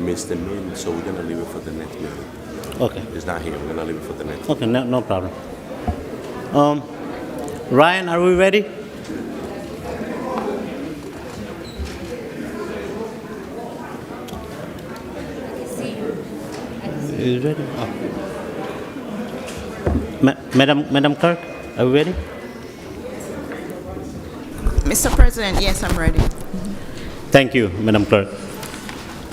Mr. Min, so we're going to leave it for the next meeting. Okay. It's not here. We're going to leave it for the next Okay, no problem. Ryan, are we ready? Is ready? Oh. Madam Clerk, are we ready? Mr. President, yes, I'm ready. Thank you, Madam Clerk.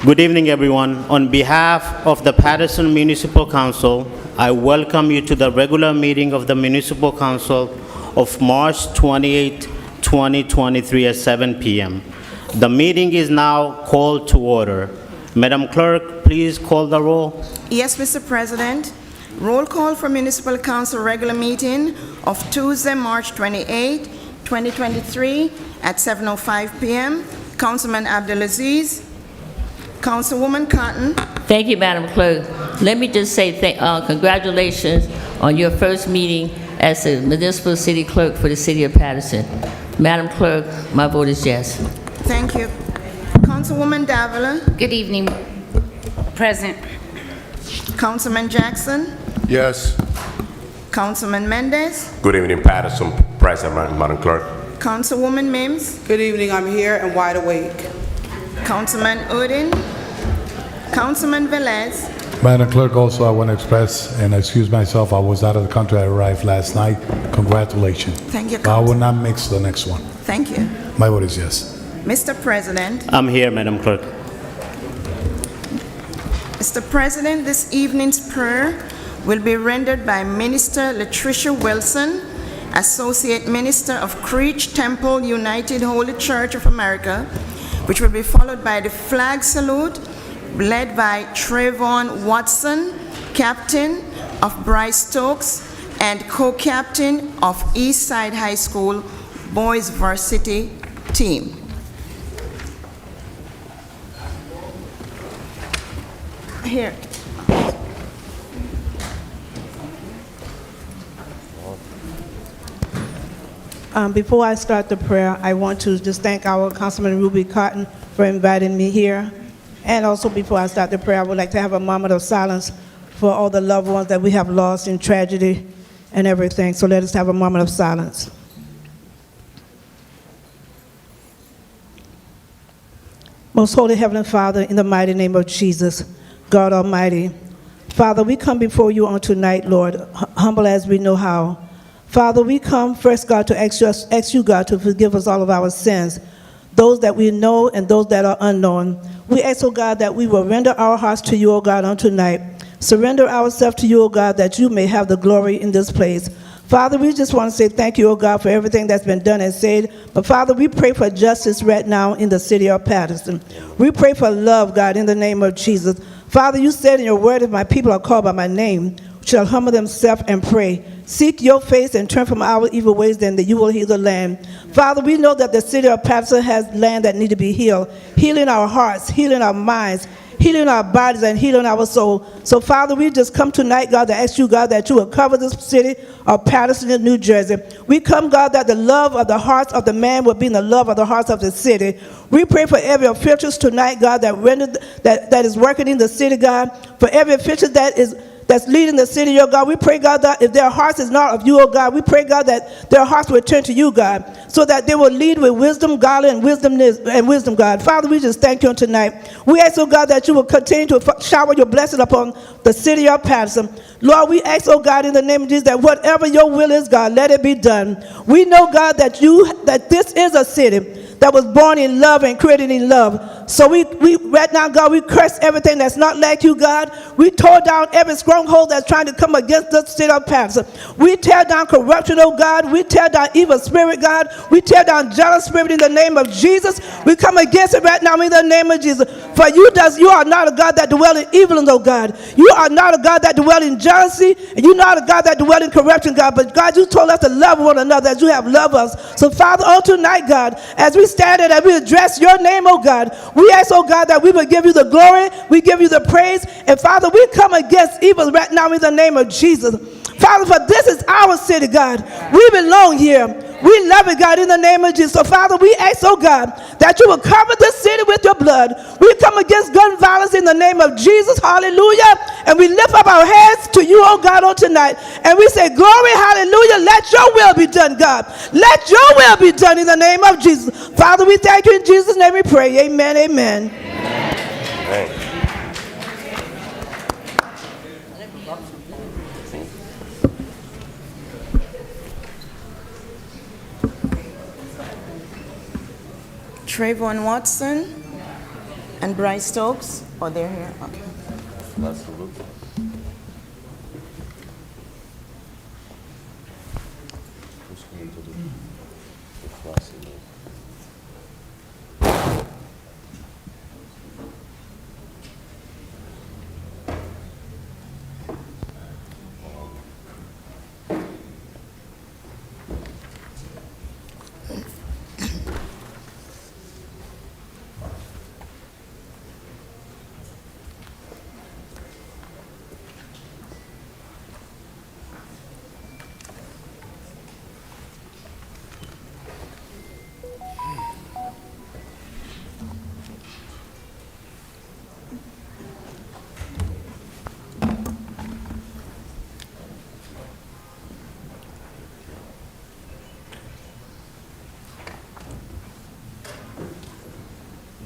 Good evening, everyone. On behalf of the Paterson Municipal Council, I welcome you to the regular meeting of the Municipal Council of March 28, 2023 at 7 p.m. The meeting is now called to order. Madam Clerk, please call the roll. Yes, Mr. President. Roll call for Municipal Council regular meeting of Tuesday, March 28, 2023 at 7:05 p.m. Councilman Abdulaziz. Councilwoman Cotton. Thank you, Madam Clerk. Let me just say congratulations on your first meeting as the municipal city clerk for the city of Paterson. Madam Clerk, my vote is yes. Thank you. Councilwoman Davila. Good evening, President. Councilman Jackson. Yes. Councilman Mendez. Good evening, Paterson President, Madam Clerk. Councilwoman Mims. Good evening, I'm here and wide awake. Councilman Udin. Councilman Velez. Madam Clerk, also I want to express and excuse myself. I was out of the country. I arrived last night. Congratulations. Thank you, I will not mix the next one. Thank you. My vote is yes. Mr. President. I'm here, Madam Clerk. Mr. President, this evening's prayer will be rendered by Minister Latricia Wilson, Associate Minister of Creech Temple United Holy Church of America, which will be followed by the flag salute led by Trayvon Watson, Captain of Bryce Stokes and co-captain of East Side High School Boys Varsity Team. Here. Before I start the prayer, I want to just thank our Councilman Ruby Cotton for inviting me here. And also before I start the prayer, I would like to have a moment of silence for all the loved ones that we have lost in tragedy and everything. So let us have a moment of silence. Most Holy Heavenly Father, in the mighty name of Jesus, God Almighty, Father, we come before you on tonight, Lord, humble as we know how. Father, we come first, God, to ask you, God, to forgive us all of our sins, those that we know and those that are unknown. We ask, oh God, that we will render our hearts to you, oh God, on tonight. Surrender ourselves to you, oh God, that you may have the glory in this place. Father, we just want to say thank you, oh God, for everything that's been done and said. But Father, we pray for justice right now in the city of Paterson. We pray for love, God, in the name of Jesus. Father, you said in your word, if my people are called by my name, shall humble themselves and pray. Seek your face and turn from our evil ways, then that you will heal the land. Father, we know that the city of Paterson has land that need to be healed. Healing our hearts, healing our minds, healing our bodies, and healing our soul. So, Father, we just come tonight, God, to ask you, God, that you will cover this city of Paterson in New Jersey. We come, God, that the love of the hearts of the man will be in the love of the hearts of the city. We pray for every official tonight, God, that is working in the city, God, for every official that's leading the city, oh God. We pray, God, that if their hearts is not of you, oh God, we pray, God, that their hearts will turn to you, God, so that they will lead with wisdom, godly, and wisdom, God. Father, we just thank you on tonight. We ask, oh God, that you will continue to shower your blessing upon the city of Paterson. Lord, we ask, oh God, in the name of Jesus, that whatever your will is, God, let it be done. We know, God, that this is a city that was born in love and created in love. So we right now, God, we curse everything that's not like you, God. We tore down every stronghold that's trying to come against the city of Paterson. We tear down corruption, oh God. We tear down evil spirit, God. We tear down jealous spirit in the name of Jesus. We come against it right now in the name of Jesus. For you are not a God that dwells in evil, oh God. You are not a God that dwells in jealousy, and you're not a God that dwells in corruption, God. But God, you told us to love one another as you have loved us. So Father, on tonight, God, as we stand and as we address your name, oh God, we ask, oh God, that we will give you the glory, we give you the praise, and Father, we come against evil right now in the name of Jesus. Father, for this is our city, God. We belong here. We love it, God, in the name of Jesus. So, Father, we ask, oh God, that you will cover this city with your blood. We come against gun violence in the name of Jesus. Hallelujah. And we lift up our heads to you, oh God, on tonight. And we say, glory, hallelujah. Let your will be done, God. Let your will be done in the name of Jesus. Father, we thank you in Jesus' name we pray. Amen, amen. Amen. Trayvon Watson and Bryce Stokes. Oh, they're here. Okay. That's the look. Who's coming to do the class?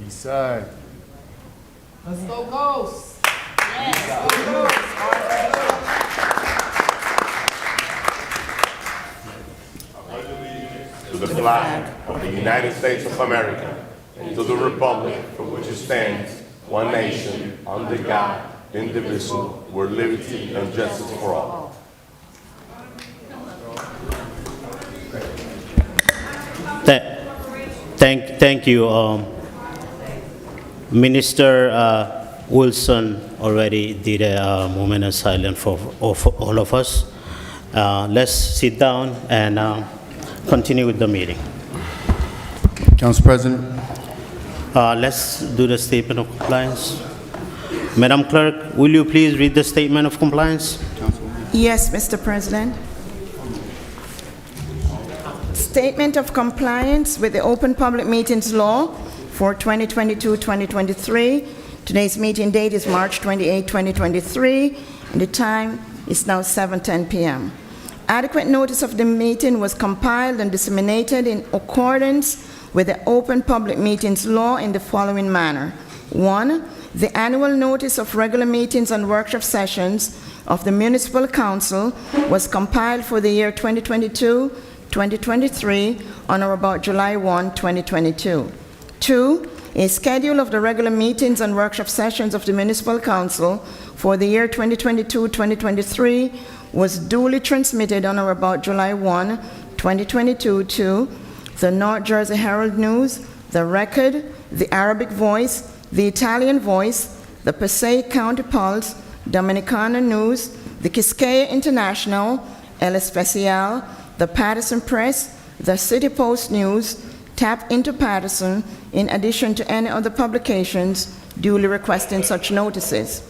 East side. Let's go Ghosts. To the flag of the United States of America and to the republic for which it stands, one nation, under God, indivisible, with liberty and justice for all. Thank you. Minister Wilson already did a moment of silence for all of us. Let's sit down and continue with the meeting. Council President, Let's do the statement of compliance. Madam Clerk, will you please read the statement of compliance? Yes, Mr. President. Statement of compliance with the Open Public Meetings Law for 2022-2023. Today's meeting date is March 28, 2023, and the time is now 7:10 p.m. Adequate notice of the meeting was compiled and disseminated in accordance with the Open Public Meetings Law in the following manner. 1. The annual notice of regular meetings and workshop sessions of the Municipal Council was compiled for the year 2022-2023 on or about July 1, 2022. 2. A schedule of the regular meetings and workshop sessions of the Municipal Council for the year 2022-2023 was duly transmitted on or about July 1, 2022 to the North Jersey Herald News, the Record, the Arabic Voice, the Italian Voice, the Passaic County Pulse, Dominicana News, the Quisqueya International, El Especial, the Paterson Press, the City Post News, Tap into Paterson, in addition to any other publications duly requesting such notices.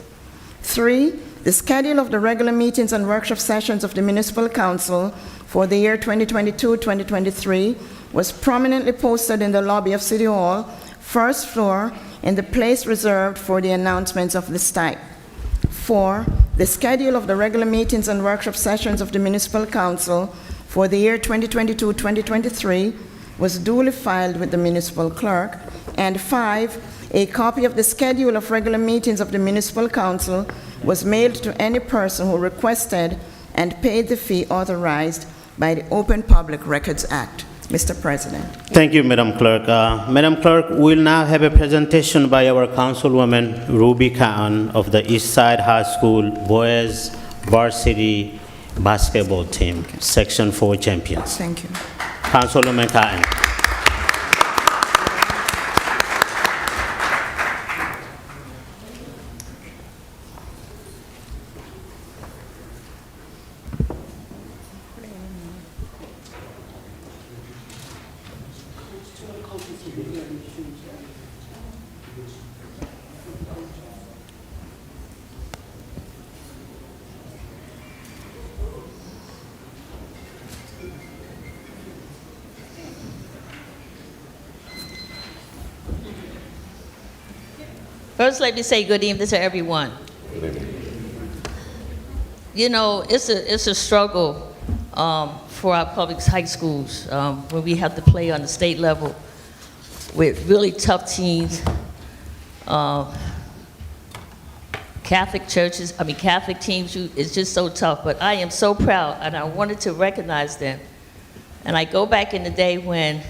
3. The schedule of the regular meetings and workshop sessions of the Municipal Council for the year 2022-2023 was prominently posted in the lobby of City Hall, first floor, in the place reserved for the announcements of this type. 4. The schedule of the regular meetings and workshop sessions of the Municipal Council for the year 2022-2023 was duly filed with the municipal clerk. And 5. A copy of the schedule of regular meetings of the Municipal Council was mailed to any person who requested and paid the fee authorized by the Open Public Records Act. Mr. President. Thank you, Madam Clerk. Madam Clerk, we'll now have a presentation by our Councilwoman Ruby Khan of the East Side High School Boys Varsity Basketball Team, Section 4 champions. Thank you. Councilwoman Khan. First, let me say good evening to everyone. Good evening. You know, it's a struggle for our public high schools when we have to play on the state level with really tough teams. Catholic teams, it's just so tough. But I am so proud, and I wanted to recognize them. And I go back in the day when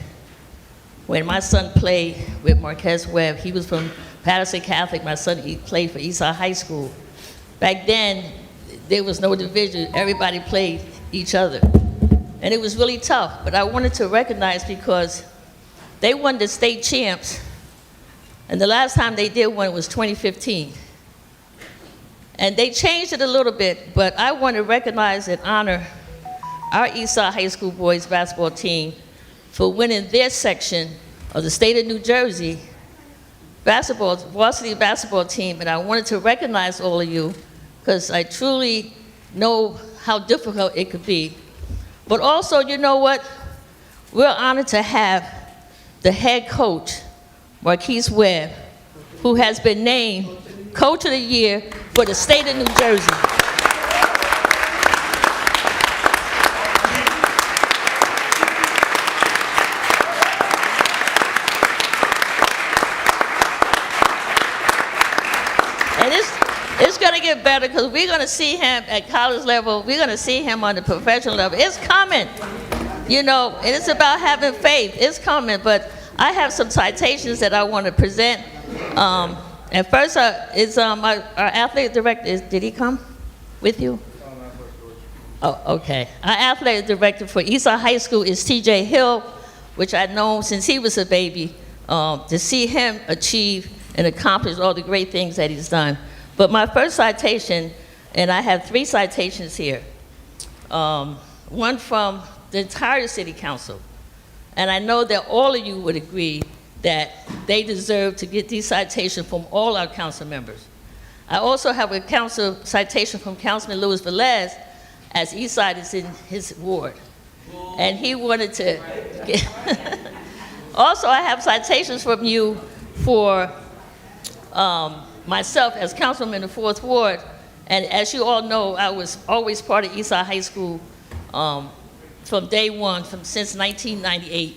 my son played with Marquez Webb. He was from Paterson Catholic. My son, he played for Eastside High School. Back then, there was no division. Everybody played each other. And it was really tough. But I wanted to recognize because they won the state champs. And the last time they did one was 2015. And they changed it a little bit, but I want to recognize and honor our Eastside High School boys basketball team for winning their section of the state of New Jersey varsity basketball team. And I wanted to recognize all of you because I truly know how difficult it could be. But also, you know what? We're honored to have the head coach, Marquez Webb, who has been named Coach of the Year for the state of New Jersey. And it's going to get better because we're going to see him at college level. We're going to see him on the professional level. It's coming, you know, and it's about having faith. It's coming, but I have some citations that I want to present. And first is our athletic director. Did he come with you? Oh, okay. Our athletic director for Eastside High School is T.J. Hill, which I've known since he was a baby, to see him achieve and accomplish all the great things that he's done. But my first citation, and I have 3 citations here, one from the entire city council. And I know that all of you would agree that they deserve to get these citations from all our council members. I also have a council citation from Councilman Luis Velez, as Eastside is in his ward. And he wanted to get also, I have citations from you for myself as councilman in the 4th Ward. And as you all know, I was always part of Eastside High School from day one, since 1998.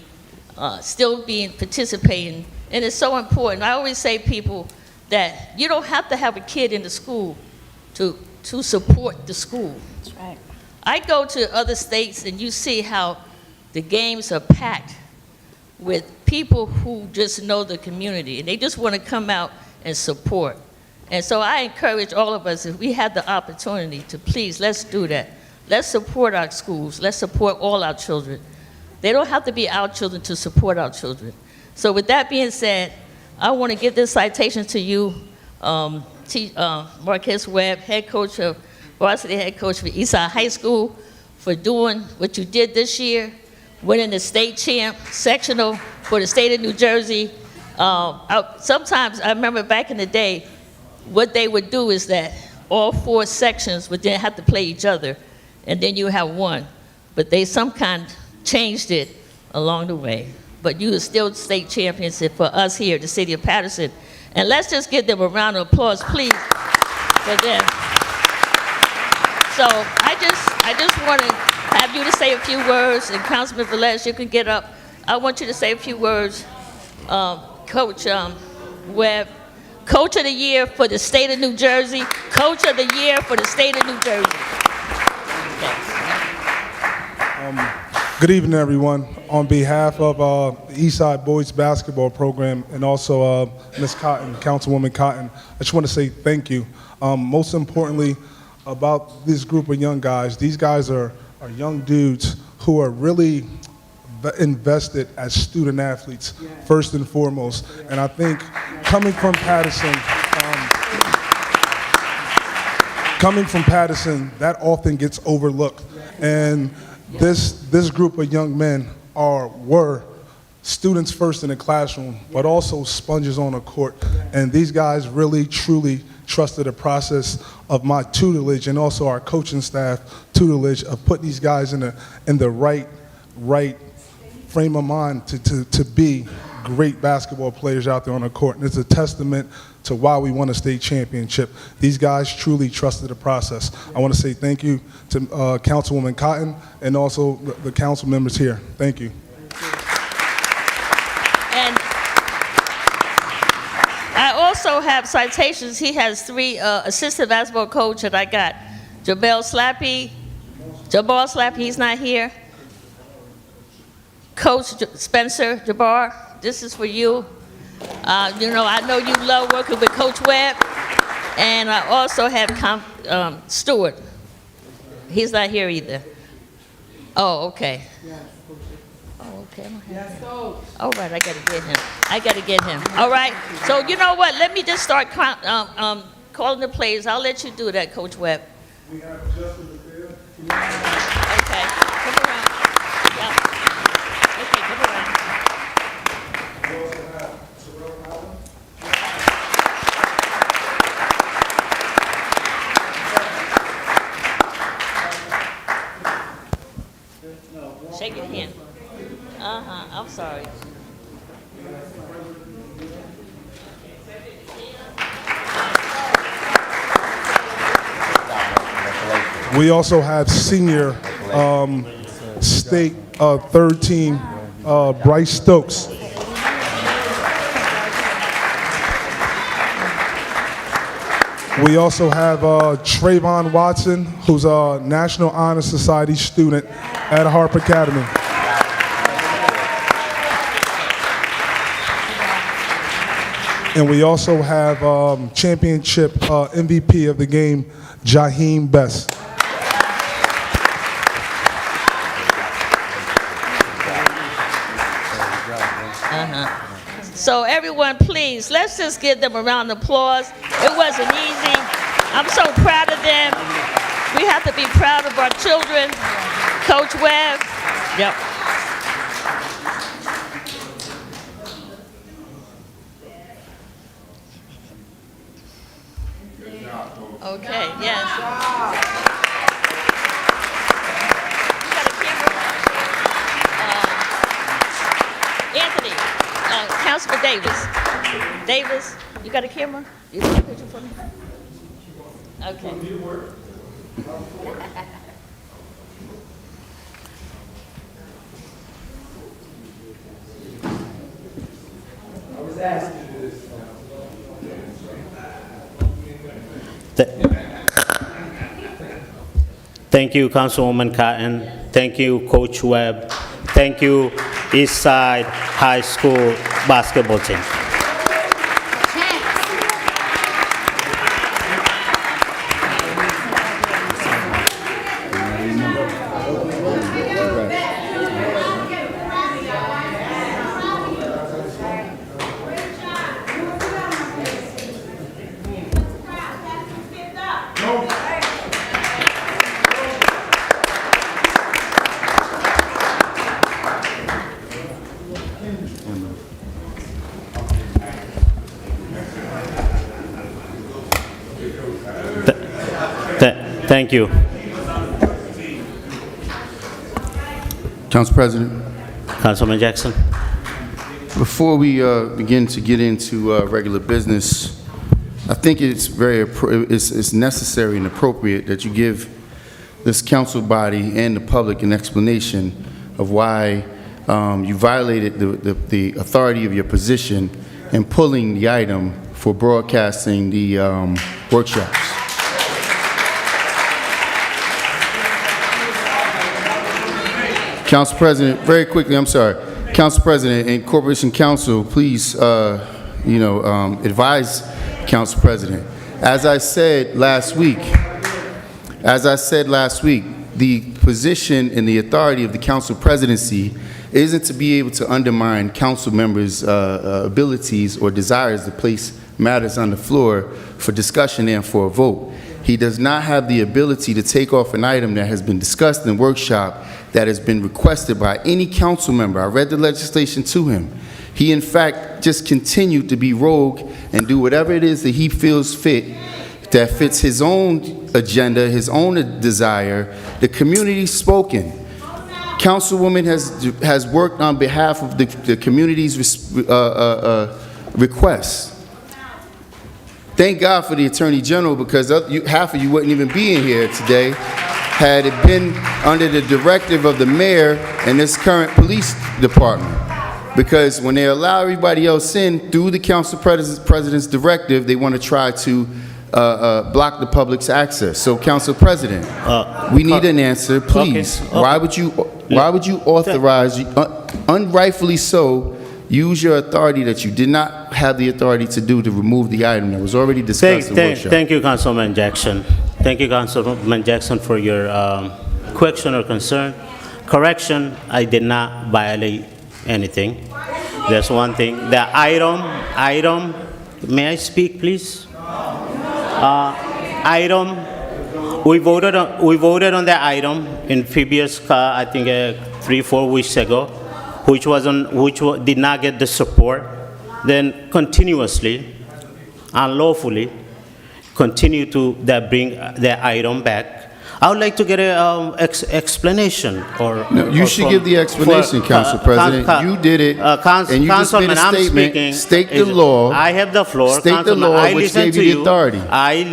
Still participating, and it's so important. I always say people that you don't have to have a kid in the school to support the school. That's right. I go to other states and you see how the games are packed with people who just know the community and they just want to come out and support. And so I encourage all of us, if we have the opportunity to please, let's do that. Let's support our schools. Let's support all our children. They don't have to be our children to support our children. So with that being said, I want to give this citation to you, Marquez Webb, varsity head coach for Eastside High School, for doing what you did this year, winning the state champ sectional for the state of New Jersey. Sometimes I remember back in the day, what they would do is that all 4 sections would then have to play each other, and then you have one. But they changed it along the way. But you are still state champions for us here at the city of Paterson. And let's just give them a round of applause, please, for them. So I just want to have you to say a few words, and Councilman Velez, you can get up. I want you to say a few words. Coach Webb, Coach of the Year for the state of New Jersey, Coach of the Year for the state of New Jersey. Good evening, everyone. On behalf of the Eastside Boys Basketball Program and also Ms. Cotton, Councilwoman Cotton, I just want to say thank you. Most importantly, about this group of young guys, these guys are young dudes who are really invested as student athletes, first and foremost. And I think coming from Paterson, that often gets overlooked. And this group of young men were students first in the classroom, but also sponges on the court. And these guys really, truly trusted the process of my tutelage and also our coaching staff tutelage of putting these guys in the right frame of mind to be great basketball players out there on the court, and it's a testament to why we won a state championship. These guys truly trusted the process. I want to say thank you to Councilwoman Cotton and also the council members here. Thank you. And I also have citations. He has 3 assistant basketball coach that I got. Jabal Slappy, he's not here. Coach Spencer Jabbar, this is for you. You know, I know you love working with Coach Webb. And I also have Stewart. He's not here either. Oh, okay. Oh, okay. All right, I gotta get him. All right. So you know what? Let me just start calling the plays. I'll let you do that, Coach Webb. We have Justin there. Okay. Come around. Yep. Okay, come around. We also have Terrell Allen. Shake your hand. I'm sorry. We also have senior state third team Bryce Stokes. We also have Trayvon Watson, who's a National Honor Society student at Harp Academy. And we also have championship MVP of the game, Jaheim Best. So everyone, please, let's just give them a round of applause. It wasn't easy. I'm so proud of them. We have to be proud of our children. Coach Webb. Yep. Okay, yes. Anthony, Councilman Davis, you got a camera? You got a picture for me? Okay. I was asking you this. Thank you, Councilwoman Cotton. Thank you, Coach Webb. Thank you, Eastside High School basketball team. Thank you. Council President, Councilman Jackson. before we begin to get into regular business, I think it's it's necessary and appropriate that you give this council body and the public an explanation of why you violated the authority of your position in pulling the item for broadcasting the workshops. Council President, very quickly, I'm sorry. Council President and Corporation Council, please, advise Council President. As I said last week, the position and the authority of the council presidency isn't to be able to undermine council members' abilities or desires to place matters on the floor for discussion and for a vote. He does not have the ability to take off an item that has been discussed in workshop that has been requested by any council member. I read the legislation to him. He, in fact, just continued to be rogue and do whatever it is that he feels fit, that fits his own agenda, his own desire. The community's spoken. Councilwoman has worked on behalf of the community's requests. Thank God for the Attorney General, because half of you wouldn't even be in here today had it been under the directive of the mayor and this current police department. Because when they allow everybody else in through the council president's directive, they want to try to block the public's access. So, Council President, we need an answer, please. Okay. Why would you authorize, unrightfully so, use your authority that you did not have the authority to do to remove the item that was already discussed in the workshop? Thank you, Councilman Jackson. Thank you, Councilman Jackson, for your question or concern. Correction, I did not violate anything. There's one thing. The item, may I speak, please? Item, we voted on the item in previous, I think 3-4 weeks ago, which did not get the support. Then continuously, unlawfully, continue to bring the item back. I would like to get an explanation. You should give the explanation, Council President. You did it, and you just made a statement. State the law. I have the floor. State the law, which gave you the authority. I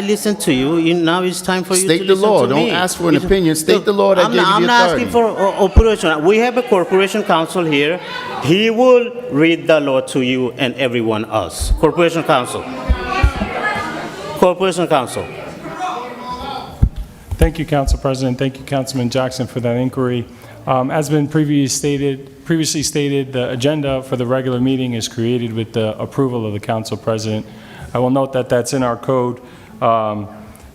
listen to you. Now it's time for you to listen to me. State the law. Don't ask for an opinion. State the law that gave you the authority. I'm not asking for operation. We have a corporation counsel here. He will read the law to you and everyone else. Corporation counsel. Corporation counsel. Thank you, Council President. Thank you, Councilman Jackson, for that inquiry. As been previously stated, the agenda for the regular meeting is created with the approval of the Council President. I will note that that's in our code,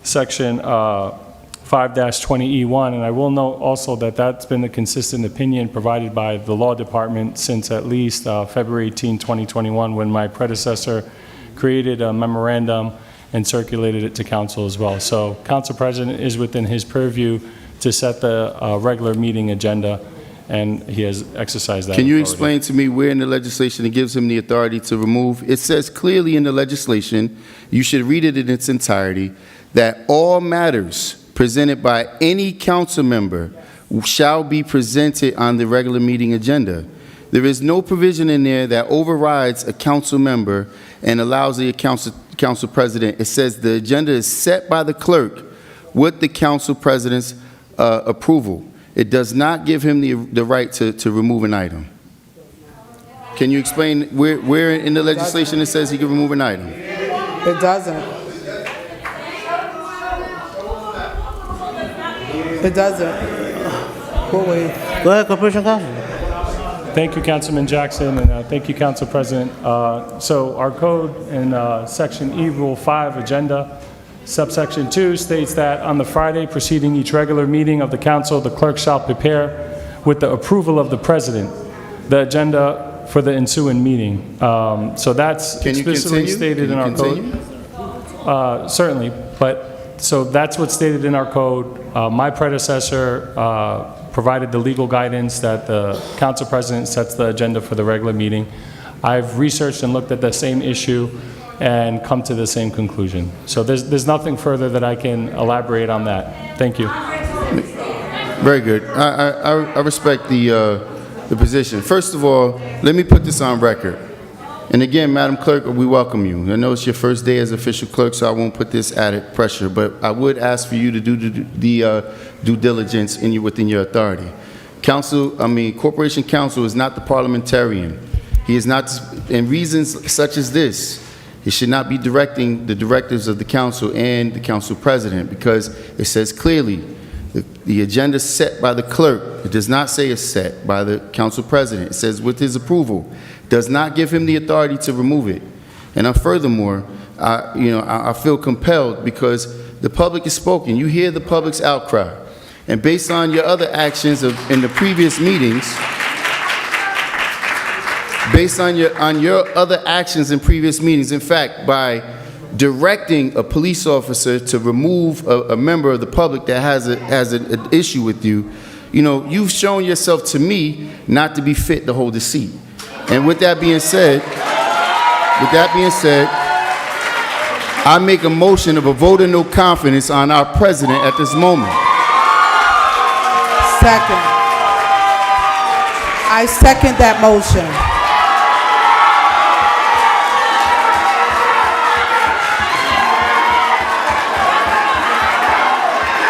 section 5-20E1, and I will note also that that's been the consistent opinion provided by the Law Department since at least February 18, 2021, when my predecessor created a memorandum and circulated it to council as well. So Council President is within his purview to set the regular meeting agenda, and he has exercised that Can you authority. explain to me where in the legislation it gives him the authority to remove? It says clearly in the legislation, you should read it in its entirety, that all matters presented by any council member shall be presented on the regular meeting agenda. There is no provision in there that overrides a council member and allows the council president. It says the agenda is set by the clerk with the council president's approval. It does not give him the right to remove an item. Can you explain where in the legislation it says he can remove an item? It doesn't. It doesn't. Go away. Go ahead, Corporation Counsel. Thank you, Councilman Jackson, and thank you, Council President. So our code in Section E, Rule 5, Agenda, subsection 2 states that on the Friday preceding each regular meeting of the council, the clerk shall prepare, with the approval of the president, the agenda for the ensuing meeting. So that's explicitly stated in our code. Certainly, but so that's what's stated in our code. My predecessor provided the legal guidance that the council president sets the agenda for the regular meeting. I've researched and looked at the same issue and come to the same conclusion. So there's nothing further that I can elaborate on that. Thank you. Very good. I respect the position. First of all, let me put this on record. And again, Madam Clerk, we welcome you. I know it's your first day as official clerk, so I won't put this added pressure, but I would ask for you to do the due diligence within your authority. Corporation Counsel is not the parliamentarian. He is not, in reasons such as this, he should not be directing the directives of the council and the council president, because it says clearly the agenda is set by the clerk. It does not say it's set by the council president. It says with his approval. Does not give him the authority to remove it. And furthermore, I feel compelled because the public has spoken. You hear the public's outcry. And based on your other actions in the previous meetings, based on your other actions in previous meetings, in fact, by directing a police officer to remove a member of the public that has an issue with you, you've shown yourself to me not to be fit to hold the seat. And with that being said, I make a motion of a vote of no confidence on our president at this moment. I second that motion.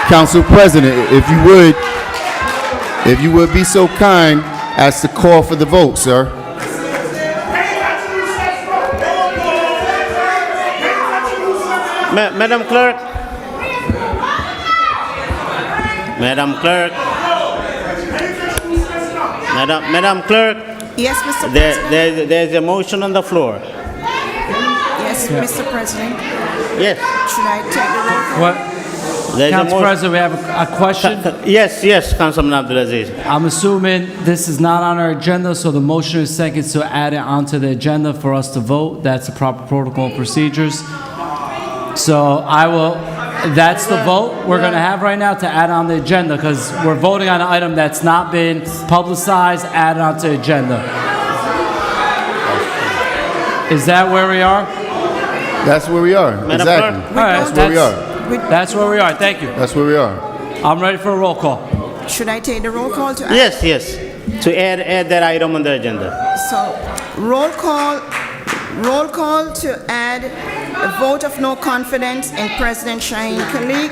Council President, if you would be so kind as to call for the vote, sir. Madam Clerk. Madam Clerk. Madam Clerk. Yes, Mr. President. There's a motion on the floor. Yes, Mr. President. Yes. Should I take the roll call? What? There's a Council motion. President, we have a question. Yes, Councilman Abdulaziz. I'm assuming this is not on our agenda, so the motion is second to add it onto the agenda for us to vote. That's the proper protocol and procedures. So that's the vote we're going to have right now to add on the agenda, because we're voting on an item that's not been publicized, added onto the agenda. Is that where we are? That's where we are. Madam Exactly. Clerk? All right, That's where we are. That's where we are. Thank you. That's where we are. I'm ready for a roll call. Should I take the roll call to add? Yes. To add that item on the agenda. So, roll call to add a vote of no confidence in President Shaheen Khalik.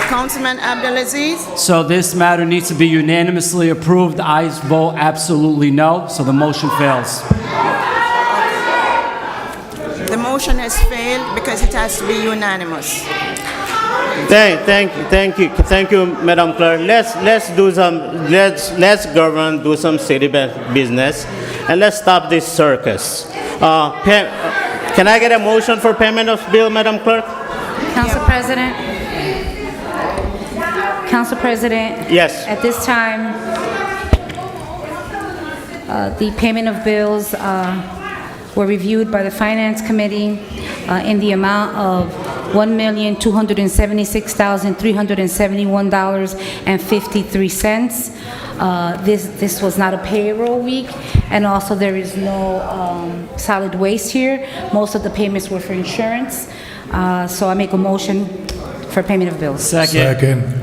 Councilman Abdulaziz. So this matter needs to be unanimously approved. I vote absolutely no, so the motion fails. The motion has failed because it has to be unanimous. Thank you, Madam Clerk. Let's govern, do some city business, and let's stop this circus. Can I get a motion for payment of bill, Madam Clerk? Council President? Council President? Yes. At this time, the payment of bills were reviewed by the Finance Committee in the amount of $1,276,371.53. This was not a payroll week, and also there is no solid waste here. Most of the payments were for insurance. So I make a motion for payment of bills. Second.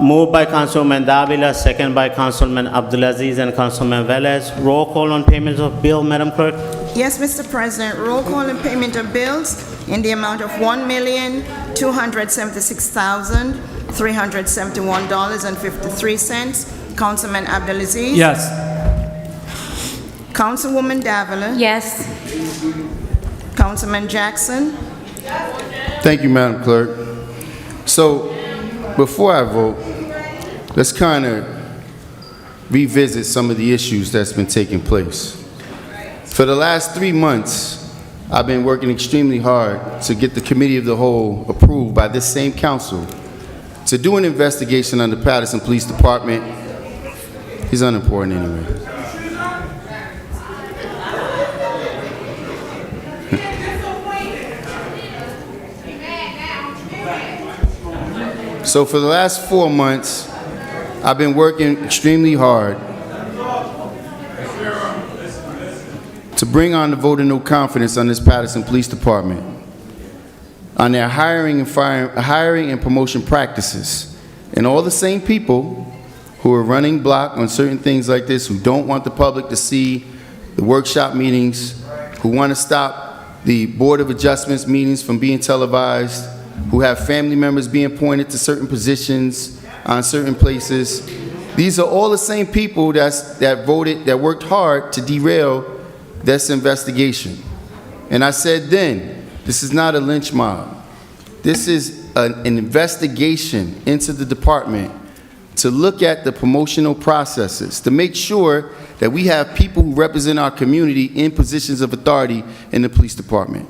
Moved by Councilman Davila, second by Councilman Abdulaziz and Councilman Velez. Roll call on payments of bill, Madam Clerk. Yes, Mr. President, roll call and payment of bills in the amount of $1,276,371.53. Councilman Abdulaziz? Yes. Councilwoman Davila? Yes. Councilman Jackson? Thank you, Madam Clerk. So, before I vote, let's kind of revisit some of the issues that's been taking place. For the last 3 months, I've been working extremely hard to get the Committee of the Whole approved by this same council to do an investigation on the Paterson Police Department. He's unimportant anyway. So for the last 4 months, I've been working extremely hard to bring on the vote of no confidence on this Paterson Police Department, on their hiring and promotion practices, and all the same people who are running block on certain things like this, who don't want the public to see the workshop meetings, who want to stop the Board of Adjustments meetings from being televised, who have family members being appointed to certain positions on certain places. These are all the same people that worked hard to derail this investigation. And I said then, this is not a lynch mob. This is an investigation into the department to look at the promotional processes, to make sure that we have people who represent our community in positions of authority in the police department.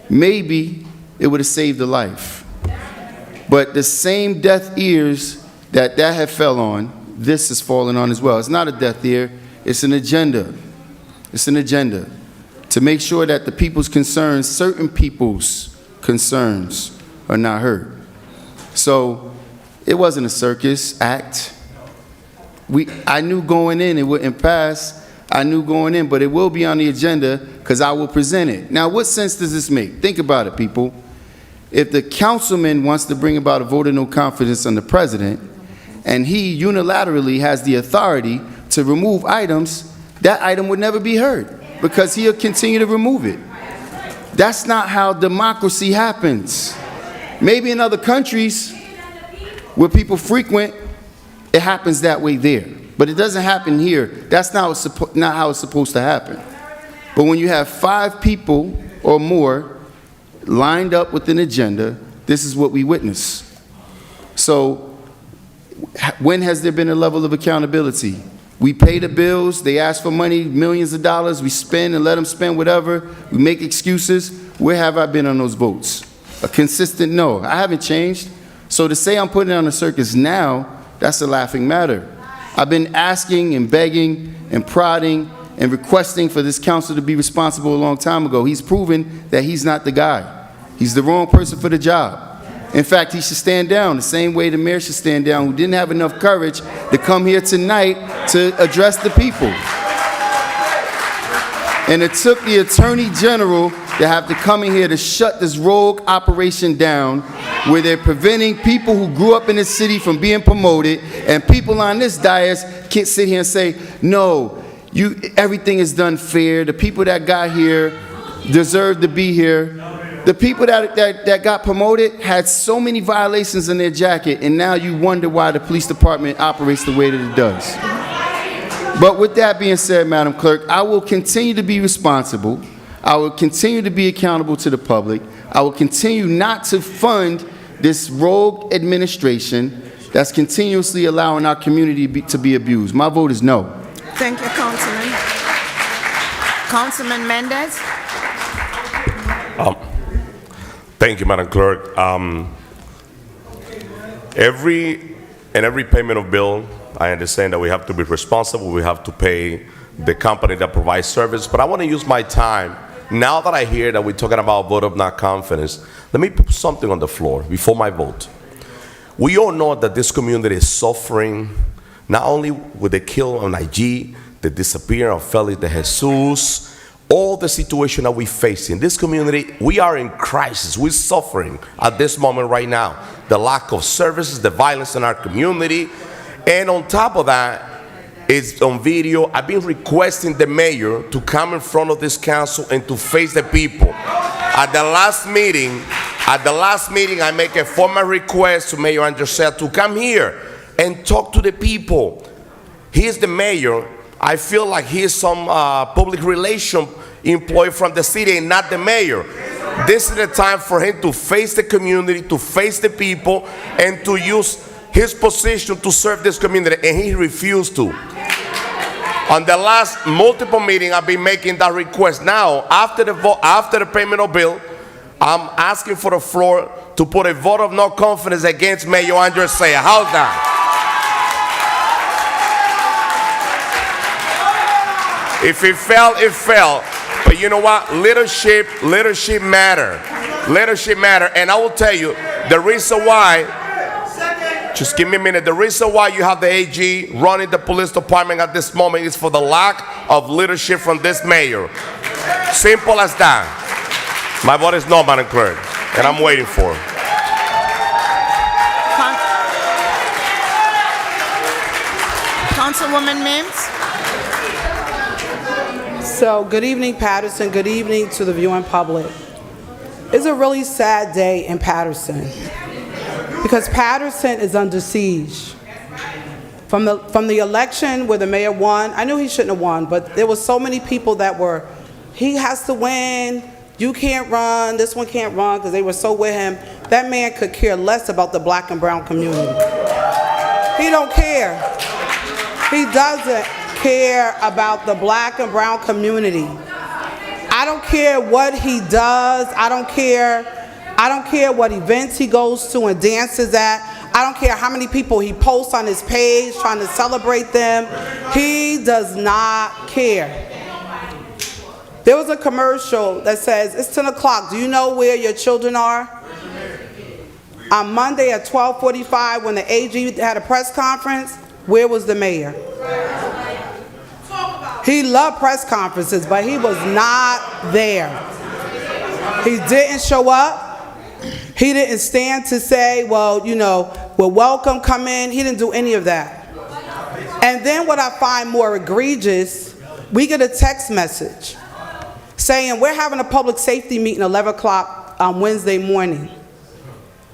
Maybe it would have saved a life. But the same deaf ears that have fell on, this has fallen on as well. It's not a deaf ear, it's an agenda. It's an agenda to make sure that the people's concerns, certain people's concerns, are not heard. So it wasn't a circus act. I knew going in it wouldn't pass. I knew going in, but it will be on the agenda because I will present it. Now, what sense does this make? Think about it, people. If the councilman wants to bring about a vote of no confidence on the president, and he unilaterally has the authority to remove items, that item would never be heard because he'll continue to remove it. That's not how democracy happens. Maybe in other countries where people frequent, it happens that way there. But it doesn't happen here. That's not how it's supposed to happen. But when you have 5 people or more lined up with an agenda, this is what we witness. So when has there been a level of accountability? We pay the bills, they ask for money, millions of dollars, we spend and let them spend whatever, we make excuses. Where have I been on those votes? A consistent no. I haven't changed. So to say I'm putting on a circus now, that's a laughing matter. I've been asking and begging and prodding and requesting for this council to be responsible a long time ago. He's proven that he's not the guy. He's the wrong person for the job. In fact, he should stand down the same way the mayor should stand down, who didn't have enough courage to come here tonight to address the people. And it took the Attorney General to have to come in here to shut this rogue operation down, where they're preventing people who grew up in this city from being promoted, and people on this dais can't sit here and say, no, everything is done fair. The people that got here deserve to be here. The people that got promoted had so many violations in their jacket, and now you wonder why the police department operates the way that it does. But with that being said, Madam Clerk, I will continue to be responsible. I will continue to be accountable to the public. I will continue not to fund this rogue administration that's continuously allowing our community to be abused. My vote is no. Thank you, Councilman. Councilman Mendez. Thank you, Madam Clerk. Every payment of bill, I understand that we have to be responsible. We have to pay the company that provides service. But I want to use my time, now that I hear that we're talking about vote of not confidence, let me put something on the floor before my vote. We all know that this community is suffering, not only with the kill on IG, the disappearance of Felix de Jesus, all the situation that we face in this community. We are in crisis. We're suffering at this moment right now. The lack of services, the violence in our community. And on top of that, it's on video. I've been requesting the mayor to come in front of this council and to face the people. At the last meeting, I make a formal request to Mayor Andrusel to come here and talk to the people. He is the mayor. I feel like he is some public relation employee from the city and not the mayor. This is the time for him to face the community, to face the people, and to use his position to serve this community, and he refused to. On the last multiple meeting, I've been making that request. Now, after the payment of bill, I'm asking for the floor to put a vote of no confidence against Mayor Andrusel. How's that? If it fell, it fell. But you know what? Leadership matter. Leadership matter. And I will tell you, the reason why, just give me a minute, the reason why you have the AG running the police department at this moment is for the lack of leadership from this mayor. Simple as that. My vote is no, Madam Clerk, and I'm waiting for it. Councilwoman Mims. So, good evening, Paterson. Good evening to the viewing public. It's a really sad day in Paterson because Paterson is under siege. From the election where the mayor won, I knew he shouldn't have won, but there were so many people that were, he has to win, you can't run, this one can't run, because they were so with him. That man could care less about the black and brown community. He don't care. He doesn't care about the black and brown community. I don't care what he does. I don't care what events he goes to and dances at. I don't care how many people he posts on his page trying to celebrate them. He does not care. There was a commercial that says, it's 10 o'clock. Do you know where your children are? On Monday at 12:45 when the AG had a press conference, where was the mayor? He loved press conferences, but he was not there. He didn't show up. He didn't stand to say, well, we're welcome, come in. He didn't do any of that. And then what I find more egregious, we get a text message saying we're having a public safety meeting at 11 o'clock on Wednesday morning.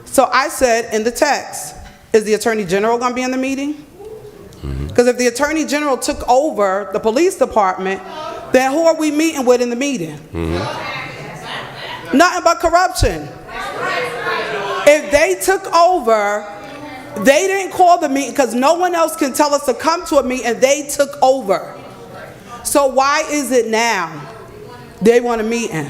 So I said in the text, is the Attorney General going to be in the meeting? Because if the Attorney General took over the police department, then who are we meeting with in the meeting? Nothing but corruption. If they took over, they didn't call the meeting because no one else can tell us to come to a meeting, and they took over. So why is it now they want a meeting?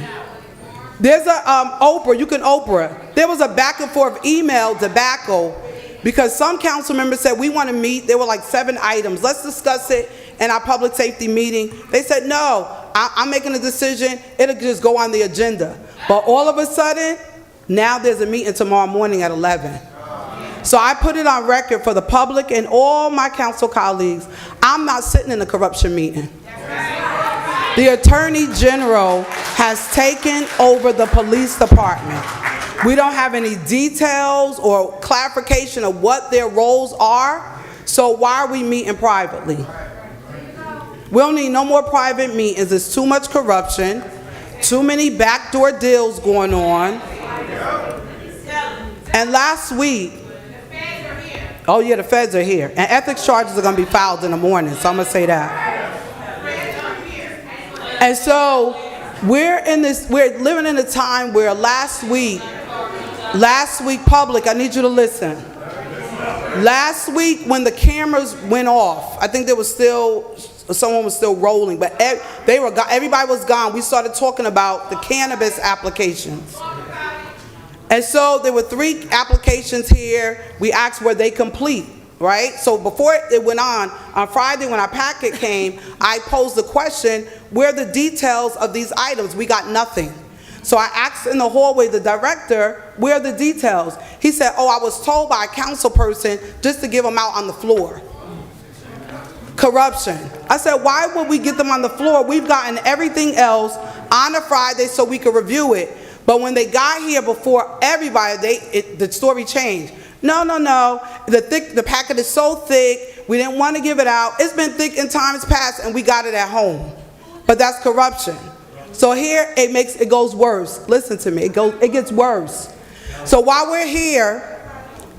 There's a Oprah, you can Oprah. There was a back and forth email debacle because some council members said we want to meet. There were like 7 items. Let's discuss it in our public safety meeting. They said, no, I'm making a decision. It'll just go on the agenda. But all of a sudden, now there's a meeting tomorrow morning at 11. So I put it on record for the public and all my council colleagues, I'm not sitting in a corruption meeting. The Attorney General has taken over the police department. We don't have any details or clarification of what their roles are, so why are we meeting privately? We don't need no more private meetings. There's too much corruption, too many backdoor deals going on. And last week, oh yeah, the feds are here. And ethics charges are going to be filed in the morning, so I'm going to say that. And so we're living in a time where last week, public, I need you to listen. Last week when the cameras went off, I think someone was still rolling, but everybody was gone. We started talking about the cannabis applications. And so there were 3 applications here. We asked were they complete, right? So before it went on Friday when our packet came, I posed the question, where are the details of these items? We got nothing. So I asked in the hallway the director, where are the details? He said, oh, I was told by a council person just to give them out on the floor. Corruption. I said, why would we get them on the floor? We've gotten everything else on a Friday so we could review it. But when they got here before everybody, the story changed. No. The packet is so thick, we didn't want to give it out. It's been thick in times past, and we got it at home. But that's corruption. So here it goes worse. Listen to me. It gets worse. So while we're here,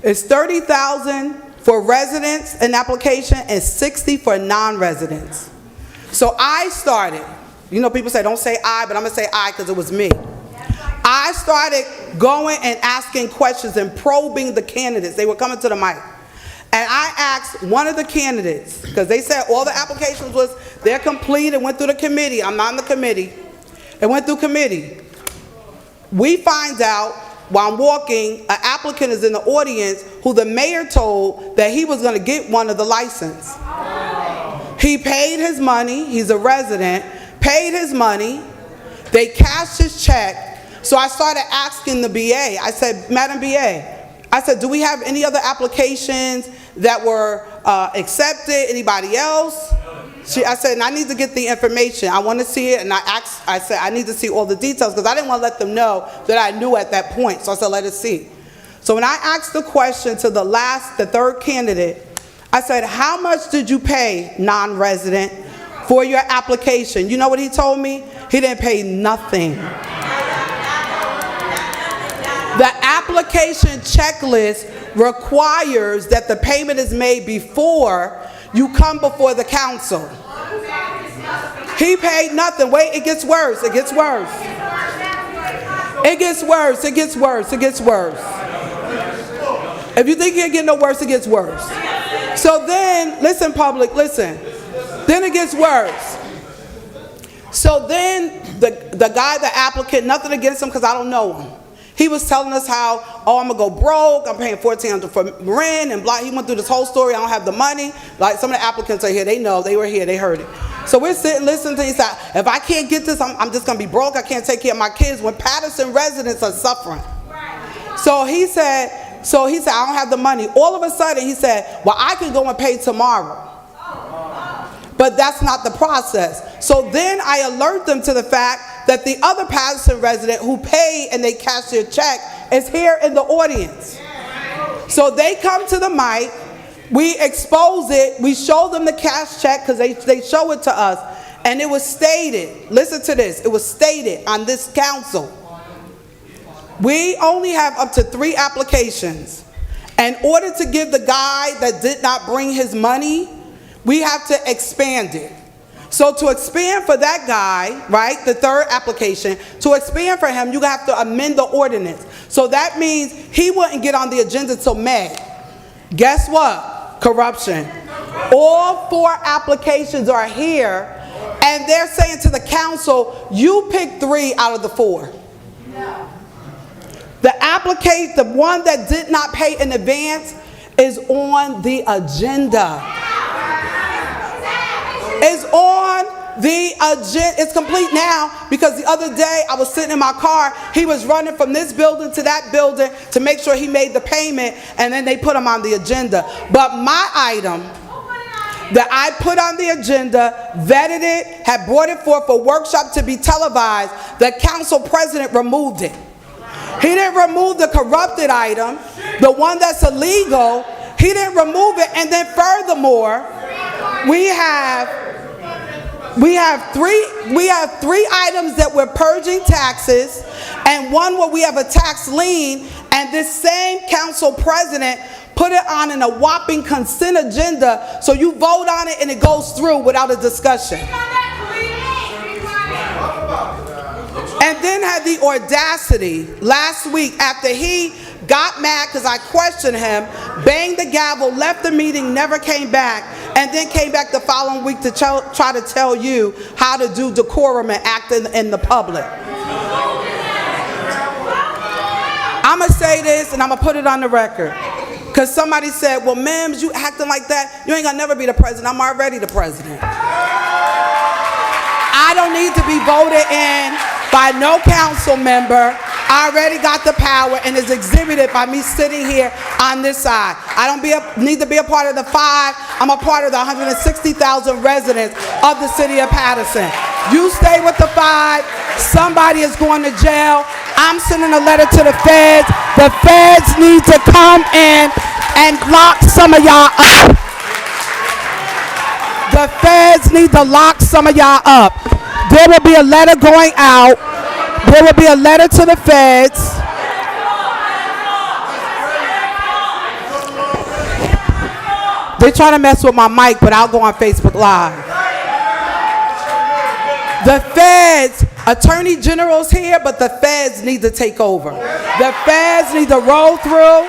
it's $30,000 for residents an application and $60,000 for non-residents. So I started. People say don't say I, but I'm gonna say I because it was me. I started going and asking questions and probing the candidates. They were coming to the mic. And I asked one of the candidates, because they said all the applications they're complete and went through the committee. I'm not in the committee. It went through committee. We find out while I'm walking, an applicant is in the audience who the mayor told that he was going to get one of the license. He paid his money. He's a resident. Paid his money. They cashed his check. So I started asking the BA. I said, Madam BA, I said, do we have any other applications that were accepted? Anybody else? I said, and I need to get the information. I want to see it. And I said, I need to see all the details because I didn't want to let them know that I knew at that point. So I said, let us see. So when I asked the question to the third candidate, I said, how much did you pay, non-resident, for your application? You know what he told me? He didn't pay nothing. The application checklist requires that the payment is made before you come before the council. He paid nothing. Wait, it gets worse. It gets worse. It gets worse. It gets worse. It gets worse. If you think it can't get no worse, it gets worse. So then, listen, public, listen. Then it gets worse. So then the guy, the applicant, nothing against him because I don't know him. He was telling us how, oh, I'm going to go broke, I'm paying $1,400 for rent, and blah. He went through this whole story, I don't have the money. Like, some of the applicants are here, they know, they were here, they heard it. So we're sitting, listening to him, he said, if I can't get this, I'm just going to be broke, I can't take care of my kids, when Paterson residents are suffering. So he said, I don't have the money. All of a sudden, he said, well, I can go and pay tomorrow. But that's not the process. So then I alert them to the fact that the other Paterson resident who paid and they cashed their check is here in the audience. So they come to the mic, we expose it, we show them the cash check because they show it to us. And it was stated, listen to this, it was stated on this council, we only have up to 3 applications. In order to give the guy that did not bring his money, we have to expand it. So to expand for that guy, right, the 3rd application, to expand for him, you have to amend the ordinance. So that means he wouldn't get on the agenda till May. Guess what? Corruption. All 4 applications are here, and they're saying to the council, you pick 3 out of the 4. The one that did not pay in advance is on the agenda. It's on the agenda. It's complete now because the other day I was sitting in my car. He was running from this building to that building to make sure he made the payment, and then they put him on the agenda. But my item that I put on the agenda, vetted it, had brought it forth for workshop to be televised, the council president removed it. He didn't remove the corrupted item, the one that's illegal. He didn't remove it. And then furthermore, we have 3 items that we're purging taxes, and one where we have a tax lien, and this same council president put it on in a whopping consent agenda, so you vote on it and it goes through without a discussion. And then had the audacity last week, after he got mad because I questioned him, banged the gavel, left the meeting, never came back, and then came back the following week to try to tell you how to do decorum and act in the public. I'm going to say this, and I'm going to put it on the record. Because somebody said, well, Mims, you acting like that, you ain't going to never be the president. I'm already the president. I don't need to be voted in by no council member. I already got the power, and it's exhibited by me sitting here on this side. I don't need to be a part of the 5. I'm a part of the 160,000 residents of the city of Paterson. You stay with the 5. Somebody is going to jail. I'm sending a letter to the feds. The feds need to come in and lock some of y'all up. The feds need to lock some of y'all up. There will be a letter going out. There will be a letter to the feds. They're trying to mess with my mic, but I'll go on Facebook Live. The feds, Attorney General's here, but the feds need to take over. The feds need to roll through.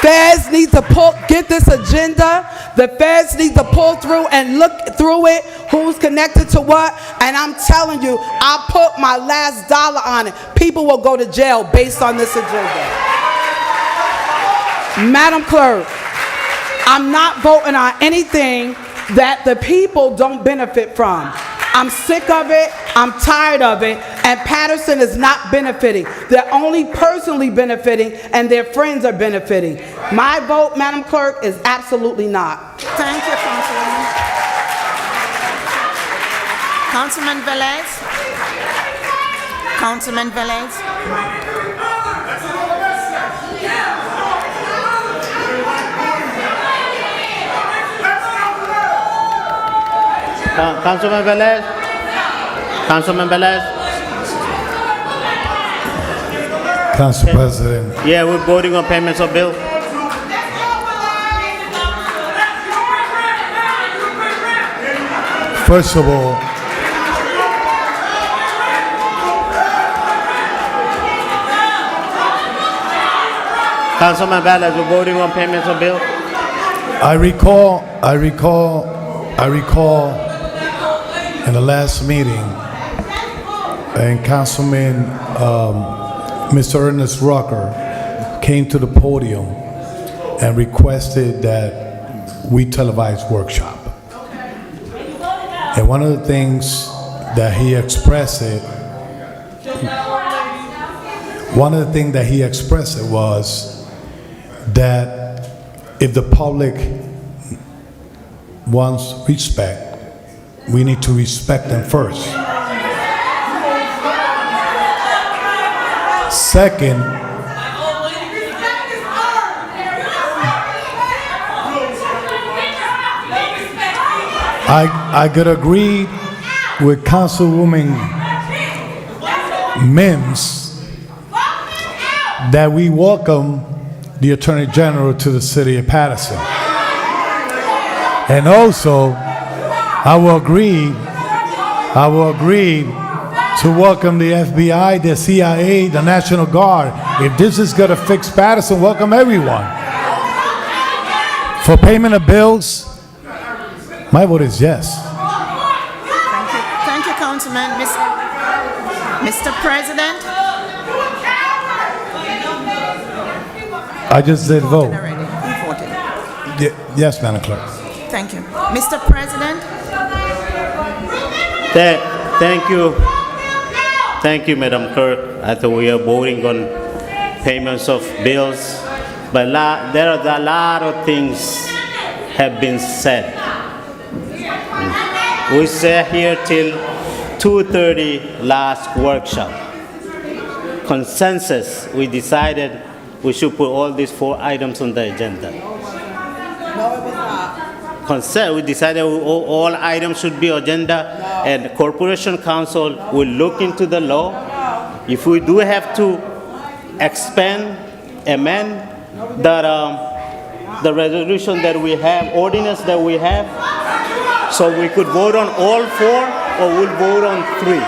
Feds need to get this agenda. The feds need to pull through and look through it, who's connected to what. And I'm telling you, I'll put my last dollar on it. People will go to jail based on this agenda. Madam Clerk, I'm not voting on anything that the people don't benefit from. I'm sick of it, I'm tired of it, and Paterson is not benefiting. They're only personally benefiting, and their friends are benefiting. My vote, Madam Clerk, is absolutely not. Thank you, Councilwoman. Councilman Velez? Councilman Velez? Councilman Velez? Councilman Velez? Council President. Yeah, we're voting on payments of bill. First of all, Councilman Velez, we're voting on payments of bill. I recall in the last meeting, and Councilman Mr. Ernest Rucker came to the podium and requested that we televise workshop. And one of the things that he expressed was that if the public wants respect, we need to respect them first. Second, I could agree with Councilwoman Mims that we welcome the Attorney General to the city of Paterson. And also, I will agree to welcome the FBI, the CIA, the National Guard. If this is going to fix Paterson, welcome everyone. For payment of bills, my vote is yes. Thank you, Councilman. Mr. President? I just did vote. Already. You voted. Yes, Madam Clerk. Thank you. Mr. President? Thank you. Thank you, Madam Clerk. I thought we are voting on payments of bills, but there are a lot of things have been said. We sat here till 2:30 last workshop. Consensus, we decided we should put all these 4 items on the agenda. No, it was not. Consent, we decided all items should be agenda, and Corporation Council will look into the law. If we do have to expand, amend the resolution that we have, ordinance that we have, so we could vote on all 4, or we'll vote on 3.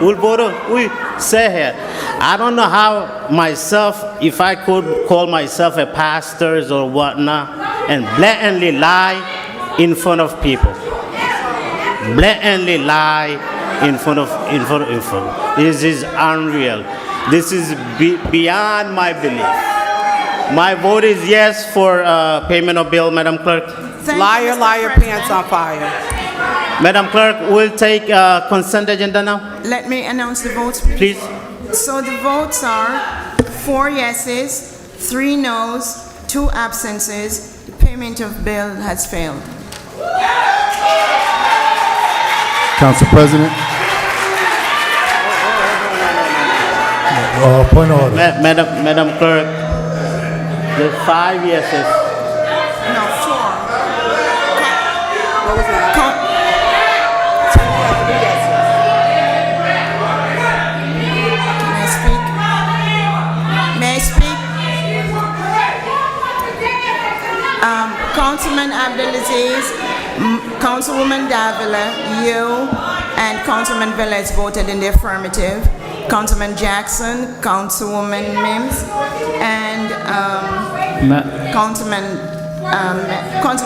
We say here, I don't know how myself, if I could call myself a pastor or whatnot, and blatantly lie in front of people. Blatantly lie in front of. This is unreal. This is beyond my belief. My vote is yes for payment of bill, Madam Clerk. Liar, liar, pants on fire. Madam Clerk, we'll take consent agenda now. Let me announce the votes, please. So the votes are 4 yeses, 3 noes, 2 absences. The payment of bill has failed. Council President. Point of order. Madam Clerk, there's 5 yeses. No, 4. What was that? May I speak? Councilman Abdelaziz, Councilwoman Davila, you, and Councilman Velez voted in the affirmative. Councilman Jackson, Councilwoman Mims, and Council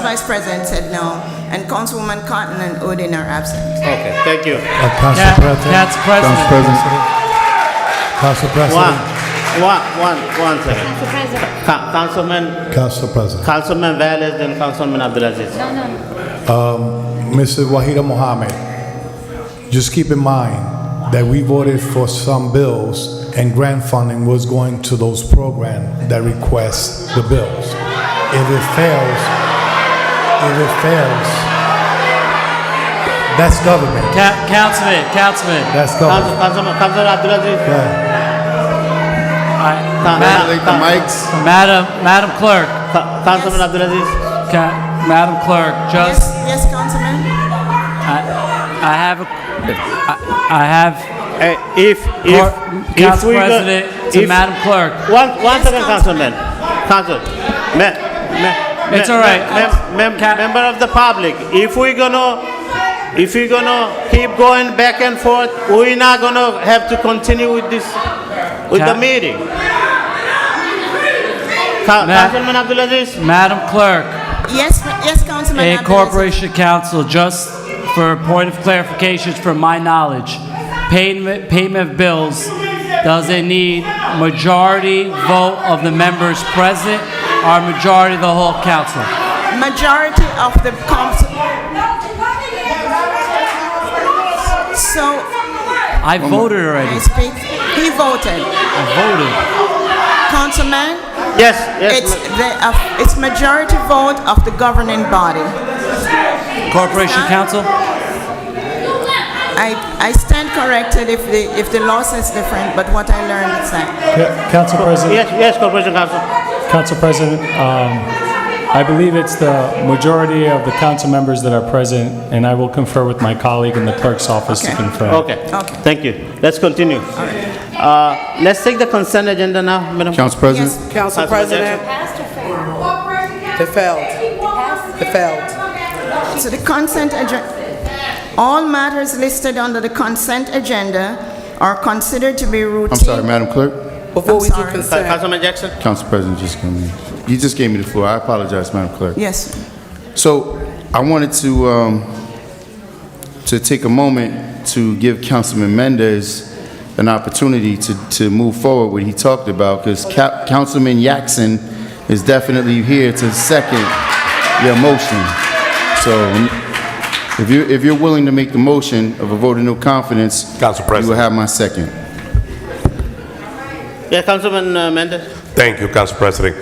Vice President said no, and Councilwoman Cotton and Udin are absent. Okay, thank you. Council President. Council President. Council President. One second. Council President. Councilman Velez, then Councilman Abdulaziz. Mr. Wahida Mohammed, just keep in mind that we voted for some bills and grant funding was going to those programs that request the bills. If it fails, that's government. Councilman. That's government. Councilman Abdulaziz. Madam Clerk. Councilman Abdulaziz. Madam Clerk, just. Yes, Councilman. If Council we President to Madam Clerk. One second, Councilman. It's all right. Member of the public, if we're gonna keep going back and forth, we're not gonna have to continue with this, with the meeting. Councilman Abdulaziz. Madam Clerk. Yes, Councilman A Abdulaziz. Corporation Council, just for a point of clarification from my knowledge, payment of bills, does it need majority vote of the members present or majority of the whole council? Majority of the council. So. I voted already. I speak. He voted. I voted. Councilman. Yes. It's majority vote of the governing body. Corporation Council? I stand corrected if the law says different, but what I learned is that. Council President. Yes, Corporation Counsel. Council President, I believe it's the majority of the council members that are present, and I will confer with my colleague in the clerk's office to Okay. confirm. Okay, thank you. Let's continue. Let's take the consent agenda now, Madam. Council President? Yes. Council President, it failed. It failed. So the consent agenda, all matters listed under the consent agenda are considered to be routine. I'm sorry, Madam Clerk? Before we do sorry. consent, Councilman Jackson? Council President just came in. You just gave me the floor. I apologize, Madam Clerk. Yes. So I wanted to take a moment to give Councilman Mendez an opportunity to move forward what he talked about, because Councilman Jackson is definitely here to second your motion. So if you're willing to make the motion of a vote of no confidence, Council President. you will have my second. Yeah, Councilman Mendez? Thank you, Council President.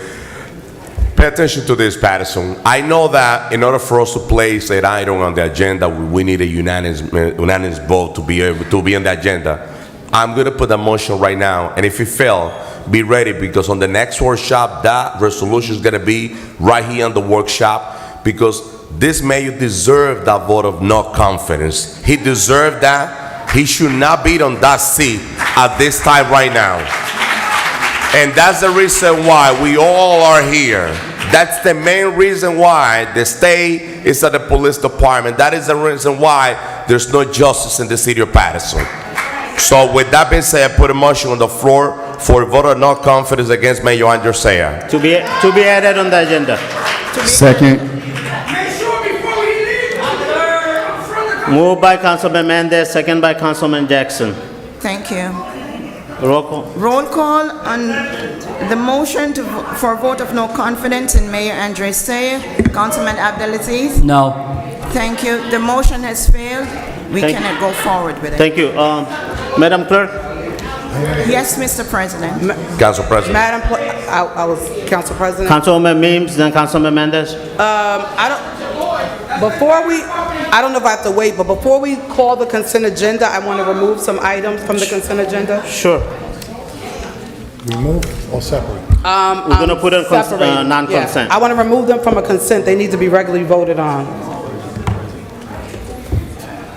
Pay attention to this, Paterson. I know that in order for us to place an item on the agenda, we need a unanimous vote to be able to be on the agenda. I'm going to put a motion right now, and if it fails, be ready, because on the next workshop, that resolution is going to be right here on the workshop, because this mayor deserved that vote of no confidence. He deserved that. He should not be on that seat at this time right now. And that's the reason why we all are here. That's the main reason why the state is at the police department. That is the reason why there's no justice in the city of Paterson. So with that being said, I put a motion on the floor for a vote of no confidence against Mayor Andrew Saya. To be added on the agenda. Second. Moved by Councilman Mendez, second by Councilman Jackson. Thank you. Roll call. Roll call on the motion for vote of no confidence in Mayor Andre Say. Councilman Abdelaziz? No. Thank you. The motion has failed. We Thank- cannot go forward with it. Thank you. Madam Clerk? Yes, Mr. President. Council President. I was Council President. Councilwoman Mims, then Councilman Mendez. I don't know if I have to wait, but before we call the consent agenda, I want to remove some items from the consent agenda. Sure. Remove or separate? We're going to put on Separated. non-consent. Yeah. I want to remove them from a consent. They need to be regularly voted on.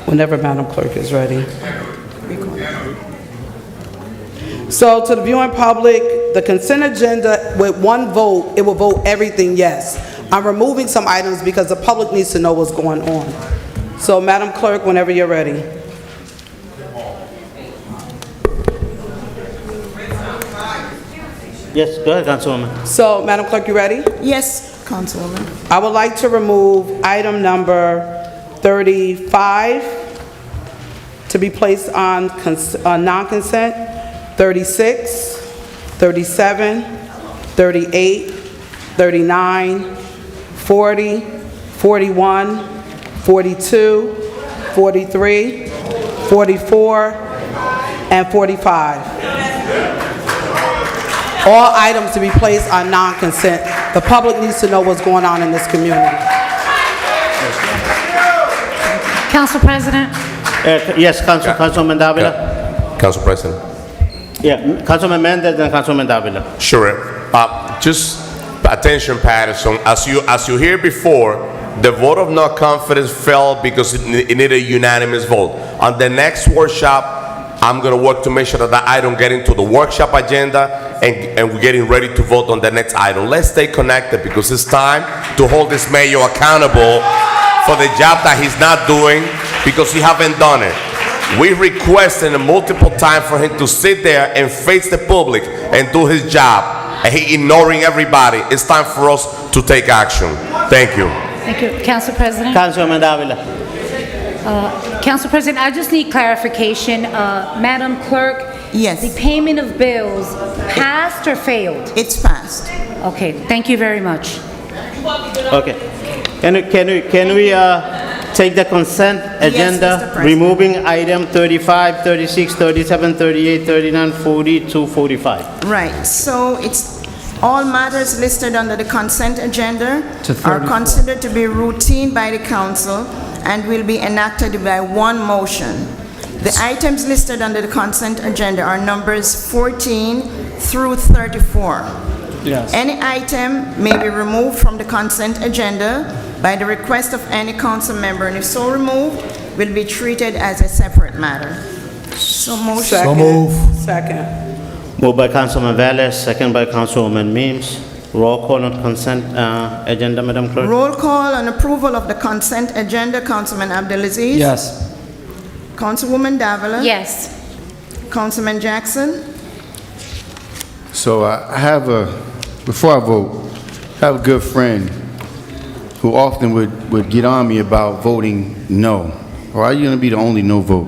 Whenever Madam Clerk is ready. So to the viewing public, the consent agenda, with one vote, it will vote everything yes. I'm removing some items because the public needs to know what's going on. So Madam Clerk, whenever you're ready. Yes, go ahead, Councilwoman. So Madam Clerk, you ready? Yes, Councilwoman. I would like to remove item number 35 to be placed on non-consent, 36, 37, 38, 39, 40, 41, 42, 43, 44, and 45. All items to be placed on non-consent. The public needs to know what's going on in this community. Council President? Yes, Councilman Davila. Council President. Yeah, Councilman Mendez and Councilman Davila. Sure. Just attention, Paterson. As you hear before, the vote of no confidence fell because it needed a unanimous vote. On the next workshop, I'm going to work to make sure that that item get into the workshop agenda, and we're getting ready to vote on the next item. Let's stay connected, because it's time to hold this mayor accountable for the job that he's not doing, because he haven't done it. We requested multiple times for him to sit there and face the public and do his job, and he ignoring everybody. It's time for us to take action. Thank you. Thank you. Council President? Councilman Davila. Council President, I just need clarification. Madam Clerk? Yes. The payment of bills passed or failed? It's passed. Okay, thank you very much. Okay. Can we take the consent agenda, Mr. President. removing item 35, 36, 37, 38, 39, 40 to 45? Right, so it's all matters listed under the consent agenda To are 34. considered to be routine by the council and will be enacted by one motion. The items listed under the consent agenda are numbers 14 through 34. Yes. Any item may be removed from the consent agenda by the request of any council member, and if so removed, will be treated as a separate matter. So motion. So move. Second. Moved by Councilman Velez, second by Councilwoman Mims. Roll call on consent agenda, Madam Clerk. Roll call on approval of the consent agenda. Councilman Abdelaziz. Yes. Councilwoman Davila. Yes. Councilman Jackson. So I have before I vote, I have a good friend who often would get on me about voting no. Or are you going to be the only no vote?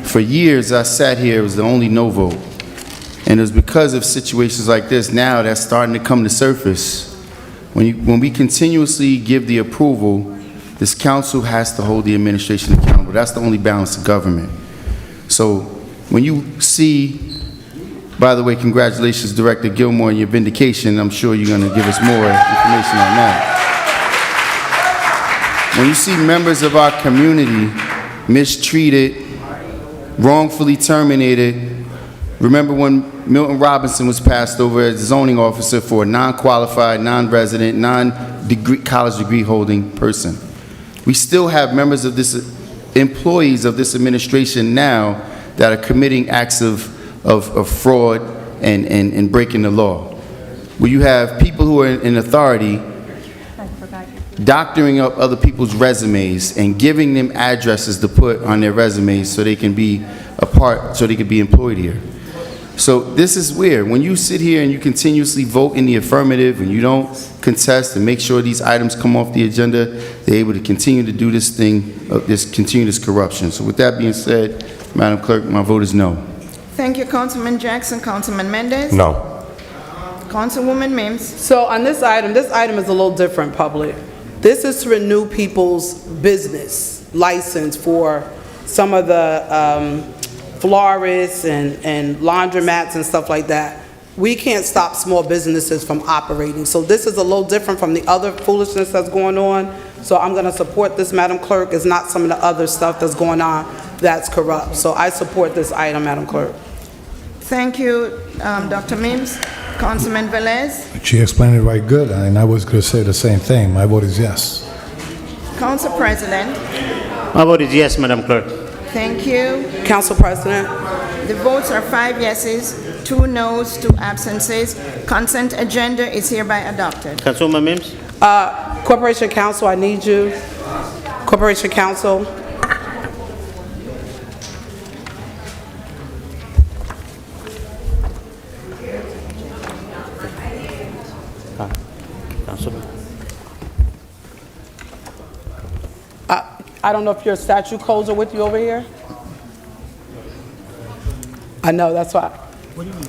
For years, I sat here, it was the only no vote. And it was because of situations like this now that's starting to come to surface. When we continuously give the approval, this council has to hold the administration accountable. That's the only balance of government. So when you see, by the way, congratulations, Director Gilmore, on your vindication. I'm sure you're going to give us more information on that. When you see members of our community mistreated, wrongfully terminated, remember when Milton Robinson was passed over as zoning officer for a non-qualified, non-resident, college degree holding person. We still have members of this, employees of this administration now that are committing acts of fraud and breaking the law. Where you have people who are in authority doctoring up other people's resumes and giving them addresses to put on their resumes so they can be so they can be employed here. So this is weird. When you sit here and you continuously vote in the affirmative and you don't contest and make sure these items come off the agenda, they're able to continue to do this thing, continue this corruption. So with that being said, Madam Clerk, my vote is no. Thank you, Councilman Jackson. Councilman Mendez. No. Councilwoman Mims. So on this item is a little different, public. This is to renew people's business license for some of the florists and laundromats and stuff like that. We can't stop small businesses from operating. So this is a little different from the other foolishness that's going on. So I'm going to support this, Madam Clerk. It's not some of the other stuff that's going on that's corrupt. So I support this item, Madam Clerk. Thank you, Dr. Mims. Councilman Velez. She explained it right good, and I was going to say the same thing. My vote is yes. Council President. My vote is yes, Madam Clerk. Thank you. Council President. The votes are 5 yeses, 2 noes, 2 absences. Consent agenda is hereby adopted. Councilwoman Mims. Corporation Counsel, I need you. Corporation Counsel. I don't know if your statute codes are with you over here. I know, that's why. What do you mean?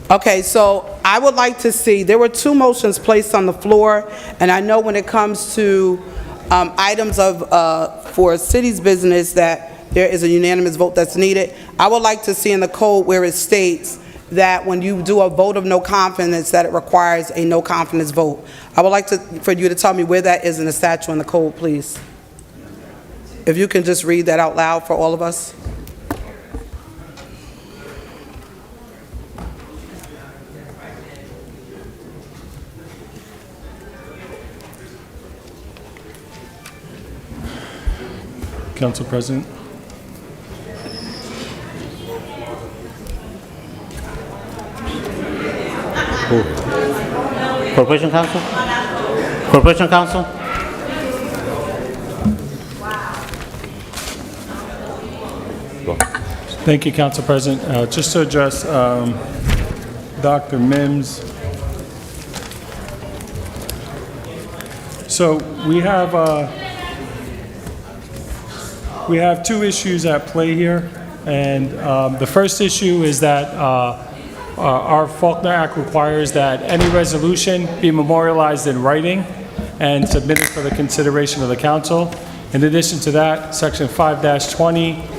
Okay, so I would like to see, there were 2 motions placed on the floor, and I know when it comes to items for city's business that there is a unanimous vote that's needed. I would like to see in the code where it states that when you do a vote of no confidence, that it requires a no confidence vote. I would like for you to tell me where that is in the statute and the code, please. If you can just read that out loud for all of us. Council President. Corporation Counsel? Corporation Counsel? Thank you, Council President. Just to address Dr. Mims. So we have 2 issues at play here, and the first issue is that our Faulkner Act requires that any resolution be memorialized in writing and submitted for the consideration of the council. In addition to that, Section 5-20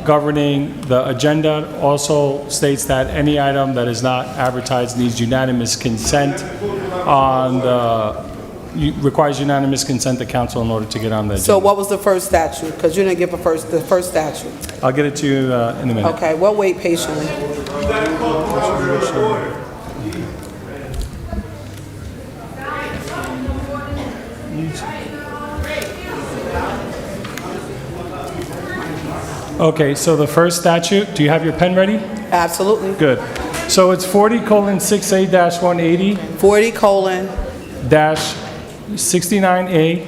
governing the agenda also states that any item that is not advertised needs unanimous consent on the requires unanimous consent of council in order to get on the agenda. So what was the first statute? Because you didn't give the first statute. I'll get it to you in a minute. Okay, we'll wait patiently. Okay, so the first statute, do you have your pen ready? Absolutely. Good. So it's 40:6A-180 40:69A,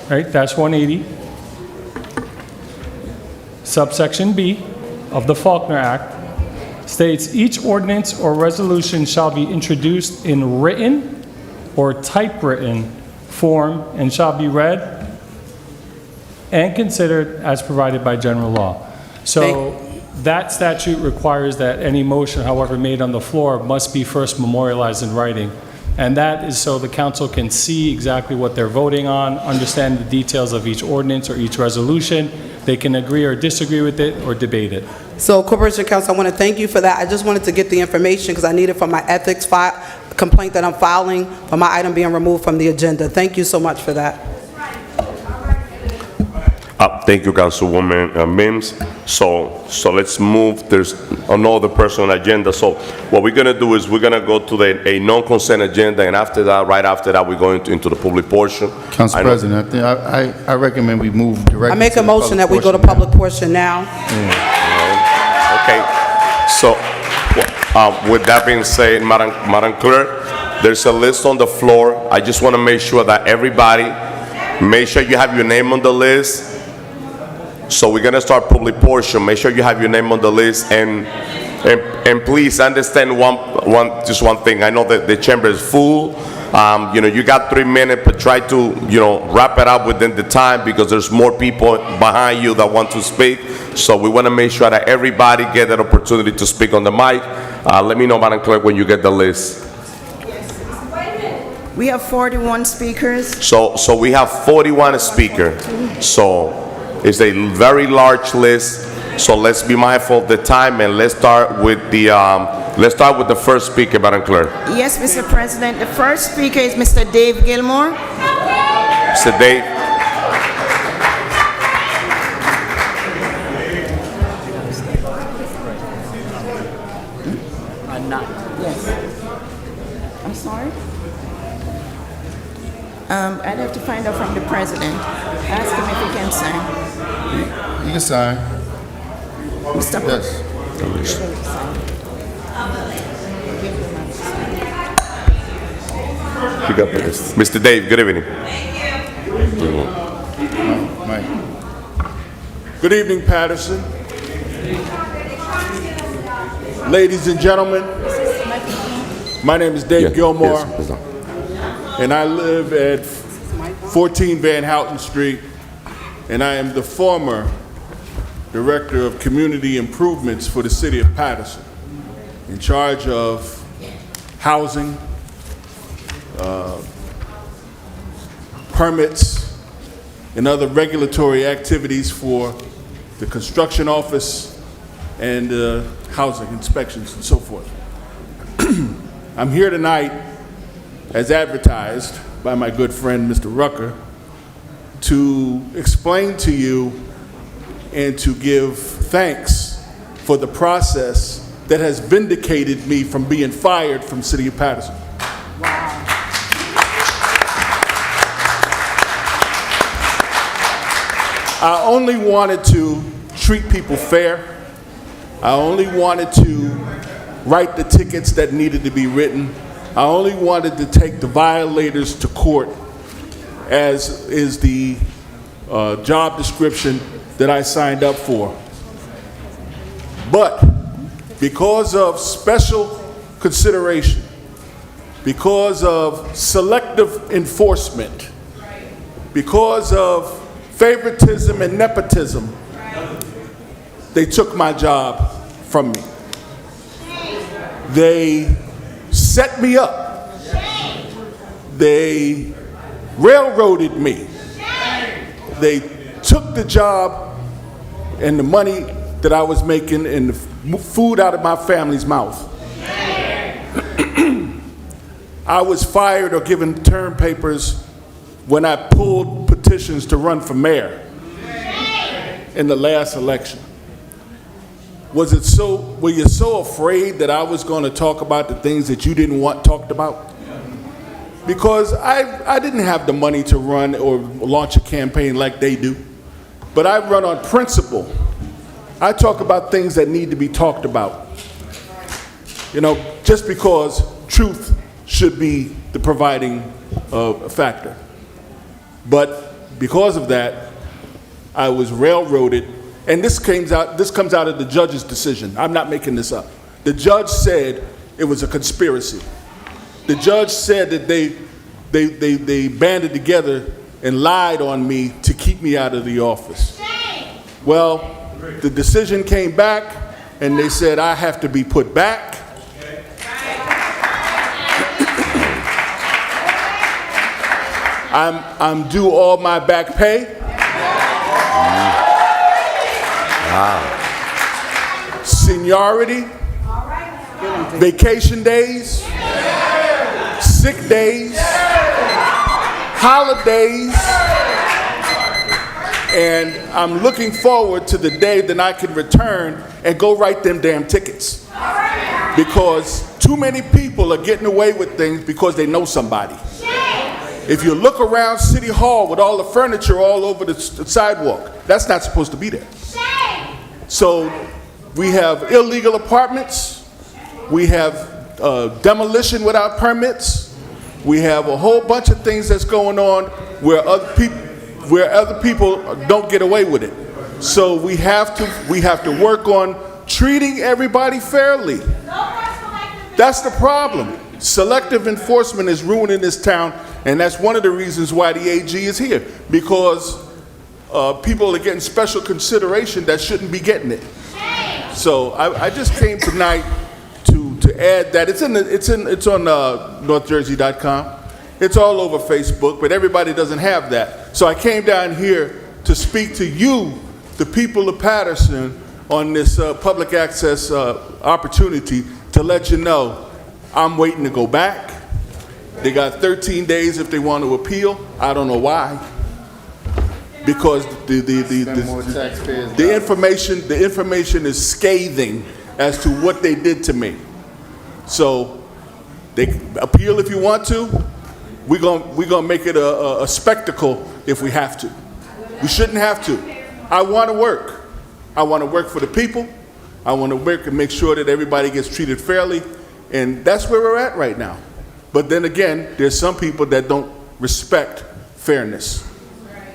right, dash 180, subsection B of the Faulkner Act states each ordinance or resolution shall be introduced in written or typewritten form and shall be read and considered as provided by general law. So that statute requires that any motion, however made on the floor, must be first memorialized in writing. And that is so the council can see exactly what they're voting on, understand the details of each ordinance or each resolution. They can agree or disagree with it or debate it. So, Corporation Counsel, I want to thank you for that. I just wanted to get the information because I need it for my ethics complaint that I'm filing for my item being removed from the agenda. Thank you so much for that. Thank you, Councilwoman Mims. So let's move. There's another person on the agenda. So what we're gonna do is we're gonna go to a non-consent agenda, and after that, right after that, we're going into the public portion. Council President, I recommend we move directly. I make a motion that we go to public portion now. Okay. So with that being said, Madam Clerk, there's a list on the floor. I just want to make sure that everybody, make sure you have your name on the list. So we're gonna start public portion. Make sure you have your name on the list, and please understand just one thing. I know that the chamber is full. You got 3 minutes, but try to wrap it up within the time because there's more people behind you that want to speak. So we want to make sure that everybody get that opportunity to speak on the mic. Let me know, Madam Clerk, when you get the list. We have 41 speakers. So we have 41 speakers. So it's a very large list. So let's be mindful of the time, and let's start with the first speaker, Madam Clerk. Yes, Mr. President. The first speaker is Mr. Dave Gilmore. Mr. Dave. I'm sorry? I'd have to find out from the president. Ask him if he can sign. You can sign. Mr. Yes. You got this. Mr. Dave, good evening. Mike. Good evening, Paterson. Ladies and gentlemen, my name is Dave Gilmore, and I live at 14 Van Houten Street, and I am the former Director of Community Improvements for the City of Paterson, in charge of housing, permits, and other regulatory activities for the construction office and housing inspections and so forth. I'm here tonight, as advertised by my good friend, Mr. Rucker, to explain to you and to give thanks for the process that has vindicated me from being fired from City of Paterson. I only wanted to treat people fair. I only wanted to write the tickets that needed to be written. I only wanted to take the violators to court, as is the job description that I signed up for. But because of special consideration, because of selective enforcement, because of favoritism and nepotism, they took my job from me. They set me up. They railroaded me. They took the job and the money that I was making and the food out of my family's mouth. I was fired or given term papers when I pulled petitions to run for mayor in the last election. Were you so afraid that I was going to talk about the things that you didn't want talked about? Because I didn't have the money to run or launch a campaign like they do. But I run on principle. I talk about things that need to be talked about. You know, just because truth should be the providing factor. But because of that, I was railroaded. And this comes out of the judge's decision. I'm not making this up. The judge said it was a conspiracy. The judge said that they banded together and lied on me to keep me out of the office. Well, the decision came back, and they said I have to be put back. I'm due all my back pay. Wow. Seniority, vacation days, sick days, holidays, and I'm looking forward to the day that I can return and go write them damn tickets. Because too many people are getting away with things because they know somebody. If you look around City Hall with all the furniture all over the sidewalk, that's not supposed to be there. So we have illegal apartments, we have demolition without permits, we have a whole bunch of things that's going on where other people don't get away with it. So we have to work on treating everybody fairly. That's the problem. Selective enforcement is ruining this town, and that's one of the reasons why the AG is here, because people are getting special consideration that shouldn't be getting it. So I just came tonight to add that it's on NorthJersey.com. It's all over Facebook, but everybody doesn't have that. So I came down here to speak to you, the people of Paterson, on this public access opportunity to let you know I'm waiting to go back. They got 13 days if they want to appeal. I don't know why. Because the information is scathing as to what they did to me. So they appeal if you want to. We're gonna make it a spectacle if we have to. We shouldn't have to. I want to work. I want to work for the people. I want to work and make sure that everybody gets treated fairly. And that's where we're at right now. But then again, there's some people that don't respect fairness.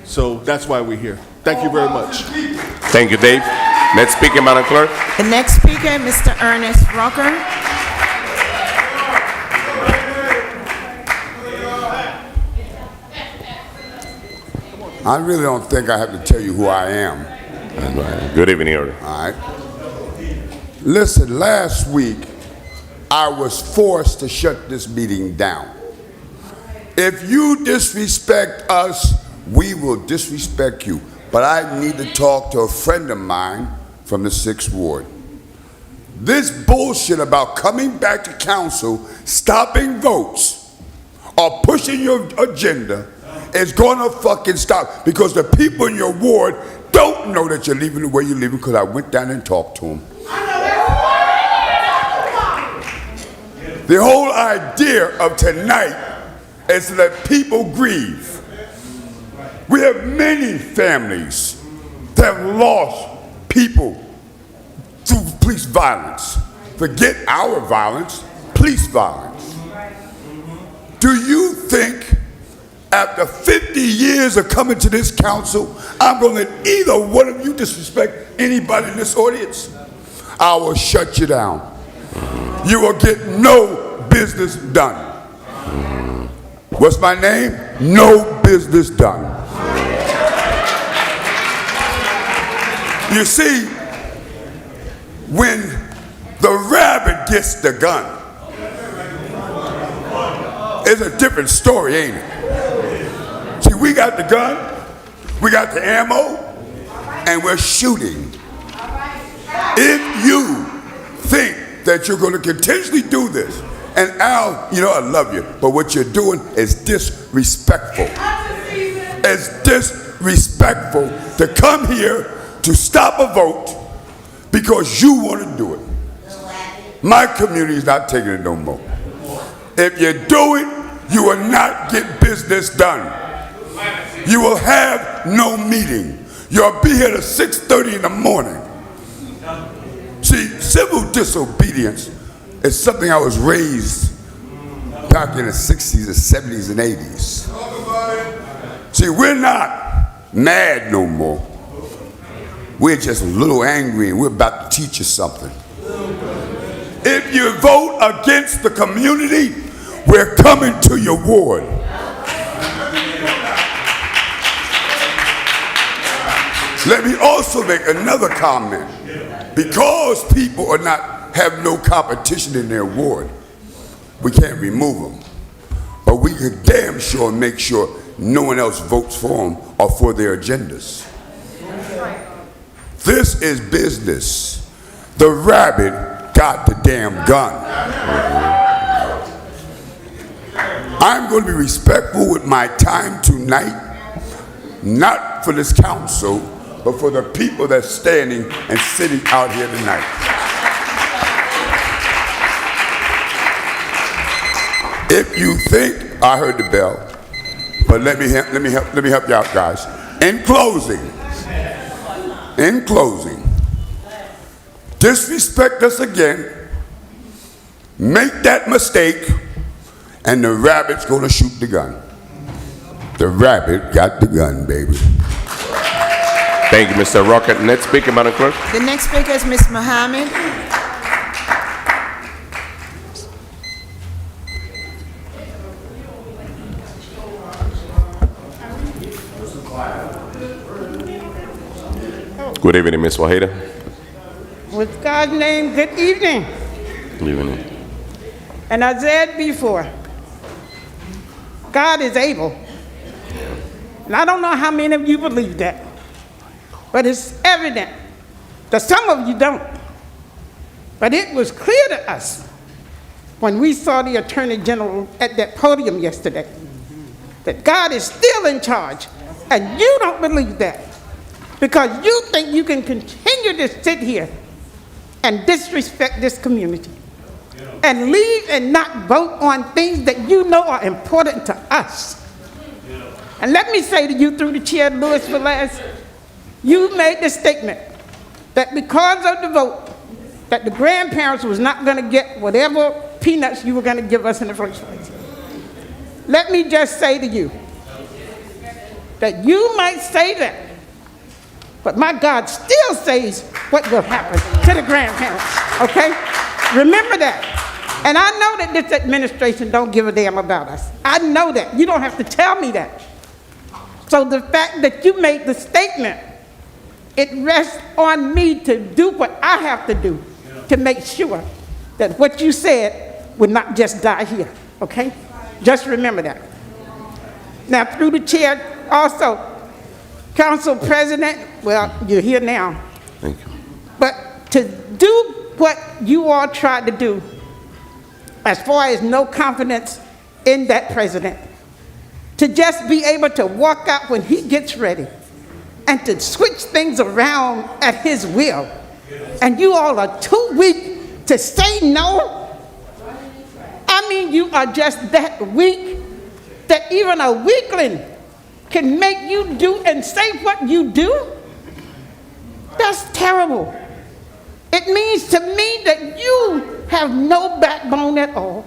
So that's why we're here. Thank you very much. Thank you, Dave. Next speaker, Madam Clerk. The next speaker, Mr. Ernest Rucker. I really don't think I have to tell you who I am. Good evening, Your Honor. All right. Listen, last week, I was forced to shut this meeting down. If you disrespect us, we will disrespect you. But I need to talk to a friend of mine from the 6th Ward. This bullshit about coming back to council, stopping votes, or pushing your agenda is gonna fucking stop, because the people in your ward don't know that you're leaving the way you're leaving, because I went down and talked to them. The whole idea of tonight is to let people grieve. We have many families that have lost people through police violence. Forget our violence, police violence. Do you think after 50 years of coming to this council, I'm going to let either one of you disrespect anybody in this audience? I will shut you down. You will get no business done. What's my name? No business done. You see, when the rabbit gets the gun, it's a different story, ain't it? See, we got the gun, we got the ammo, and we're shooting. If you think that you're going to continuously do this, And Al, you know I love you, but what you're doing is disrespectful. It's disrespectful to come here to stop a vote because you want to do it. My community is not taking it no more. If you do it, you will not get business done. You will have no meeting. You'll be here at 6:30 in the morning. See, civil disobedience is something I was raised back in the 60s and 70s and 80s. See, we're not mad no more. We're just a little angry and we're about to teach you something. If you vote against the community, we're coming to your ward. Let me also make another comment. Because people have no competition in their ward, we can't remove them. But we can damn sure make sure no one else votes for them or for their agendas. This is business. The rabbit got the damn gun. I'm going to be respectful with my time tonight, not for this council, but for the people that's standing and sitting out here tonight. If you think, I heard the bell, but let me help you out, guys. In closing, disrespect us again, make that mistake, and the rabbit's gonna shoot the gun. The rabbit got the gun, baby. Thank you, Mr. Rocket. Next speaker, Madam Clerk. The next speaker is Ms. Mohammed. Good evening, Ms. Wahida. With God's name, good evening. Good evening. And I said before, God is able. And I don't know how many of you believe that, but it's evident that some of you don't. But it was clear to us when we saw the Attorney General at that podium yesterday that God is still in charge, and you don't believe that because you think you can continue to sit here and disrespect this community and leave and not vote on things that you know are important to us. And let me say to you through the chair, Louis Velez, you made the statement that because of the vote, that the grandparents was not going to get whatever peanuts you were going to give us in the first place. Let me just say to you that you might say that, but my God still says what will happen to the grandparents, okay? Remember that. And I know that this administration don't give a damn about us. I know that. You don't have to tell me that. So the fact that you made the statement, it rests on me to do what I have to do to make sure that what you said would not just die here, okay? Just remember that. Now, through the chair, also, Council President, well, you're here now. Thank you. But to do what you all tried to do, as far as no confidence in that president, to just be able to walk out when he gets ready and to switch things around at his will, and you all are too weak to say no. I mean, you are just that weak that even a weakling can make you do and say what you do. That's terrible. It means to me that you have no backbone at all,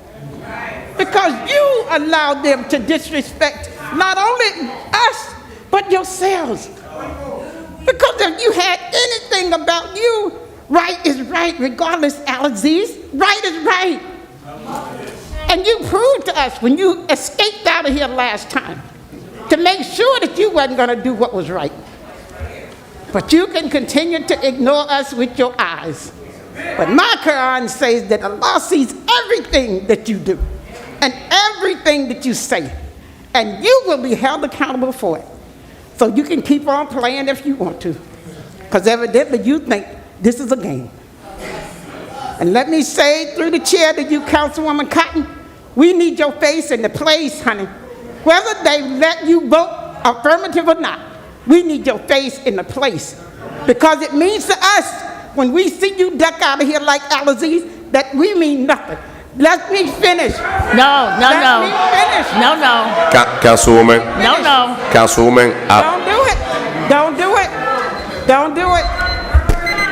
because you allowed them to disrespect not only us, but yourselves. Because if you had anything about you, right is right, regardless, Al-Aziz. Right is right. And you proved to us when you escaped out of here last time to make sure that you wasn't going to do what was right. But you can continue to ignore us with your eyes. But my Quran says that Allah sees everything that you do and everything that you say, and you will be held accountable for it. So you can keep on playing if you want to, because evidently you think this is a game. And let me say through the chair to you, Councilwoman Cotton, we need your face in the place, honey. Whether they let you vote affirmative or not, we need your face in the place. Because it means to us, when we see you duck out of here like Aliziz, that we mean nothing. Let me finish. No. Let me finish. No. Councilwoman. No. Councilwoman. Don't do it. Don't do it. Don't do it.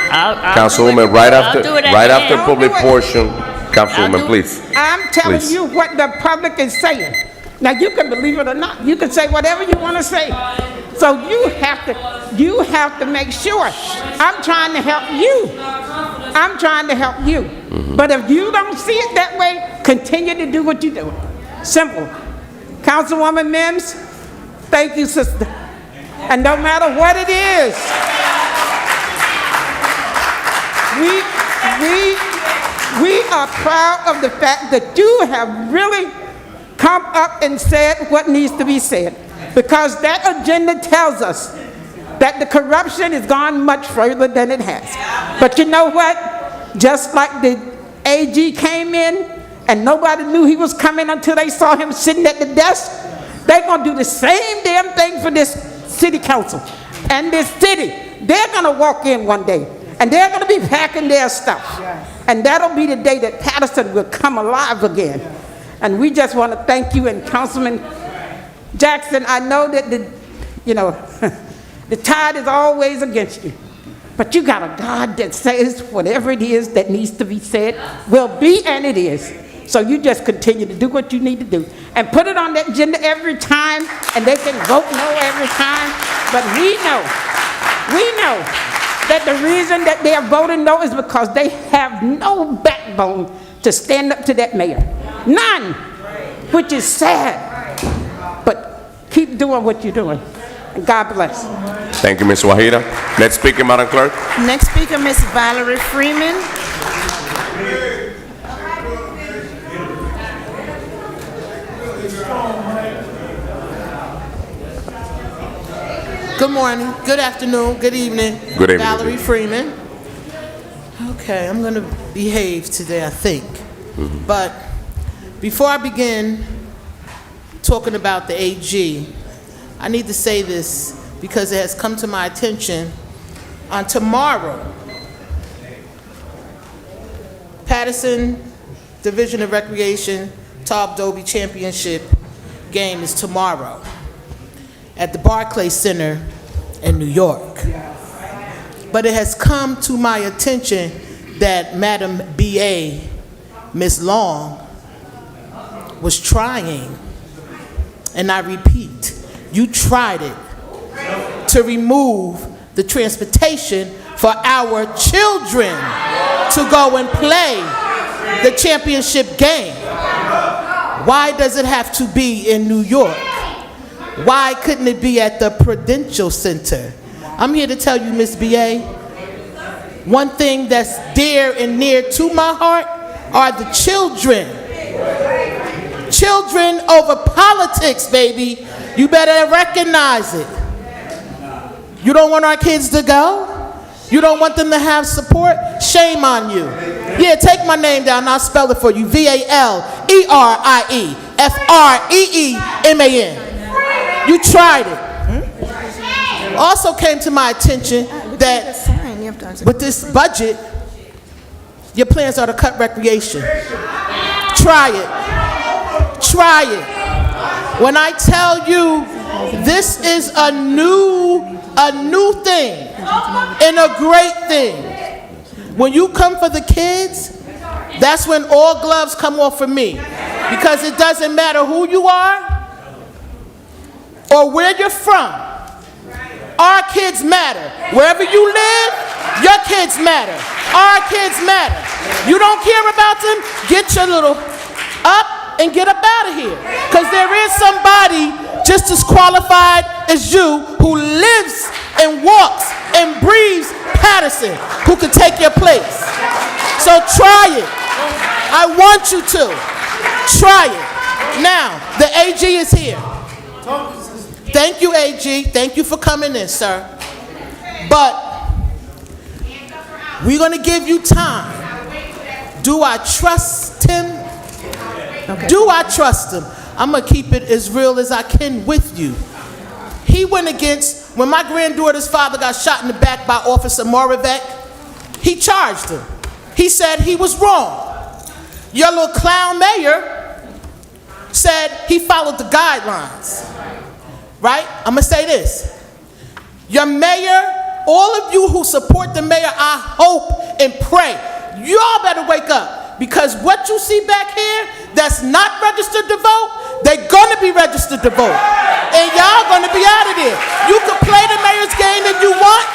Councilwoman, right after Don't public do it. portion. Councilwoman, please. I'm telling Please. you what the public is saying. Now you can believe it or not. You can say whatever you want to say. So you have to make sure. I'm trying to help you. I'm trying to help you. But if you don't see it that way, continue to do what you do. Simple. Councilwoman Mims, thank you, sister. And no matter what it is, we are proud of the fact that you have really come up and said what needs to be said. Because that agenda tells us that the corruption has gone much further than it has. But you know what? Just like the AG came in and nobody knew he was coming until they saw him sitting at the desk, they're going to do the same damn thing for this city council and this city. They're going to walk in one day and they're going to be packing their stuff. And that'll be the day that Paterson will come alive again. And we just want to thank you. And Councilman Jackson, I know that the tide is always against you. But you got a God that says whatever it is that needs to be said will be, and it is. So you just continue to do what you need to do. And put it on that agenda every time, and they can vote no every time. But we know that the reason that they are voting no is because they have no backbone to stand up to that mayor. None, which is sad. But keep doing what you're doing. And God bless. Thank you, Ms. Wahida. Next speaker, Madam Clerk. Next speaker, Ms. Valerie Freeman. Good morning, good afternoon, good evening. Good evening. Valerie Freeman. Okay, I'm going to behave today, I think. But before I begin talking about the AG, I need to say this because it has come to my attention. On tomorrow, Paterson Division of Recreation Top Dobie Championship game is tomorrow at the Barclays Center in New York. But it has come to my attention that Madam B.A., Ms. Long, was trying, and I repeat, you tried it, to remove the transportation for our children to go and play the championship game. Why does it have to be in New York? Why couldn't it be at the Prudential Center? I'm here to tell you, Ms. B.A., one thing that's dear and near to my heart are the children. Children over politics, baby. You better recognize it. You don't want our kids to go? You don't want them to have support? Shame on you. Yeah, take my name down and I'll spell it for you. VALERIEFREEMAN. You tried it. Also came to my attention that with this budget, your plans are to cut recreation. Try it. Try it. When I tell you this is a new thing and a great thing. When you come for the kids, that's when all gloves come off for me. Because it doesn't matter who you are or where you're from. Our kids matter. Wherever you live, your kids matter. Our kids matter. You don't care about them? Get your little up and get up out of here. Because there is somebody just as qualified as you who lives and walks and breathes Paterson who can take your place. So try it. I want you to. Try it. Now, the AG is here. Thank you, AG. Thank you for coming in, sir. But we're going to give you time Do I trust him? Do I trust him? I'm going to keep it as real as I can with you. He went against, when my granddaughter's father got shot in the back by Officer Moravec, he charged him. He said he was wrong. Your little clown mayor said he followed the guidelines. Right? I'm going to say this. Your mayor, all of you who support the mayor, I hope and pray, y'all better wake up. Because what you see back here that's not registered to vote, they're going to be registered to vote. And y'all going to be out of there. You can play the mayor's game if you want,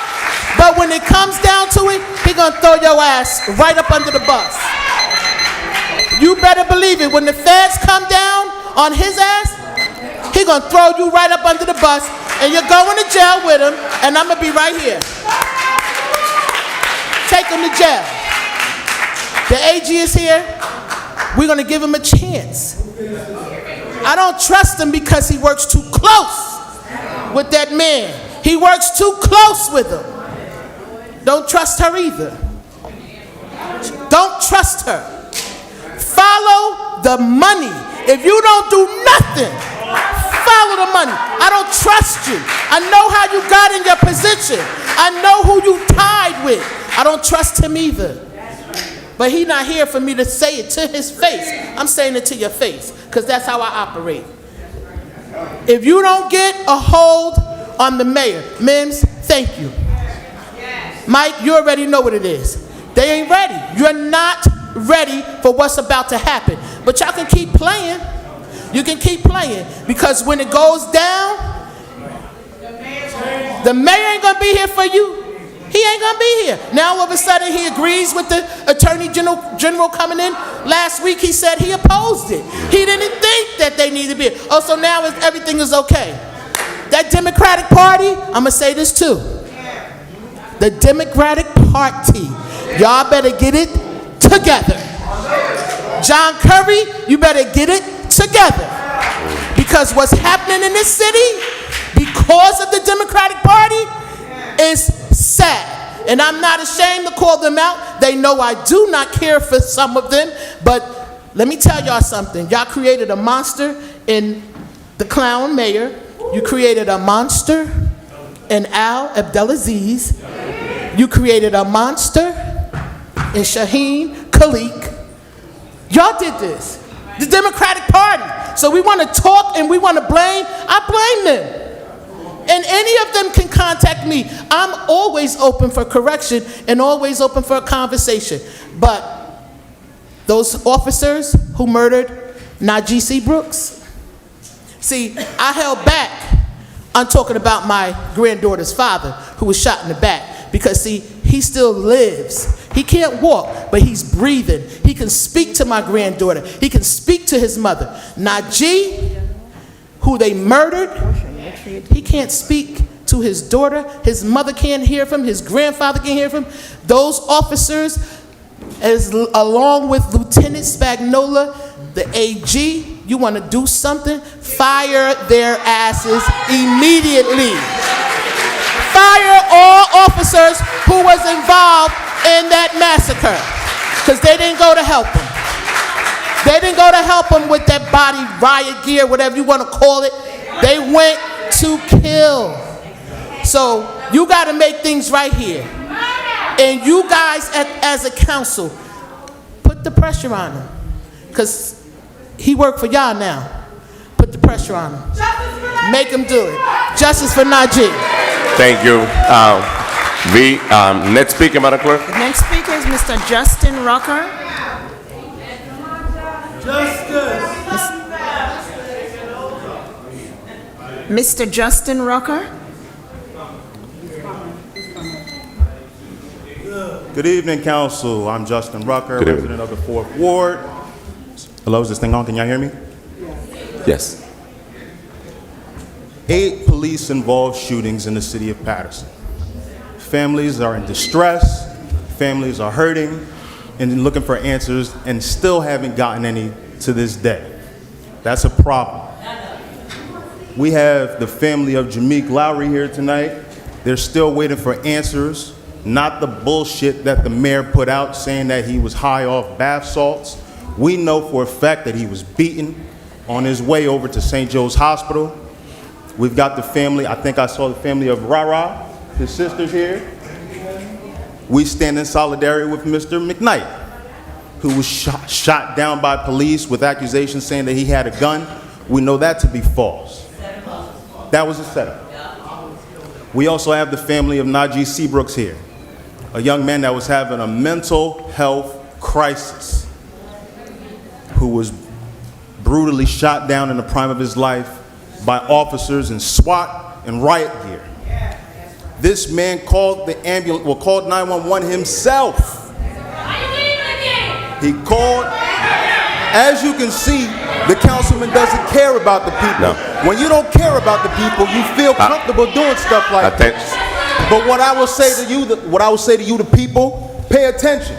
but when it comes down to it, he's going to throw your ass right up under the bus. You better believe it. When the feds come down on his ass, he's going to throw you right up under the bus, and you're going to jail with him, and I'm going to be right here. Take him to jail. The AG is here. We're going to give him a chance. I don't trust him because he works too close with that man. He works too close with him. Don't trust her either. Don't trust her. Follow the money. If you don't do nothing, follow the money. I don't trust you. I know how you got in your position. I know who you tied with. I don't trust him either. But he's not here for me to say it to his face. I'm saying it to your face because that's how I operate. If you don't get a hold on the mayor, Mims, thank you. Mike, you already know what it is. They ain't ready. You're not ready for what's about to happen. But y'all can keep playing. You can keep playing because when it goes down, the mayor ain't going to be here for you. He ain't going to be here. Now all of a sudden he agrees with the Attorney General coming in. Last week he said he opposed it. He didn't think that they needed to be here. Oh, so now everything is okay. That Democratic Party, I'm going to say this too. The Democratic Party, y'all better get it together. John Kerry, you better get it together. Because what's happening in this city, because of the Democratic Party, is sad. And I'm not ashamed to call them out. They know I do not care for some of them. But let me tell y'all something. Y'all created a monster in the clown mayor. You created a monster in Al Abdelaziz. You created a monster in Shaheen Khalik. Y'all did this. The Democratic Party. So we want to talk and we want to blame. I blame them. And any of them can contact me. I'm always open for correction and always open for a conversation. But those officers who murdered Najee C. Brooks, see, I held back on talking about my granddaughter's father who was shot in the back because, see, he still lives. He can't walk, but he's breathing. He can speak to my granddaughter. He can speak to his mother. Najee, who they murdered, he can't speak to his daughter. His mother can't hear from him. His grandfather can't hear from him. Those officers, along with Lieutenant Spagnola, the AG, you want to do something? Fire their asses immediately. Fire all officers who was involved in that massacre because they didn't go to help him. They didn't go to help him with that body riot gear, whatever you want to call it. They went to kill. So you got to make things right here. And you guys as a council, put the pressure on him because he worked for y'all now. Put the pressure on him. Make him do it. Justice for Najee. Thank you. Next speaker, Madam Clerk. The next speaker is Mr. Justin Rucker. Mr. Justin Rucker. Good evening, Council. I'm Justin Rucker, resident of the 4th Ward. Hello, is this thing on? Can y'all hear me? Yes. 8 police-involved shootings in the city of Paterson. Families are in distress, families are hurting, and looking for answers, and still haven't gotten any to this day. That's a problem. We have the family of Jameek Lowry here tonight. They're still waiting for answers not the bullshit that the mayor put out saying that he was high off bath salts. We know for a fact that he was beaten on his way over to St. Joe's Hospital. We've got the family, I think I saw the family of Rara, his sisters here. We stand in solidarity with Mr. McKnight, who was shot down by police with accusations saying that he had a gun. We know that to be false. That was a setup. We also have the family of Najee Seabrooks here, a young man that was having a mental health crisis, who was brutally shot down in the prime of his life by officers in SWAT and riot gear. This man called the ambulance, well, called 911 himself. He called. As you can see, the councilman doesn't care about the people. No. When you don't care about the people, you feel comfortable doing stuff like this. But what I will say to you, the people, pay attention.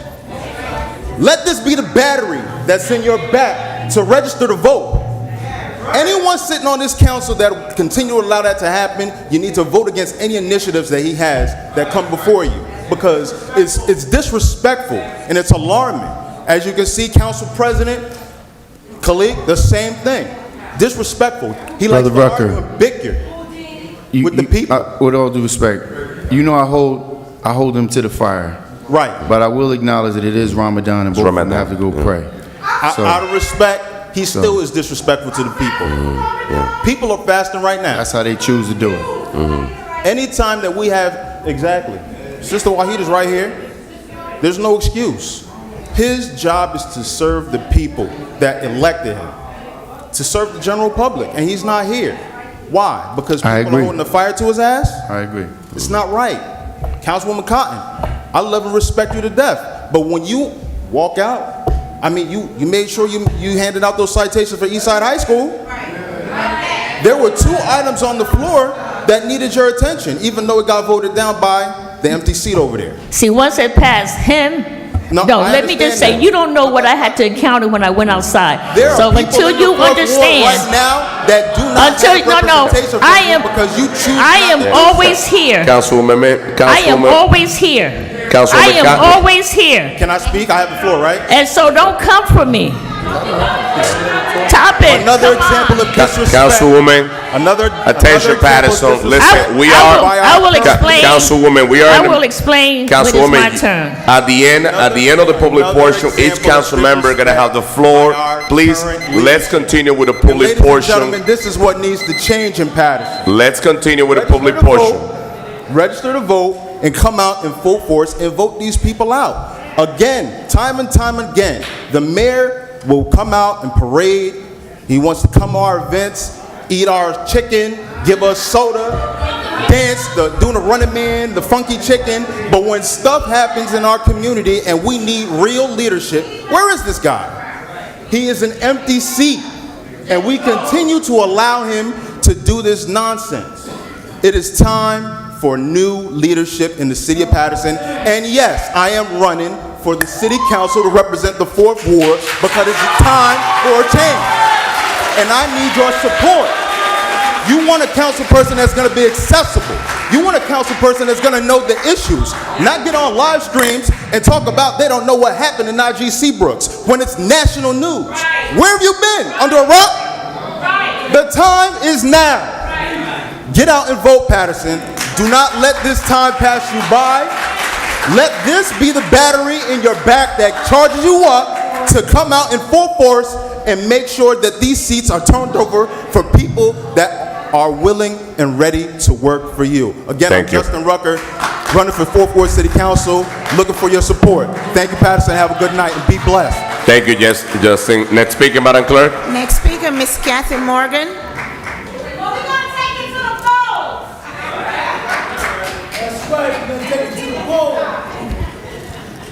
Let this be the battery that's in your back to register to vote. Anyone sitting on this council that will continue to allow that to happen, you need to vote against any initiatives that he has that come before you, because it's disrespectful and it's alarming. As you can see, Council President Khalid, the same thing. Disrespectful. He likes to argue and bicker with the people. With all due respect, you know I hold them to the fire. Right. But I will acknowledge that it is Ramadan and both of them have to go pray. Out of respect, he still is disrespectful to the people. People are fasting right now. That's how they choose to do it. Anytime that we have, exactly. Sister Wahid is right here. There's no excuse. His job is to serve the people that elected him, to serve the general public, and he's not here. Why? Because people are holding the fire to his ass? I agree. It's not right. Councilwoman Cotton, I love and respect you to death, but when you walk out, I mean, you made sure you handed out those citations for Eastside High School. There were 2 items on the floor that needed your attention, even though it got voted down by the empty seat over there. See, once it passed him, no, let me just say, you don't know what I had to encounter when I went outside. So until you understand, right now that do not have representation for you because you choose I am always here. Councilwoman, I am always here. I am always here. Can I speak? I have the floor, right? And so don't come for me. Top it. Another example of disrespect. Councilwoman, attention, Paterson. Listen, we are. I will explain. Councilwoman, we are. I will explain when it's my turn. At the end of the public portion, each council member gonna have the floor. Please, let's continue with the public portion. Gentlemen, this is what needs to change in Paterson. Let's continue with the public portion. Register to vote and come out in full force and vote these people out. Again, time and time again, the mayor will come out and parade. He wants to come to our events, eat our chicken, give us soda, dance, doing the running man, the funky chicken. But when stuff happens in our community and we need real leadership, where is this guy? He is an empty seat, and we continue to allow him to do this nonsense. It is time for new leadership in the city of Paterson. And yes, I am running for the city council to represent the 4th Ward because it's time for a change. And I need your support. You want a council person that's going to be accessible. You want a council person that's going to know the issues, not get on live streams and talk about they don't know what happened to Najee Seabrooks when it's national news. Where have you been? Under a rock? The time is now. Get out and vote, Paterson. Do not let this time pass you by. Let this be the battery in your back that charges you up to come out in full force and make sure that these seats are turned over for people that are willing and ready to work for you. Again, I'm Justin Rucker, running for 4th Ward City Council, looking for your support. Thank you, Paterson. Have a good night and be blessed. Thank you, Justin. Next speaker, Madam Clerk. Next speaker, Miss Kathy Morgan.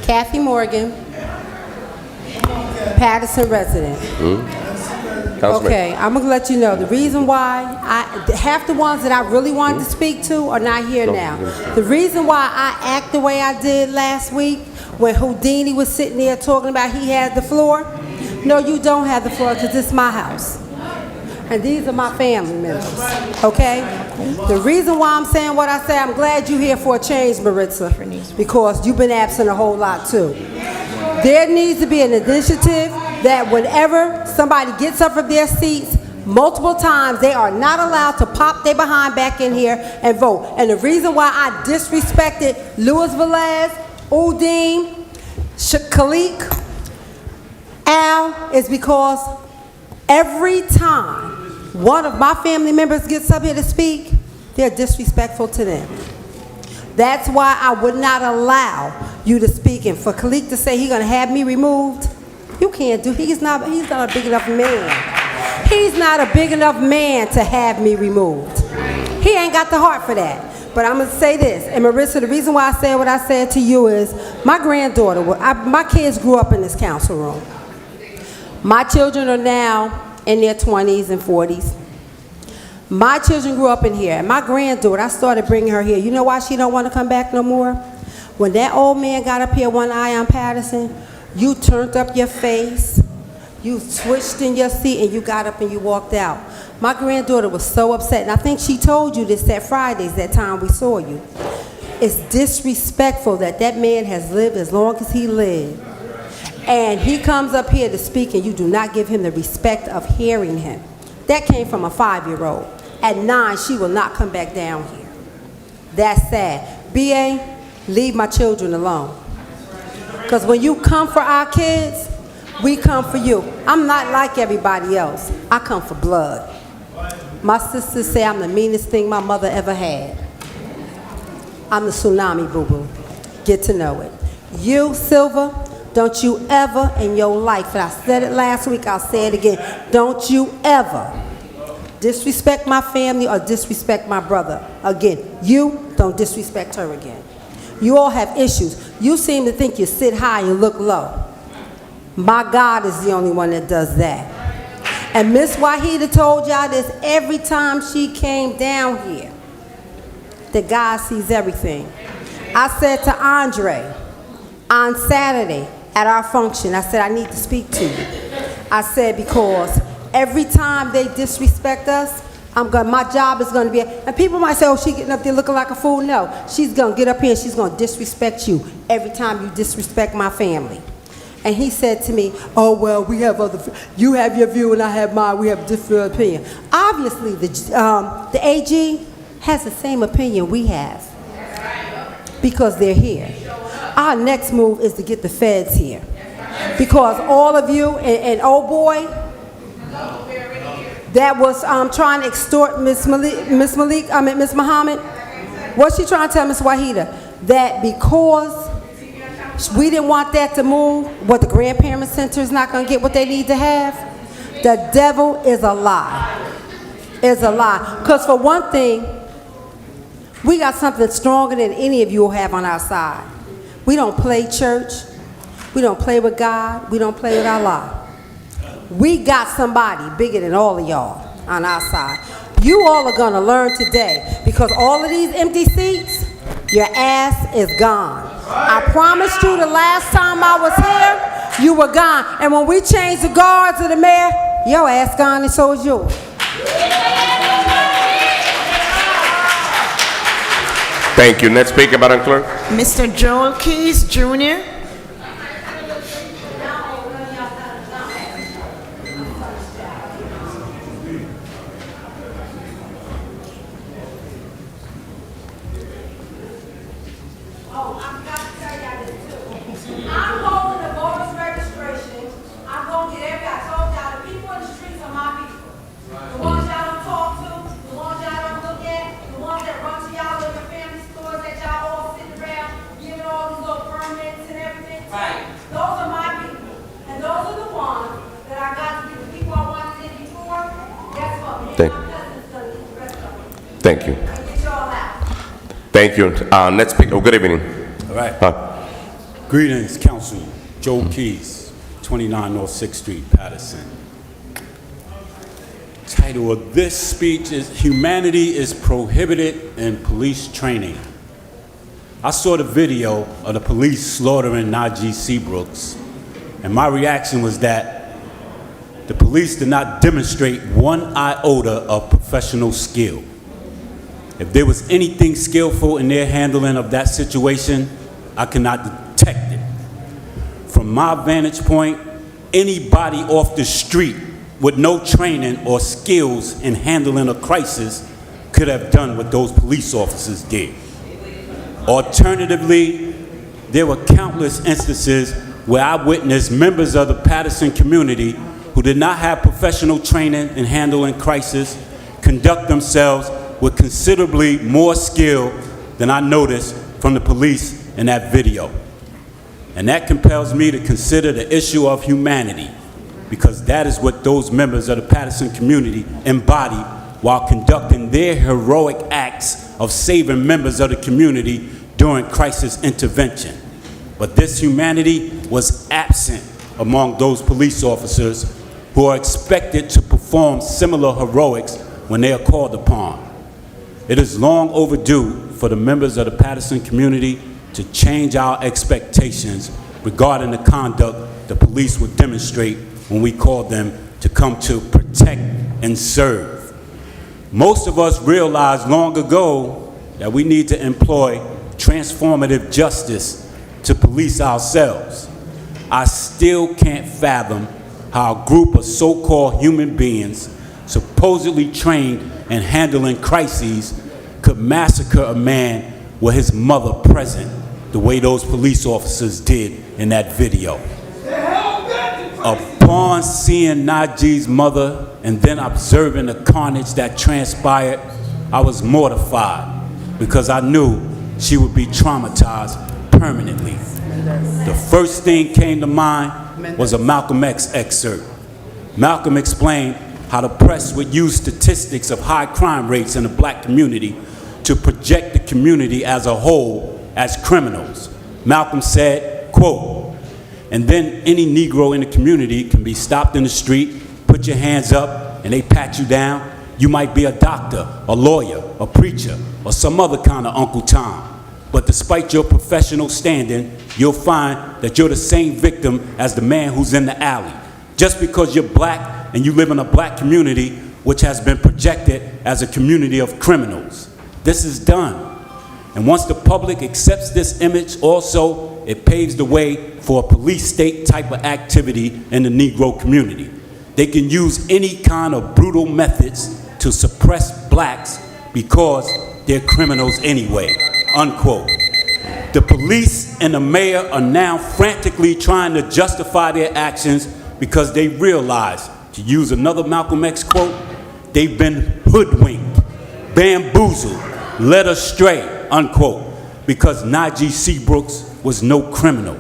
Kathy Morgan, Paterson resident. Okay, I'm gonna let you know the reason why half the ones that I really wanted to speak to are not here now. The reason why I act the way I did last week when Houdini was sitting there talking about he had the floor. No, you don't have the floor because it's my house. And these are my family members, okay? The reason why I'm saying what I say, I'm glad you're here for a change, Maritza, because you've been absent a whole lot too. There needs to be an initiative that whenever somebody gets up from their seats, multiple times, they are not allowed to pop their behind back in here and vote. And the reason why I disrespected Louis Velez, Udim, Khalik, Al, is because every time one of my family members gets up here to speak, they're disrespectful to them. That's why I would not allow you to speak. And for Khalik to say he's going to have me removed, you can't do. He's not a big enough man. He's not a big enough man to have me removed. He ain't got the heart for that. But I'm going to say this, and Marissa, the reason why I said what I said to you is my granddaughter, my kids grew up in this council room. My children are now in their 20s and 40s. My children grew up in here, and my granddaughter, I started bringing her here. You know why she don't want to come back no more? When that old man got up here one eye on Paterson, you turned up your face, you switched in your seat, and you got up and you walked out. My granddaughter was so upset, and I think she told you this that Fridays, that time we saw you. It's disrespectful that that man has lived as long as he lived, and he comes up here to speak, and you do not give him the respect of hearing him. That came from a 5-year-old. At 9, she will not come back down here. That's sad. B.A., leave my children alone. Because when you come for our kids, we come for you. I'm not like everybody else. I come for blood. My sisters say I'm the meanest thing my mother ever had. I'm the tsunami boo-boo. Get to know it. You, Silver, don't you ever in your life, and I said it last week, I'll say it again, don't you ever disrespect my family or disrespect my brother again. You don't disrespect her again. You all have issues. You seem to think you sit high and look low. My God is the only one that does that. And Miss Wahida told y'all this every time she came down here, that God sees everything. I said to Andre on Saturday at our function, I said, I need to speak to you. I said, because every time they disrespect us, my job is going to be, and people might say, oh, she getting up there looking like a fool. No, she's going to get up here and she's going to disrespect you every time you disrespect my family. And he said to me, oh, well, we have you have your view and I have mine, we have a different opinion. Obviously, the AG has the same opinion we have because they're here. Our next move is to get the feds here. Because all of you, and old boy, that was trying to extort Miss Muhammad, what's she trying to tell Miss Wahida? That because we didn't want that to move, what the grandparent center is not going to get what they need to have? The devil is a lie. Is a lie. Because for one thing, we got something stronger than any of you will have on our side. We don't play church. We don't play with God. We don't play with Allah. We got somebody bigger than all of y'all on our side. You all are going to learn today because all of these empty seats, your ass is gone. I promised you the last time I was here, you were gone. And when we changed the guards of the mayor, your ass gone and so is yours. Thank you. Next speaker, Madam Clerk. Mr. Joel Keys, Jr. Thank you. Thank you. Next speaker. Good evening. All right. Greetings, Council. Joe Keys, 29 North 6th Street, Paterson. Title of this speech is Humanity is Prohibited in Police Training. I saw the video of the police slaughtering Najee Seabrooks, and my reaction was that the police did not demonstrate one iota of professional skill. If there was anything skillful in their handling of that situation, I cannot detect it. From my vantage point, anybody off the street with no training or skills in handling a crisis could have done what those police officers did. Alternatively, there were countless instances where I witnessed members of the Paterson community who did not have professional training in handling crisis conduct themselves with considerably more skill than I noticed from the police in that video. And that compels me to consider the issue of humanity, because that is what those members of the Paterson community embody while conducting their heroic acts of saving members of the community during crisis intervention. But this humanity was absent among those police officers who are expected to perform similar heroics when they are called upon. It is long overdue for the members of the Paterson community to change our expectations regarding the conduct the police would demonstrate when we call them to come to protect and serve. Most of us realized long ago that we need to employ transformative justice to police ourselves. I still can't fathom how a group of so-called human beings supposedly trained in handling crises could massacre a man with his mother present the way those police officers did in that video. Upon seeing Najee's mother and then observing the carnage that transpired, I was mortified because I knew she would be traumatized permanently. The first thing came to mind was a Malcolm X excerpt. Malcolm explained how the press would use statistics of high crime rates in the black community to project the community as a whole as criminals. Malcolm said, quote, "And then any Negro in the community can be stopped in the street, put your hands up, and they pat you down. You might be a doctor, a lawyer, a preacher, or some other kind of Uncle Tom. But despite your professional standing, you'll find that you're the same victim as the man who's in the alley. Just because you're black and you live in a black community which has been projected as a community of criminals." This is done. And once the public accepts this image also, it paves the way for a police state type of activity in the Negro community. They can use any kind of brutal methods to suppress blacks because they're criminals anyway, unquote. The police and the mayor are now frantically trying to justify their actions because they realize, to use another Malcolm X quote, they've been hoodwinked, bamboozled, led astray, unquote, because Najee Seabrooks was no criminal.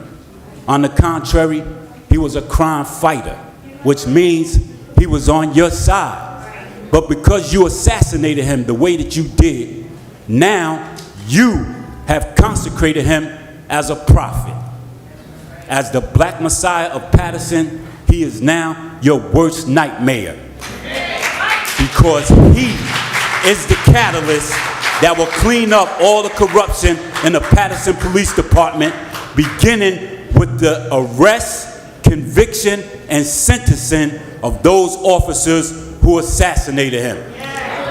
On the contrary, he was a crime fighter, which means he was on your side. But because you assassinated him the way that you did, now you have consecrated him as a prophet. As the Black Messiah of Paterson, he is now your worst nightmare, because he is the catalyst that will clean up all the corruption in the Paterson Police Department, beginning with the arrest, conviction, and sentencing of those officers who assassinated him.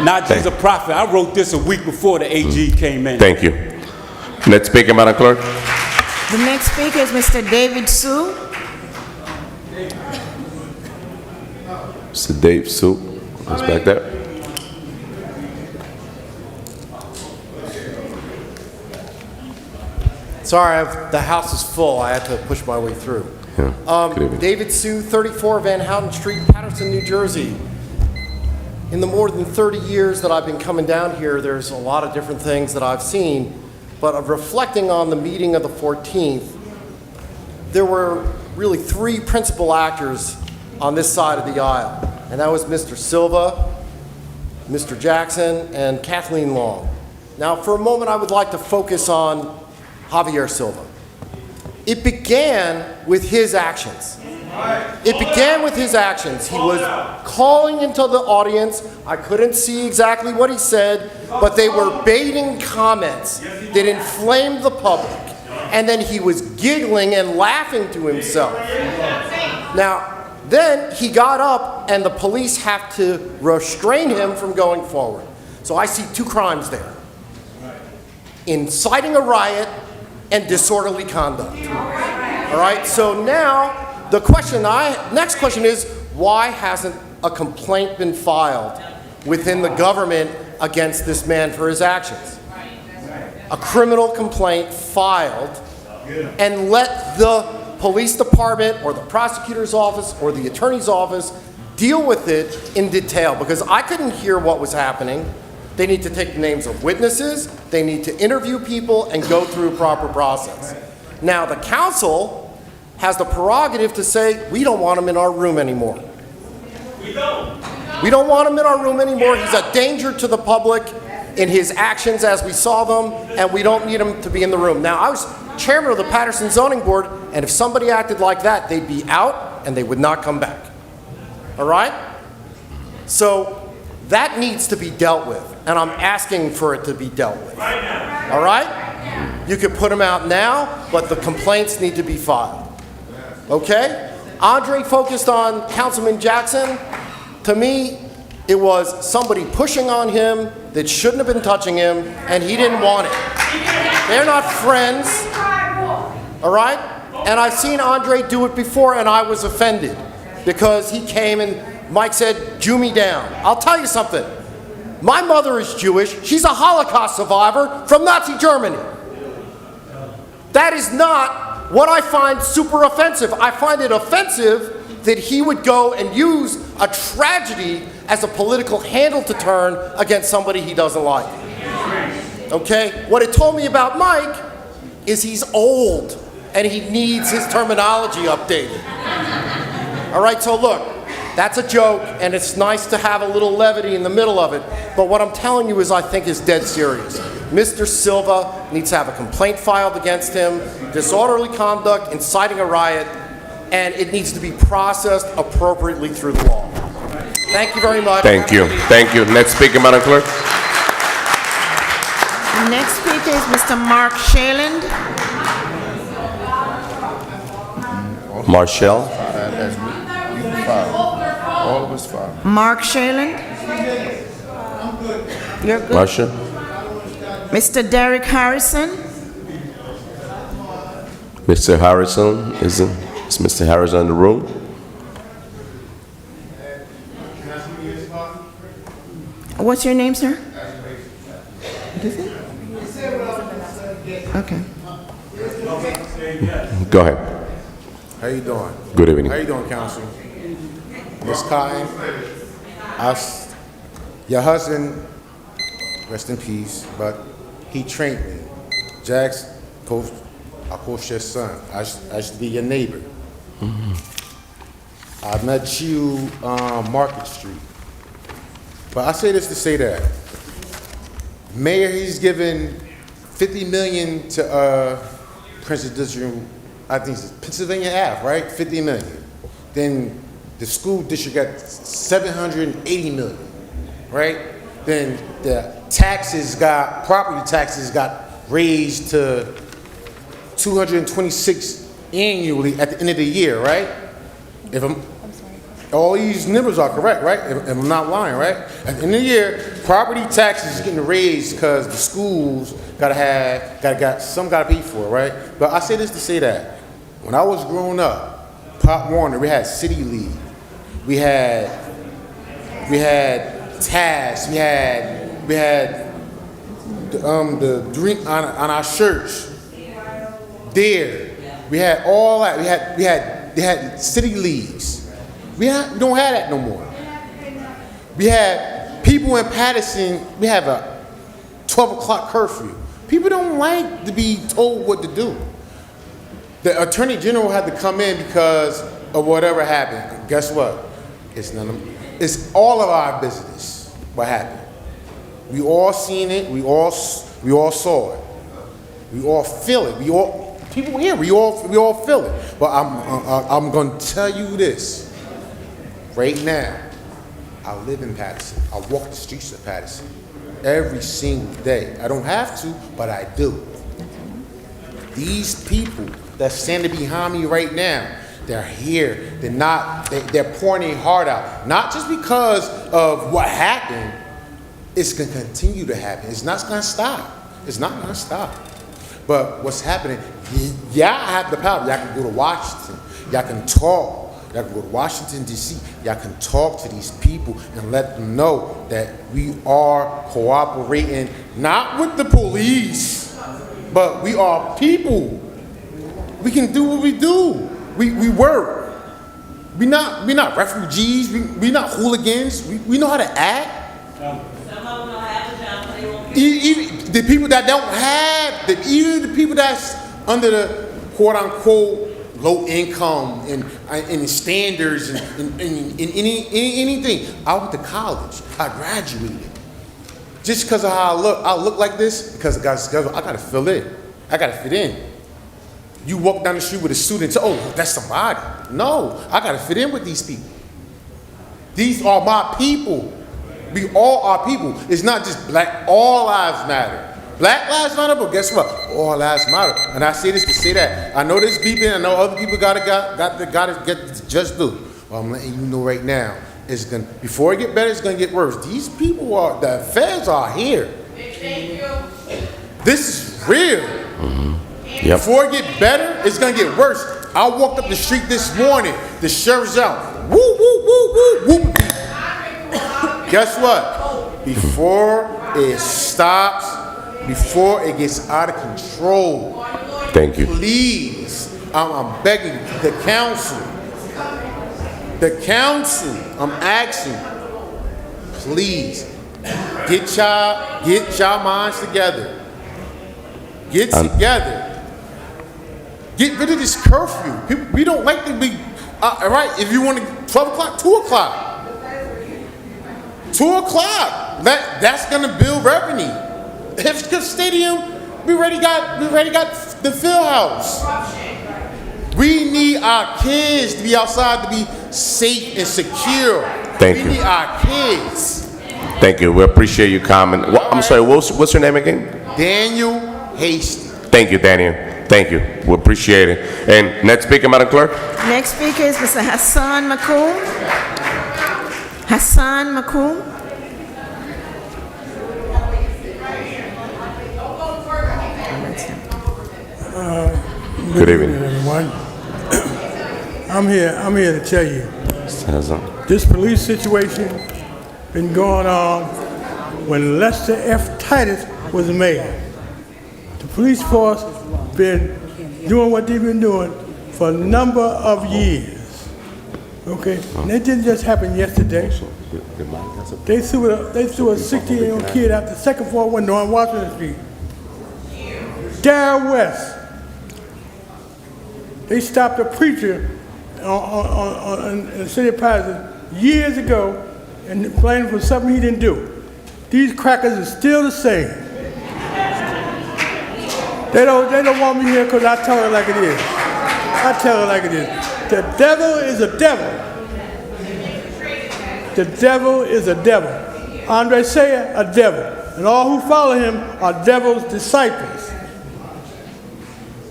Najee's a prophet. I wrote this a week before the AG came in. Thank you. Next speaker, Madam Clerk. The next speaker is Mr. David Sue. Mr. Dave Soup, who's back there? Sorry, the house is full. I had to push my way through. Yeah. Good evening. David Sue, 34 Van Houten Street, Paterson, New Jersey. In the more than 30 years that I've been coming down here, there's a lot of different things that I've seen, but reflecting on the meeting of the 14th, there were really three principal actors on this side of the aisle, and that was Mr. Silva, Mr. Jackson, and Kathleen Long. Now, for a moment, I would like to focus on Javier Silva. It began with his actions. It began with his actions. He was calling into the audience. I couldn't see exactly what he said, but they were baiting comments that inflamed the public. And then he was giggling and laughing to himself. Now, Then he got up and the police have to restrain him from going forward. So I see 2 crimes there. Inciting a riot and disorderly conduct. All right, so now the next question is, why hasn't a complaint been filed within the government against this man for his actions? A criminal complaint filed, and let the police department or the prosecutor's office or the attorney's office deal with it in detail, because I couldn't hear what was happening. They need to take the names of witnesses, they need to interview people and go through a proper process. Now, the council has the prerogative to say, we don't want him in our room anymore. We don't want him in our room anymore. He's a danger to the public in his actions as we saw them, and we don't need him to be in the room. Now, I was chairman of the Paterson Zoning Board, and if somebody acted like that, they'd be out and they would not come back. All right? So that needs to be dealt with, and I'm asking for it to be dealt with. All right? You could put him out now, but the complaints need to be filed. Okay? Andre focused on Councilman Jackson. To me, it was somebody pushing on him that shouldn't have been touching him, and he didn't want it. They're not friends. All right? And I've seen Andre do it before, and I was offended because he came and Mike said, "Jew me down." I'll tell you something. My mother is Jewish. She's a Holocaust survivor from Nazi Germany. That is not what I find super offensive. I find it offensive that he would go and use a tragedy as a political handle to turn against somebody he doesn't like. Okay? What it told me about Mike is he's old and he needs his terminology updated. All right, so look, that's a joke, and it's nice to have a little levity in the middle of it, but what I'm telling you is I think is dead serious. Mr. Silva needs to have a complaint filed against him, disorderly conduct, inciting a riot, and it needs to be processed appropriately through the law. Thank you very much. Thank you. Thank you. Next speaker, Madam Clerk. Next speaker is Mr. Mark Shaland. Marshall. All of us filed. Mark Shaland. You're good. Marshall. Mr. Derek Harrison. Mr. Harrison, is Mr. Harrison in the room? What's your name, sir? Okay. Go ahead. How you doing? Good evening. How you doing, Council? Ms. Cotton, your husband, rest in peace, but he trained me. Jax, I coach your son. I used to be your neighbor. I met you on Market Street. But I say this to say that Mayor, he's given $50 million to Prince's District, I think it's Pennsylvania Ave, right? $50 million. Then the school district got $780 million, right? Then the property taxes got raised to $226 annually at the end of the year, right? All these numbers are correct, right? If I'm not lying, right? At the end of the year, property taxes is getting raised because the schools gotta pay for it, right? But I say this to say that when I was growing up, Pop Warner, we had City League, we had TAS, we had the drink on our shirts. There, we had all that. They had city leagues. We don't have that no more. We had people in Paterson. We have a 12 o'clock curfew. People don't like to be told what to do. The Attorney General had to come in because of whatever happened. Guess what? It's all of our business what happened. We all seen it. We all saw it. We all feel it. People here. We all feel it. But I'm going to tell you this right now. I live in Paterson. I walk the streets of Paterson every single day. I don't have to, but I do. These people that's standing behind me right now, They're here. They're not. They're pouring their heart out. Not just because of what happened. It's gonna continue to happen. It's not gonna stop. It's not gonna stop. But what's happening? Y'all have the power. Y'all can go to Washington. Y'all can talk. Y'all can go to Washington, D.C. Y'all can talk to these people and let them know that we are cooperating, not with the police, but we are people. We can do what we do. We work. We not refugees. We not hooligans. We know how to act. Even the people that don't have, even the people that's under the quote unquote low income and standards and anything. I went to college. I graduated. Just because of how I look like this, because of God's schedule, I gotta fill in. I gotta fit in. You walk down the street with a suit and say, oh, that's somebody. No, I gotta fit in with these people. These are my people. We all are people. It's not just black. All lives matter. Black lives matter, but guess what? All lives matter. And I say this to say that. I know this beeping. I know other people gotta get just do. Well, I'm letting you know right now. It's gonna before it get better, it's gonna get worse. These people the feds are here. This is real. Yep. Before it get better, it's gonna get worse. I walked up the street this morning. The sheriff's out. Woo, woo, woo, woo, woo. Guess what? Before it stops, before it gets out of control. Thank you. Please, I'm begging the council. I'm asking. Please, get y'all minds together. Get together. Get rid of this curfew. We don't like to be, right, if you want to, 12 o'clock, 2 o'clock. 2 o'clock. That's gonna build revenue. If the stadium, we already got the field house. We need our kids to be outside to be safe and secure. We need our kids. Thank you. We appreciate you coming. I'm sorry. What's your name again? Daniel Hasty. Thank you, Daniel. Thank you. We appreciate it. And next speaker, Madam Clerk. Next speaker is Mr. Hassan Makoum. Hassan Makoum. Good evening, everyone. I'm here to tell you, this police situation been going on when Lester F. Titus was mayor. The police force been doing what they've been doing for a number of years. Okay, and it didn't just happen yesterday. They threw a 16-year-old kid out the second floor window on Washington Street. Darrell West. They stopped a preacher in the city of Paterson years ago and blamed him for something he didn't do. These crackers are still the same. They don't want me here because I tell it like it is. I tell it like it is. The devil is a devil. The devil is a devil. Andre Sayer, a devil. And all who follow him are devil's disciples.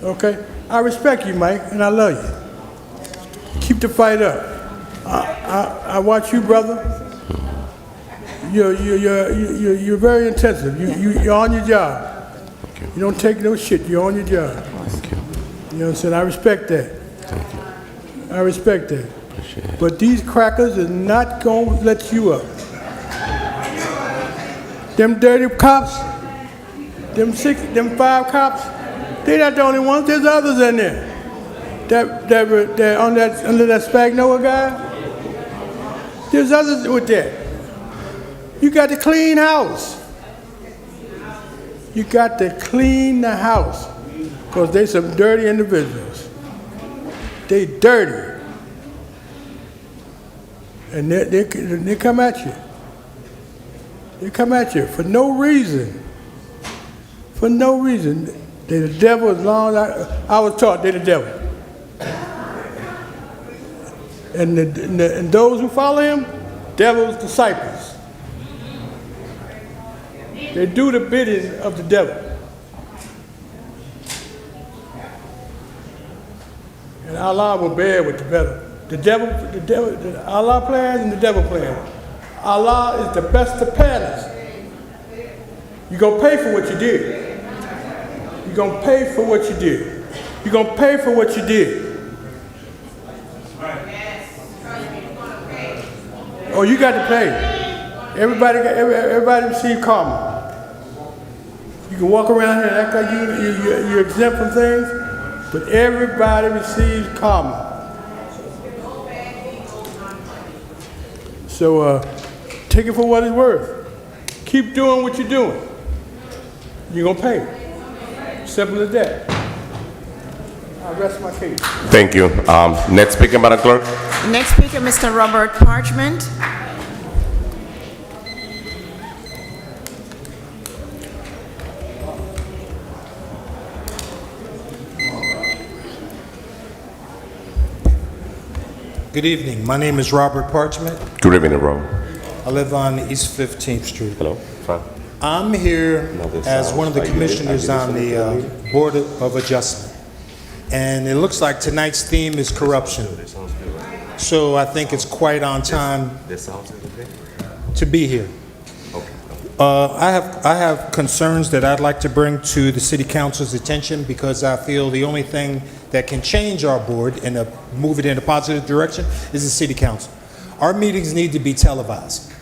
Okay? I respect you, Mike, and I love you. Keep the fight up. I watch you, brother. You're very intensive. You're on your job. You don't take no shit. You're on your job. You know what I'm saying? I respect that. Thank you. I respect that. But these crackers are not going to let you up. Them dirty cops, them 5 cops, they're not the only ones. There's others in there. That under that Spagnola guy. There's others with that. You got to clean house. You got to clean the house because they some dirty individuals. They dirty. And they come at you. They come at you for no reason. For no reason. They're the devil as long as I was taught they're the devil. And those who follow him, devil's disciples. They do the bidding of the devil. And Allah will bear with the better. Allah plans and the devil plans. Allah is the best of planners. You're going to pay for what you did. You're going to pay for what you did. You're going to pay for what you did. Oh, you got to pay. Everybody receive karma. You can walk around here and act like you're exempt from things, but everybody receives karma. So take it for what it's worth. Keep doing what you're doing. You're going to pay. Simple as that. I rest my case. Thank you. Next speaker, Madam Clerk. Next speaker, Mr. Robert Parchment. Good evening. My name is Robert Parchment. Good evening, Robert. I live on East 15th Street. Hello. Fine. I'm here as one of the commissioners on the Board of Adjustment. And it looks like tonight's theme is corruption. So I think it's quite on time to be here. I have concerns that I'd like to bring to the City Council's attention because I feel the only thing that can change our board and move it in a positive direction is the City Council. Our meetings need to be televised.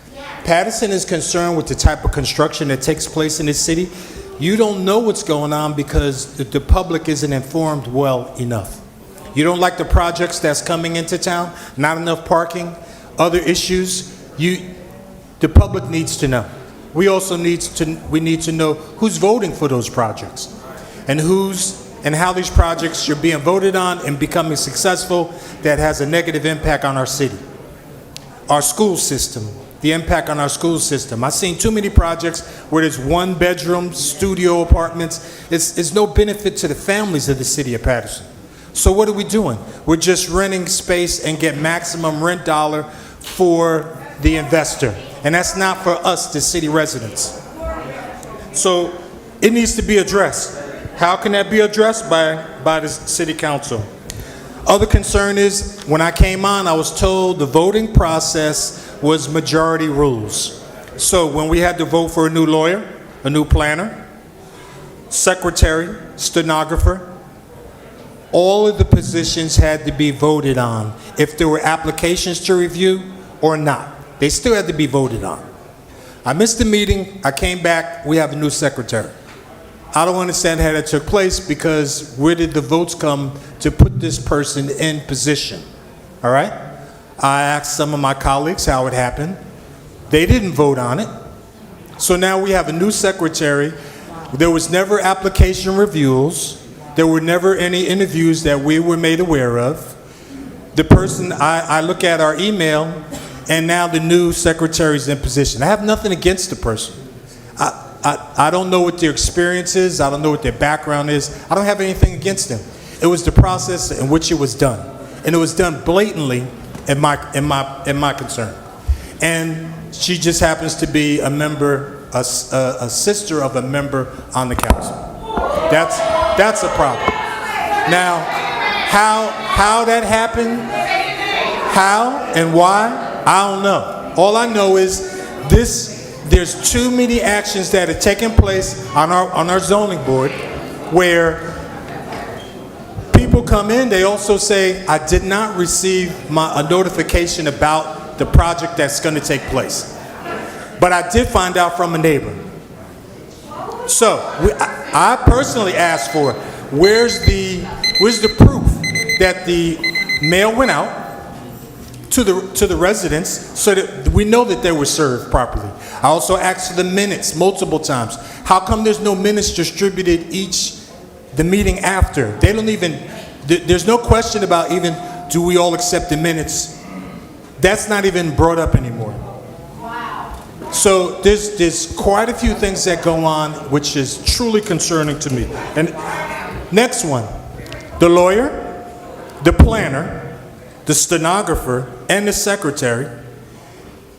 Paterson is concerned with the type of construction that takes place in this city. You don't know what's going on because the public isn't informed well enough. You don't like the projects that's coming into town, not enough parking, other issues. The public needs to know. We also need to know who's voting for those projects and how these projects are being voted on and becoming successful that has a negative impact on our city. Our school system, the impact on our school system. I've seen too many projects where there's one-bedroom studio apartments. It's no benefit to the families of the city of Paterson. So what are we doing? We're just renting space and get maximum rent dollar for the investor. And that's not for us, the city residents. So it needs to be addressed. How can that be addressed? By the city council. Other concern is, when I came on, I was told the voting process was majority rules. So when we had to vote for a new lawyer, a new planner, secretary, stenographer, all of the positions had to be voted on if there were applications to review or not. They still had to be voted on. I missed the meeting. I came back. We have a new secretary. I don't understand how that took place because where did the votes come to put this person in position? All right? I asked some of my colleagues how it happened. They didn't vote on it. So now we have a new secretary. There was never application reviews. There were never any interviews that we were made aware of. The person, I look at our email, and now the new secretary's in position. I have nothing against the person. I don't know what their experience is. I don't know what their background is. I don't have anything against them. It was the process in which it was done. And it was done blatantly in my concern. And she just happens to be a member, a sister of a member on the council. That's a problem. Now, how that happened, how and why, I don't know. All I know is there's too many actions that are taking place on our zoning board where people come in, they also say, I did not receive a notification about the project that's going to take place. But I did find out from a neighbor. So I personally asked for, where's the proof that the mail went out to the residents so that we know that they were served properly. I also asked for the minutes multiple times. How come there's no minutes distributed the meeting after? They don't even, there's no question about even, do we all accept the minutes? That's not even brought up anymore. So there's quite a few things that go on which is truly concerning to me. And next one, the lawyer, the planner, the stenographer, and the secretary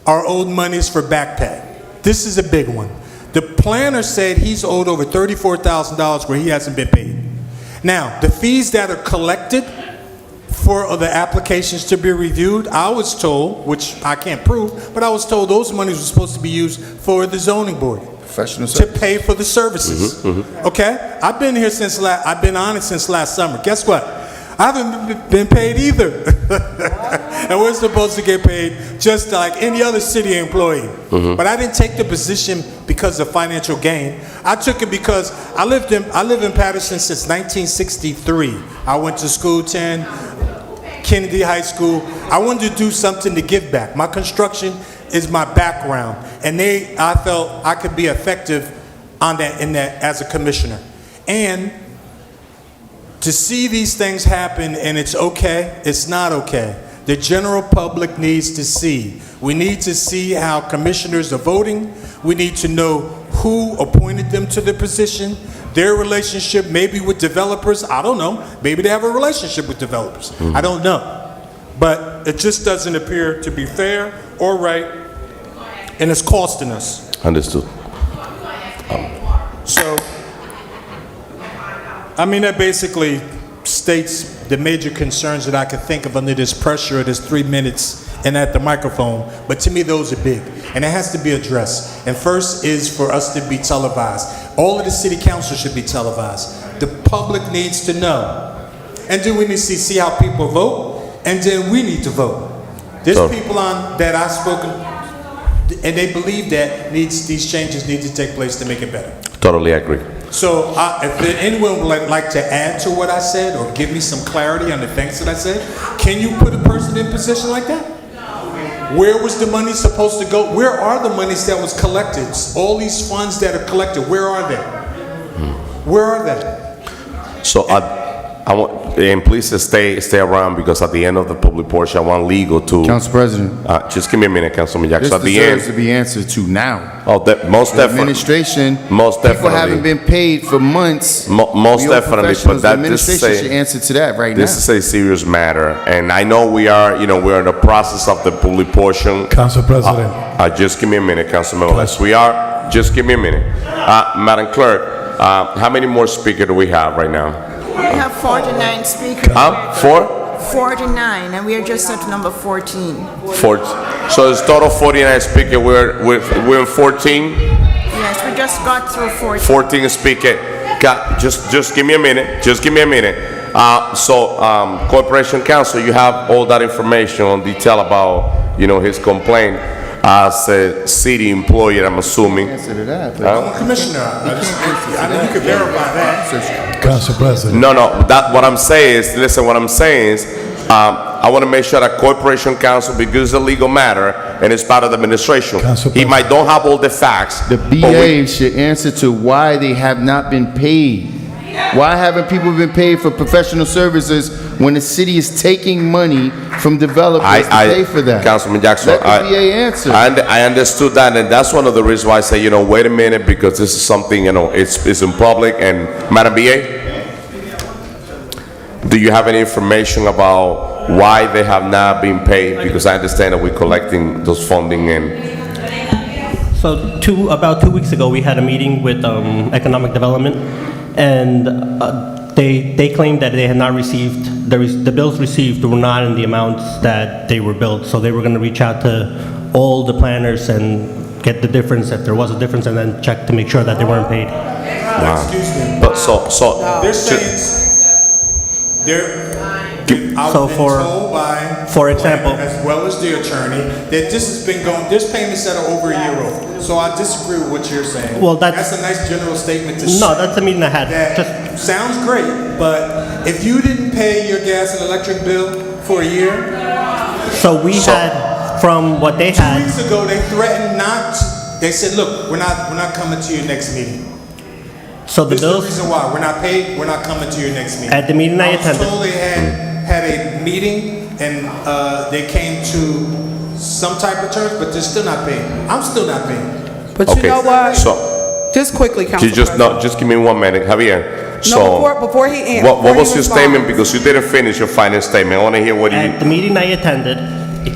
are owed monies for back pay. This is a big one. The planner said he's owed over $34,000 where he hasn't been paid. Now, the fees that are collected for the applications to be reviewed, I was told, which I can't prove, but I was told those monies were supposed to be used for the zoning board. Professional To service. pay for the services. Okay? I've been here since I've been on it since last summer. Guess what? I haven't been paid either. And we're supposed to get paid just like any other city employee. But I didn't take the position because of financial gain. I took it because I live in Paterson since 1963. I went to school, Kennedy High School. I wanted to do something to give back. My construction is my background, and I felt I could be effective on that as a commissioner. And to see these things happen and it's okay, it's not okay. The general public needs to see. We need to see how commissioners are voting. We need to know who appointed them to the position, their relationship maybe with developers. I don't know. Maybe they have a relationship with developers. I don't know. But it just doesn't appear to be fair or right, and it's costing us. Understood. So, I mean, that basically states the major concerns that I could think of under this pressure of this 3 minutes and at the microphone. But to me, those are big, and it has to be addressed. And first is for us to be televised. All of the city council should be televised. The public needs to know. And then we need to see how people vote, and then we need to vote. There's people on that I've spoken, and they believe that these changes need to take place to make it better. Totally agree. So if anyone would like to add to what I said or give me some clarity on the things that I said, can you put a person in a position like that? Where was the money supposed to go? Where are the monies that was collected? All these funds that are collected, where are they? Where are they? So I want, and please stay around, because at the end of the public portion, I want legal to. Council President. Just give me a minute, Councilman Jackson. This At the end. deserves to be answered to now. Oh, most The definitely. administration, Most people definitely. haven't been paid for months. Most We owe definitely, professionals. but The that this is administration should answer to that right this now. is a serious matter, and I know we're in the process of the public portion. Council President. Just give me a minute, Councilman Les. Just give me a minute. Madam Clerk, how many more speakers do we have right now? We have 49 speakers. 49, and we are just at number 14. So it's total 49 speakers. We're in 14. Yes, we just got through 14. 14 speakers. Just give me a minute. Just give me a minute. Corporation Counsel, you have all that information on detail about his complaint as a city employee, I'm assuming. I'm a commissioner. I mean, you could verify that. Council President. No. What I'm saying is, listen. What I'm saying is, I want to make sure that Corporation Counsel, because it's a legal matter and it's part of the administration, he might don't have all the facts. The BA should answer to why they have not been paid. Why haven't people been paid for professional services when the city is taking money from developers to pay for that? Councilman Jackson, let the BA answer. I understood that, and that's one of the reasons why I say, wait a minute, because this is something, it's in public. And Madam BA, do you have any information about why they have not been paid? Because I understand that we're collecting those funding and. So about 2 weeks ago, we had a meeting with Economic Development, and they claimed that they had not received, the bills received were not in the amounts that they were billed. So they were going to reach out to all the planners and get the difference, if there was a difference, and then check to make sure that they weren't paid. Wow. Excuse me. But so They're saying, I've been told by for example, as well as the attorney, that this has been going, there's payments that are over a year old. So I disagree with what you're saying. Well, that's a nice general statement to say. No, that's the meeting I had. That sounds great, but if you didn't pay your gas and electric bill for a year. So we had, from what they had. 2 weeks ago, they threatened not, they said, look, we're not coming to your next meeting. So the bills. This is the reason why. We're not paid, we're not coming to your next meeting. At the meeting I attended. I was told they had a meeting and they came to some type of terms, but they're still not paying. I'm still not paying. But you know what? So, just quickly, Council President. Just give me 1 minute, Javier. So, before he answers. what was your statement? Because you didn't finish your final statement. I want to hear what you. At the meeting I attended,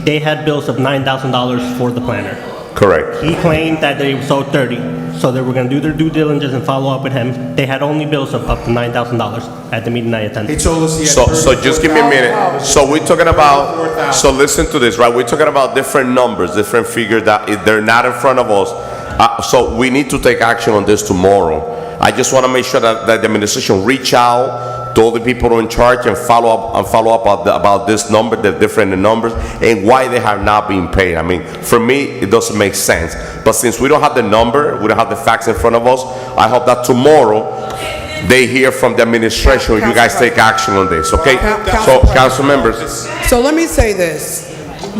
they had bills of $9,000 for the planner. Correct. He claimed that they sold 30. so they were going to do their due diligence and follow up with him. They had only bills of up to $9,000 at the meeting I attended. He told us he had So just give me a minute. So we're talking about, so listen to this, right? We're talking about different numbers, different figures that they're not in front of us. So we need to take action on this tomorrow. I just want to make sure that the administration reach out to all the people in charge and follow up about this number, the different numbers, and why they have not been paid. I mean, for me, it doesn't make sense. But since we don't have the number, we don't have the facts in front of us, I hope that tomorrow they hear from the administration. You guys take action on this, okay? So, council members. So let me say this.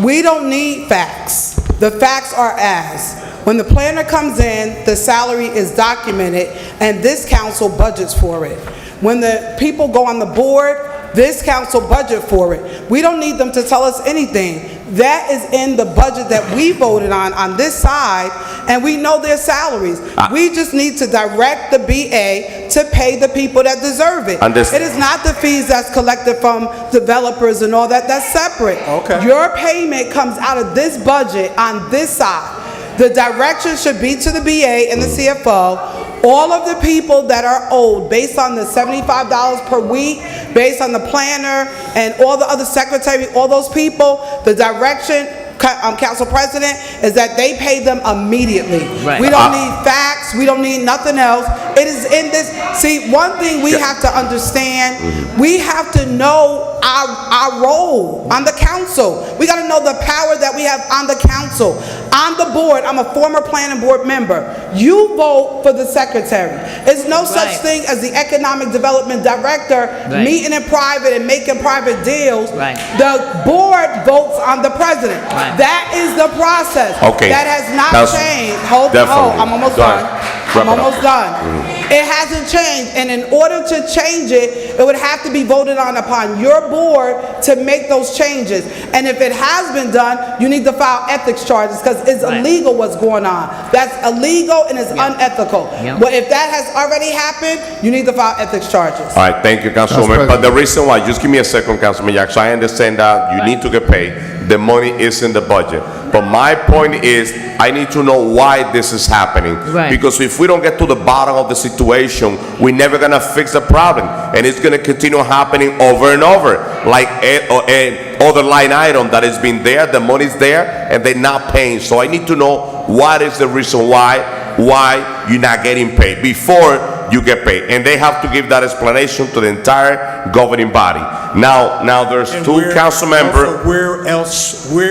We don't need facts. The facts are as. When the planner comes in, the salary is documented, and this council budgets for it. When the people go on the board, this council budget for it. We don't need them to tell us anything. That is in the budget that we voted on this side, and we know their salaries. We just need to direct the BA to pay the people that deserve it. It is not the fees that's collected from developers and all that. That's separate. Okay. Your payment comes out of this budget on this side. The direction should be to the BA and the CFO. All of the people that are owed based on the $75 per week, based on the planner and all the other secretary, all those people, the direction, Council President, is that they pay them immediately. Right. We don't need facts. We don't need nothing else. It is in this. See, one thing we have to understand, we have to know our role on the council. We got to know the power that we have on the council. On the board, I'm a former planning board member. You vote for the secretary. There's no such thing as the economic development director meeting in private and making private deals. The board votes on the president. That is the process. Okay. That has not changed. Hold, I'm almost done. I'm almost done. It hasn't changed, and in order to change it, it would have to be voted on upon your board to make those changes. And if it has been done, you need to file ethics charges because it's illegal what's going on. That's illegal and it's unethical. But if that has already happened, you need to file ethics charges. All right, thank you, Councilwoman. But the reason why, just give me a second, Councilman Jackson. I understand that you need to get paid. The money is in the budget. But my point is, I need to know why this is happening. Because if we don't get to the bottom of the situation, we're never going to fix the problem. And it's going to continue happening over and over. Like other line item that has been there, the money's there, and they're not paying. So I need to know what is the reason why you're not getting paid before you get paid. And they have to give that explanation to the entire governing body. Now there's two council members. Where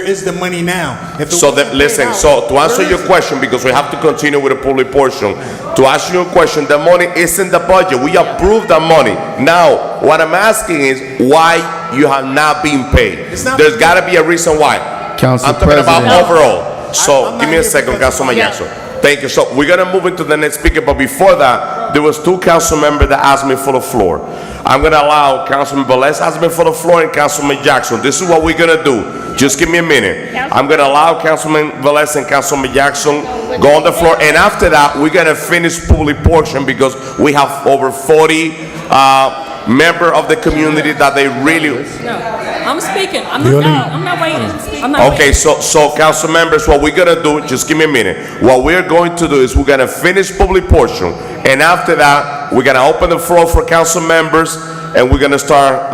is the money now? Listen, so to answer your question, because we have to continue with the public portion, to answer your question, the money is in the budget. We approved the money. Now, what I'm asking is why you have not been paid. There's got to be a reason why. I'm talking about overall. So give me a second, Councilman Jackson. Thank you. So we're going to move into the next speaker, but before that, there was two council members that asked me for the floor. I'm going to allow Councilman Velez ask me for the floor and Councilman Jackson. This is what we're going to do. Just give me a minute. I'm going to allow Councilman Velez and Councilman Jackson go on the floor, and after that, we're going to finish public portion because we have over 40 members of the community that they really... No, I'm speaking. I'm not waiting. Okay, so council members, what we're gonna do, just give me a minute. What we're going to do is we're gonna finish public portion, and after that, we're gonna open the floor for council members, and we're gonna start.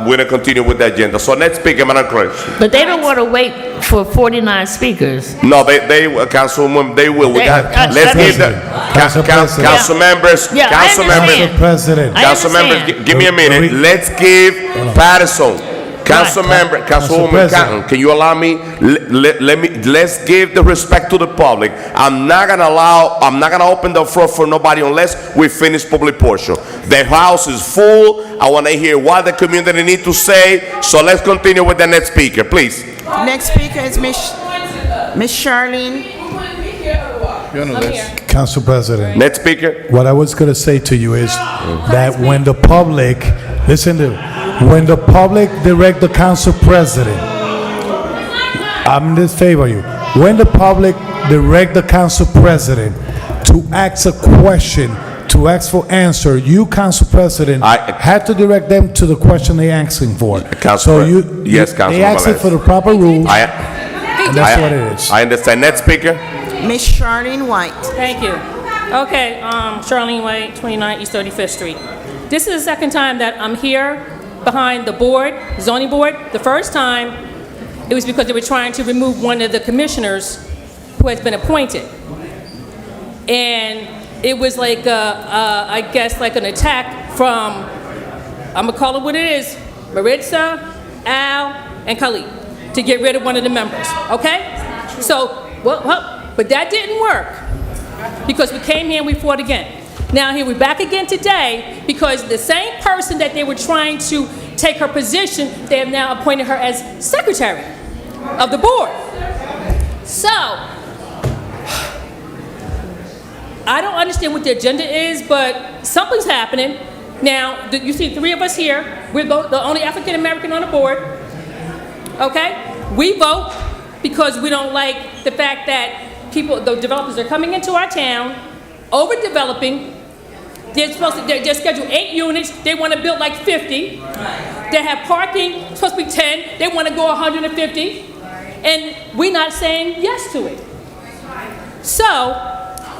We're gonna continue with the agenda. So next speaker, Madam Clerk. But they don't want to wait for 49 speakers. No, Councilwoman, they will. Let's give the council members. Council members, give me a minute. Let's give Paterson. Councilwoman, can you allow me? Let's give the respect to the public. I'm not gonna open the floor for nobody unless we finish public portion. The house is full. I want to hear what the community need to say. So let's continue with the next speaker, please. Next speaker is Miss Charlene. Council President. Next speaker. What I was going to say to you is that when the public, when the public direct the council president, I'm in favor of you. When the public direct the council president to ask a question, to ask for answer, you, council president, had to direct them to the question they're asking for. So they asked it for the proper rules, and that's what it is. I understand. Next speaker. Miss Charlene White. Thank you. Okay, Charlene White, 29 East 35th Street. This is the second time that I'm here behind the board, zoning board. The first time, it was because they were trying to remove one of the commissioners who has been appointed. And it was like, I guess, like an attack from, I'm gonna call it what it is, Maritza, Al, and Khalid, to get rid of one of the members, okay? So, but that didn't work, because we came here and we fought again. Now here we're back again today, because the same person that they were trying to take her position, they have now appointed her as secretary of the board. So, I don't understand what the agenda is, but something's happening. Now, you see 3 of us here. We're the only African American on the board, okay? We vote because we don't like the fact that the developers are coming into our town, overdeveloping. They're scheduled 8 units. They want to build like 50. They have parking, supposed to be 10. They want to go 150. And we're not saying yes to it. So,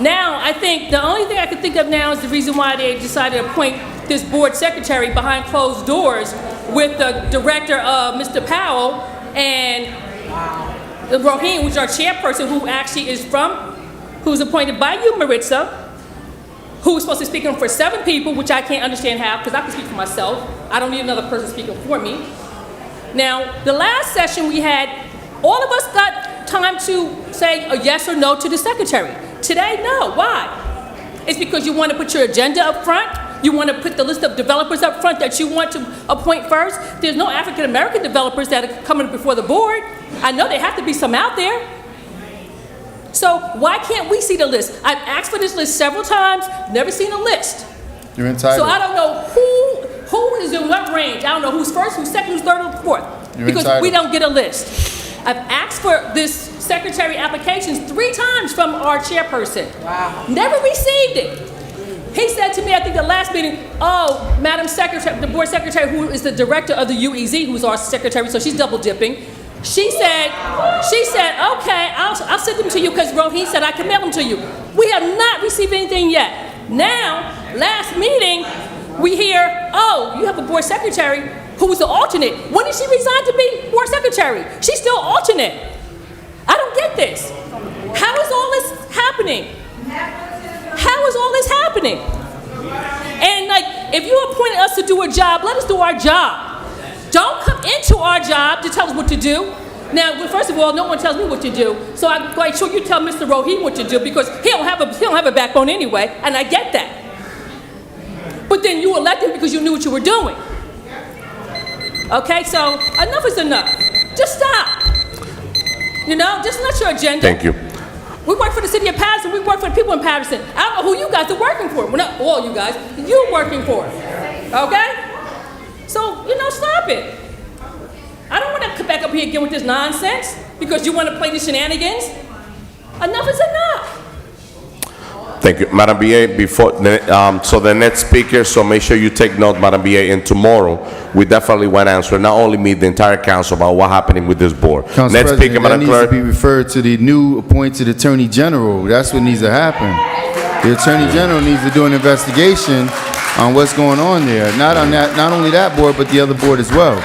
now I think the only thing I can think of now is the reason why they decided to appoint this board secretary behind closed doors with the director of Mr. Powell and Roheen, which is our chairperson, who actually is who's appointed by you, Maritza, who's supposed to speak for 7 people, which I can't understand how, because I can speak for myself. I don't need another person speaking for me. Now, the last session we had, all of us got time to say a yes or no to the secretary. Today, no. Why? It's because you want to put your agenda up front. You want to put the list of developers up front that you want to appoint first. There's no African American developers that are coming before the board. I know there have to be some out there. So why can't we see the list? I've asked for this list several times, never seen a list. You're entitled. So I don't know who is in what range. I don't know who's first, who's second, who's third, or fourth. You're because entitled. we don't get a list. I've asked for this secretary applications 3 times from our chairperson. Wow. Never received it. He said to me, I think the last meeting, oh, Madam Secretary, the board secretary, who is the director of the UEZ, who's our secretary, so she's double dipping. She said, okay, I'll send them to you because Roheen said I can mail them to you. We have not received anything yet. Now, last meeting, we hear, oh, you have a board secretary who was the alternate. When did she resign to be board secretary? She's still alternate. I don't get this. How is all this happening? How is all this happening? And like, if you appointed us to do a job, let us do our job. Don't come into our job to tell us what to do. Now, well, first of all, no one tells me what to do, so I'm quite sure you tell Mr. Roheen what to do because he don't have a backbone anyway, and I get that. But then you elect him because you knew what you were doing. Okay, so enough is enough. Just stop. You know, just not your agenda. Thank you. We work for the city of Paterson. We work for the people in Paterson. I don't know who you guys are working for. Well, not all you guys. You're working for. Okay? So, you know, stop it. I don't want to come back up here again with this nonsense because you want to play the shenanigans. Enough is enough. Thank you. Madam BA, so the next speaker, so make sure you take note, Madam BA, and tomorrow we definitely want to answer, not only me, the entire council about what's happening with this board. Council Next President, speaker, Madam that Clerk. needs to be referred to the new appointed Attorney General. That's what needs to happen. The Attorney General needs to do an investigation on what's going on there. Not only that board, but the other board as well.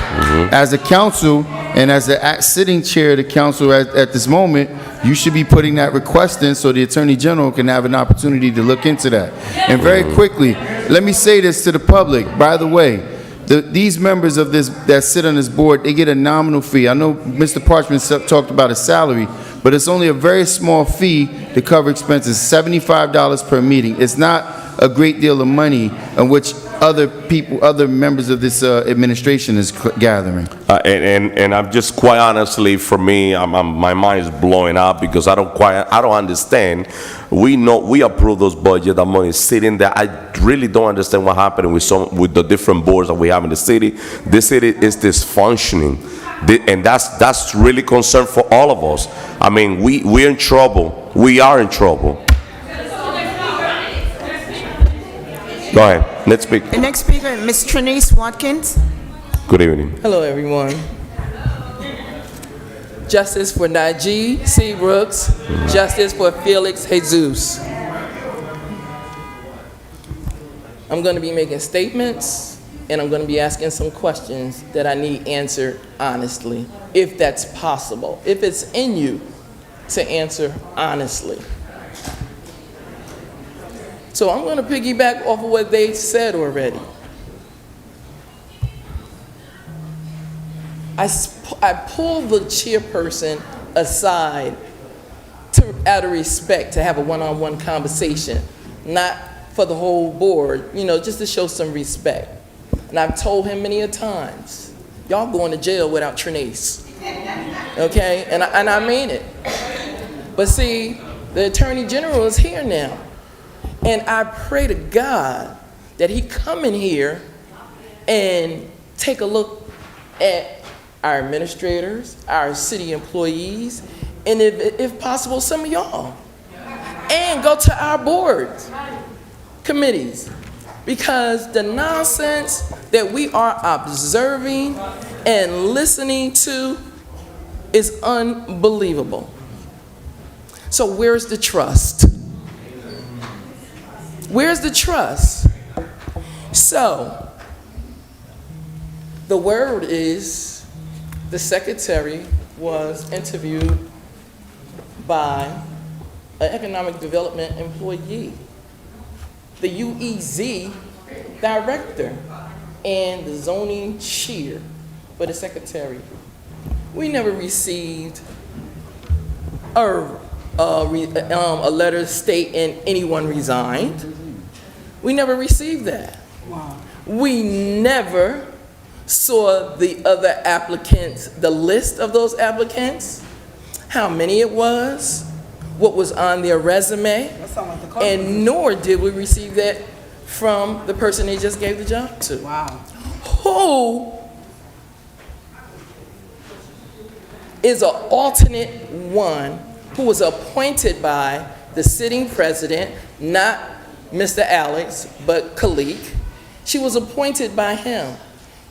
As a council and as the sitting chair of the council at this moment, you should be putting that request in so the Attorney General can have an opportunity to look into that. And very quickly, let me say this to the public. By the way, these members of this that sit on this board, they get a nominal fee. I know Mr. Parchman talked about a salary, but it's only a very small fee to cover expenses, $75 per meeting. It's not a great deal of money in which other members of this administration is gathering. And I'm just quite honestly, for me, my mind is blowing up because I don't understand. We know we approve those budgets, the money is sitting there. I really don't understand what happened with the different boards that we have in the city. This city is dysfunctioning, and that's really concern for all of us. I mean, we're in trouble. We are in trouble. Go ahead. Next speaker. The next speaker is Ms. Trinice Watkins. Good evening. Hello, everyone. Justice for Najee C. Brooks. Justice for Felix Jesus. I'm going to be making statements, and I'm going to be asking some questions that I need answered honestly, if that's possible, if it's in you to answer honestly. So I'm going to piggyback off of what they said already. I pulled the chairperson aside out of respect to have a one-on-one conversation, not for the whole board, just to show some respect. And I've told him many a times, y'all going to jail without Trinace, okay? And I mean it. But see, the Attorney General is here now. And I pray to God that he come in here and take a look at our administrators, our city employees, and if possible, some of y'all. And go to our boards, committees, because the nonsense that we are observing and listening to is unbelievable. So where's the trust? Where's the trust? So, the word is the secretary was interviewed by an economic development employee, the UEZ director, and the zoning chair for the secretary. We never received a letter stating anyone resigned. We never received that. Wow. We never saw the other applicants, the list of those applicants, how many it was, what was on their resume, and nor did we receive that from the person they just gave the job to. Wow. Who is an alternate one who was appointed by the sitting president, not Mr. Alex, but Khalik. She was appointed by him.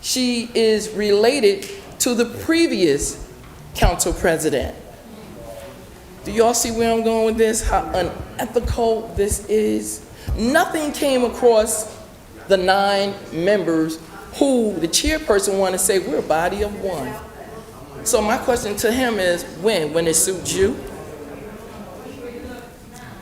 She is related to the previous council president. Do y'all see where I'm going with this? How unethical this is? Nothing came across the 9 members who the chairperson wanted to say, we're a body of one. So my question to him is, when it suits you?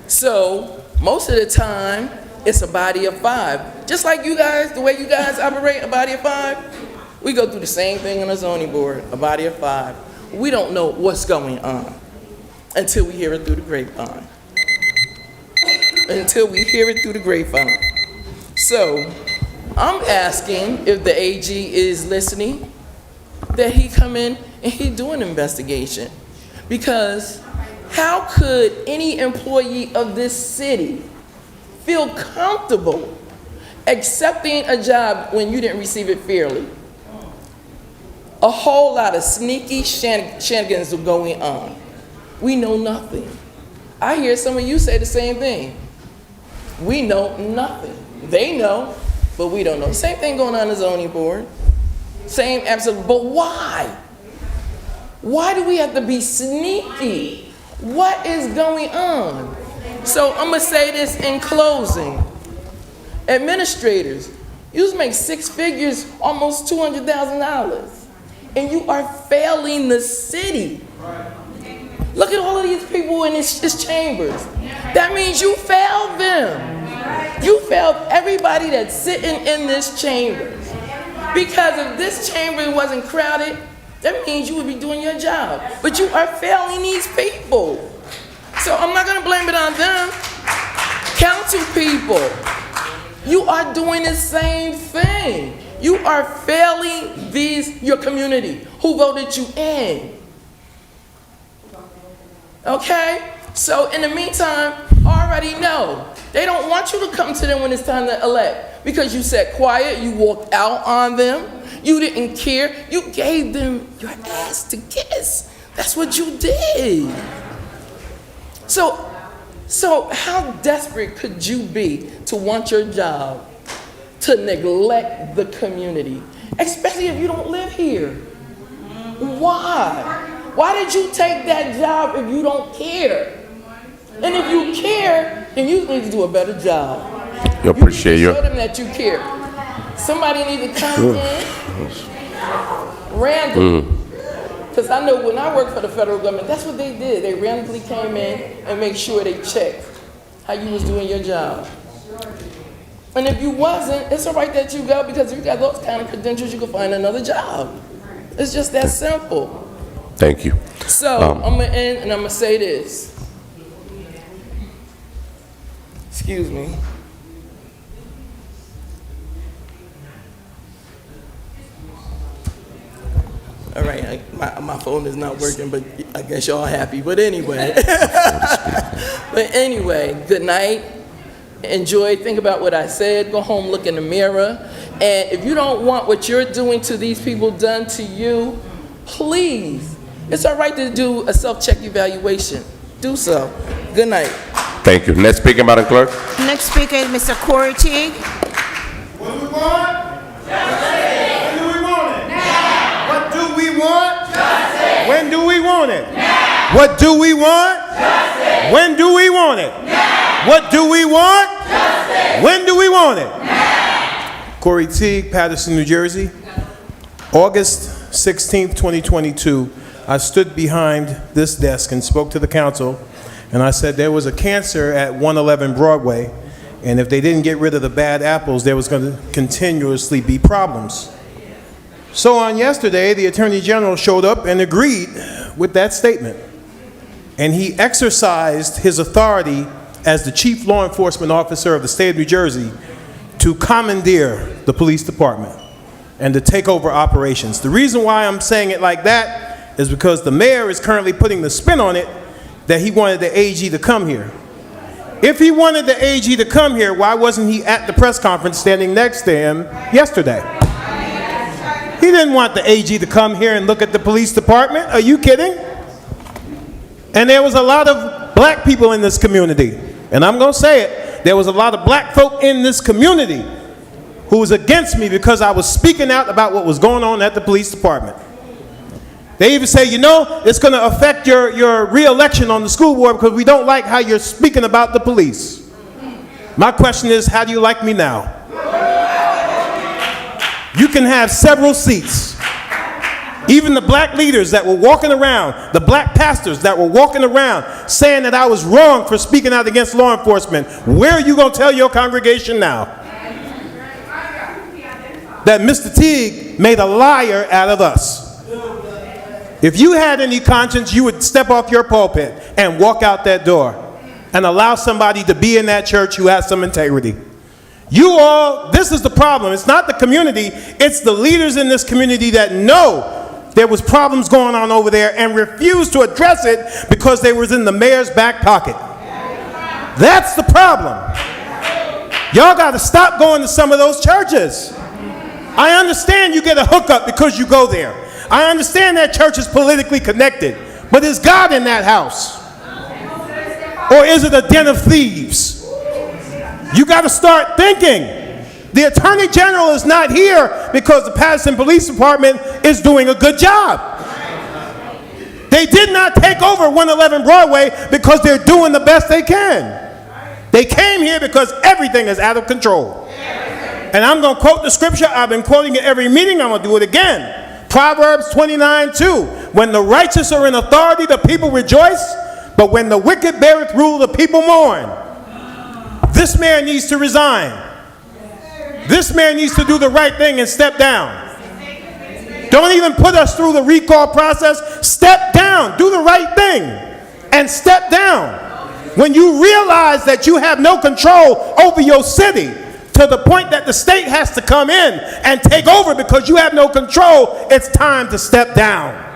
So most of the time, it's a body of 5. Just like you guys, the way you guys operate, a body of 5, we go through the same thing on the zoning board, a body of 5. We don't know what's going on until we hear it through the grapevine. Until we hear it through the grapevine. So I'm asking if the AG is listening, that he come in and he do an investigation. Because how could any employee of this city feel comfortable accepting a job when you didn't receive it fairly? A whole lot of sneaky shenanigans are going on. We know nothing. I hear some of you say the same thing. We know nothing. They know, but we don't know. Same thing going on in the zoning board. Same absolute, but why? Why do we have to be sneaky? What is going on? So I'm gonna say this in closing. Administrators, you make 6 figures, almost $200,000, and you are failing the city. Look at all of these people in this chambers. That means you failed them. You failed everybody that's sitting in this chamber. Because if this chamber wasn't crowded, that means you would be doing your job. But you are failing these people. So I'm not gonna blame it on them. Council people, you are doing the same thing. You are failing your community who voted you in. Okay? So in the meantime, already know, they don't want you to come to them when it's time to elect because you sat quiet, you walked out on them, you didn't care, you gave them your ass to kiss. That's what you did. So how desperate could you be to want your job, to neglect the community, especially if you don't live here? Why? Why did you take that job if you don't care? And if you care, then you need to do a better job. You appreciate you. Show them that you care. Somebody need to come in random. Because I know when I worked for the federal government, that's what they did. They randomly came in and make sure they checked how you was doing your job. And if you wasn't, it's all right that you go, because if you got those kind of credentials, you can find another job. It's just that simple. Thank you. So I'm gonna end and I'm gonna say this. Excuse me. All right, my phone is not working, but I guess y'all happy. But anyway, good night. Enjoy, think about what I said, go home, look in the mirror. And if you don't want what you're doing to these people done to you, please, it's all right to do a self-check evaluation. Do so. Good night. Thank you. Next speaker, Madam Clerk. Next speaker is Mr. Corey Teague. What do we want? Justice. When do we want it? Now. What do we want? Justice. When do we want it? Now. What do we want? Justice. When do we want it? Now. What do we want? Justice. When do we want it? Now. Corey Teague, Paterson, New Jersey. August 16th, 2022, I stood behind this desk and spoke to the council, and I said there was a cancer at 111 Broadway, and if they didn't get rid of the bad apples, there was going to continuously be problems. So on yesterday, the Attorney General showed up and agreed with that statement, and he exercised his authority as the Chief Law Enforcement Officer of the state of New Jersey to commandeer the police department and to take over operations. The reason why I'm saying it like that is because the mayor is currently putting the spin on it that he wanted the AG to come here. If he wanted the AG to come here, why wasn't he at the press conference standing next to him yesterday? He didn't want the AG to come here and look at the police department. Are you kidding? And there was a lot of black people in this community. And I'm going to say it. There was a lot of black folk in this community who was against me because I was speaking out about what was going on at the police department. They even say, you know, it's going to affect your re-election on the school board because we don't like how you're speaking about the police. My question is, how do you like me now? You can have several seats. Even the black leaders that were walking around, the black pastors that were walking around saying that I was wrong for speaking out against law enforcement, where are you going to tell your congregation now? That Mr. Teague made a liar out of us. If you had any conscience, you would step off your pulpit and walk out that door and allow somebody to be in that church who has some integrity. You all, this is the problem. It's not the community, it's the leaders in this community that know there was problems going on over there and refused to address it because they was in the mayor's back pocket. That's the problem. Y'all got to stop going to some of those churches. I understand you get a hookup because you go there. I understand that church is politically connected, but is God in that house? Or is it a den of thieves? You got to start thinking. The Attorney General is not here because the Paterson Police Department is doing a good job. They did not take over 111 Broadway because they're doing the best they can. They came here because everything is out of control. And I'm going to quote the scripture. I've been quoting it every meeting. I'm going to do it again. Proverbs 29:2. When the righteous are in authority, the people rejoice. But when the wicked beareth rule, the people mourn. This man needs to resign. This man needs to do the right thing and step down. Don't even put us through the recall process. Step down. Do the right thing and step down. When you realize that you have no control over your city to the point that the state has to come in and take over because you have no control, it's time to step down.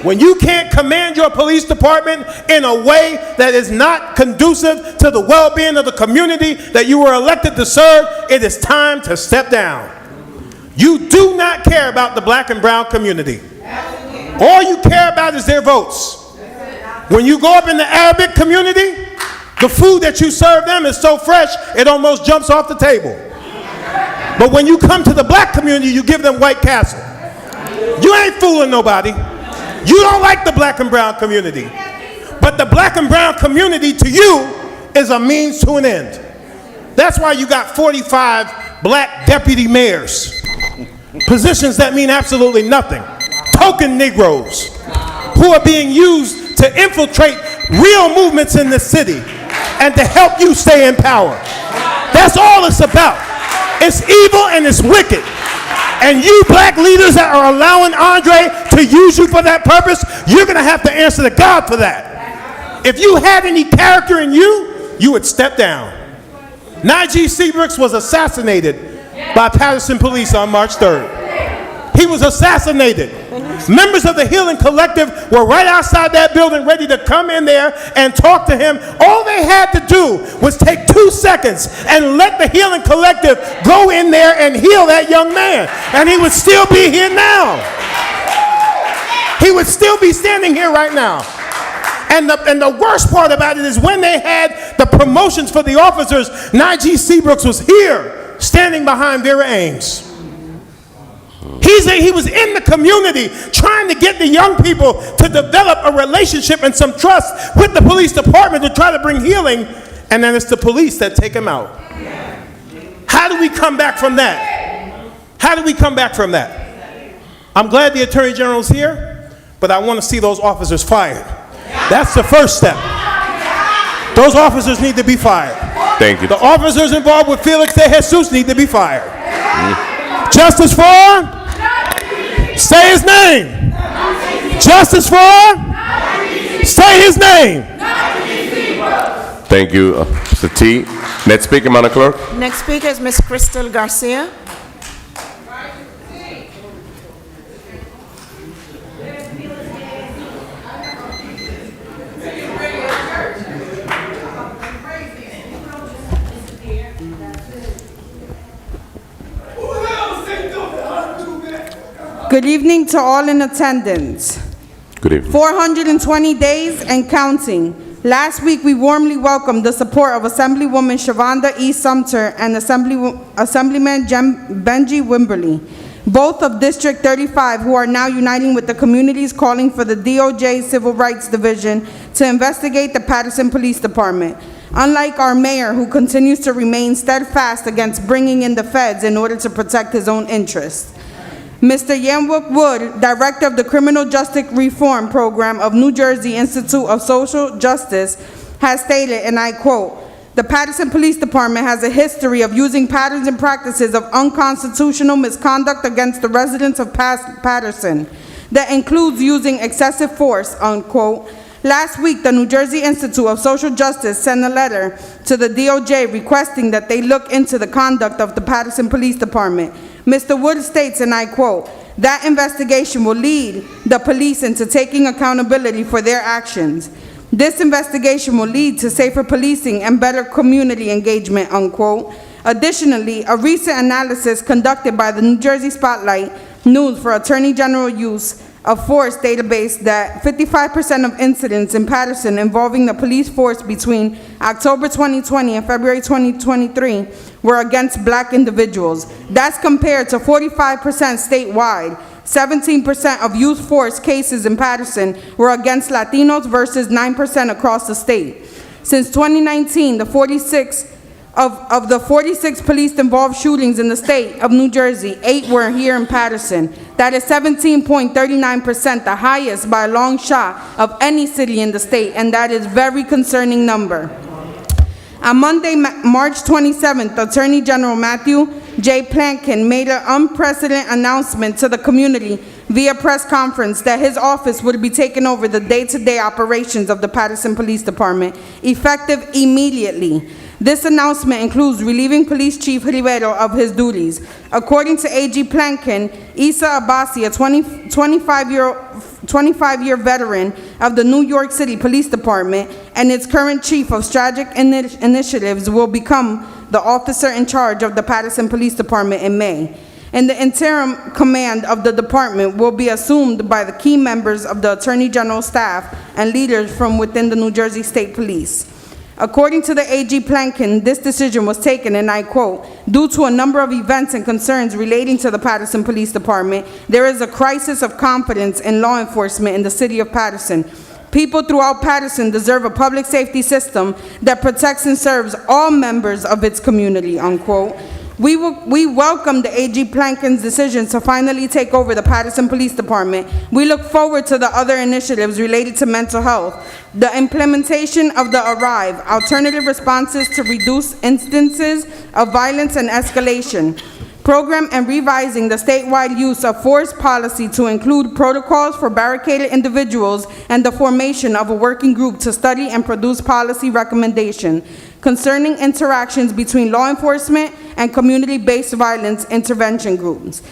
When you can't command your police department in a way that is not conducive to the well-being of the community that you were elected to serve, it is time to step down. You do not care about the black and brown community. All you care about is their votes. When you go up in the Arabic community, the food that you serve them is so fresh, it almost jumps off the table. But when you come to the black community, you give them White Castle. You ain't fooling nobody. You don't like the black and brown community. But the black and brown community to you is a means to an end. That's why you got 45 black deputy mayors. Positions that mean absolutely nothing. Token Negroes who are being used to infiltrate real movements in the city and to help you stay in power. That's all it's about. It's evil and it's wicked. And you black leaders that are allowing Andre to use you for that purpose, you're going to have to answer to God for that. If you had any character in you, you would step down. Najee Seabrooks was assassinated by Paterson police on March 3rd. He was assassinated. Members of the Healing Collective were right outside that building ready to come in there and talk to him. All they had to do was take 2 seconds and let the Healing Collective go in there and heal that young man. And he would still be here now. He would still be standing here right now. And the worst part about it is when they had the promotions for the officers, Najee Seabrooks was here standing behind Vera Ames. He was in the community trying to get the young people to develop a relationship and some trust with the police department to try to bring healing, and then it's the police that take him out. How do we come back from that? How do we come back from that? I'm glad the Attorney General's here, but I want to see those officers fired. That's the first step. Those officers need to be fired. Thank you. The officers involved with Felix de Jesus need to be fired. Justice for? Say his name. Justice for? Say his name. Thank you, Mr. T. Next speaker, Madam Clerk. Next speaker is Ms. Crystal Garcia. Good evening to all in attendance. Good evening. 420 days and counting. Last week, we warmly welcomed the support of Assemblywoman Shavonda E. Sumter and Assemblyman Benji Wimberly, both of District 35, who are now uniting with the communities calling for the DOJ Civil Rights Division to investigate the Paterson Police Department. Unlike our mayor, who continues to remain steadfast against bringing in the feds in order to protect his own interests. Mr. Yanwook Wood, Director of the Criminal Justice Reform Program of New Jersey Institute of Social Justice, has stated, and I quote, "The Paterson Police Department has a history of using patterns and practices of unconstitutional misconduct against the residents of Paterson that includes using excessive force," unquote. Last week, the New Jersey Institute of Social Justice sent a letter to the DOJ requesting that they look into the conduct of the Paterson Police Department. Mr. Wood states, and I quote, "That investigation will lead the police into taking accountability for their actions. This investigation will lead to safer policing and better community engagement," unquote. Additionally, a recent analysis conducted by the New Jersey Spotlight News for Attorney General use of force database that 55% of incidents in Paterson involving the police force between October 2020 and February 2023 were against black individuals. That's compared to 45% statewide. 17% of youth force cases in Paterson were against Latinos versus 9% across the state. Since 2019, the 46 police-involved shootings in the state of New Jersey, 8 were here in Paterson. That is 17.39%, the highest by a long shot of any city in the state, and that is a very concerning number. On Monday, March 27th, Attorney General Matthew J. Plankin made an unprecedented announcement to the community via press conference that his office would be taking over the day-to-day operations of the Paterson Police Department, effective immediately. This announcement includes relieving Police Chief Rivero of his duties. According to AG Plankin, Issa Abbasi, a 25-year veteran of the New York City Police Department and its current Chief of Strategic Initiatives, will become the officer in charge of the Paterson Police Department in May. And the interim command of the department will be assumed by the key members of the Attorney General's staff and leaders from within the New Jersey State Police. According to the AG Plankin, this decision was taken, and I quote, "Due to a number of events and concerns relating to the Paterson Police Department, there is a crisis of confidence in law enforcement in the city of Paterson. People throughout Paterson deserve a public safety system that protects and serves all members of its community, unquote. We welcome the AG Plankin's decision to finally take over the Paterson Police Department. We look forward to the other initiatives related to mental health, the implementation of the ARRIVE, alternative responses to reduce instances of violence and escalation, program and revising the statewide use of force policy to include protocols for barricaded individuals and the formation of a working group to study and produce policy recommendation concerning interactions between law enforcement and community-based violence intervention groups.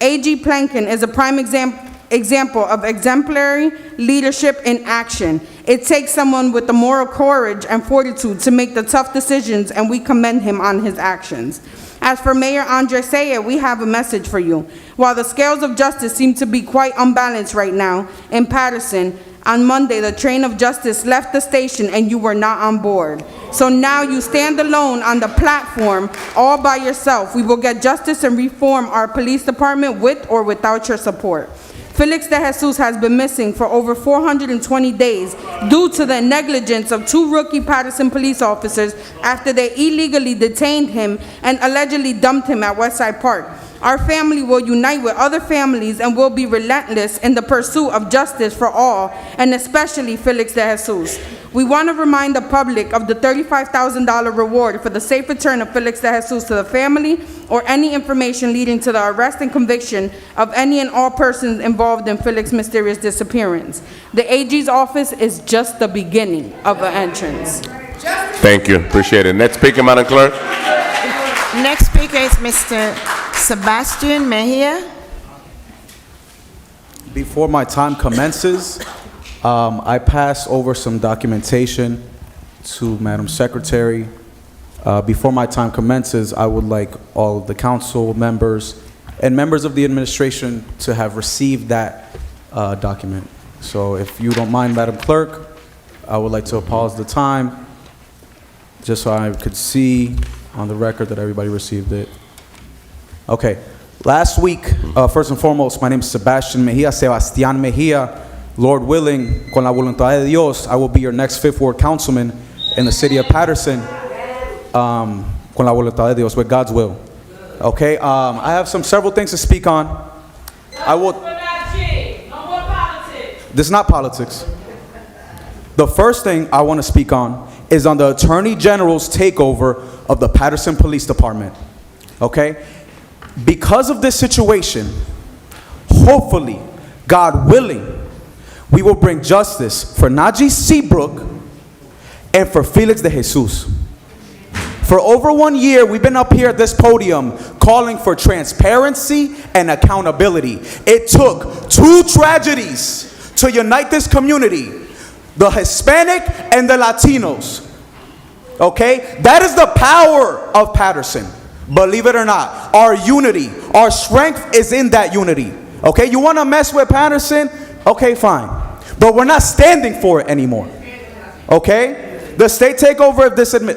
AG Plankin is a prime example of exemplary leadership in action. It takes someone with the moral courage and fortitude to make the tough decisions, and we commend him on his actions. As for Mayor Andre Sayer, we have a message for you. While the scales of justice seem to be quite unbalanced right now in Paterson, on Monday, the train of justice left the station and you were not on board. So now you stand alone on the platform all by yourself. We will get justice and reform our police department with or without your support. Felix de Jesus has been missing for over 420 days due to the negligence of 2 rookie Paterson police officers after they illegally detained him and allegedly dumped him at Westside Park. Our family will unite with other families and will be relentless in the pursuit of justice for all, and especially Felix de Jesus. We want to remind the public of the $35,000 reward for the safe return of Felix de Jesus to the family, or any information leading to the arrest and conviction of any and all persons involved in Felix's mysterious disappearance. The AG's office is just the beginning of an entrance. Thank you. Appreciate it. Next speaker, Madam Clerk. Next speaker is Mr. Sebastian Mejia. Before my time commences, I pass over some documentation to Madam Secretary. Before my time commences, I would like all of the council members and members of the administration to have received that document. So if you don't mind, Madam Clerk, I would like to pause the time just so I could see on the record that everybody received it. Okay. Last week, first and foremost, my name is Sebastian Mejia. Lord willing, con la voluntad de Dios, I will be your next 5th Ward councilman in the city of Paterson. Con la voluntad de Dios, with God's will. Okay, I have several things to speak on. I will. This is not politics. The first thing I want to speak on is on the Attorney General's takeover of the Paterson Police Department. Okay? Because of this situation, hopefully, God willing, we will bring justice for Najee Seabrook and for Felix de Jesus. For over 1 year, we've been up here at this podium calling for transparency and accountability. It took 2 tragedies to unite this community, the Hispanic and the Latinos. Okay? That is the power of Paterson. Believe it or not, our unity, our strength is in that unity. Okay? You want to mess with Paterson? Okay, fine. But we're not standing for it anymore. Okay? The state takeover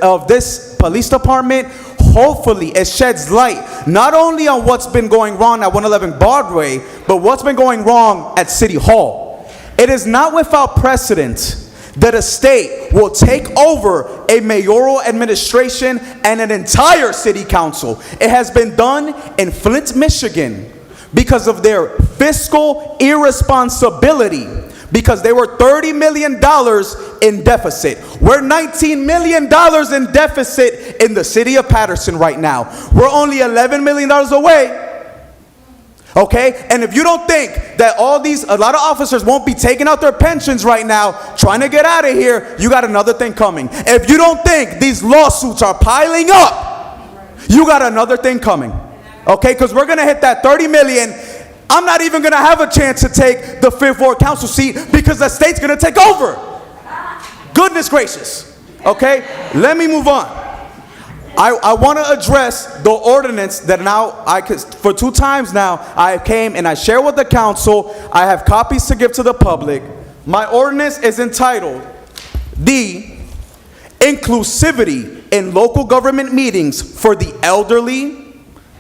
of this police department, hopefully it sheds light not only on what's been going wrong at 111 Broadway, but what's been going wrong at City Hall. It is not without precedent that a state will take over a mayoral administration and an entire city council. It has been done in Flint, Michigan, because of their fiscal irresponsibility, because they were $30 million in deficit. We're $19 million in deficit in the city of Paterson right now. We're only $11 million away. Okay? And if you don't think that a lot of officers won't be taking out their pensions right now, trying to get out of here, you got another thing coming. If you don't think these lawsuits are piling up, you got another thing coming. Okay? Because we're going to hit that 30 million. I'm not even going to have a chance to take the 5th Ward council seat because the state's going to take over. Goodness gracious. Okay? Let me move on. I want to address the ordinance that now for 2 times now I came and I share with the council. I have copies to give to the public. My ordinance is entitled The Inclusivity in Local Government Meetings for the Elderly,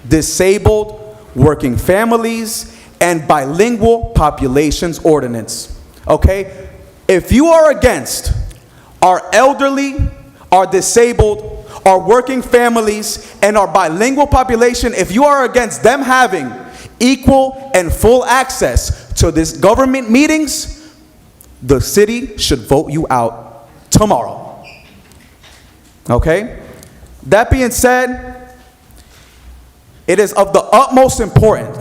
Disabled, Working Families, and Bilingual Populations Ordinance. Okay? If you are against our elderly, our disabled, our working families, and our bilingual population, if you are against them having equal and full access to this government meetings, the city should vote you out tomorrow. Okay? That being said, it is of the utmost importance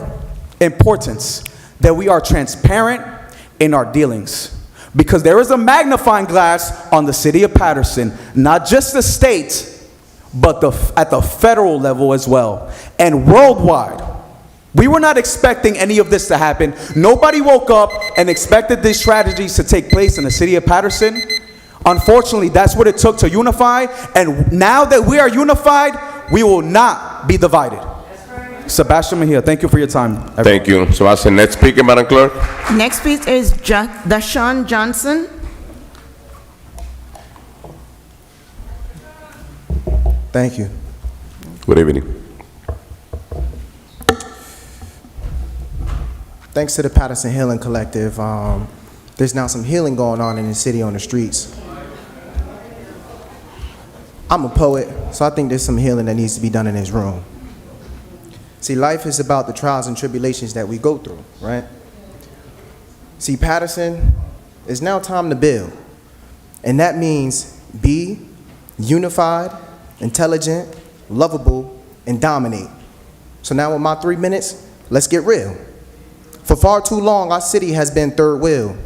that we are transparent in our dealings. Because there is a magnifying glass on the city of Paterson, not just the state, but at the federal level as well, and worldwide. We were not expecting any of this to happen. Nobody woke up and expected these tragedies to take place in the city of Paterson. Unfortunately, that's what it took to unify, and now that we are unified, we will not be divided. Sebastian Mejia, thank you for your time, everyone. Thank you. Sebastian, next speaker, Madam Clerk. Next speaker is Dashawn Johnson. Thank you. Good evening. Thanks to the Paterson Healing Collective, there's now some healing going on in the city on the streets. I'm a poet, so I think there's some healing that needs to be done in this room. See, life is about the trials and tribulations that we go through, right? See, Paterson, it's now time to build. And that means be unified, intelligent, lovable, and dominate. So now with my 3 minutes, let's get real. For far too long, our city has been third wheel.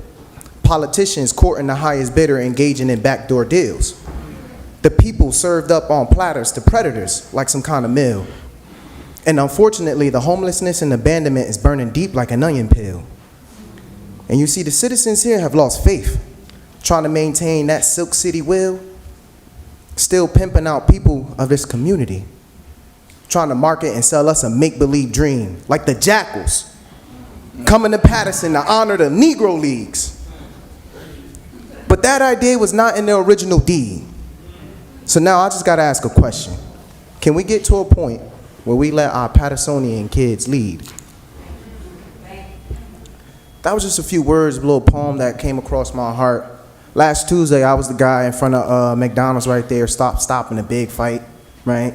Politicians courting the highest bidder, engaging in backdoor deals. The people served up on platters to predators like some kind of meal. And unfortunately, the homelessness and abandonment is burning deep like an onion peel. And you see, the citizens here have lost faith, trying to maintain that Silk City will, still pimping out people of this community, trying to market and sell us a make-believe dream, like the Jackals, coming to Paterson to honor the Negro Leagues. But that idea was not in the original deed. So now I just gotta ask a question. Can we get to a point where we let our Patersonian kids lead? That was just a few words, a little poem that came across my heart. Last Tuesday, I was the guy in front of McDonald's right there, stopping a big fight, right?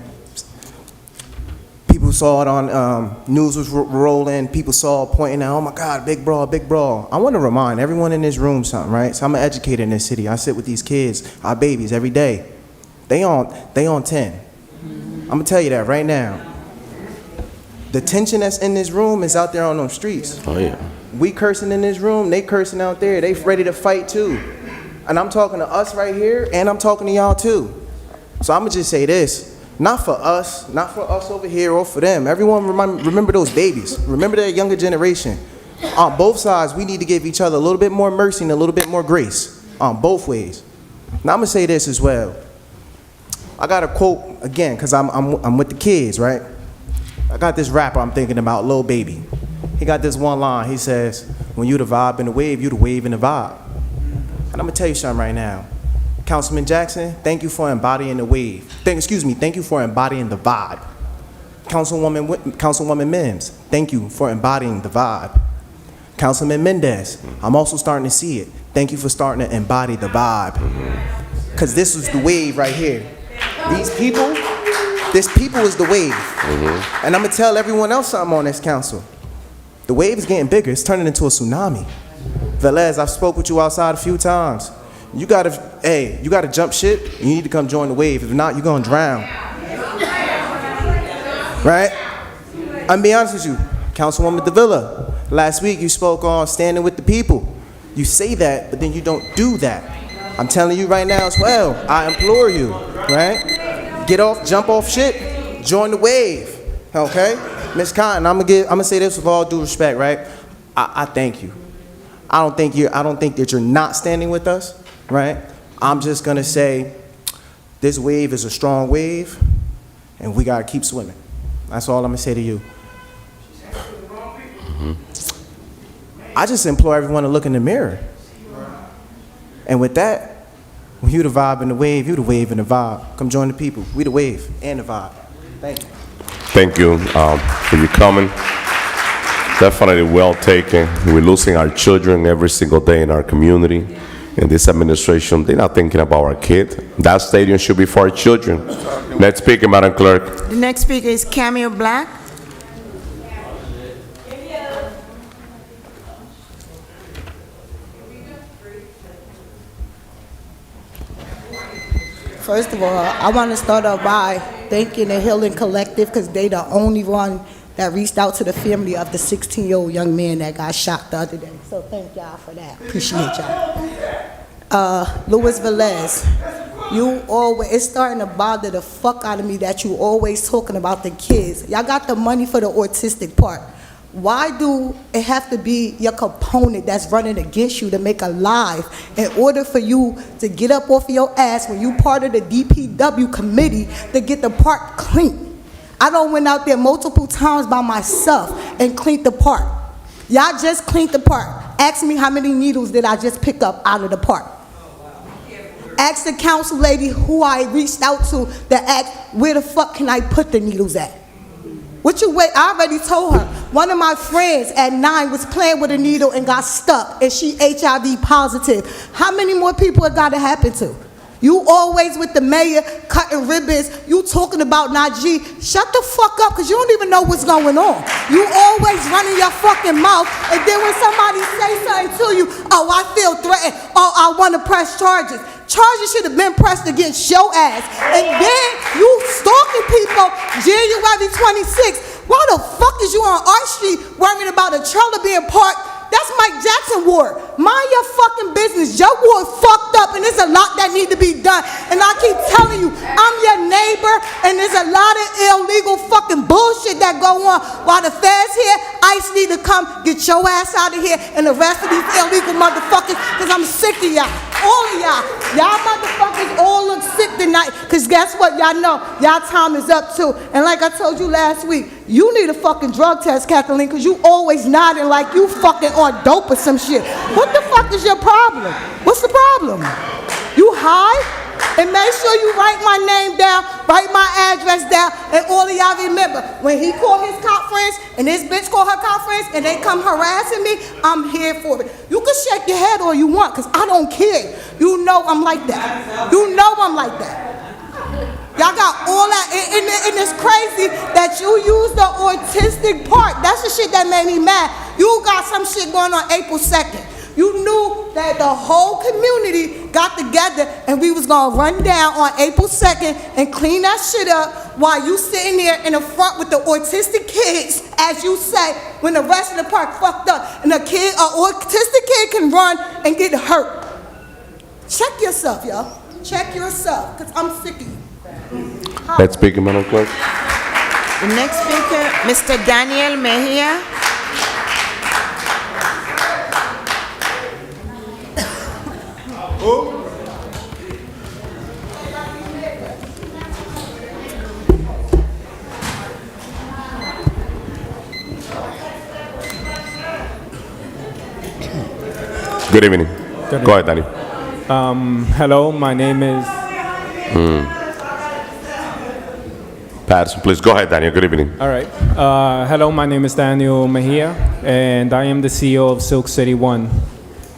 People saw it on, news was rolling, people saw it pointing out, oh my God, big brawl, big brawl. I want to remind everyone in this room something, right? So I'm an educator in this city. I sit with these kids, our babies, every day. They on 10. I'm gonna tell you that right now. The tension that's in this room is out there on those streets. Oh yeah. We cursing in this room, they cursing out there. They ready to fight too. And I'm talking to us right here, and I'm talking to y'all too. So I'm gonna just say this, not for us over here or for them. Everyone remember those babies. Remember that younger generation. On both sides, we need to give each other a little bit more mercy and a little bit more grace on both ways. Now I'm gonna say this as well. I got a quote again, because I'm with the kids, right? I got this rapper I'm thinking about, Lil Baby. He got this one line, he says, when you the vibe in the wave, you the wave in the vibe. And I'm gonna tell you something right now. Councilman Jackson, thank you for embodying the wave. Thank you for embodying the vibe. Councilwoman Mims, thank you for embodying the vibe. Councilman Mendez, I'm also starting to see it. Thank you for starting to embody the vibe. Because this is the wave right here. This people is the wave. And I'm gonna tell everyone else something on this council. The wave is getting bigger, it's turning into a tsunami. Velez, I've spoke with you outside a few times. You gotta jump ship, you need to come join the wave. If not, you're gonna drown. Right? I'm being honest with you, Councilwoman Davila, last week you spoke on standing with the people. You say that, but then you don't do that. I'm telling you right now as well, I implore you, right? Jump off ship, join the wave, okay? Ms. Cotton, I'm gonna say this with all due respect, right? I thank you. I don't think that you're not standing with us, right? I'm just gonna say, this wave is a strong wave, and we gotta keep swimming. That's all I'm gonna say to you. I just implore everyone to look in the mirror. And with that, when you the vibe in the wave, you the wave in the vibe. Come join the people. We the wave and the vibe. Thank you. Thank you for your coming. Definitely well taken. We're losing our children every single day in our community. in this administration, they're not thinking about our kid. That stadium should be for our children. Next speaker, Madam Clerk. The next speaker is Camille Black. First of all, I want to start off by thanking the Healing Collective because they the only one that reached out to the family of the 16-year-old young man that got shot the other day. So thank y'all for that. Appreciate y'all. Luis Velez, it's starting to bother the fuck out of me that you always talking about the kids. Y'all got the money for the autistic part. Why do it have to be your component that's running against you to make a live in order for you to get up off your ass when you part of the DPW committee to get the park clean? I done went out there multiple times by myself and cleaned the park. Y'all just cleaned the park. Ask me how many needles did I just pick up out of the park. Ask the council lady who I reached out to that asked, where the fuck can I put the needles at? What you wait? I already told her. One of my friends at 9 was playing with a needle and got stuck, and she HIV positive. How many more people it got to happen to? You always with the mayor cutting ribbons. You talking about Najee. Shut the fuck up, because you don't even know what's going on. You always running your fucking mouth, and then when somebody say something to you, oh, I feel threatened. Oh, I want to press charges. Charges should have been pressed against your ass. And then you stalking people January 26th. Why the fuck is you on our street worrying about a trailer being parked? That's Mike Jackson ward. Mind your fucking business. Your ward fucked up and there's a lot that need to be done. And I keep telling you, I'm your neighbor and there's a lot of illegal fucking bullshit that go on. While the feds here, ICE need to come get your ass out of here and the rest of these illegal motherfuckers, because I'm sick of y'all. All of y'all. Y'all motherfuckers all look sick tonight, because guess what? Y'all know y'all time is up too. And like I told you last week, you need a fucking drug test, Kathleen, because you always nodding like you fucking on dope or some shit. What the fuck is your problem? What's the problem? You high? And make sure you write my name down, write my address down, and all of y'all remember, when he called his cop friends, and this bitch called her cop friends, and they come harassing me, I'm here for it. You can shake your head all you want, because I don't care. You know I'm like that. You know I'm like that. Y'all got all that, and it's crazy that you use the autistic part. That's the shit that made me mad. You got some shit going on April 2nd. You knew that the whole community got together and we was gonna run down on April 2nd and clean that shit up while you sitting there in the front with the autistic kids, as you say, when the rest of the park fucked up and an autistic kid can run and get hurt. Check yourself, y'all. Check yourself, because I'm sick of you. Next speaker, Madam Clerk. The next speaker, Mr. Daniel Mejia. Good evening. Go ahead, Danny. Hello, my name is Paterson, please go ahead, Daniel. Good evening. All right. Hello, my name is Daniel Mejia, and I am the CEO of Silk City One.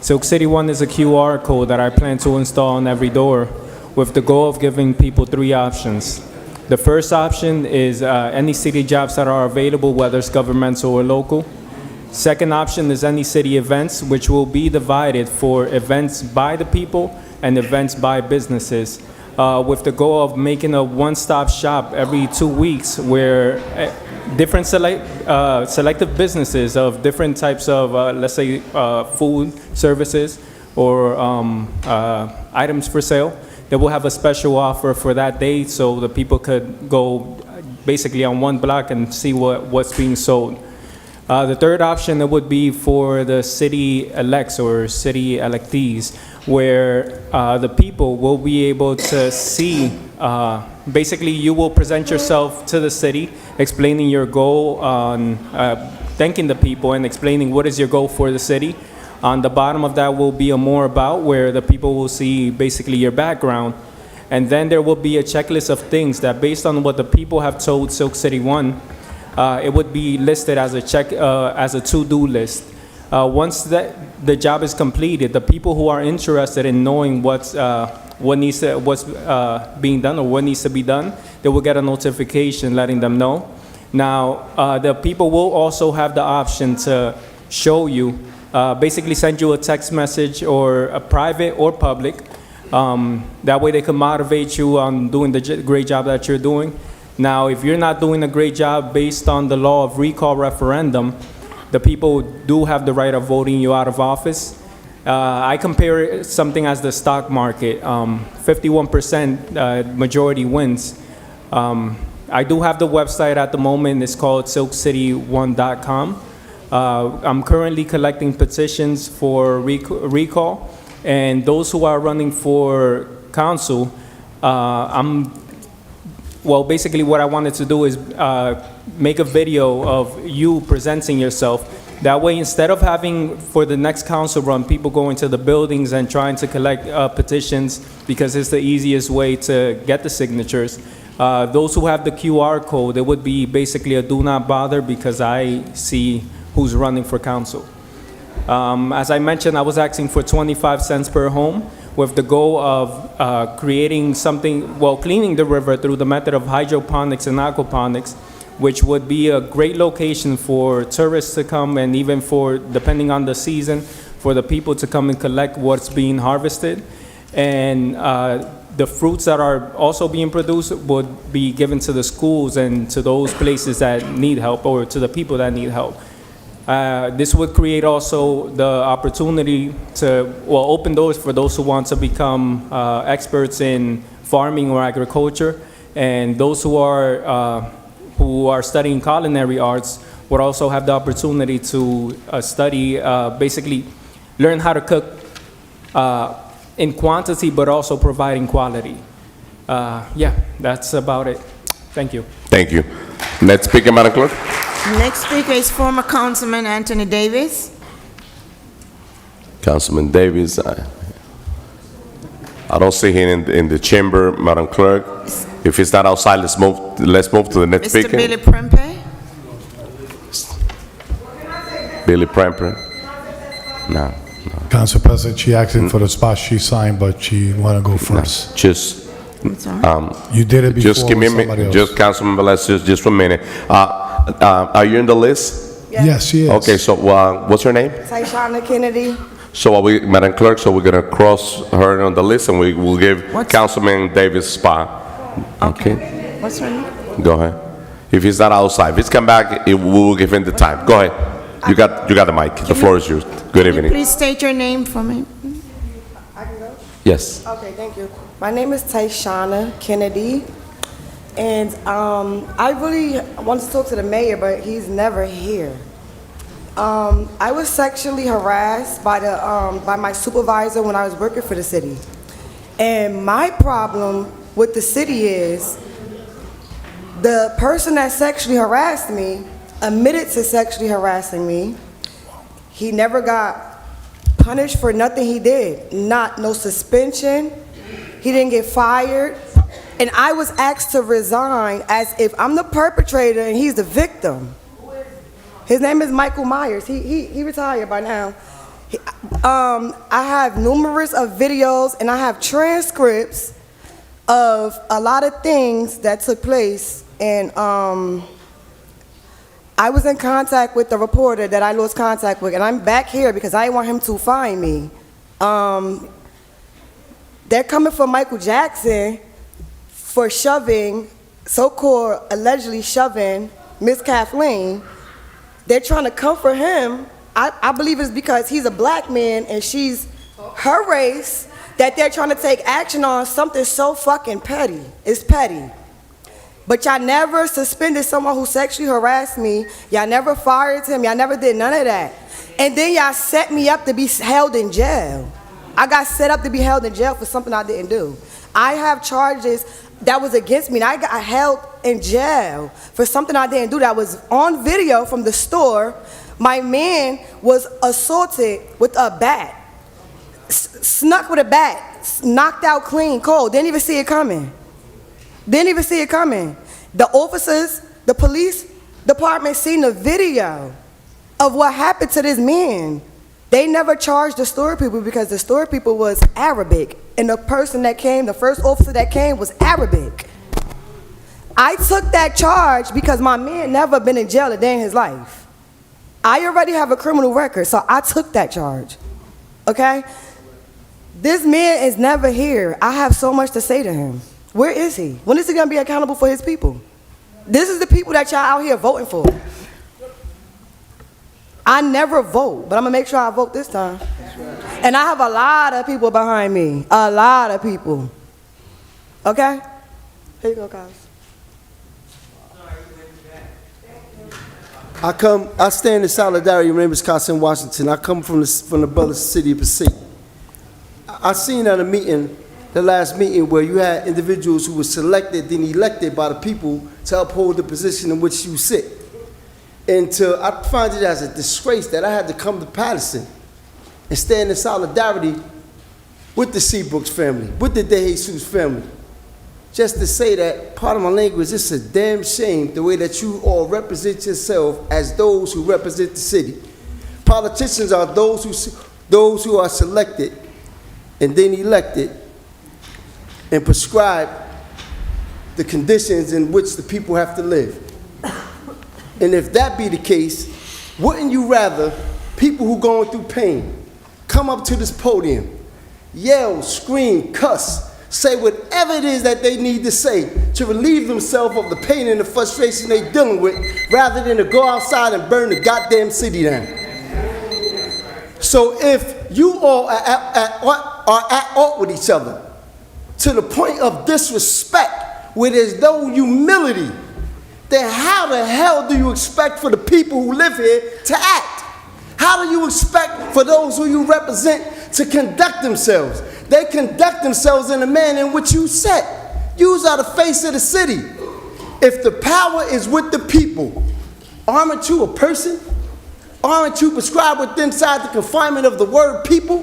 Silk City One is a QR code that I plan to install on every door with the goal of giving people 3 options. The first option is any city jobs that are available, whether it's governmental or local. Second option is any city events, which will be divided for events by the people and events by businesses, with the goal of making a one-stop shop every 2 weeks where different selective businesses of different types of, let's say, food, services, or items for sale, they will have a special offer for that day so the people could go basically on one block and see what's being sold. The third option would be for the city elects or city electees, where the people will be able to see, basically you will present yourself to the city, explaining your goal on thanking the people and explaining what is your goal for the city. On the bottom of that will be a more about, where the people will see basically your background. And then there will be a checklist of things that, based on what the people have told, Silk City One, it would be listed as a as a to-do list. Once the job is completed, the people who are interested in knowing what's being done or what needs to be done, they will get a notification letting them know. Now, the people will also have the option to show you, basically send you a text message or a private or public. That way they can motivate you on doing the great job that you're doing. Now, if you're not doing a great job based on the law of recall referendum, the people do have the right of voting you out of office. I compare it something as the stock market. 51% majority wins. I do have the website at the moment. It's called silkcity1.com. I'm currently collecting petitions for recall, and those who are running for council, basically what I wanted to do is make a video of you presenting yourself. That way, instead of having, for the next council run, people going to the buildings and trying to collect petitions because it's the easiest way to get the signatures, those who have the QR code, it would be basically a do not bother because I see who's running for council. As I mentioned, I was asking for 25 cents per home with the goal of creating something, cleaning the river through the method of hydroponics and aquaponics, which would be a great location for tourists to come and even for, depending on the season, for the people to come and collect what's being harvested. And the fruits that are also being produced would be given to the schools and to those places that need help or to the people that need help. This would create also the opportunity to, open doors for those who want to become experts in farming or agriculture, and those who are studying culinary arts would also have the opportunity to study, basically learn how to cook in quantity, but also providing quality. Yeah, that's about it. Thank you. Thank you. Next speaker, Madam Clerk. Next speaker is former Councilman Anthony Davis. Councilman Davis, I don't see him in the chamber, Madam Clerk. If he's not outside, let's move to the next Mr. speaker. Billy Prempe. Billy Prempe. No. Council President, she asking for the spot she signed, but she want to go first. You did it before Just give me a with somebody minute. else. Just Councilman Velez, just for a minute. Are you in the list? Yes, she is. Okay, so what's your name? Tyshana Kennedy. So Madam Clerk, so we're gonna cross her on the list and we will give Councilman Davis spot. Okay. What's her name? Go ahead. If he's not outside, if he's come back, we will give him the time. Go ahead. You got the mic. The floor is yours. Good evening. Please state your name for me. Yes. Okay, thank you. My name is Tyshana Kennedy, and I really want to talk to the mayor, but he's never here. I was sexually harassed by my supervisor when I was working for the city, and my problem with the city is the person that sexually harassed me admitted to sexually harassing me. He never got punished for nothing he did. No suspension. He didn't get fired. And I was asked to resign as if I'm the perpetrator and he's the victim. His name is Michael Myers. He retired by now. I have numerous of videos and I have transcripts of a lot of things that took place, and I was in contact with the reporter that I lost contact with, and I'm back here because I want him to find me. They're coming for Michael Jackson for shoving, so-called allegedly shoving Miss Kathleen. They're trying to come for him. I believe it's because he's a black man and she's her race, that they're trying to take action on something so fucking petty. It's petty. But y'all never suspended someone who sexually harassed me. Y'all never fired him. Y'all never did none of that. And then y'all set me up to be held in jail. I got set up to be held in jail for something I didn't do. I have charges that was against me, and I got held in jail for something I didn't do that was on video from the store. My man was assaulted with a bat. Snuck with a bat, knocked out clean, cold, didn't even see it coming. Didn't even see it coming. The officers, the police department seen the video. of what happened to this man. They never charged the store people because the store people was Arabic. And the person that came, the first officer that came was Arabic. I took that charge because my man never been in jail a day in his life. I already have a criminal record, so I took that charge, okay? This man is never here. I have so much to say to him. Where is he? When is he gonna be accountable for his people? This is the people that y'all out here voting for. I never vote, but I'm gonna make sure I vote this time. And I have a lot of people behind me, a lot of people, okay? Here you go, guys. I stand in solidarity. My name is Carson Washington. I come from the brother's city of Passaic. I seen at a meeting, the last meeting, where you had individuals who were selected, then elected by the people to uphold the position in which you sit. And I find it as a disgrace that I had to come to Paterson and stand in solidarity with the Seabrooks family, with the De Jesus family. Just to say that, part of my language, it's a damn shame the way that you all represent yourself as those who represent the city. Politicians are those who are selected and then elected and prescribe the conditions in which the people have to live. And if that be the case, wouldn't you rather people who going through pain come up to this podium, yell, scream, cuss, say whatever it is that they need to say to relieve themselves of the pain and the frustration they're dealing with, rather than to go outside and burn the goddamn city down? So if you all are at odds with each other to the point of disrespect, where there's no humility, then how the hell do you expect for the people who live here to act? How do you expect for those who you represent to conduct themselves? They conduct themselves in a manner in which you set. You are the face of the city. If the power is with the people, aren't you a person? Aren't you prescribed within inside the confinement of the word people?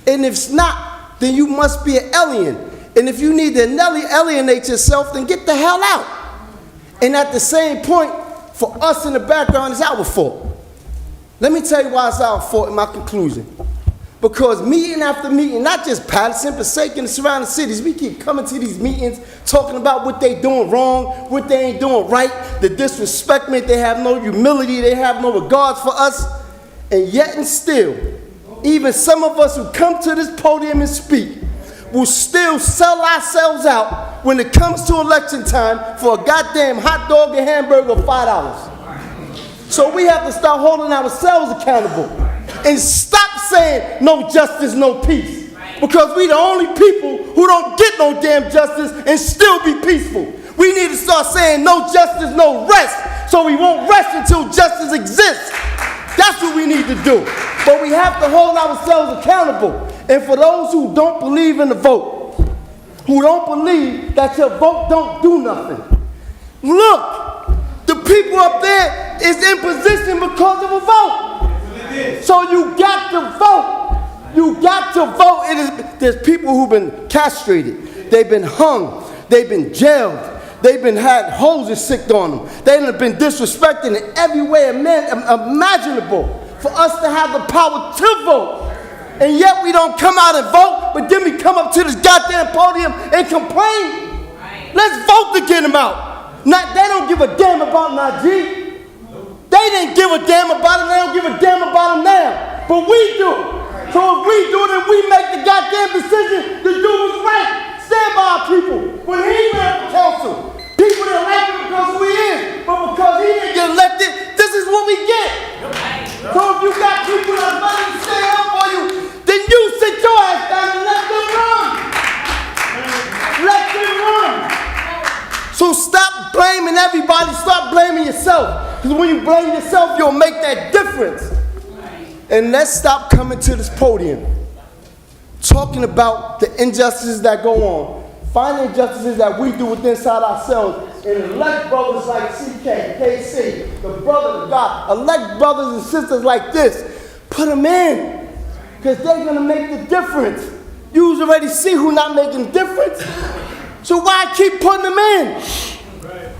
And if it's not, then you must be an alien. And if you need to alienate yourself, then get the hell out. And at the same point, for us in the background, it's our fault. Let me tell you why it's our fault in my conclusion. Because meeting after meeting, not just Paterson, Passaic, and the surrounding cities, we keep coming to these meetings talking about what they doing wrong, what they ain't doing right, the disrespectment, they have no humility, they have no regards for us. And yet and still, even some of us who come to this podium and speak will still sell ourselves out when it comes to election time for a goddamn hot dog and hamburger of $5. So we have to start holding ourselves accountable and stop saying no justice, no peace. Because we the only people who don't get no damn justice and still be peaceful. We need to start saying no justice, no rest, so we won't rest until justice exists. That's what we need to do. But we have to hold ourselves accountable. And for those who don't believe in the vote, who don't believe that your vote don't do nothing, look, the people up there is in position because of a vote. So you got to vote. You got to vote. There's people who've been castrated. They've been hung. They've been jailed. They've been had hoses sicked on them. They've been disrespected in every way imaginable for us to have the power to vote. And yet we don't come out and vote, but then we come up to this goddamn podium and complain. Let's vote to get them out. They don't give a damn about Najee. They didn't give a damn about him. They don't give a damn about him now. But we do. So if we do, then we make the goddamn decision to do what's right. Stand by our people. When he ran for council, people didn't like him because of who he is. But because he didn't get elected, this is what we get. So if you got people that's ready to stand up for you, then you sit your ass down and let them run. Let them run. So stop blaming everybody, stop blaming yourself. Because when you blame yourself, you'll make that difference. And let's stop coming to this podium talking about the injustices that go on, find injustices that we do within inside ourselves, and elect brothers like CK, KC, the brother of God, elect brothers and sisters like this, put them in, because they're going to make the difference. You already see who's not making the difference, so why keep putting them in?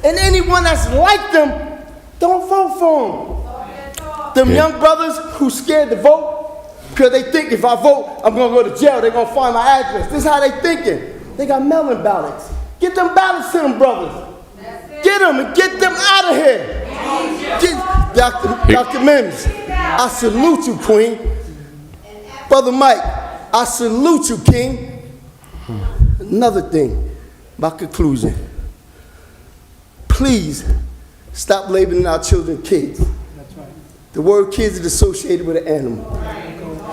And anyone that's like them, don't vote for them. about them young brothers who scared to vote because they think if I vote, I'm going to go to jail. They're going to find my address. This is how they thinking. They got mail-in ballots. Get them ballots to them brothers. Get them and get them out of here. Dr. Mims, I salute you, Queen. Brother Mike, I salute you, King. Another thing, my conclusion. Please stop labeling our children kids. The word kids is associated with an animal.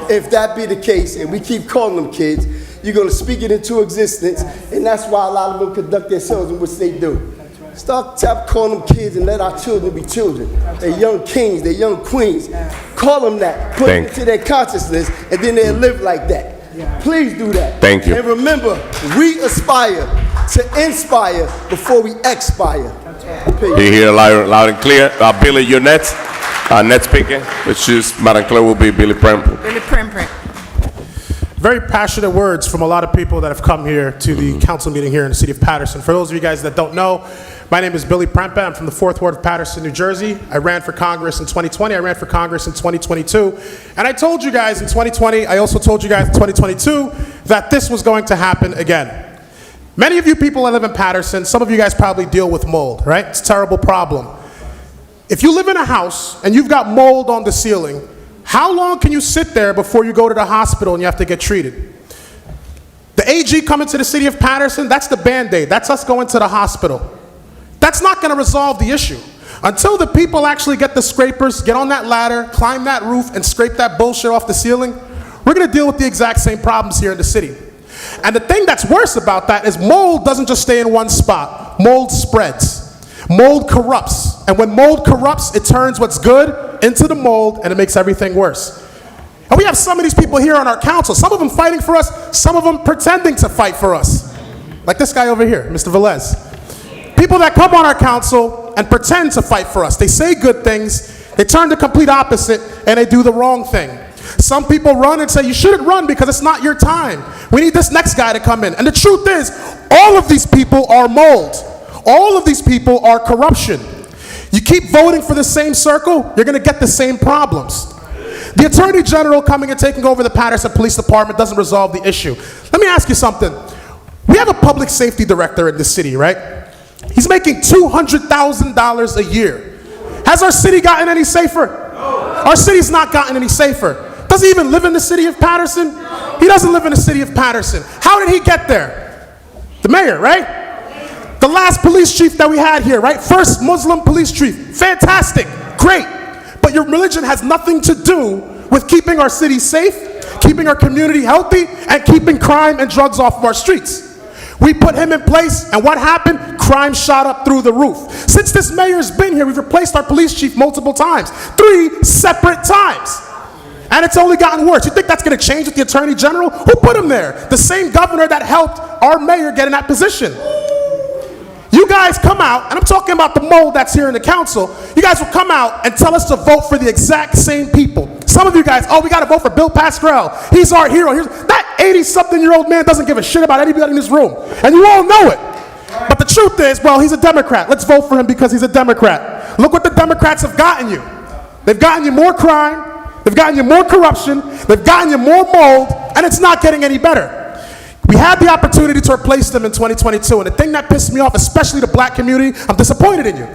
If that be the case, and we keep calling them kids, you're going to speak it into existence, and that's why a lot of them conduct themselves in which they do. Stop calling them kids and let our children be children. They're young kings, they're young queens. Call them that, put it into their consciousness, and then they'll live like that. Please do that. Thank you. And remember, we aspire to inspire before we expire. You hear loud and clear. Billy, you're next. Next speaker, which is Madam Clerk, will be Billy Prempeh. Billy Prempeh. Very passionate words from a lot of people that have come here to the council meeting here in the city of Paterson. For those of you guys that don't know, my name is Billy Prempeh. I'm from the 4th Ward of Paterson, New Jersey. I ran for Congress in 2020. I ran for Congress in 2022. And I told you guys in 2020, I also told you guys in 2022 that this was going to happen again. Many of you people that live in Paterson, some of you guys probably deal with mold, right? It's a terrible problem. If you live in a house and you've got mold on the ceiling, how long can you sit there before you go to the hospital and you have to get treated? The AG coming to the city of Paterson, that's the Band-Aid. That's us going to the hospital. That's not going to resolve the issue. Until the people actually get the scrapers, get on that ladder, climb that roof, and scrape that bullshit off the ceiling, we're going to deal with the exact same problems here in the city. And the thing that's worse about that is mold doesn't just stay in one spot. Mold spreads. Mold corrupts. And when mold corrupts, it turns what's good into the mold, and it makes everything worse. And we have some of these people here on our council, some of them fighting for us, some of them pretending to fight for us. Like this guy over here, Mr. Velez. People that come on our council and pretend to fight for us. They say good things, they turn the complete opposite, and they do the wrong thing. Some people run and say, you shouldn't run because it's not your time. We need this next guy to come in. And the truth is, all of these people are mold. All of these people are corruption. You keep voting for the same circle, you're going to get the same problems. The Attorney General coming and taking over the Paterson Police Department doesn't resolve the issue. Let me ask you something. We have a public safety director in this city, right? He's making $200,000 a year. Has our city gotten any safer? Our city's not gotten any safer. Does he even live in the city of Paterson? He doesn't live in the city of Paterson. How did he get there? The mayor, right? The last police chief that we had here, right? First Muslim police chief. Fantastic. Great. But your religion has nothing to do with keeping our city safe, keeping our community healthy, and keeping crime and drugs off of our streets. We put him in place, and what happened? Crime shot up through the roof. Since this mayor's been here, we've replaced our police chief multiple times. 3 separate times. And it's only gotten worse. You think that's going to change with the Attorney General? Who put him there? The same governor that helped our mayor get in that position. You guys come out, and I'm talking about the mold that's here in the council. You guys will come out and tell us to vote for the exact same people. Some of you guys, oh, we got to vote for Bill Pascrell. He's our hero. That 80-something-year-old man doesn't give a shit about anybody in this room. And you all know it. But the truth is, well, he's a Democrat. Let's vote for him because he's a Democrat. Look what the Democrats have gotten you. They've gotten you more crime. They've gotten you more corruption. They've gotten you more mold. And it's not getting any better. We had the opportunity to replace them in 2022, and the thing that pissed me off, especially the black community, I'm disappointed in you.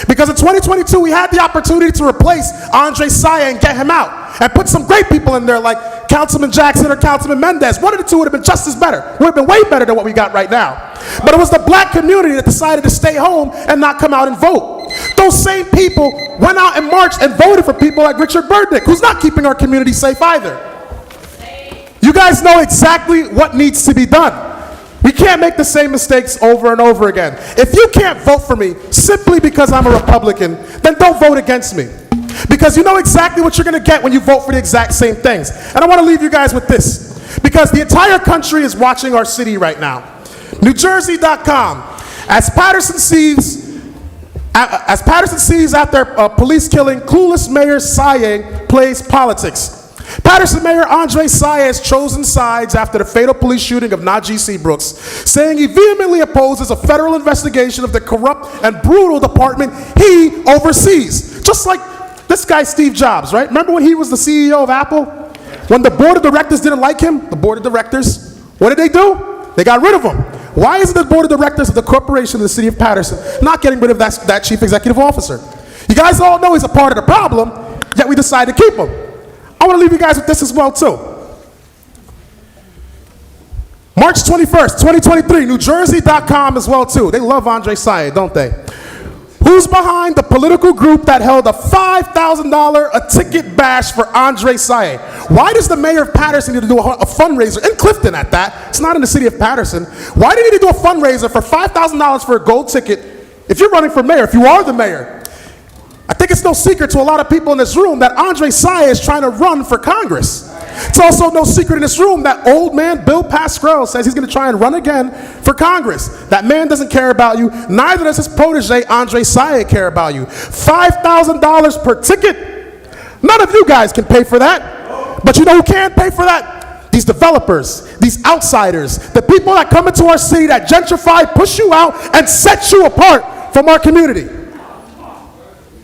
Because in 2022, we had the opportunity to replace Andre Saya and get him out, and put some great people in there like Councilman Jackson or Councilman Mendez. One of the two would have been just as better. Would have been way better than what we got right now. But it was the black community that decided to stay home and not come out and vote. Those same people went out and marched and voted for people like Richard Burdick, who's not keeping our community safe either. You guys know exactly what needs to be done. We can't make the same mistakes over and over again. If you can't vote for me simply because I'm a Republican, then don't vote against me. Because you know exactly what you're going to get when you vote for the exact same things. And I want to leave you guys with this. Because the entire country is watching our city right now. NewJersey.com. As Paterson sees after police killing, clueless Mayor Saye plays politics. Paterson Mayor Andre Saye has chosen sides after the fatal police shooting of Najee Seabrooks, saying he vehemently opposes a federal investigation of the corrupt and brutal department he oversees. Just like This guy, Steve Jobs, right? Remember when he was the CEO of Apple? When the board of directors didn't like him, the board of directors, what did they do? They got rid of him. Why isn't the board of directors of the corporation of the city of Paterson not getting rid of that chief executive officer? You guys all know he's a part of the problem, yet we decided to keep him. I want to leave you guys with this as well, too. March 21st, 2023, NewJersey.com as well, too. They love Andre Syed, don't they? Who's behind the political group that held a $5,000 a ticket bash for Andre Syed? Why does the mayor of Paterson need to do a fundraiser, in Clifton at that, it's not in the city of Paterson, why do you need to do a fundraiser for $5,000 for a gold ticket if you're running for mayor, if you are the mayor? I think it's no secret to a lot of people in this room that Andre Syed is trying to run for Congress. It's also no secret in this room that old man Bill Pascrell says he's going to try and run again for Congress. That man doesn't care about you. Neither does his protege, Andre Syed, care about you. $5,000 per ticket. None of you guys can pay for that. But you know who can pay for that? These developers, these outsiders, the people that come into our city that gentrify, push you out, and set you apart from our community.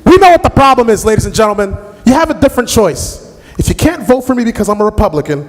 We know what the problem is, ladies and gentlemen. You have a different choice. If you can't vote for me because I'm a Republican,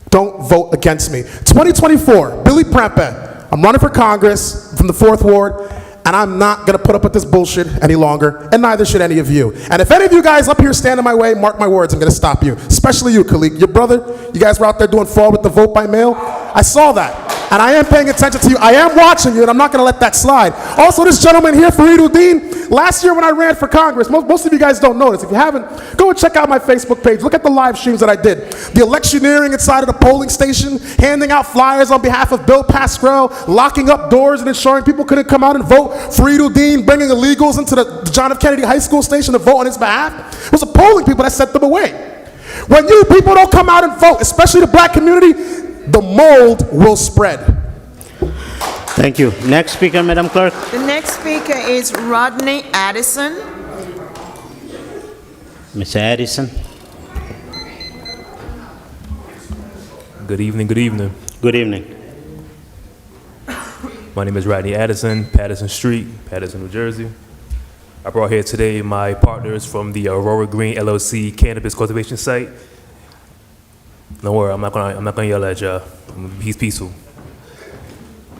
don't vote against me. 2024, Billy Prempeh. I'm running for Congress from the 4th Ward, and I'm not going to put up with this bullshit any longer, and neither should any of you. And if any of you guys up here stand in my way, mark my words, I'm going to stop you. Especially you, Khalid. Your brother, you guys were out there doing fraud with the vote by mail. I saw that. And I am paying attention to you. I am watching you, and I'm not going to let that slide. Also, this gentleman here, Fareed Uddin, last year when I ran for Congress, most of you guys don't know this. If you haven't, go and check out my Facebook page. Look at the live streams that I did. The electioneering inside of the polling station, handing out flyers on behalf of Bill Pascrell, locking up doors and ensuring people couldn't come out and vote. Fareed Uddin bringing illegals into the John F. Kennedy High School station to vote on his behalf. It was the polling people that sent them away. When you people don't come out and vote, especially the black community, the mold will spread. Thank you. Next speaker, Madam Clerk. The next speaker is Rodney Addison. Mr. Addison. Good evening, good evening. Good evening. My name is Rodney Addison, Paterson Street, Paterson, New Jersey. I brought here today my partners from the Aurora Green LLC cannabis cultivation site. Don't worry, I'm not gonna yell at y'all. He's peaceful.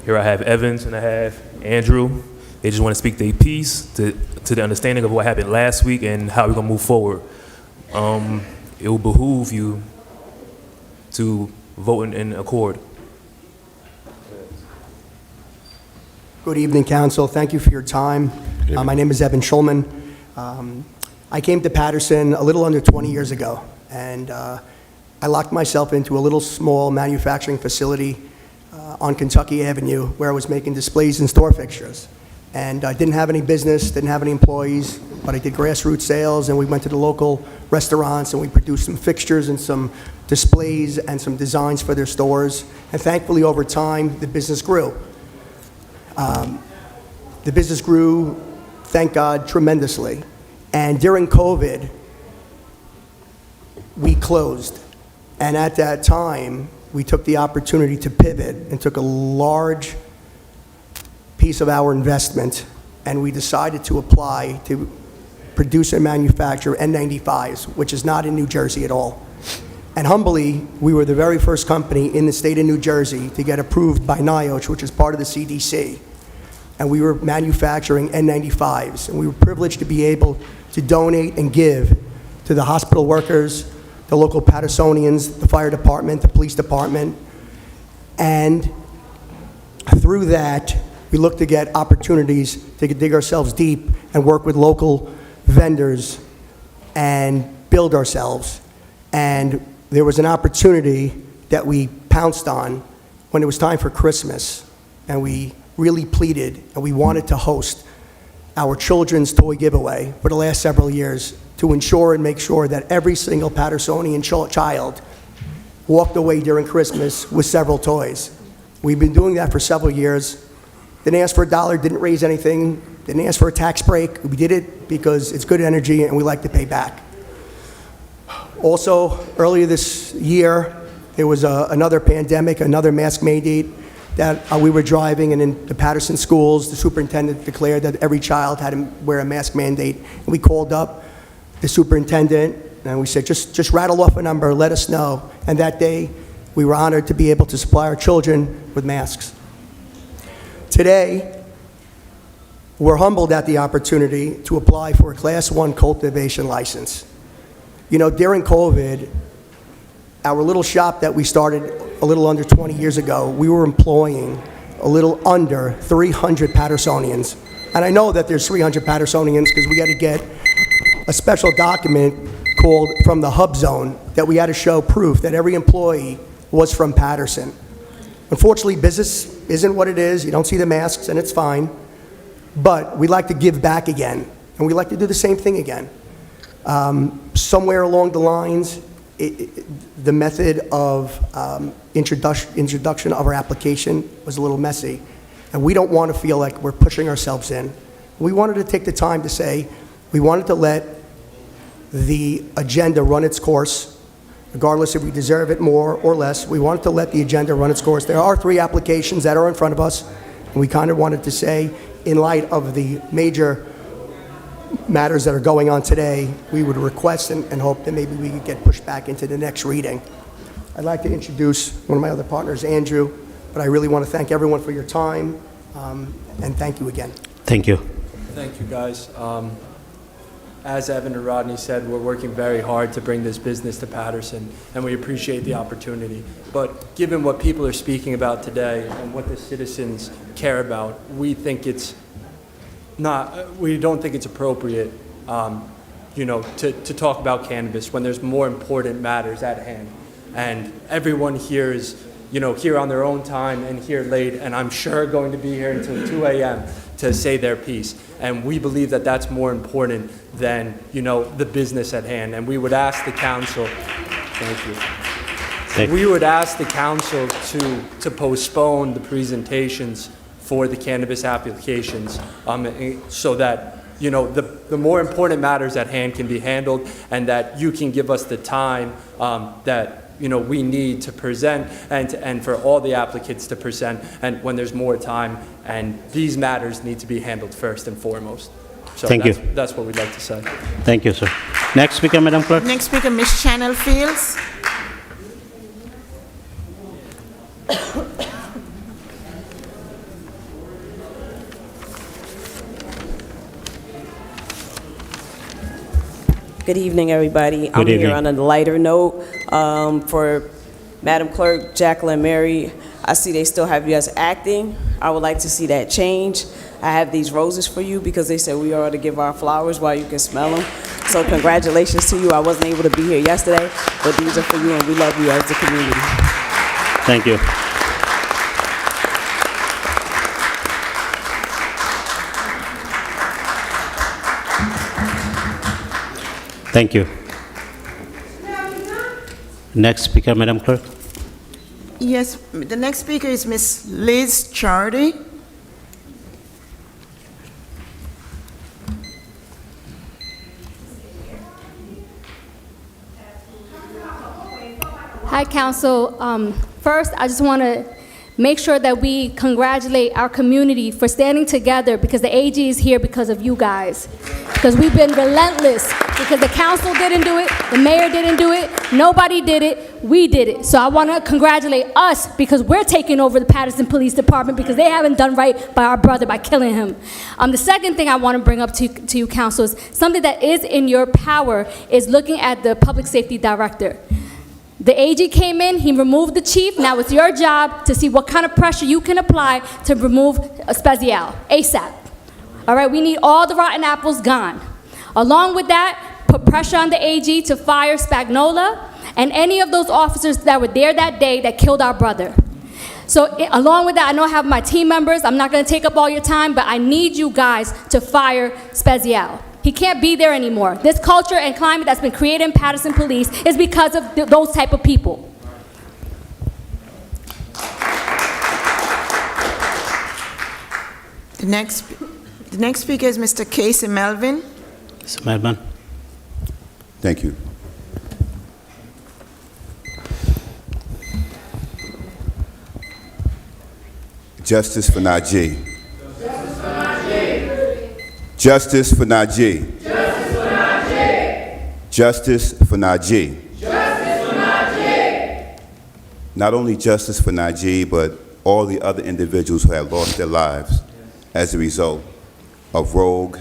Here I have Evans and I have Andrew. They just want to speak their piece to the understanding of what happened last week and how we're gonna move forward. It will behoove you to vote in accord. Good evening, Council. Thank you for your time. My name is Evan Schulman. I came to Paterson a little under 20 years ago, and I locked myself into a little small manufacturing facility on Kentucky Avenue where I was making displays and store fixtures. And I didn't have any business, didn't have any employees, but I did grassroots sales, and we went to the local restaurants and we produced some fixtures and some displays and some designs for their stores. And thankfully, over time, the business grew. The business grew, thank God, tremendously. And during COVID, we closed. And at that time, we took the opportunity to pivot and took a large piece of our investment, and we decided to apply to produce and manufacture N95s, which is not in New Jersey at all. And humbly, we were the very first company in the state of New Jersey to get approved by NIOSH, which is part of the CDC. And we were manufacturing N95s, and we were privileged to be able to donate and give to the hospital workers, the local Pattersonians, the fire department, the police department. And through that, we look to get opportunities to dig ourselves deep and work with local vendors and build ourselves. And there was an opportunity that we pounced on when it was time for Christmas, and we really pleaded, and we wanted to host our children's toy giveaway for the last several years to ensure and make sure that every single Pattersonian child walked away during Christmas with several toys. We've been doing that for several years. Didn't ask for a dollar, didn't raise anything, didn't ask for a tax break. We did it because it's good energy and we like to pay back. Also, earlier this year, there was another pandemic, another mask mandate that we were driving, and in the Paterson schools, the superintendent declared that every child had to wear a mask mandate. And we called up the superintendent, and we said, just rattle off a number, let us know. And that day, we were honored to be able to supply our children with masks. Today, we're humbled at the opportunity to apply for a Class 1 cultivation license. You know, during COVID, our little shop that we started a little under 20 years ago, we were employing a little under 300 Patersonians. And I know that there's 300 Patersonians because we had to get a special document called from the hub zone that we had to show proof that every employee was from Paterson. Unfortunately, business isn't what it is. You don't see the masks, and it's fine. But we like to give back again, and we like to do the same thing again. Somewhere along the lines, the method of introduction of our application was a little messy, and we don't want to feel like we're pushing ourselves in. We wanted to take the time to say we wanted to let the agenda run its course, regardless if we deserve it more or less. We wanted to let the agenda run its course. There are 3 applications that are in front of us, and we kind of wanted to say, in light of the major matters that are going on today, we would request and hope that maybe we could get pushed back into the next reading. I'd like to introduce one of my other partners, Andrew, but I really want to thank everyone for your time, and thank you again. Thank you. Thank you, guys. As Evan and Rodney said, we're working very hard to bring this business to Paterson, and we appreciate the opportunity. But given what people are speaking about today and what the citizens care about, we think it's we don't think it's appropriate, to talk about cannabis when there's more important matters at hand. And everyone here is, here on their own time and here late, and I'm sure going to be here until 2 a.m. to say their piece. And we believe that that's more important than, the business at hand. And we would ask the council, we would ask the council to postpone the presentations for the cannabis applications so that, the more important matters at hand can be handled, and that you can give us the time that we need to present and for all the applicants to present, and when there's more time, and these matters need to be handled first and foremost. So Thank you. That's what we'd like to say. Thank you, sir. Next speaker, Madam Clerk. Next speaker, Ms. Channel Fields. Good evening, everybody. Good I'm evening. here on a lighter note. For Madam Clerk, Jacqueline, Mary, I see they still have you as acting. I would like to see that change. I have these roses for you because they said we ought to give our flowers while you can smell them. So congratulations to you. I wasn't able to be here yesterday, but these are for you, and we love you as a community. Thank you. Thank you. Next speaker, Madam Clerk. Yes, the next speaker is Ms. Liz Chardy. Hi, Council. First, I just want to make sure that we congratulate our community for standing together, because the AG is here because of you guys. Because we've been relentless, because the council didn't do it, the mayor didn't do it, nobody did it, we did it. So I want to congratulate us because we're taking over the Paterson Police Department because they haven't done right by our brother by killing him. The second thing I want to bring up to you, Council, is something that is in your power is looking at the Public Safety Director. The AG came in, he removed the chief. Now it's your job to see what kind of pressure you can apply to remove Spezial, ASAP. All right, we need all the rotten apples gone. Along with that, put pressure on the AG to fire Spagnola and any of those officers that were there that day that killed our brother. So along with that, I know I have my team members. I'm not going to take up all your time, but I need you guys to fire Spezial. He can't be there anymore. This culture and climate that's been created in Paterson Police is because of those type of people. The next speaker is Mr. Casey Melvin. Mr. Melvin. Thank you. Justice for Najee. Justice for Najee. Justice for Najee. Justice for Najee. Justice for Najee. Not only justice for Najee, but all the other individuals who have lost their lives as a result of rogue,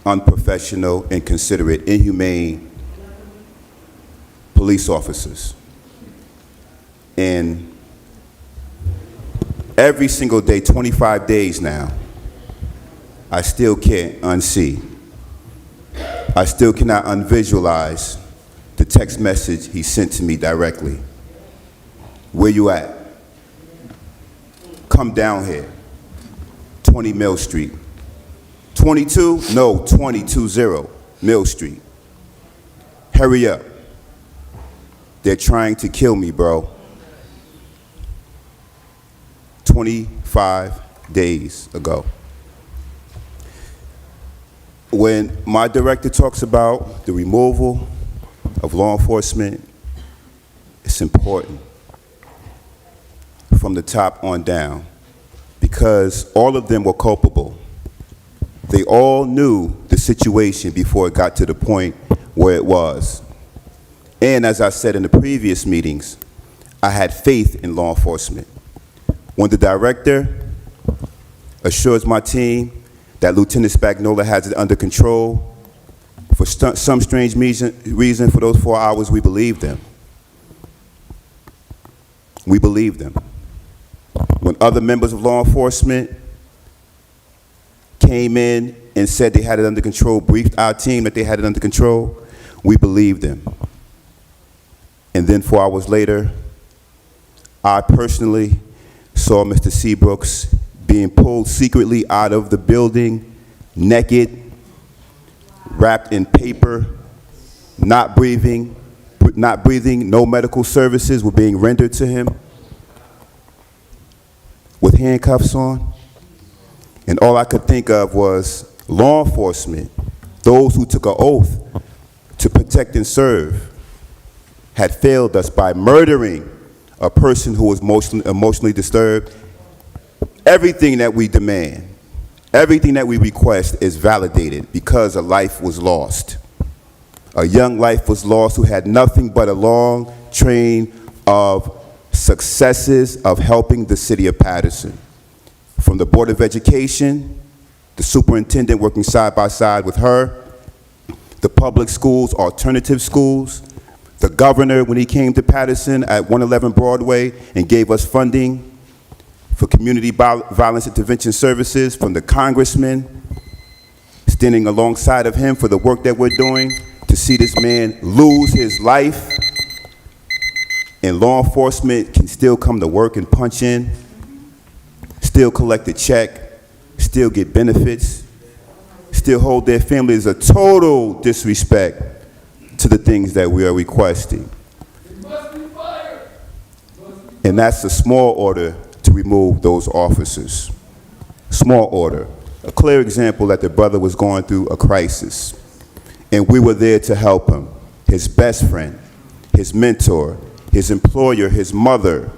unprofessional, inconsiderate, inhumane police officers. And every single day, 25 days now, I still can't unsee. I still cannot unvisualize the text message he sent to me directly. Where you at? Come down here. 20 Mill Street. 22? No, 220 Mill Street. Hurry up. They're trying to kill me, bro. 25 days ago. When my director talks about the removal of law enforcement, it's important from the top on down because all of them were culpable. They all knew the situation before it got to the point where it was. And as I said in the previous meetings, I had faith in law enforcement. When the director assures my team that Lieutenant Spagnola has it under control, for some strange reason, for those 4 hours, we believed them. We believed them. When other members of law enforcement came in and said they had it under control, briefed our team that they had it under control, we believed them. And then 4 hours later, I personally saw Mr. Seabrooks being pulled secretly out of the building, naked, wrapped in paper, not breathing, no medical services were being rendered to him, with handcuffs on. And all I could think of was law enforcement, those who took an oath to protect and serve, had failed us by murdering a person who was emotionally disturbed. Everything that we demand, everything that we request is validated because a life was lost. A young life was lost who had nothing but a long train of successes of helping the city of Paterson. From the Board of Education, the superintendent working side by side with her, the public schools, alternative schools, the governor when he came to Paterson at 111 Broadway and gave us funding for community violence intervention services, from the congressman standing alongside of him for the work that we're doing to see this man lose his life, and law enforcement can still come to work and punch in, still collect a check, still get benefits, still hold their families, a total disrespect to the things that we are requesting. And that's a small order to remove those officers. Small order. A clear example that the brother was going through a crisis. And we were there to help him. His best friend, his mentor, his employer, his mother.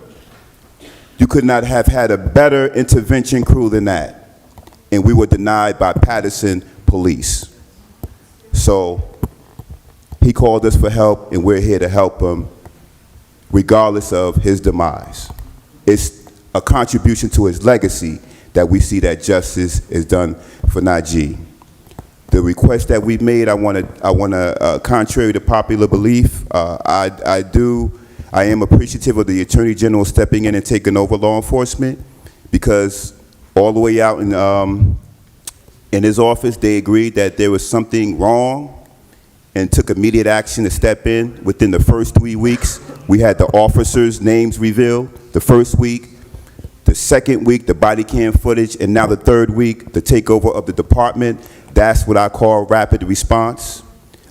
You could not have had a better intervention crew than that. And we were denied by Paterson police. So he called us for help, and we're here to help him regardless of his demise. It's a contribution to his legacy that we see that justice is done for Najee. The request that we made, I want to, contrary to popular belief, I am appreciative of the Attorney General stepping in and taking over law enforcement, because all the way out in his office, they agreed that there was something wrong and took immediate action to step in. Within the first 3 weeks, we had the officers' names revealed. The first week, the second week, the body cam footage, and now the third week, the takeover of the department. That's what I call rapid response.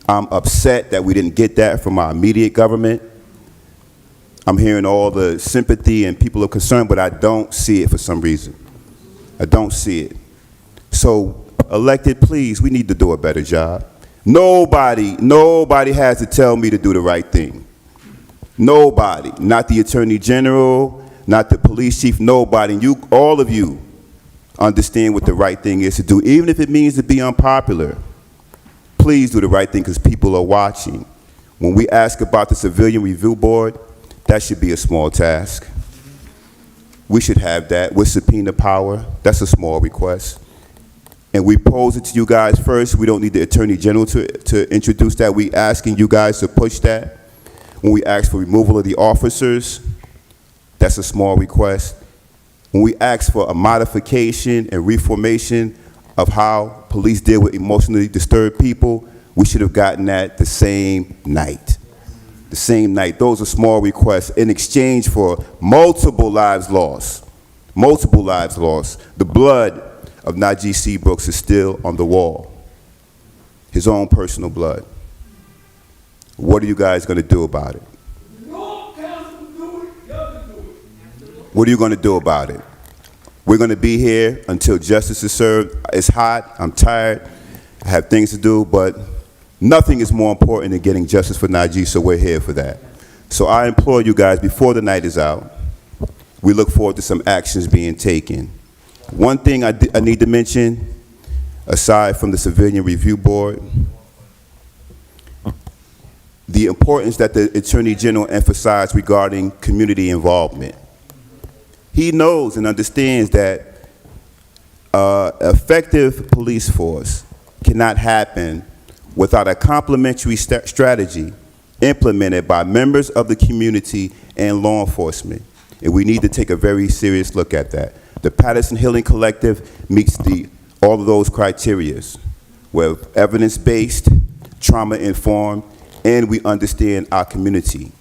I'm upset that we didn't get that from our immediate government. I'm hearing all the sympathy and people of concern, but I don't see it for some reason. I don't see it. So, elected, please, we need to do a better job. Nobody has to tell me to do the right thing. Nobody, not the Attorney General, not the police chief, nobody. And you, all of you, understand what the right thing is to do, even if it means to be unpopular. Please do the right thing because people are watching. When we ask about the Civilian Review Board, that should be a small task. We should have that with subpoena power. That's a small request. And we pose it to you guys first. We don't need the Attorney General to introduce that. We asking you guys to push that. When we ask for removal of the officers, that's a small request. When we ask for a modification and reformation of how police deal with emotionally disturbed people, we should have gotten that the same night. The same night. Those are small requests in exchange for multiple lives lost. Multiple lives lost. The blood of Najee Seabrooks is still on the wall. His own personal blood. What are you guys going to do about it? What are you going to do about it? We're going to be here until justice is served. It's hot. I'm tired. I have things to do, but nothing is more important than getting justice for Najee, so we're here for that. So I implore you guys, before the night is out, we look forward to some actions being taken. One thing I need to mention, aside from the Civilian Review Board, the importance that the Attorney General emphasized regarding community involvement. He knows and understands that effective police force cannot happen without a complementary strategy implemented by members of the community and law enforcement. And we need to take a very serious look at that. The Paterson Healing Collective meets all of those criteria. We're evidence-based, trauma-informed, and we understand our community.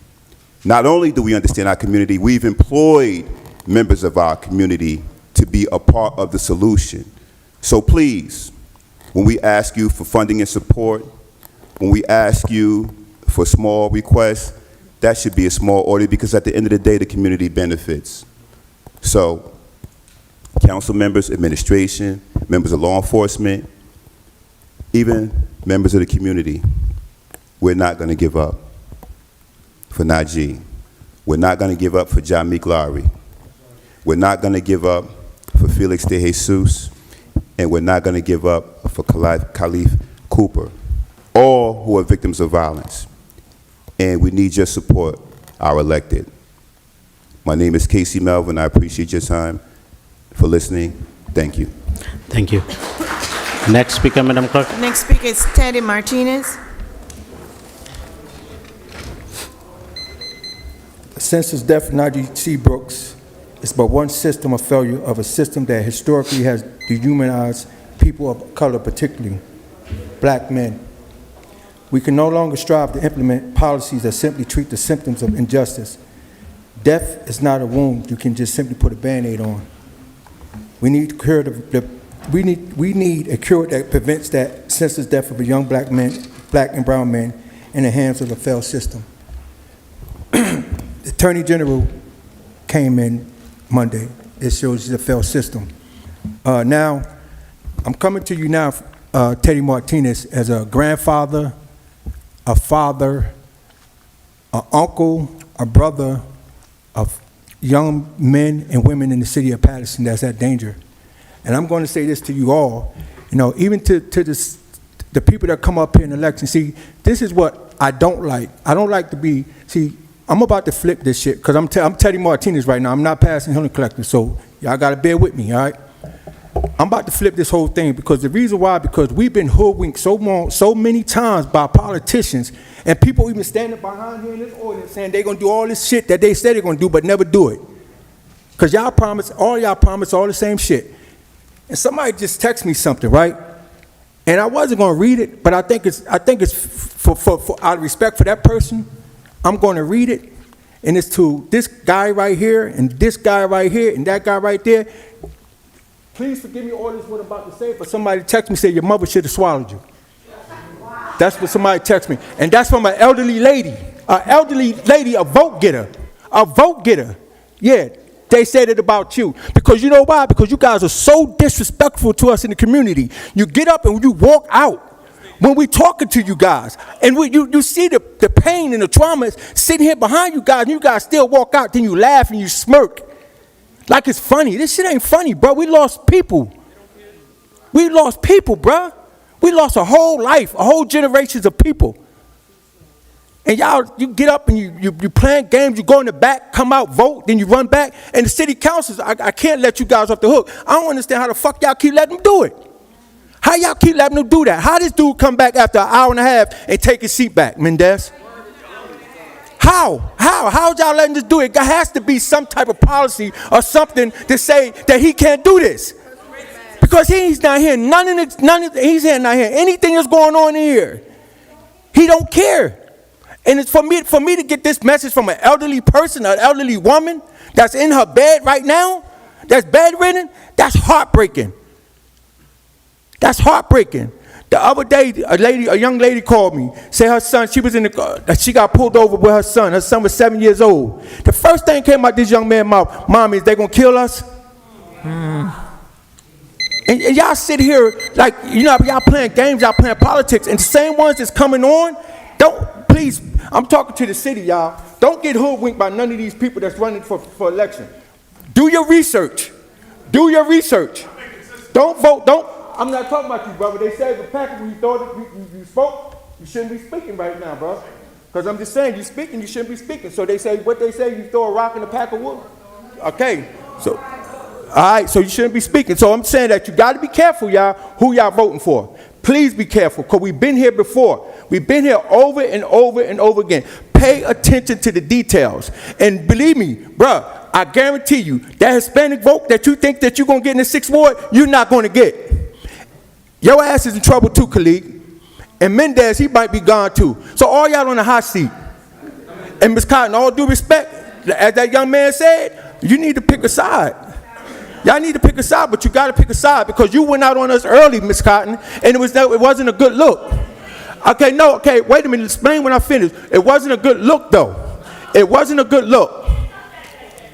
Not only do we understand our community, we've employed members of our community to be a part of the solution. So please, when we ask you for funding and support, when we ask you for small requests, that should be a small order because at the end of the day, the community benefits. So, council members, administration, members of law enforcement, even members of the community, we're not going to give up for Najee. We're not going to give up for Jameek Lowry. We're not going to give up for Felix De Jesus, and we're not going to give up for Khalif Cooper, all who are victims of violence. And we need your support, our elected. My name is Casey Melvin. I appreciate your time for listening. Thank you. Thank you. Next speaker, Madam Clerk. Next speaker is Teddy Martinez. Since his death, Najee Seabrooks is but one system of failure of a system that historically has dehumanized people of color, particularly black men. We can no longer strive to implement policies that simply treat the symptoms of injustice. Death is not a wound you can just simply put a Band-Aid on. We need to cure we need a cure that prevents that senseless death of a young black and brown man in the hands of a failed system. The Attorney General came in Monday. It shows the failed system. Now, I'm coming to you now, Teddy Martinez, as a grandfather, a father, an uncle, a brother of young men and women in the city of Paterson that's at danger. And I'm going to say this to you all, even to the people that come up here in elections. See, this is what I don't like. I don't like to be, I'm about to flip this shit because I'm Teddy Martinez right now. I'm not Paterson Healing Collective, so y'all got to bear with me, all right? I'm about to flip this whole thing because the reason why, because we've been hoodwinked so many times by politicians and people even standing behind here in this audience saying they're going to do all this shit that they said they're going to do but never do it. Because all y'all promise all the same shit. And somebody just text me something, right? And I wasn't going to read it, but I think it's for out of respect for that person, I'm going to read it, and it's to this guy right here, and this guy right here, and that guy right there. Please forgive me all this what I'm about to say, but somebody text me and said, your mother should have swallowed you. That's what somebody text me. And that's from an elderly lady, a vote getter, Yeah, they said it about you. Because you know why? Because you guys are so disrespectful to us in the community. You get up and you walk out when we talking to you guys. And you see the pain and the trauma sitting here behind you guys, and you guys still walk out, then you laugh and you smirk. Like it's funny. This shit ain't funny, bro. We lost people. We lost people, bro. We lost a whole life, a whole generations of people. And y'all, you get up and you playing games, you go in the back, come out, vote, then you run back. And the city councils, I can't let you guys off the hook. I don't understand how the fuck y'all keep letting them do it. How y'all keep letting them do that? How this dude come back after an hour and a half and take his seat back, Mendez? How? How y'all letting this do it? There has to be some type of policy or something to say that he can't do this. Because he's not hearing he's not hearing anything that's going on here. He don't care. And it's for me to get this message from an elderly person, an elderly woman that's in her bed right now, that's bedridden, that's heartbreaking. That's heartbreaking. The other day, a young lady called me, said her son, she was in the car, she got pulled over with her son. Her son was 7 years old. The first thing came out this young man's mouth, Mommy, is they gonna kill us? And y'all sit here like, y'all playing games, y'all playing politics, and the same ones that's coming on, please, I'm talking to the city, y'all. Don't get hoodwinked by none of these people that's running for election. Do your research. Do your research. Don't vote, I'm not talking about you, brother. They said the package when you thought you spoke, you shouldn't be speaking right now, bro. Because I'm just saying, you speaking, you shouldn't be speaking. So they say, what they say, you throw a rock in a pack of wood. Okay, so, all right, so you shouldn't be speaking. So I'm saying that you got to be careful, y'all, who y'all voting for. Please be careful, because we've been here before. We've been here over and over and over again. Pay attention to the details. And believe me, bruh, I guarantee you, that Hispanic vote that you think that you're going to get in the 6th Ward, you're not going to get. Your ass is in trouble too, Khalid. And Mendez, he might be gone too. So all y'all on the hot seat. And Ms. Cotton, all due respect, as that young man said, you need to pick a side. Y'all need to pick a side, but you got to pick a side because you went out on us early, Ms. Cotton, and it wasn't a good look. Okay, wait a minute, explain when I finish. It wasn't a good look, though. It wasn't a good look.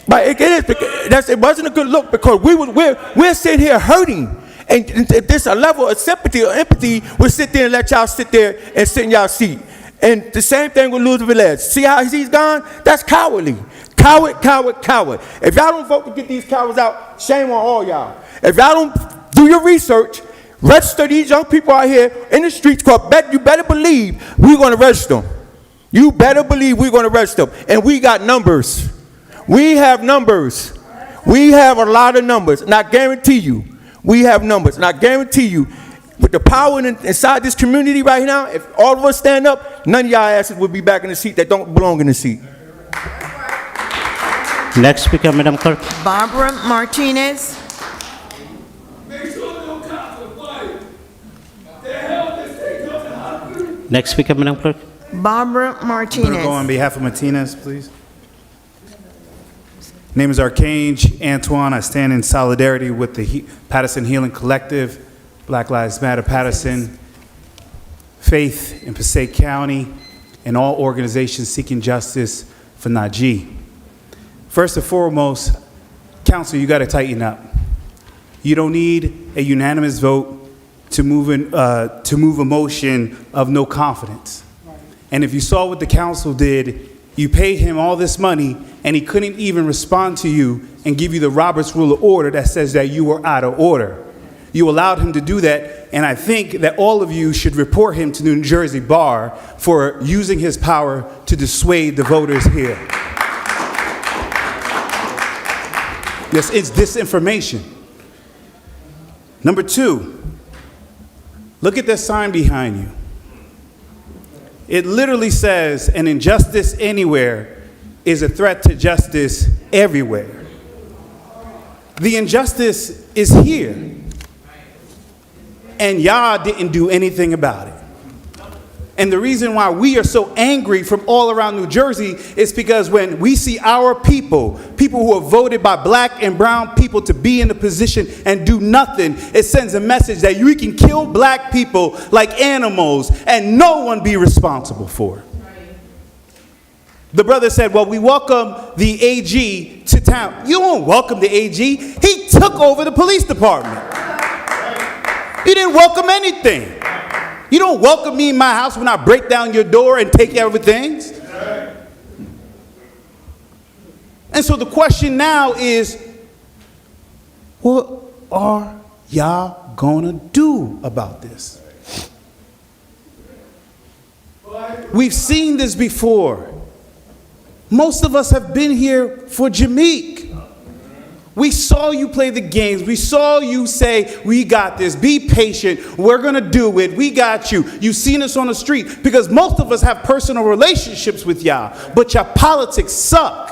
But it wasn't a good look because we're sitting here hurting. And if there's a level of sympathy or empathy, we'll sit there and let y'all sit there and sit in y'all seat. And the same thing with Louis Velez. See how he's gone? That's cowardly. Coward. If y'all don't vote to get these cowards out, shame on all y'all. If y'all don't do your research, register these young people out here in the streets, you better believe we're going to register them. You better believe we're going to register them. And we got numbers. We have numbers. We have a lot of numbers. And I guarantee you, we have numbers. And I guarantee you, with the power inside this community right now, if all of us stand up, none of y'all asses will be back in the seat that don't belong in the seat. Next speaker, Madam Clerk. Barbara Martinez. Next speaker, Madam Clerk. Barbara Martinez. Go on behalf of Martinez, please. Name is Archange Antoine. I stand in solidarity with the Paterson Healing Collective, Black Lives Matter Paterson, Faith in Passaic County, and all organizations seeking justice for Najee. First and foremost, Council, you got to tighten up. You don't need a unanimous vote to move a motion of no confidence. And if you saw what the council did, you paid him all this money and he couldn't even respond to you and give you the Roberts Rule of Order that says that you were out of order. You allowed him to do that, and I think that all of you should report him to the New Jersey Bar for using his power to dissuade the voters here. Yes, it's disinformation. Number two, look at the sign behind you. It literally says, an injustice anywhere is a threat to justice everywhere. The injustice is here, and y'all didn't do anything about it. And the reason why we are so angry from all around New Jersey is because when we see our people who are voted by black and brown people to be in a position and do nothing, it sends a message that we can kill black people like animals and no one be responsible for it. The brother said, well, we welcome the AG to town. You don't welcome the AG. He took over the police department. You didn't welcome anything. You don't welcome me in my house when I break down your door and take everything. And so the question now is, what are y'all gonna do about this? We've seen this before. Most of us have been here for Jameek. We saw you play the games. We saw you say, we got this. Be patient. We're going to do it. We got you. You've seen us on the street because most of us have personal relationships with y'all, but your politics suck.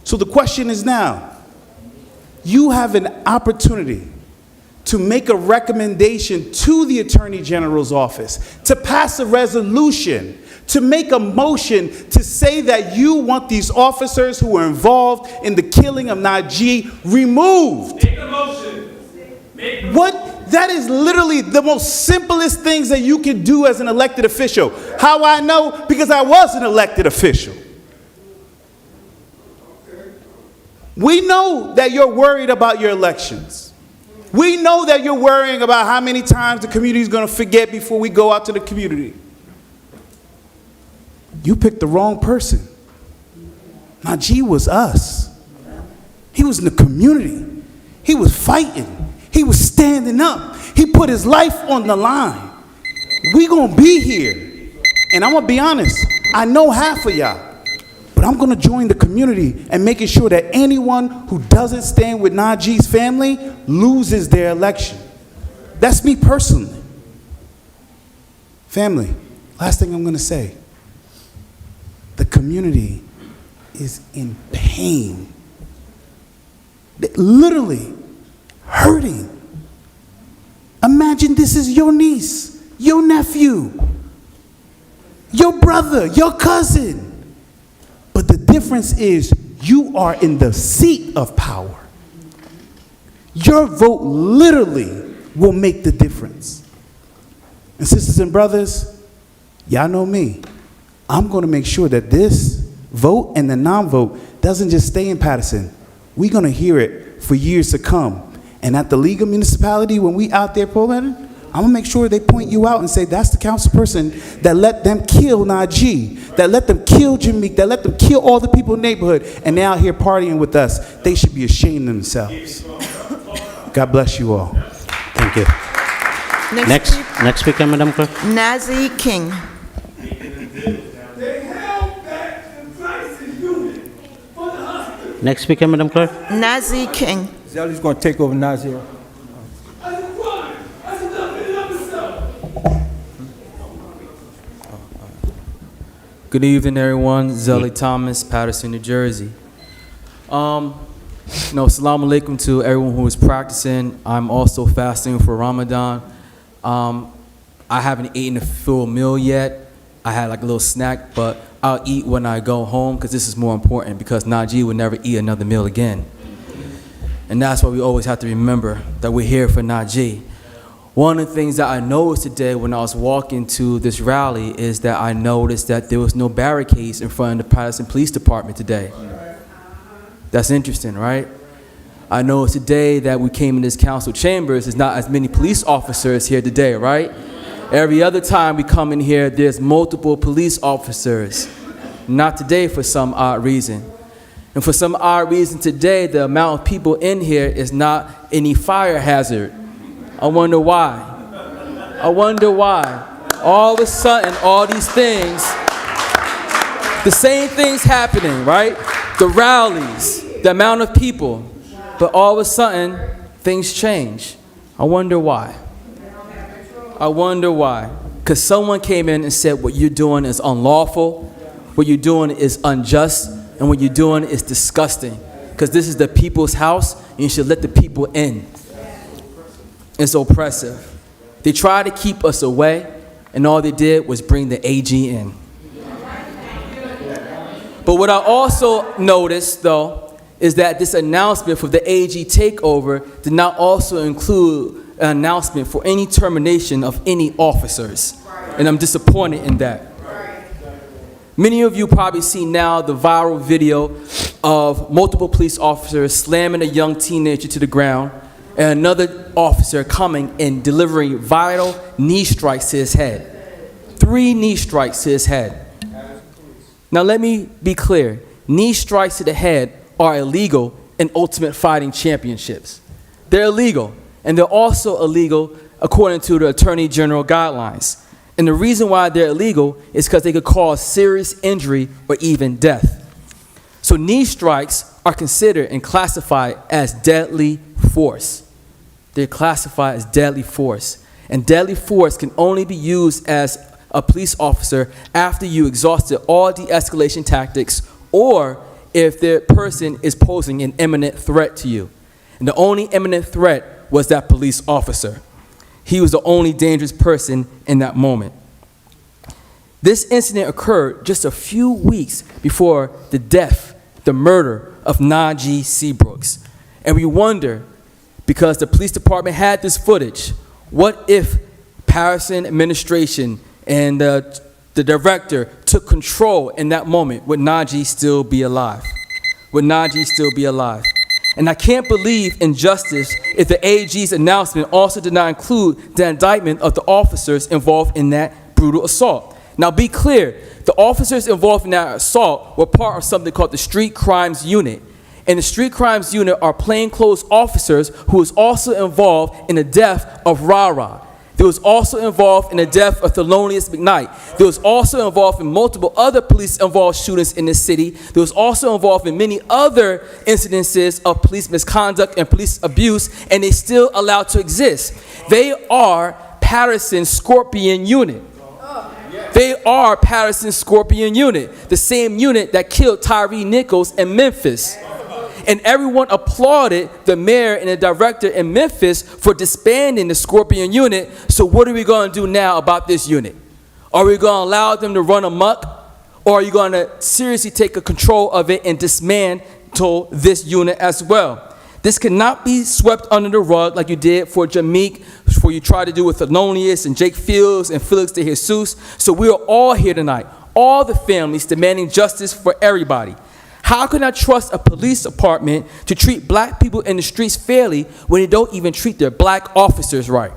So the question is now, you have an opportunity to make a recommendation to the Attorney General's office, to pass a resolution, to make a motion to say that you want these officers who were involved in the killing of Najee removed. Make a motion. What? That is literally the most simplest things that you can do as an elected official. How I know? Because I was an elected official. We know that you're worried about your elections. We know that you're worrying about how many times the community is going to forget before we go out to the community. You picked the wrong person. Najee was us. He was in the community. He was fighting. He was standing up. He put his life on the line. We gonna be here. And I'm gonna be honest, I know half of y'all, but I'm gonna join the community and making sure that anyone who doesn't stand with Najee's family loses their election. That's me personally. Family, last thing I'm gonna say. The community is in pain. They're literally hurting. Imagine this is your niece, your nephew, your brother, your cousin. But the difference is you are in the seat of power. Your vote literally will make the difference. And sisters and brothers, y'all know me. I'm going to make sure that this vote and the non-vote doesn't just stay in Paterson. We're going to hear it for years to come. And at the League of Municipality, when we out there polling, I'm going to make sure they point you out and say, that's the council person that let them kill Najee, that let them kill Jameek, that let them kill all the people in the neighborhood, and they're out here partying with us. They should be ashamed of themselves. God bless you all. Thank you. Next speaker, Madam Clerk. Nazi King. Next speaker, Madam Clerk. Nazi King. Zelly's going to take over Nazir. Good evening, everyone. Zelly Thomas, Paterson, New Jersey. Salam alaikum to everyone who is practicing. I'm also fasting for Ramadan. I haven't eaten a full meal yet. I had like a little snack, but I'll eat when I go home because this is more important because Najee would never eat another meal again. And that's why we always have to remember that we're here for Najee. One of the things that I noticed today when I was walking to this rally is that I noticed that there was no barricades in front of the Paterson Police Department today. That's interesting, right? I noticed today that we came in this council chambers, there's not as many police officers here today, right? Every other time we come in here, there's multiple police officers. Not today for some odd reason. And for some odd reason today, the amount of people in here is not any fire hazard. I wonder why. I wonder why. All of a sudden, all these things, the same things happening, right? The rallies, the amount of people, but all of a sudden, things change. I wonder why. I wonder why. Because someone came in and said what you're doing is unlawful, what you're doing is unjust, and what you're doing is disgusting. Because this is the people's house, and you should let the people in. It's oppressive. They tried to keep us away, and all they did was bring the AG in. But what I also noticed, though, is that this announcement for the AG takeover did not also include an announcement for any termination of any officers. And I'm disappointed in that. Many of you probably see now the viral video of multiple police officers slamming a young teenager to the ground and another officer coming and delivering vital knee strikes to his head. 3 knee strikes to his head. Now let me be clear. Knee strikes to the head are illegal in Ultimate Fighting Championships. They're illegal. And they're also illegal according to the Attorney General guidelines. And the reason why they're illegal is because they could cause serious injury or even death. So knee strikes are considered and classified as deadly force. They're classified as deadly force. And deadly force can only be used as a police officer after you exhausted all de-escalation tactics or if the person is posing an imminent threat to you. And the only imminent threat was that police officer. He was the only dangerous person in that moment. This incident occurred just a few weeks before the death, the murder of Najee Seabrooks. And we wonder, because the police department had this footage, what if Paterson administration and the director took control in that moment? Would Najee still be alive? Would Najee still be alive? And I can't believe in justice if the AG's announcement also did not include the indictment of the officers involved in that brutal assault. Now be clear, the officers involved in that assault were part of something called the Street Crimes Unit. And the Street Crimes Unit are plainclothes officers who was also involved in the death of Rara. They was also involved in the death of Thelonious McKnight. They was also involved in multiple other police-involved shootings in the city. They was also involved in many other incidences of police misconduct and police abuse, and they still allowed to exist. They are Paterson's Scorpion Unit. They are Paterson's Scorpion Unit, the same unit that killed Tyree Nichols in Memphis. And everyone applauded the mayor and the director in Memphis for disbanding the Scorpion Unit. So what are we going to do now about this unit? Are we going to allow them to run amok? Or are you going to seriously take control of it and dismantle this unit as well? This cannot be swept under the rug like you did for Jameek, for you tried to do with Thelonious and Jake Fields and Felix de Jesus. So we are all here tonight, all the families demanding justice for everybody. How can I trust a police department to treat black people in the streets fairly when they don't even treat their black officers right?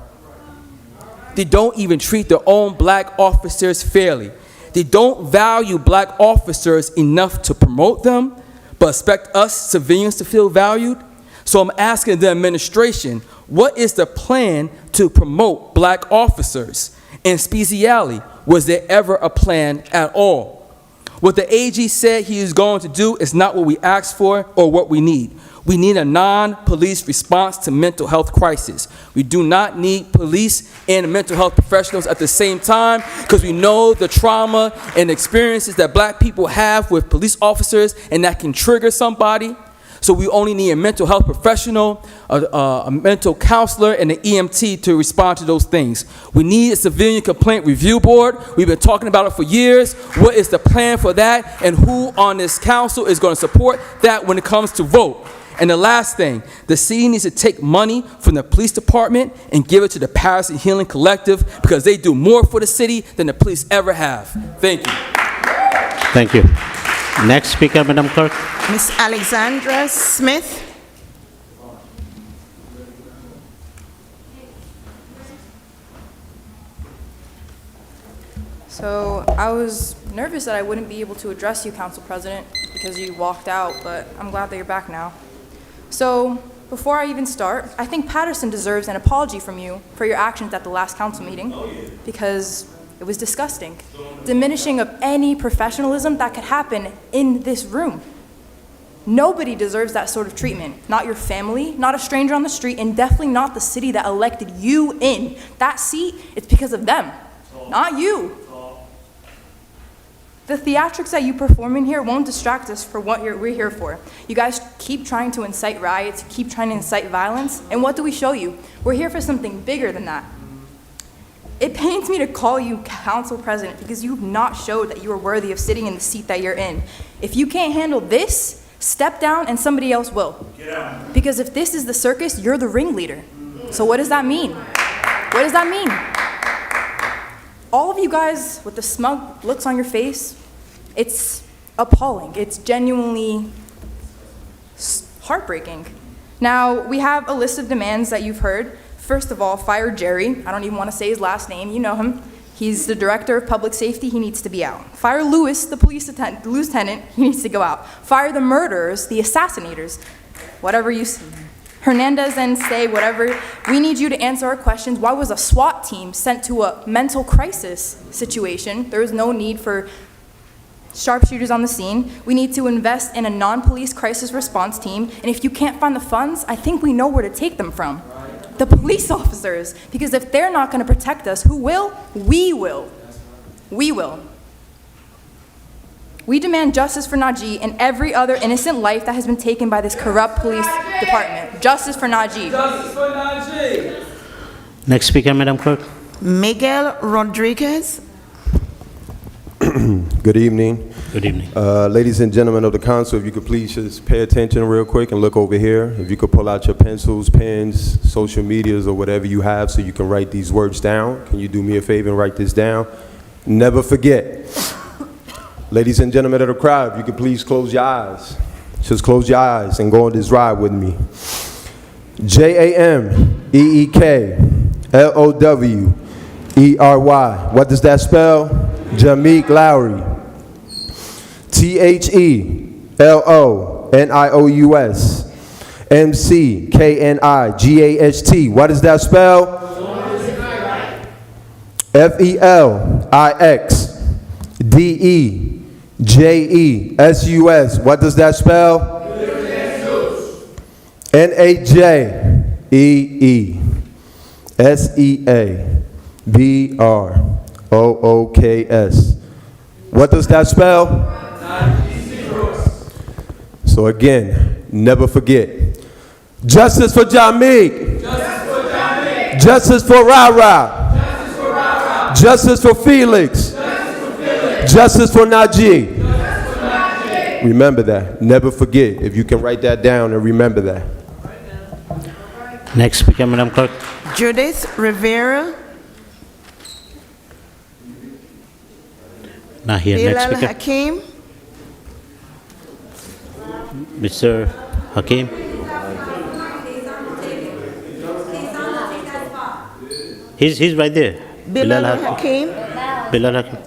They don't even treat their own black officers fairly. They don't value black officers enough to promote them, but expect us civilians to feel valued. So I'm asking the administration, what is the plan to promote black officers? And specially, was there ever a plan at all? What the AG said he is going to do is not what we asked for or what we need. We need a non-police response to mental health crisis. We do not need police and mental health professionals at the same time because we know the trauma and experiences that black people have with police officers and that can trigger somebody. So we only need a mental health professional, a mental counselor, and an EMT to respond to those things. We need a civilian complaint review board. We've been talking about it for years. What is the plan for that? And who on this council is going to support that when it comes to vote? And the last thing, the city needs to take money from the police department and give it to the Paterson Healing Collective because they do more for the city than the police ever have. Thank you. Thank you. Next speaker, Madam Clerk. Miss Alexandra Smith. So I was nervous that I wouldn't be able to address you, Council President, because you walked out, but I'm glad that you're back now. So before I even start, I think Paterson deserves an apology from you for your actions at the last council meeting, because it was disgusting, diminishing of any professionalism that could happen in this room. Nobody deserves that sort of treatment. Not your family, not a stranger on the street, and definitely not the city that elected you in. That seat, it's because of them, not you. The theatrics that you perform in here won't distract us for what we're here for. You guys keep trying to incite riots, keep trying to incite violence, and what do we show you? We're here for something bigger than that. It pains me to call you council president because you've not showed that you are worthy of sitting in the seat that you're in. If you can't handle this, step down and somebody else will. Get out. Because if this is the circus, you're the ringleader. So what does that mean? What does that mean? All of you guys with the smug looks on your face, it's appalling. It's genuinely heartbreaking. Now, we have a list of demands that you've heard. First of all, fire Jerry. I don't even want to say his last name. You know him. He's the director of public safety. He needs to be out. Fire Lewis, the police lieutenant. He needs to go out. Fire the murderers, the assassinators. Whatever you Hernandez and say whatever. We need you to answer our questions. Why was a SWAT team sent to a mental crisis situation? There was no need for sharpshooters on the scene. We need to invest in a non-police crisis response team. And if you can't find the funds, I think we know where to take them from. The police officers. Because if they're not going to protect us, who will? We will. We will. We demand justice for Najee and every other innocent life that has been taken by this corrupt police department. Justice for Najee. Justice for Najee. Next speaker, Madam Clerk. Miguel Rodriguez. Good evening. Good evening. Ladies and gentlemen of the council, if you could please just pay attention real quick and look over here. If you could pull out your pencils, pens, social medias, or whatever you have so you can write these words down. Can you do me a favor and write this down? Never forget. Ladies and gentlemen of the crowd, if you could please close your eyes. Just close your eyes and go on this ride with me. Jameekelowery. What does that spell? Jameek Lowry. THELONIOUS. MCKNIGAHT. What does that spell? FELIXDEJESUS. What does that spell? NAJEESEABROOKS. What does that spell? So again, never forget. Justice for Jameek. Justice for Rara. Justice for Felix. Justice for Najee. Remember that. Never forget. If you can write that down and remember that. Next speaker, Madam Clerk. Judith Rivera. Not here. Next Bilal speaker. Hakim. Mr. Hakim. He's right there. Bilal Hakim. Bilal Hakim.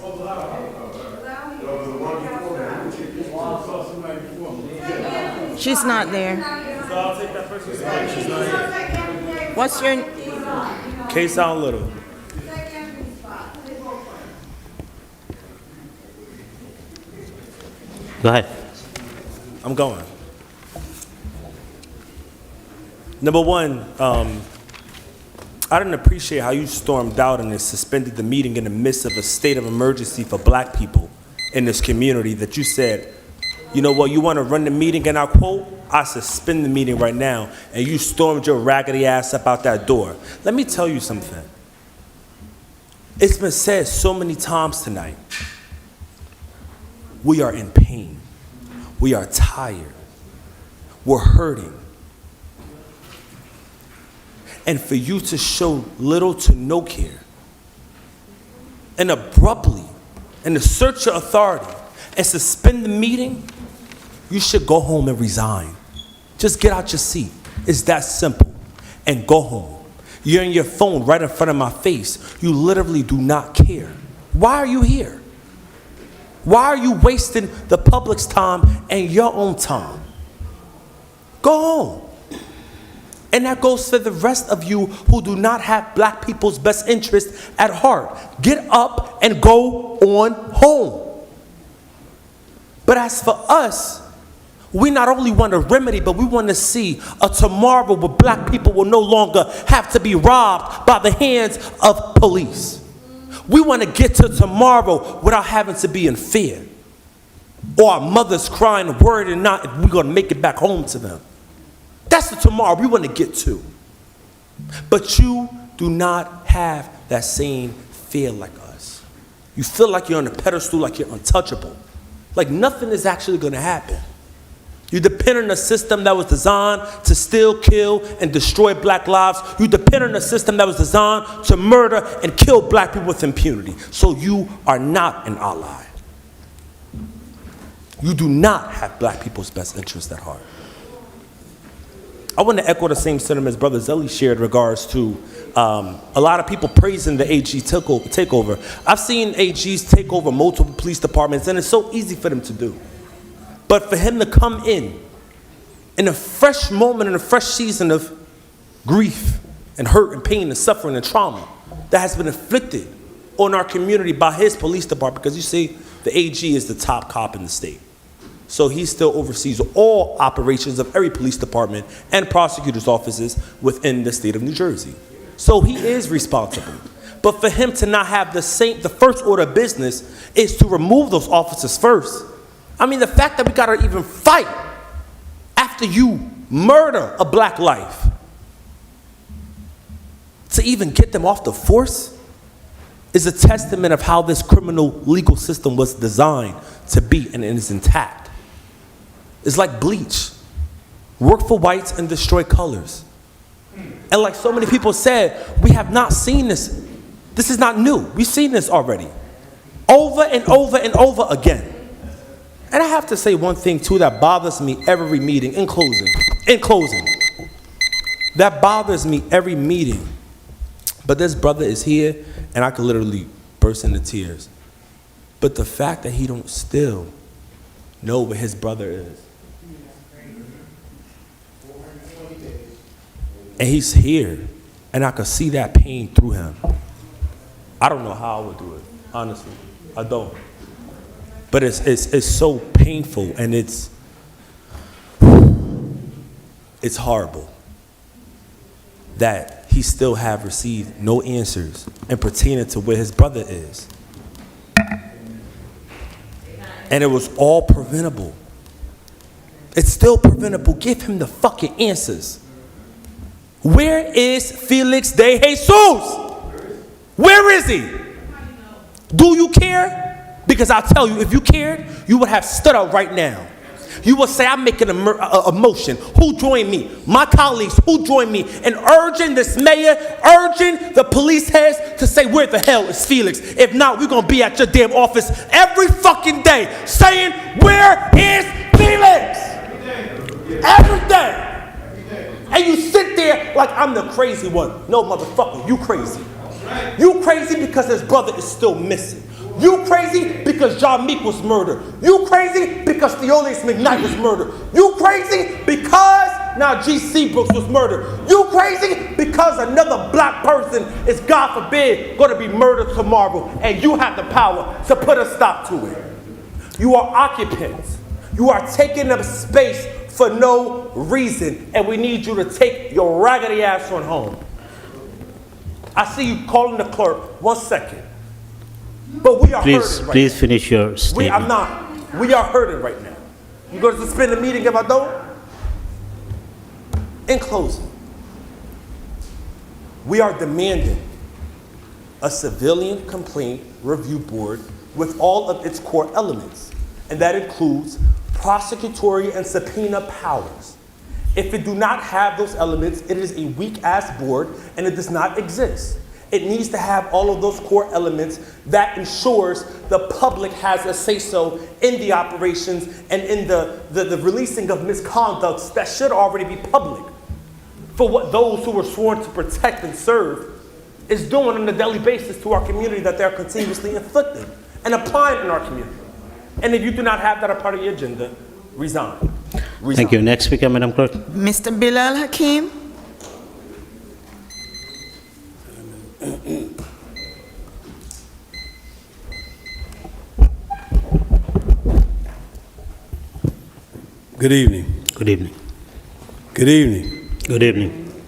She's not there. What's your... K-Sound Little. Go ahead. I'm going. Number one, I didn't appreciate how you stormed out and suspended the meeting in the midst of a state of emergency for black people in this community, that you said, you know what, you want to run the meeting, and I quote, I suspend the meeting right now, and you stormed your raggedy ass up out that door. Let me tell you something. It's been said so many times tonight. We are in pain. We are tired. We're hurting. And for you to show little to no care and abruptly and assert your authority and suspend the meeting, you should go home and resign. Just get out your seat. It's that simple. And go home. You're on your phone right in front of my face. You literally do not care. Why are you here? Why are you wasting the public's time and your own time? Go home. And that goes for the rest of you who do not have black people's best interest at heart. Get up and go on home. But as for us, we not only want a remedy, but we want to see a tomorrow where black people will no longer have to be robbed by the hands of police. We want to get to tomorrow without having to be in fear, or our mothers crying, worried or not, if we're going to make it back home to them. That's the tomorrow we want to get to. But you do not have that same fear like us. You feel like you're on a pedestal, like you're untouchable, like nothing is actually going to happen. You depend on a system that was designed to steal, kill, and destroy black lives. You depend on a system that was designed to murder and kill black people with impunity. So you are not an ally. You do not have black people's best interest at heart. I want to echo the same sentiments Brother Zelly shared in regards to a lot of people praising the AG takeover. I've seen AGs take over multiple police departments, and it's so easy for them to do. But for him to come in in a fresh moment, in a fresh season of grief and hurt and pain and suffering and trauma that has been inflicted on our community by his police department, because you see, the AG is the top cop in the state. So he still oversees all operations of every police department and prosecutor's offices within the state of New Jersey. So he is responsible. But for him to not have the first order of business is to remove those officers first. I mean, the fact that we gotta even fight after you murder a black life to even get them off the force is a testament of how this criminal legal system was designed to be, and it is intact. It's like bleach. Work for whites and destroy colors. And like so many people said, we have not seen this. This is not new. We've seen this already. Over and over and over again. And I have to say one thing too that bothers me every meeting, in closing. That bothers me every meeting. But this brother is here, and I could literally burst into tears. But the fact that he don't still know where his brother is. And he's here, and I could see that pain through him. I don't know how I would do it, honestly. I don't. But it's so painful, and it's horrible that he still have received no answers and pertaining to where his brother is. And it was all preventable. It's still preventable. Give him the fucking answers. Where is Felix de Jesus? Where is he? Do you care? Because I'll tell you, if you cared, you would have stood up right now. You would say, I'm making a motion. Who joined me? My colleagues, who joined me in urging this mayor, urging the police heads to say, where the hell is Felix? If not, we're going to be at your damn office every fucking day saying, where is Felix? Every day. And you sit there like I'm the crazy one. No, motherfucker, you crazy. You crazy because his brother is still missing. You crazy because John Meek was murdered. You crazy because Theolis McKnight was murdered. You crazy because now G.C. Brooks was murdered. You crazy because another black person is, God forbid, going to be murdered tomorrow, and you have the power to put a stop to it. You are occupants. You are taking up space for no reason, and we need you to take your raggedy ass on home. I see you calling the clerk. 1 second. But we are hurting right now. Please finish your statement. I'm not. We are hurting right now. You going to suspend the meeting if I don't? In closing, we are demanding a civilian complaint review board with all of its core elements, and that includes prosecutory and subpoena powers. If it do not have those elements, it is a weak-ass board, and it does not exist. It needs to have all of those core elements that ensures the public has a say-so in the operations and in the releasing of misconducts that should already be public for what those who were sworn to protect and serve is doing on a daily basis to our community that they're continuously inflicting and applying in our community. And if you do not have that a part of your agenda, resign. Thank you. Next speaker, Madam Clerk. Mr. Bilal Hakim. Good evening. Good evening. Good evening. Good evening.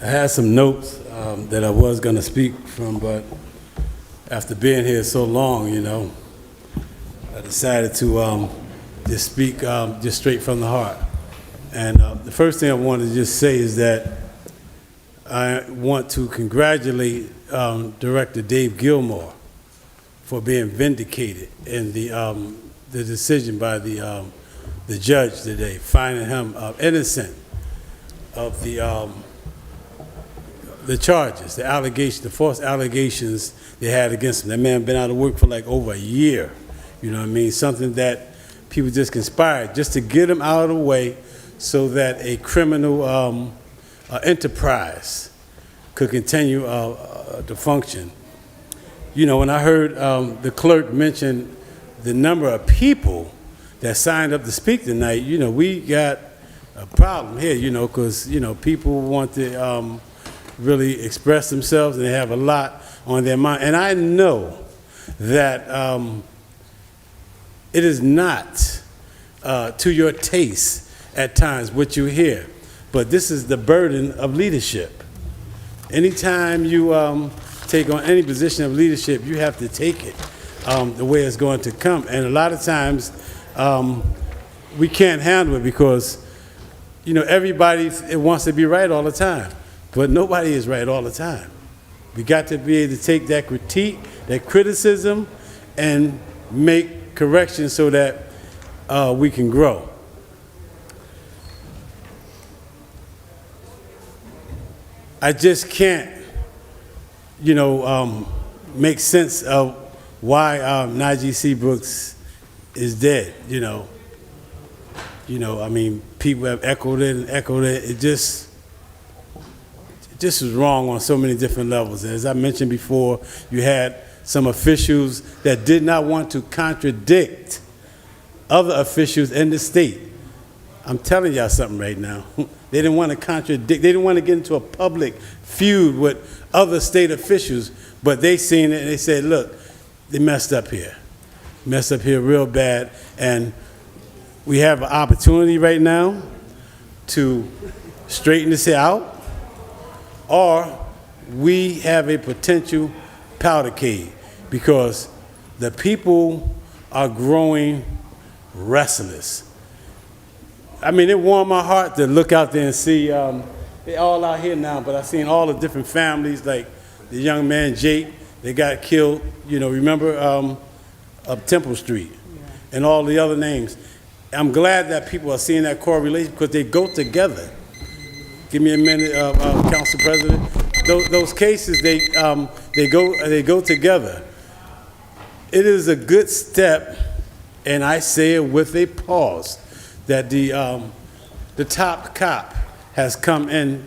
I had some notes that I was going to speak from, but after being here so long, I decided to just speak just straight from the heart. And the first thing I wanted to just say is that I want to congratulate Director Dave Gilmore for being vindicated in the decision by the judge today, finding him innocent of the charges, the allegations, the false allegations they had against him. That man been out of work for like over a year. You know what I mean? Something that people just conspired just to get him out of the way so that a criminal enterprise could continue to function. When I heard the clerk mention the number of people that signed up to speak tonight, we got a problem here, because, people want to really express themselves and they have a lot on their mind. And I know that it is not to your taste at times what you hear, but this is the burden of leadership. Anytime you take on any position of leadership, you have to take it the way it's going to come. And a lot of times we can't handle it because, everybody wants to be right all the time, but nobody is right all the time. We got to be able to take that critique, that criticism, and make corrections so that we can grow. I just can't, make sense of why Najee Seabrooks is dead. People have echoed it and echoed it. It just is wrong on so many different levels. As I mentioned before, you had some officials that did not want to contradict other officials in the state. I'm telling y'all something right now. They didn't want to contradict. They didn't want to get into a public feud with other state officials, but they seen it and they said, look, they messed up here. Messed up here real bad. And we have an opportunity right now to straighten this out, or we have a potential powder keg because the people are growing restless. It warmed my heart to look out there and see, they're all out here now, but I've seen all the different families, like the young man, Jake, they got killed, remember, up Temple Street, and all the other names. I'm glad that people are seeing that correlation because they go together. Give me a minute, Council President. Those cases, they go together. It is a good step, and I say it with a pause, that the top cop has come in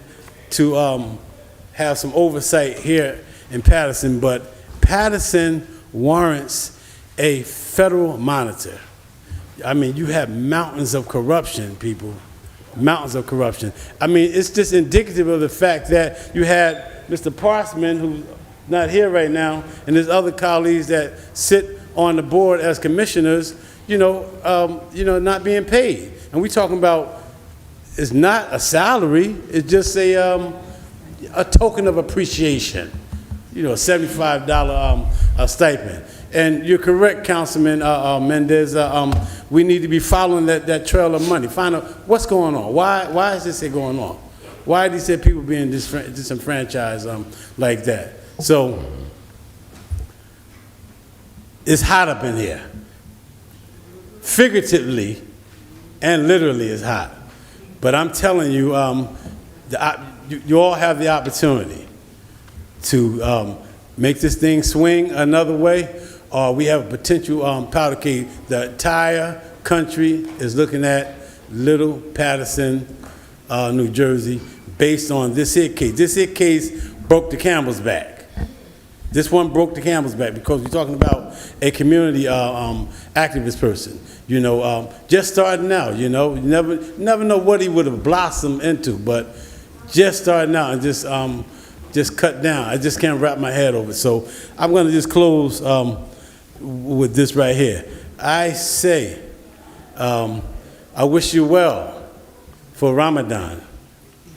to have some oversight here in Paterson, but Paterson warrants a federal monitor. You have mountains of corruption, people. Mountains of corruption. It's just indicative of the fact that you had Mr. Parsman, who's not here right now, and his other colleagues that sit on the board as commissioners, not being paid. And we're talking about, it's not a salary, it's just a token of appreciation, a $75 stipend. And you're correct, Councilman Mendez, we need to be following that trail of money, find out what's going on. Why is this going on? Why are these people being disenfranchised like that? So, it's hot up in here. Figuratively and literally it's hot. But I'm telling you, you all have the opportunity to make this thing swing another way, or we have a potential powder keg. The entire country is looking at Little Paterson, New Jersey, based on this here case. This here case broke the camel's back. This one broke the camel's back because we're talking about a community activist person. Just starting out, you never know what he would have blossomed into, but just starting out and just cut down. I just can't wrap my head over it. So I'm going to just close with this right here. I say, I wish you well for Ramadan,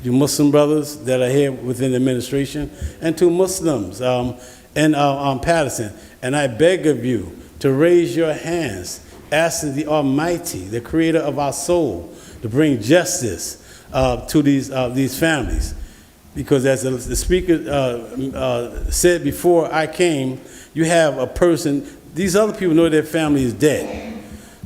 you Muslim brothers that are here within the administration, and to Muslims in Paterson. And I beg of you to raise your hands, asking the Almighty, the creator of our soul, to bring justice to these families. Because as the speaker said before I came, you have a person, these other people know their family is dead.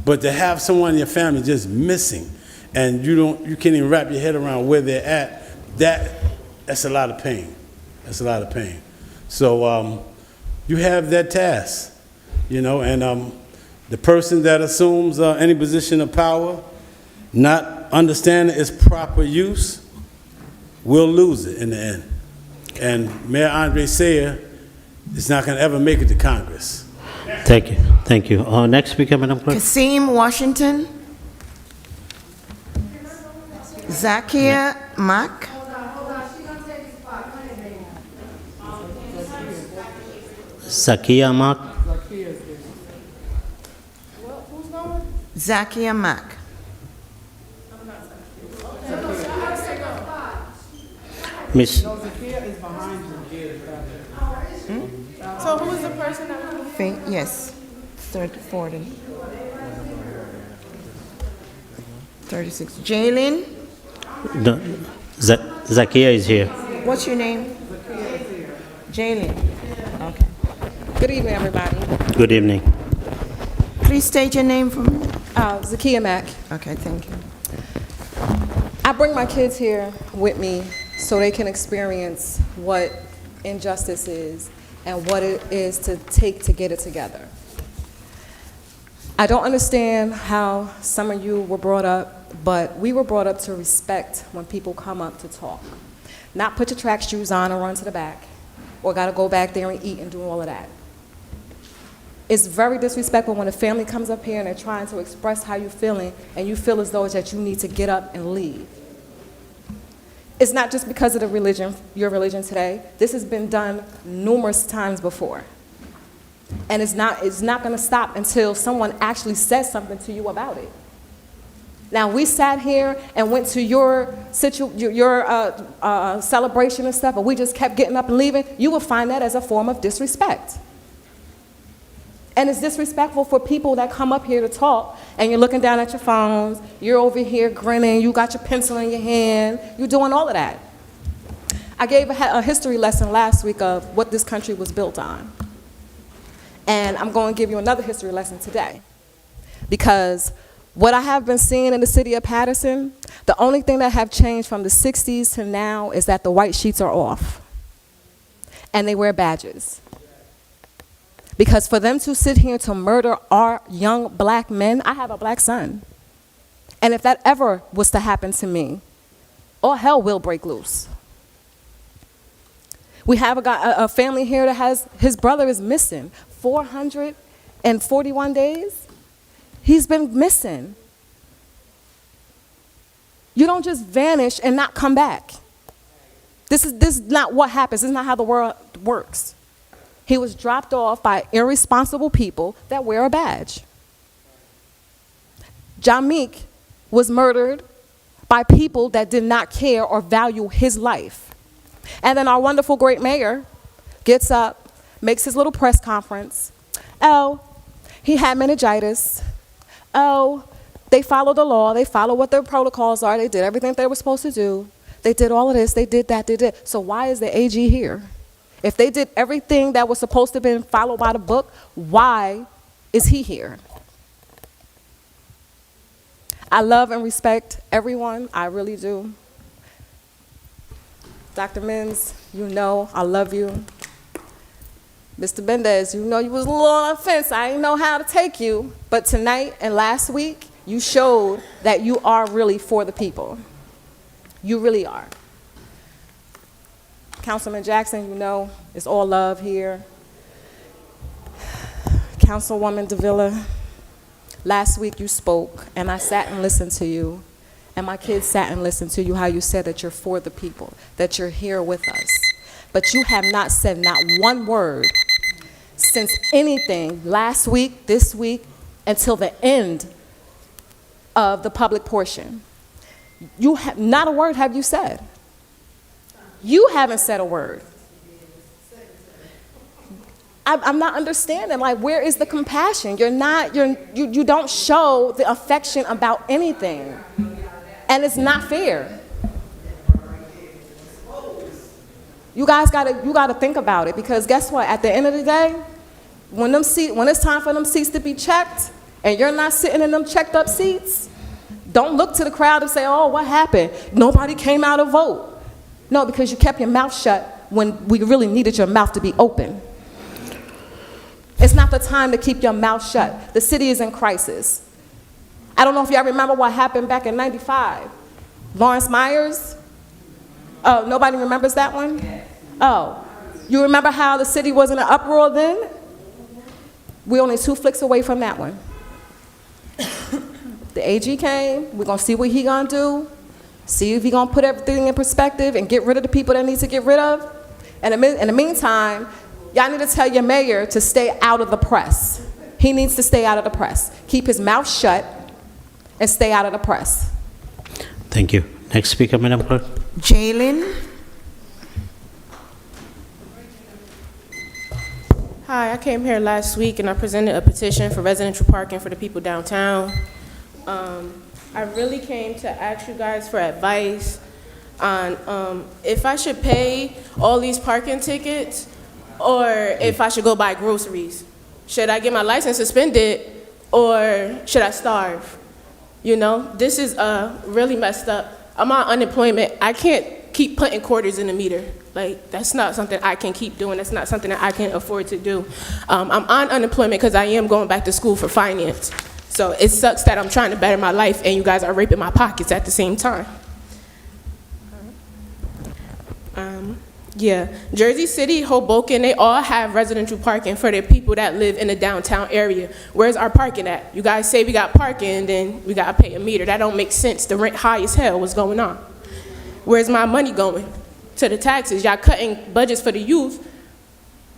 But to have someone in your family just missing, and you can't even wrap your head around where they're at, that's a lot of pain. That's a lot of pain. So you have that task, and the person that assumes any position of power, not understanding its proper use, will lose it in the end. And Mayor Andre Sayer is not going to ever make it to Congress. Thank you. Thank you. Next speaker, Madam Clerk. Kasim Washington. Zakia Mack. Zakia Mark. Zakia Mack. Miss. So who is the person that was? Yes, 30, 40. 36. Jalen. No, Zakia is here. What's your name? Jalen. Okay. Good evening, everybody. Good evening. Please state your name for me. Zakia Mack. Okay, thank you. I bring my kids here with me so they can experience what injustice is and what it is to take to get it together. I don't understand how some of you were brought up, but we were brought up to respect when people come up to talk. Not put your track shoes on and run to the back, or gotta go back there and eat and do all of that. It's very disrespectful when a family comes up here and they're trying to express how you're feeling and you feel as though it's that you need to get up and leave. It's not just because of the religion, your religion today. This has been done numerous times before. And it's not gonna stop until someone actually says something to you about it. Now, we sat here and went to your celebration and stuff, and we just kept getting up and leaving. You will find that as a form of disrespect. And it's disrespectful for people that come up here to talk, and you're looking down at your phones, you're over here grinning, you got your pencil in your hand, you're doing all of that. I gave a history lesson last week of what this country was built on. And I'm going to give you another history lesson today. Because what I have been seeing in the city of Paterson, the only thing that have changed from the 60s to now is that the white sheets are off. And they wear badges. Because for them to sit here to murder our young black men, I have a black son. And if that ever was to happen to me, all hell will break loose. We have a family here that has, his brother is missing 441 days. He's been missing. You don't just vanish and not come back. This is not what happens. This is not how the world works. He was dropped off by irresponsible people that wear a badge. John Meek was murdered by people that did not care or value his life. And then our wonderful great mayor gets up, makes his little press conference. Oh, he had meningitis. Oh, they followed the law. They followed what their protocols are. They did everything they were supposed to do. They did all of this. They did that. They did. So why is the AG here? If they did everything that was supposed to have been followed by the book, why is he here? I love and respect everyone. I really do. Dr. Mins, you know I love you. Mr. Mendez, you know you was a little on the fence. I didn't know how to take you. But tonight and last week, you showed that you are really for the people. You really are. Councilman Jackson, you know, it's all love here. Councilwoman Davila, last week you spoke, and I sat and listened to you, and my kids sat and listened to you, how you said that you're for the people, that you're here with us. But you have not said not one word since anything last week, this week, until the end of the public portion. You have not a word have you said. You haven't said a word. I'm not understanding, like, where is the compassion? You don't show the affection about anything. And it's not fair. You guys gotta think about it, because guess what? At the end of the day, when it's time for them seats to be checked, and you're not sitting in them checked up seats, don't look to the crowd and say, oh, what happened? Nobody came out to vote. No, because you kept your mouth shut when we really needed your mouth to be open. It's not the time to keep your mouth shut. The city is in crisis. I don't know if y'all remember what happened back in '95. Lawrence Myers? Oh, nobody remembers that one? Oh, you remember how the city was in an uproar then? We're only 2 flicks away from that one. The AG came, we're gonna see what he gonna do, see if he gonna put everything in perspective and get rid of the people that need to get rid of. And in the meantime, y'all need to tell your mayor to stay out of the press. He needs to stay out of the press. Keep his mouth shut and stay out of the press. Thank you. Next speaker, Madam Clerk. Jalen. Hi, I came here last week and I presented a petition for residential parking for the people downtown. I really came to ask you guys for advice on if I should pay all these parking tickets or if I should go buy groceries. Should I get my license suspended or should I starve? You know, this is really messed up. I'm on unemployment. I can't keep putting quarters in the meter. Like, that's not something I can keep doing. That's not something that I can afford to do. I'm on unemployment because I am going back to school for finance. So it sucks that I'm trying to better my life and you guys are raping my pockets at the same time. Yeah, Jersey City, Hoboken, they all have residential parking for the people that live in the downtown area. Where's our parking at? You guys say we got parking and then we gotta pay a meter. That don't make sense. The rent high as hell. What's going on? Where's my money going? To the taxes. Y'all cutting budgets for the youth.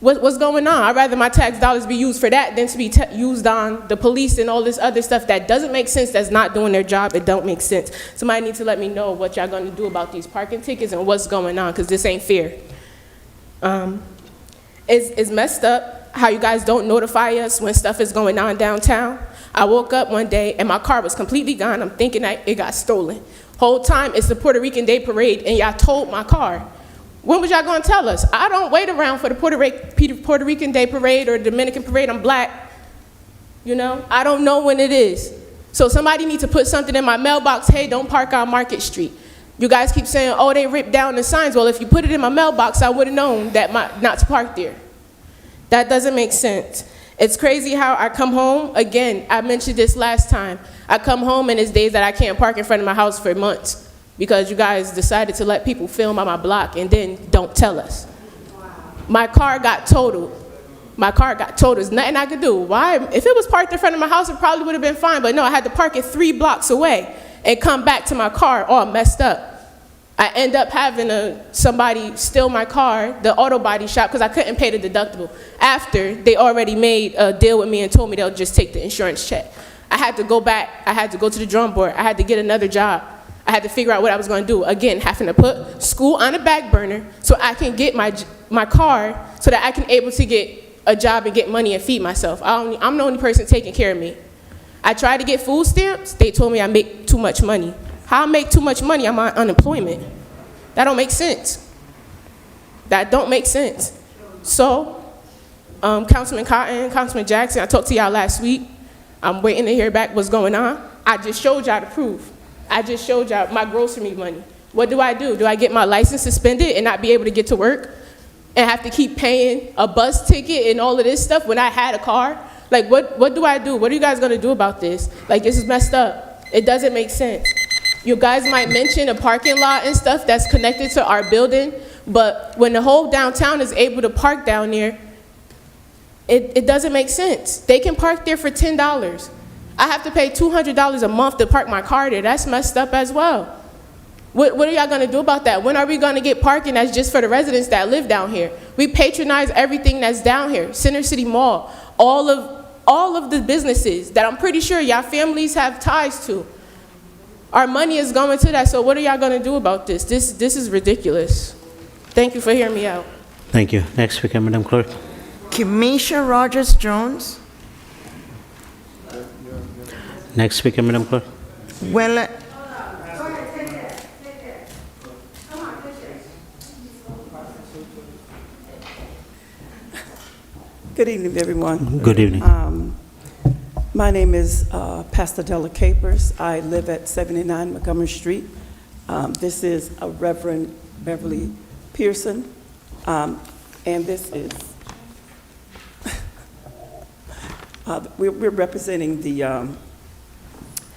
What's going on? I'd rather my tax dollars be used for that than to be used on the police and all this other stuff that doesn't make sense, that's not doing their job. It don't make sense. Somebody needs to let me know what y'all gonna do about these parking tickets and what's going on, because this ain't fair. It's messed up how you guys don't notify us when stuff is going on downtown. I woke up one day and my car was completely gone. I'm thinking that it got stolen. Whole time it's the Puerto Rican Day Parade and y'all towed my car. When was y'all gonna tell us? I don't wait around for the Puerto Rican Day Parade or Dominican Parade. I'm black, you know? I don't know when it is. So somebody needs to put something in my mailbox, hey, don't park on Market Street. You guys keep saying, oh, they ripped down the signs. Well, if you put it in my mailbox, I would have known that not to park there. That doesn't make sense. It's crazy how I come home, again, I mentioned this last time. I come home and it's days that I can't park in front of my house for months because you guys decided to let people film on my block and then don't tell us. My car got totaled. My car got totaled. There's nothing I could do. Why? If it was parked in front of my house, it probably would have been fine, but no, I had to park it 3 blocks away and come back to my car all messed up. I end up having somebody steal my car, the auto body shop, because I couldn't pay the deductible after they already made a deal with me and told me they'll just take the insurance check. I had to go back. I had to go to the drawing board. I had to get another job. I had to figure out what I was going to do. Again, having to put school on the back burner so I can get my car so that I can able to get a job and get money and feed myself. I'm the only person taking care of me. I tried to get food stamps. They told me I make too much money. How I make too much money? I'm on unemployment. That don't make sense. That don't make sense. So, Councilman Cotton, Councilman Jackson, I talked to y'all last week. I'm waiting to hear back what's going on. I just showed y'all the proof. I just showed y'all my grocery money. What do? Do I get my license suspended and not be able to get to work and have to keep paying a bus ticket and all of this stuff when I had a car? Like, what do I do? What are you guys gonna do about this? Like, this is messed up. It doesn't make sense. You guys might mention a parking lot and stuff that's connected to our building, but when the whole downtown is able to park down there, it doesn't make sense. They can park there for $10. I have to pay $200 a month to park my car there. That's messed up as well. What are y'all gonna do about that? When are we gonna get parking that's just for the residents that live down here? We patronize everything that's down here. Center City Mall, all of the businesses that I'm pretty sure y'all families have ties to. Our money is going to that, so what are y'all gonna do about this? This is ridiculous. Thank you for hearing me out. Thank you. Next speaker, Madam Clerk. Kimisha Rogers-Jones. Next speaker, Madam Clerk. Well, Good evening, everyone. Good evening. My name is Pastor Della Capers. I live at 79 Montgomery Street. This is Reverend Beverly Pearson, and this is, we're representing the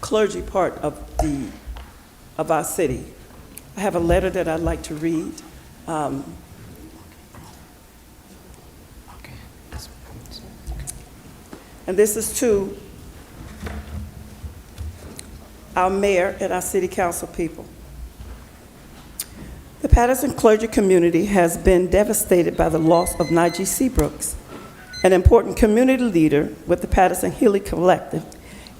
clergy part of our city. I have a letter that I'd like to read. And this is to our mayor and our city council people. The Paterson clergy community has been devastated by the loss of Najee Seabrooks, an important community leader with the Paterson Healing Collective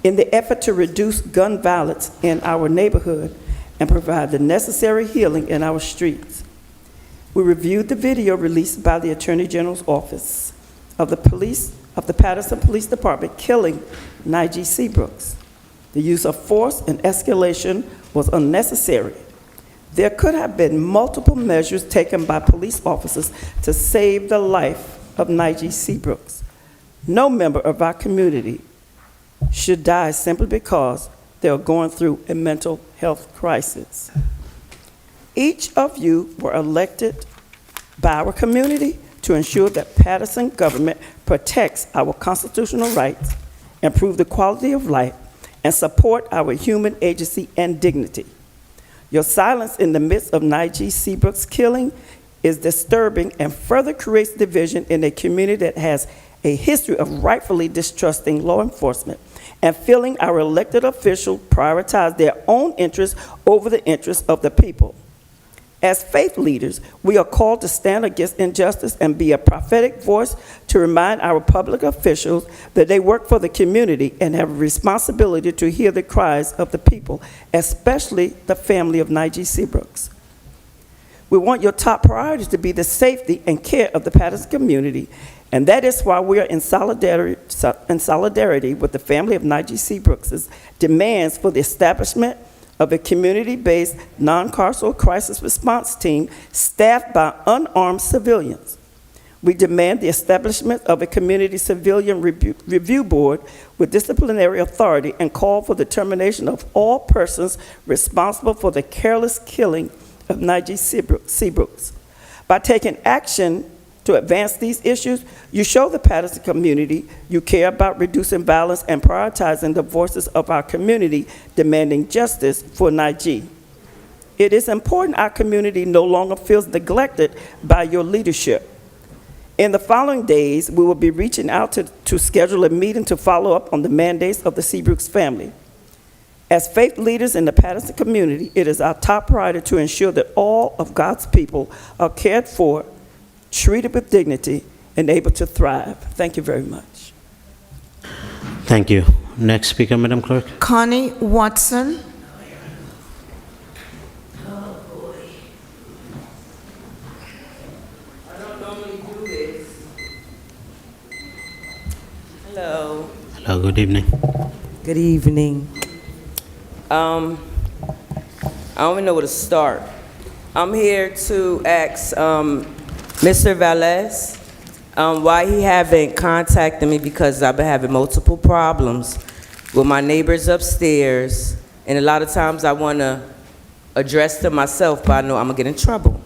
in the effort to reduce gun violence in our neighborhood and provide the necessary healing in our streets. We reviewed the video released by the Attorney General's Office of the Paterson Police Department killing Najee Seabrooks. The use of force and escalation was unnecessary. There could have been multiple measures taken by police officers to save the life of Najee Seabrooks. No member of our community should die simply because they are going through a mental health crisis. Each of you were elected by our community to ensure that Paterson government protects our constitutional rights, improve the quality of life, and support our human agency and dignity. Your silence in the midst of Najee Seabrooks' killing is disturbing and further creates division in a community that has a history of rightfully distrusting law enforcement and feeling our elected officials prioritize their own interests over the interests of the people. As faith leaders, we are called to stand against injustice and be a prophetic voice to remind our public officials that they work for the community and have a responsibility to hear the cries of the people, especially the family of Najee Seabrooks. We want your top priorities to be the safety and care of the Paterson community, and that is why we are in solidarity with the family of Najee Seabrooks' demands for the establishment of a community-based non-carceral crisis response team staffed by unarmed civilians. We demand the establishment of a community civilian review board with disciplinary authority and call for the termination of all persons responsible for the careless killing of Najee Seabrooks. By taking action to advance these issues, you show the Paterson community you care about reducing violence and prioritizing the voices of our community demanding justice for Najee. It is important our community no longer feels neglected by your leadership. In the following days, we will be reaching out to schedule a meeting to follow up on the mandates of the Seabrooks family. As faith leaders in the Paterson community, it is our top priority to ensure that all of God's people are cared for, treated with dignity, and able to thrive. Thank you very much. Thank you. Next speaker, Madam Clerk. Connie Watson. Hello. Hello, good evening. Good evening. I don't even know where to start. I'm here to ask Mr. Velez why he haven't contacted me, because I've been having multiple problems with my neighbors upstairs, and a lot of times I want to address them myself, but I know I'm going to get in trouble.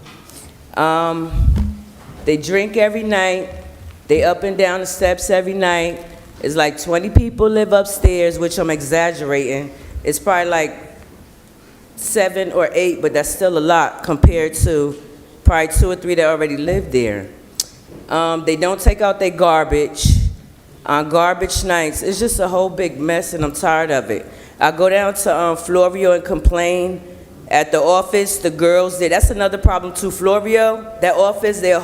They drink every night. They up and down the steps every night. It's like 20 people live upstairs, which I'm exaggerating. It's probably like 7 or 8, but that's still a lot compared to probably 2 or 3 that already live there. They don't take out their garbage on garbage nights. It's just a whole big mess, and I'm tired of it. I go down to Florio and complain at the office. The girls there, that's another problem too. Florio, that office, they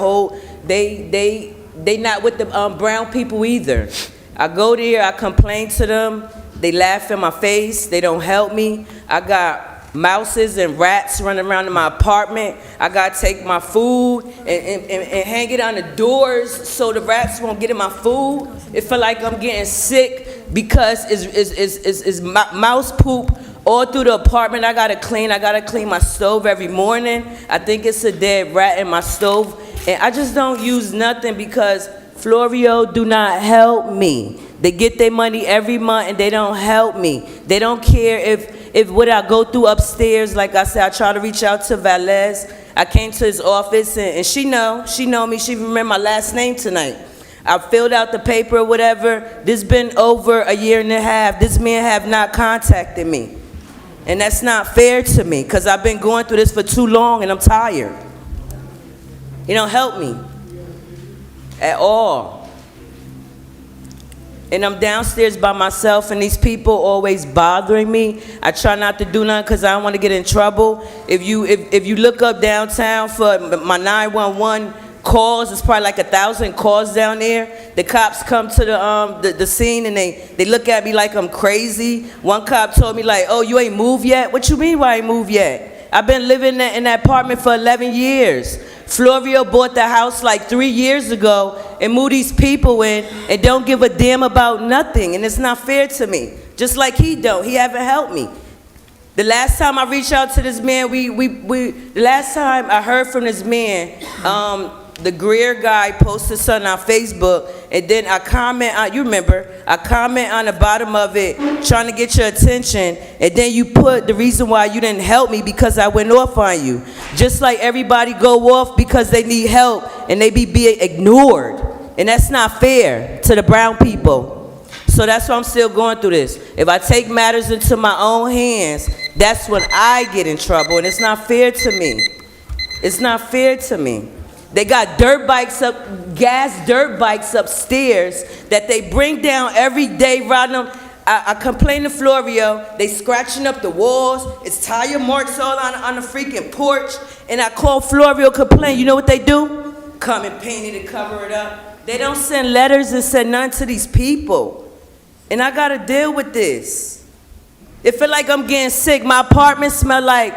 not with the brown people either. I go there, I complain to them. They laugh in my face. They don't help me. I got mouses and rats running around in my apartment. I got to take my food and hang it on the doors so the rats won't get in my food. It feel like I'm getting sick because it's mouse poop all through the apartment. I got to clean my stove every morning. I think it's a dead rat in my stove. And I just don't use nothing because Florio do not help me. They get their money every month and they don't help me. They don't care if what I go through upstairs. Like I said, I try to reach out to Velez. I came to his office and she know me. She remember my last name tonight. I filled out the paper or whatever. This been over a year and a half. This man have not contacted me. And that's not fair to me because I've been going through this for too long and I'm tired. He don't help me at all. and I'm downstairs by myself, and these people always bothering me. I try not to do nothing because I don't want to get in trouble. If you look up downtown for my 911 calls, it's probably like 1,000 calls down there. The cops come to the scene and they look at me like I'm crazy. One cop told me like, "Oh, you ain't moved yet?" What you mean why I ain't moved yet? I've been living in that apartment for 11 years. Florio bought the house like 3 years ago and moved these people in and don't give a damn about nothing, and it's not fair to me. Just like he don't. He haven't helped me. The last time I reached out to this man, the last time I heard from this man, the Greer guy posted something on Facebook, and then I comment on, you remember, I comment on the bottom of it, trying to get your attention, and then you put the reason why you didn't help me because I went off on you. Just like everybody go off because they need help, and they be ignored. And that's not fair to the brown people. So that's why I'm still going through this. If I take matters into my own hands, that's when I get in trouble, and it's not fair to me. It's not fair to me. They got gas dirt bikes upstairs that they bring down every day, riding them. I complain to Florio, they scratching up the walls, it's tire marks all on the freaking porch, and I call Florio, complain. You know what they do? Come and paint it and cover it up. They don't send letters and send none to these people. And I gotta deal with this. It feel like I'm getting sick. My apartment smell like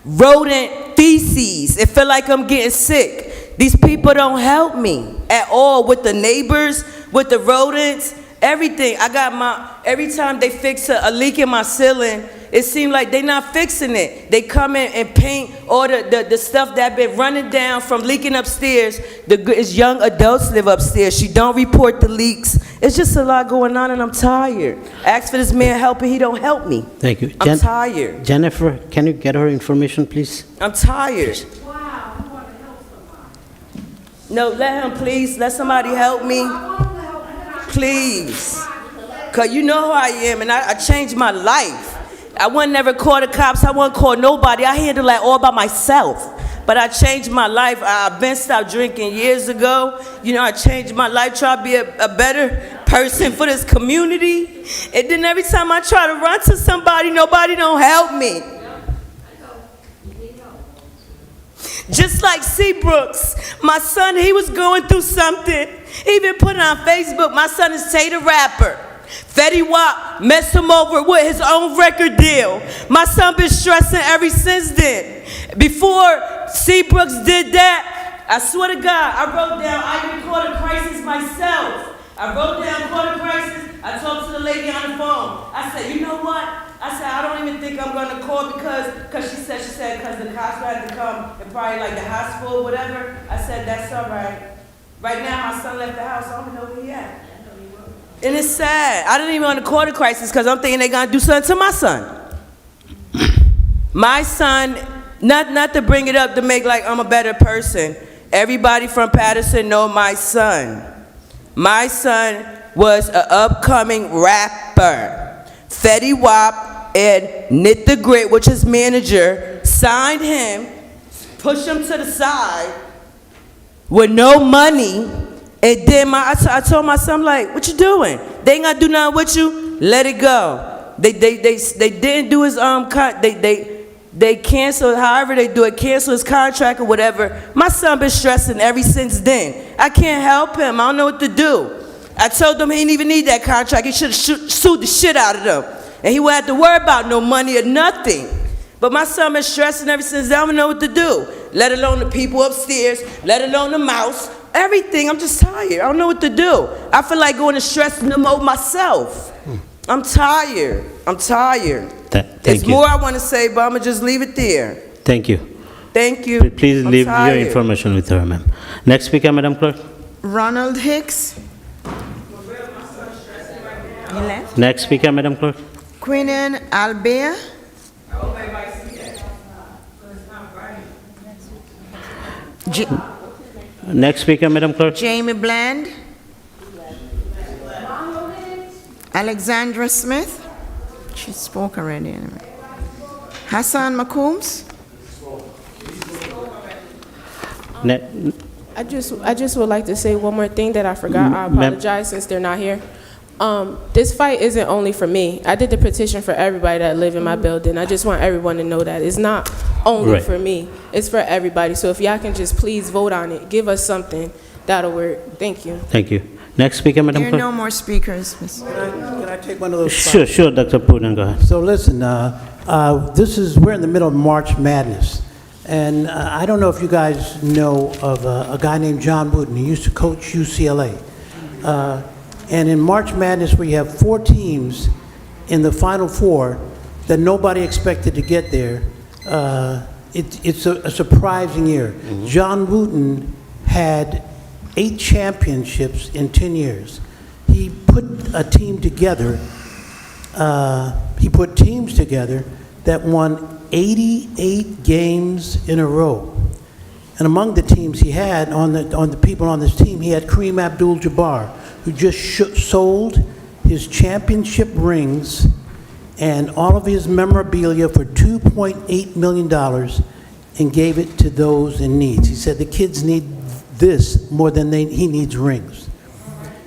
rodent feces. It feel like I'm getting sick. These people don't help me at all with the neighbors, with the rodents, everything. Every time they fix a leak in my ceiling, it seems like they're not fixing it. They come in and paint all the stuff that been running down from leaking upstairs. It's young adults live upstairs. She don't report the leaks. It's just a lot going on, and I'm tired. I asked for this man help, and he don't help me. Thank you. I'm tired. Jennifer, can you get her information, please? I'm tired. No, let him, please. Let somebody help me. Please. Because you know who I am, and I changed my life. I wouldn't never call the cops. I wouldn't call nobody. I handled that all by myself. But I changed my life. I've been stopped drinking years ago. You know, I changed my life, try to be a better person for this community. And then every time I try to run to somebody, nobody don't help me. Just like Seabrooks, my son, he was going through something. He even put it on Facebook. My son is Tay the rapper. Fetty Wap messed him over with his own record deal. My son been stressing ever since then. Before Seabrooks did that, I swear to God, I wrote down, I even caught a crisis myself. I wrote down caught a crisis. I talked to the lady on the phone. I said, you know what? I said, I don't even think I'm going to call because she said, because the cops had to come and probably like the hospital or whatever. I said, that's all right. Right now, my son left the house. I don't know where he at. And it's sad. I didn't even want to call the crisis because I'm thinking they're going to do something to my son. My son, not to bring it up to make like I'm a better person. Everybody from Paterson know my son. My son was an upcoming rapper. Fetty Wap and Knit the Grit, which is manager, signed him, pushed him to the side with no money. And then I told my son, like, what you doing? They ain't gonna do nothing with you. Let it go. They didn't do his they canceled. However they do it, cancel his contract or whatever. My son been stressing ever since then. I can't help him. I don't know what to do. I told him he didn't even need that contract. He should have sued the shit out of them, and he wouldn't have to worry about no money or nothing. But my son been stressing ever since then. I don't know what to do. Let alone the people upstairs. Let alone the mouse. Everything. I'm just tired. I don't know what to do. I feel like going to stress them over myself. I'm tired. I'm tired. There's more I want to say, but I'm going to just leave it there. Thank you. Thank you. Please leave your information with her, ma'am. Next speaker, Madam Clerk. Ronald Hicks. He left. Next speaker, Madam Clerk. Quinnen Albert. Next speaker, Madam Clerk. Jamie Bland. Alexandra Smith. She spoke already anyway. Hassan McCombs. I just would like to say one more thing that I forgot. I apologize since they're not here. This fight isn't only for me. I did the petition for everybody that live in my building. I just want everyone to know that it's not only Right. for me. It's for everybody. So if y'all can just please vote on it, give us something, that'll work. Thank you. Thank you. Next speaker, Madam There are Clerk. no more speakers, Ms. Can I take one of those? Sure, sure, Dr. Poonen, go ahead. So listen, we're in the middle of March Madness. And I don't know if you guys know of a guy named John Wooden. He used to coach UCLA. And in March Madness, we have 4 teams in the Final Four that nobody expected to get there. It's a surprising year. John Wooden had 8 championships in 10 years. He put a team together. He put teams together that won 88 games in a row. And among the teams he had, on the people on this team, he had Kareem Abdul-Jabbar, who just sold his championship rings and all of his memorabilia for $2.8 million and gave it to those in need. He said the kids need this more than he needs rings.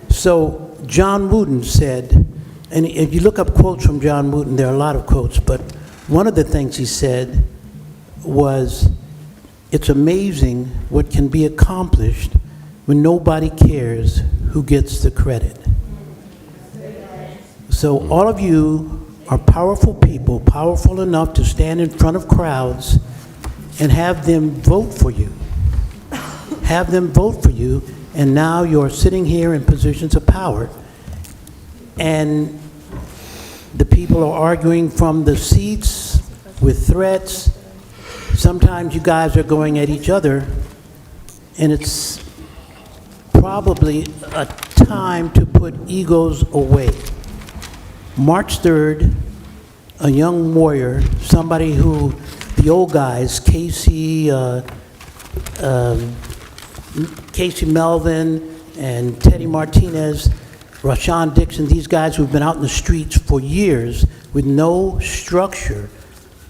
So John Wooden said, and if you look up quotes from John Wooden, there are a lot of quotes, but one of the things he said was, it's amazing what can be accomplished when nobody cares who gets the credit. So all of you are powerful people, powerful enough to stand in front of crowds and have them vote for you. Have them vote for you, and now you're sitting here in positions of power, and the people are arguing from the seats with threats. Sometimes you guys are going at each other, and it's probably a time to put egos away. March 3rd, a young warrior, somebody who the old guys, Casey Melvin and Teddy Martinez, Rashawn Dixon, these guys who've been out in the streets for years with no structure,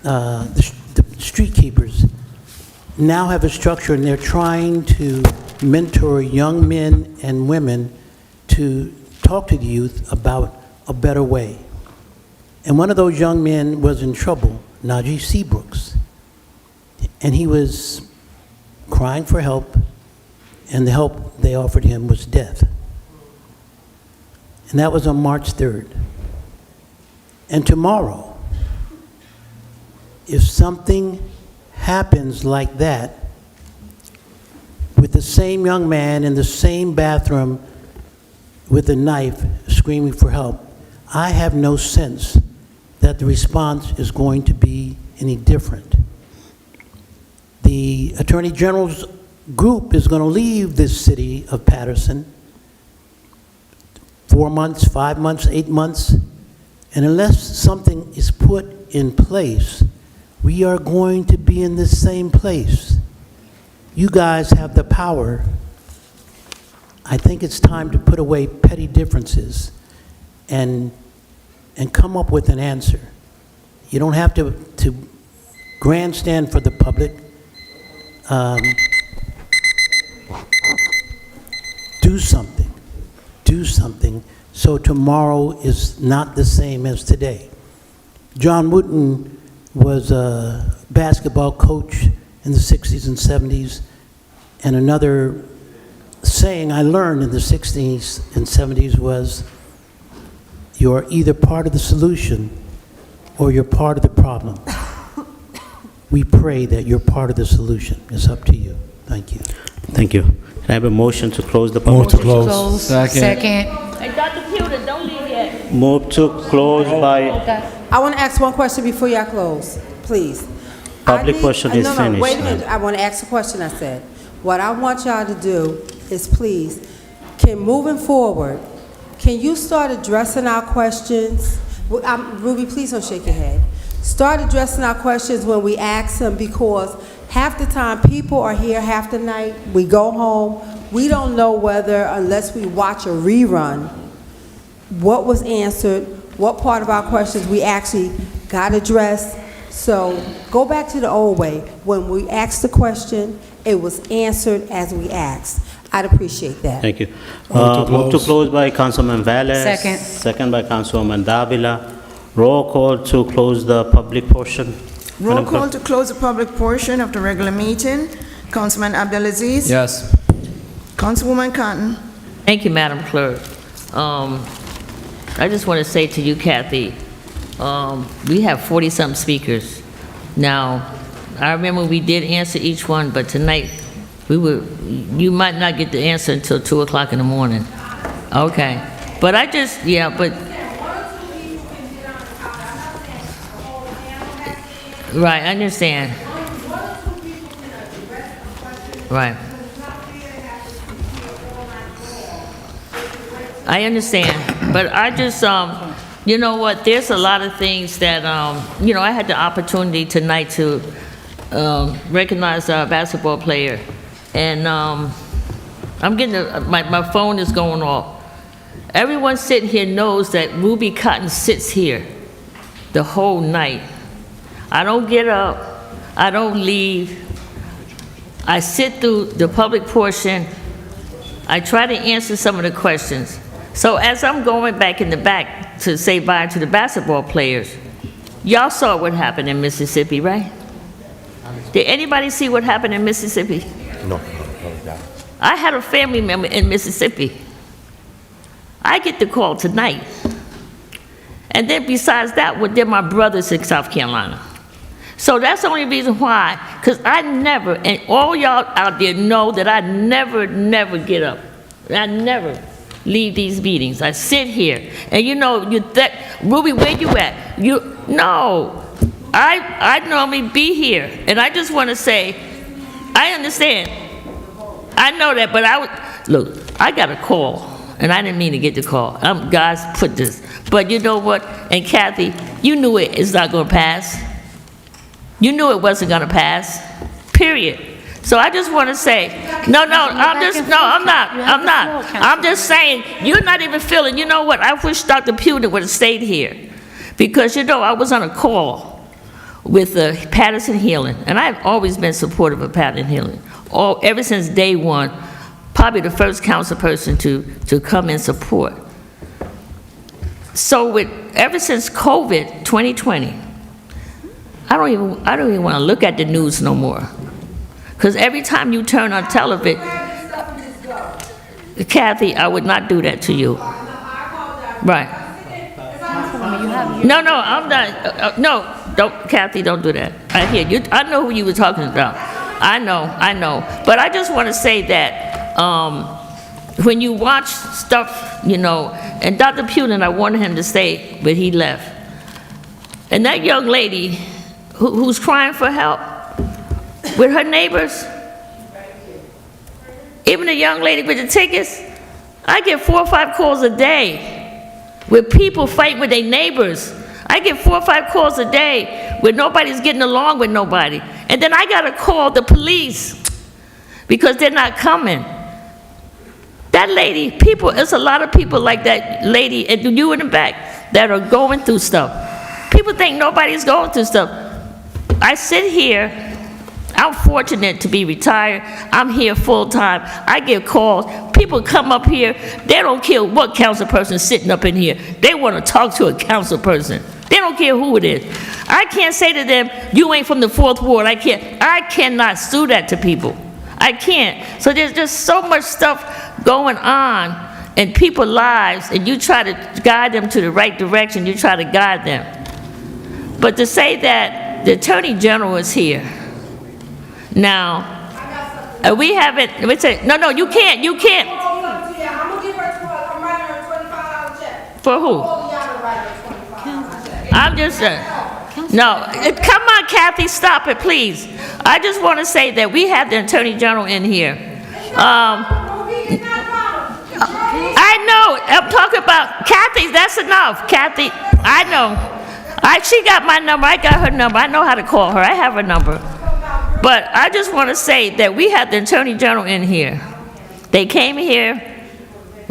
the street keepers, now have a structure, and they're trying to mentor young men and women to talk to the youth about a better way. And one of those young men was in trouble, Najee Seabrooks. And he was crying for help, and the help they offered him was death. And that was on March 3rd. And tomorrow, if something happens like that, with the same young man in the same bathroom with a knife screaming for help, I have no sense that the response is going to be any different. The Attorney General's group is going to leave this city of Paterson 4 months, 5 months, 8 months, and unless something is put in place, we are going to be in the same place. You guys have the power. I think it's time to put away petty differences and come up with an answer. You don't have to grandstand for the public. Do something. Do something so tomorrow is not the same as today. John Wooden was a basketball coach in the 60s and 70s, and another saying I learned in the 60s and 70s was, you're either part of the solution or you're part of the problem. We pray that you're part of the solution. It's up to you. Thank you. Thank you. Can I have a motion to close the public? Move to close. Second. Hey, Dr. Pewter, don't leave yet. Move to close by, I want to ask one question before y'all close, please. public question is No, finished. wait a minute. I want to ask a question, I said. What I want y'all to do is please, moving forward, can you start addressing our questions? Ruby, please don't shake your head. Start addressing our questions when we ask them, because half the time people are here half the night, we go home, we don't know whether, unless we watch a rerun, what was answered, what part of our questions we actually got addressed. So go back to the old way. When we asked the question, it was answered as we asked. I'd appreciate that. Thank you. Move to Move to close. close by Councilman Velez. Second. Second by Councilwoman Davila. Roll call to close the public portion. Roll Madam Clerk. call to close the public portion of the regular meeting. Councilman Abdelaziz. Yes. Councilwoman Cotton. Thank you, Madam Clerk. I just want to say to you, Kathy, we have 40-something speakers. Now, I remember we did answer each one, but tonight, you might not get the answer until 2 o'clock in the morning. Okay. But right, I understand. Right. I understand, but I just, you know what, there's a lot of things that, I had the opportunity tonight to recognize our basketball player, and I'm getting, my phone is going off. Everyone sitting here knows that Ruby Cotton sits here the whole night. I don't get up, I don't leave. I sit through the public portion. I try to answer some of the questions. So as I'm going back in the back to say bye to the basketball players, y'all saw what happened in Mississippi, right? Did anybody see what happened in Mississippi? No. I had a family member in Mississippi. I get the call tonight. And then besides that, they're my brothers in South Carolina. So that's the only reason why, because I never, and all y'all out there know that I never get up. I never leave these meetings. I sit here. And Ruby, where you at? No. I normally be here. And I just want to say, I understand. I know that, but look, I got a call. And I didn't mean to get the call. Guys put this. But you know what? And Kathy, you knew it's not going to pass. You knew it wasn't going to pass, period. So I just want to say, I'm not. I'm just saying, you're not even feeling, you know what, I wish Dr. Putin would have stayed here. Because, I was on a call with Paterson Healing, and I've always been supportive of Paterson Healing, ever since day one, probably the first council person to come and support. So ever since COVID 2020, I don't even want to look at the news no more. Because every time you turn on television, Kathy, I would not do that to you. Right. No, I'm not. No, don't, Kathy, don't do that. I hear you. I know who you were talking about. I know. But I just want to say that when you watch stuff, and Dr. Putin, I wanted him to stay, but he left. And that young lady who's crying for help with her neighbors, even the young lady with the tickets, I get 4 or 5 calls a day with people fighting with their neighbors. I get 4 or 5 calls a day where nobody's getting along with nobody. And then I gotta call the police because they're not coming. That lady, it's a lot of people like that lady, and you in the back, that are going through stuff. People think nobody's going through stuff. I sit here, I'm fortunate to be retired. I'm here full time. I get calls. People come up here, they don't care what council person's sitting up in here. They want to talk to a council person. They don't care who it is. I can't say to them, you ain't from the 4th Ward. I cannot do that to people. I can't. So there's just so much stuff going on in people's lives, and you try to guide them to the right direction. You try to guide them. But to say that the Attorney General is here. Now, we haven't, no, you can't. I'm gonna give her I'm writing her a $25 check. For who? I'm just, no, come on, Kathy, stop it, please. I just want to say that we have the Attorney General in here. I know, I'm talking about, Kathy, that's enough. Kathy, I know. She got my number, I got her number, I know how to call her, I have her number. But I just want to say that we have the Attorney General in here. They came here,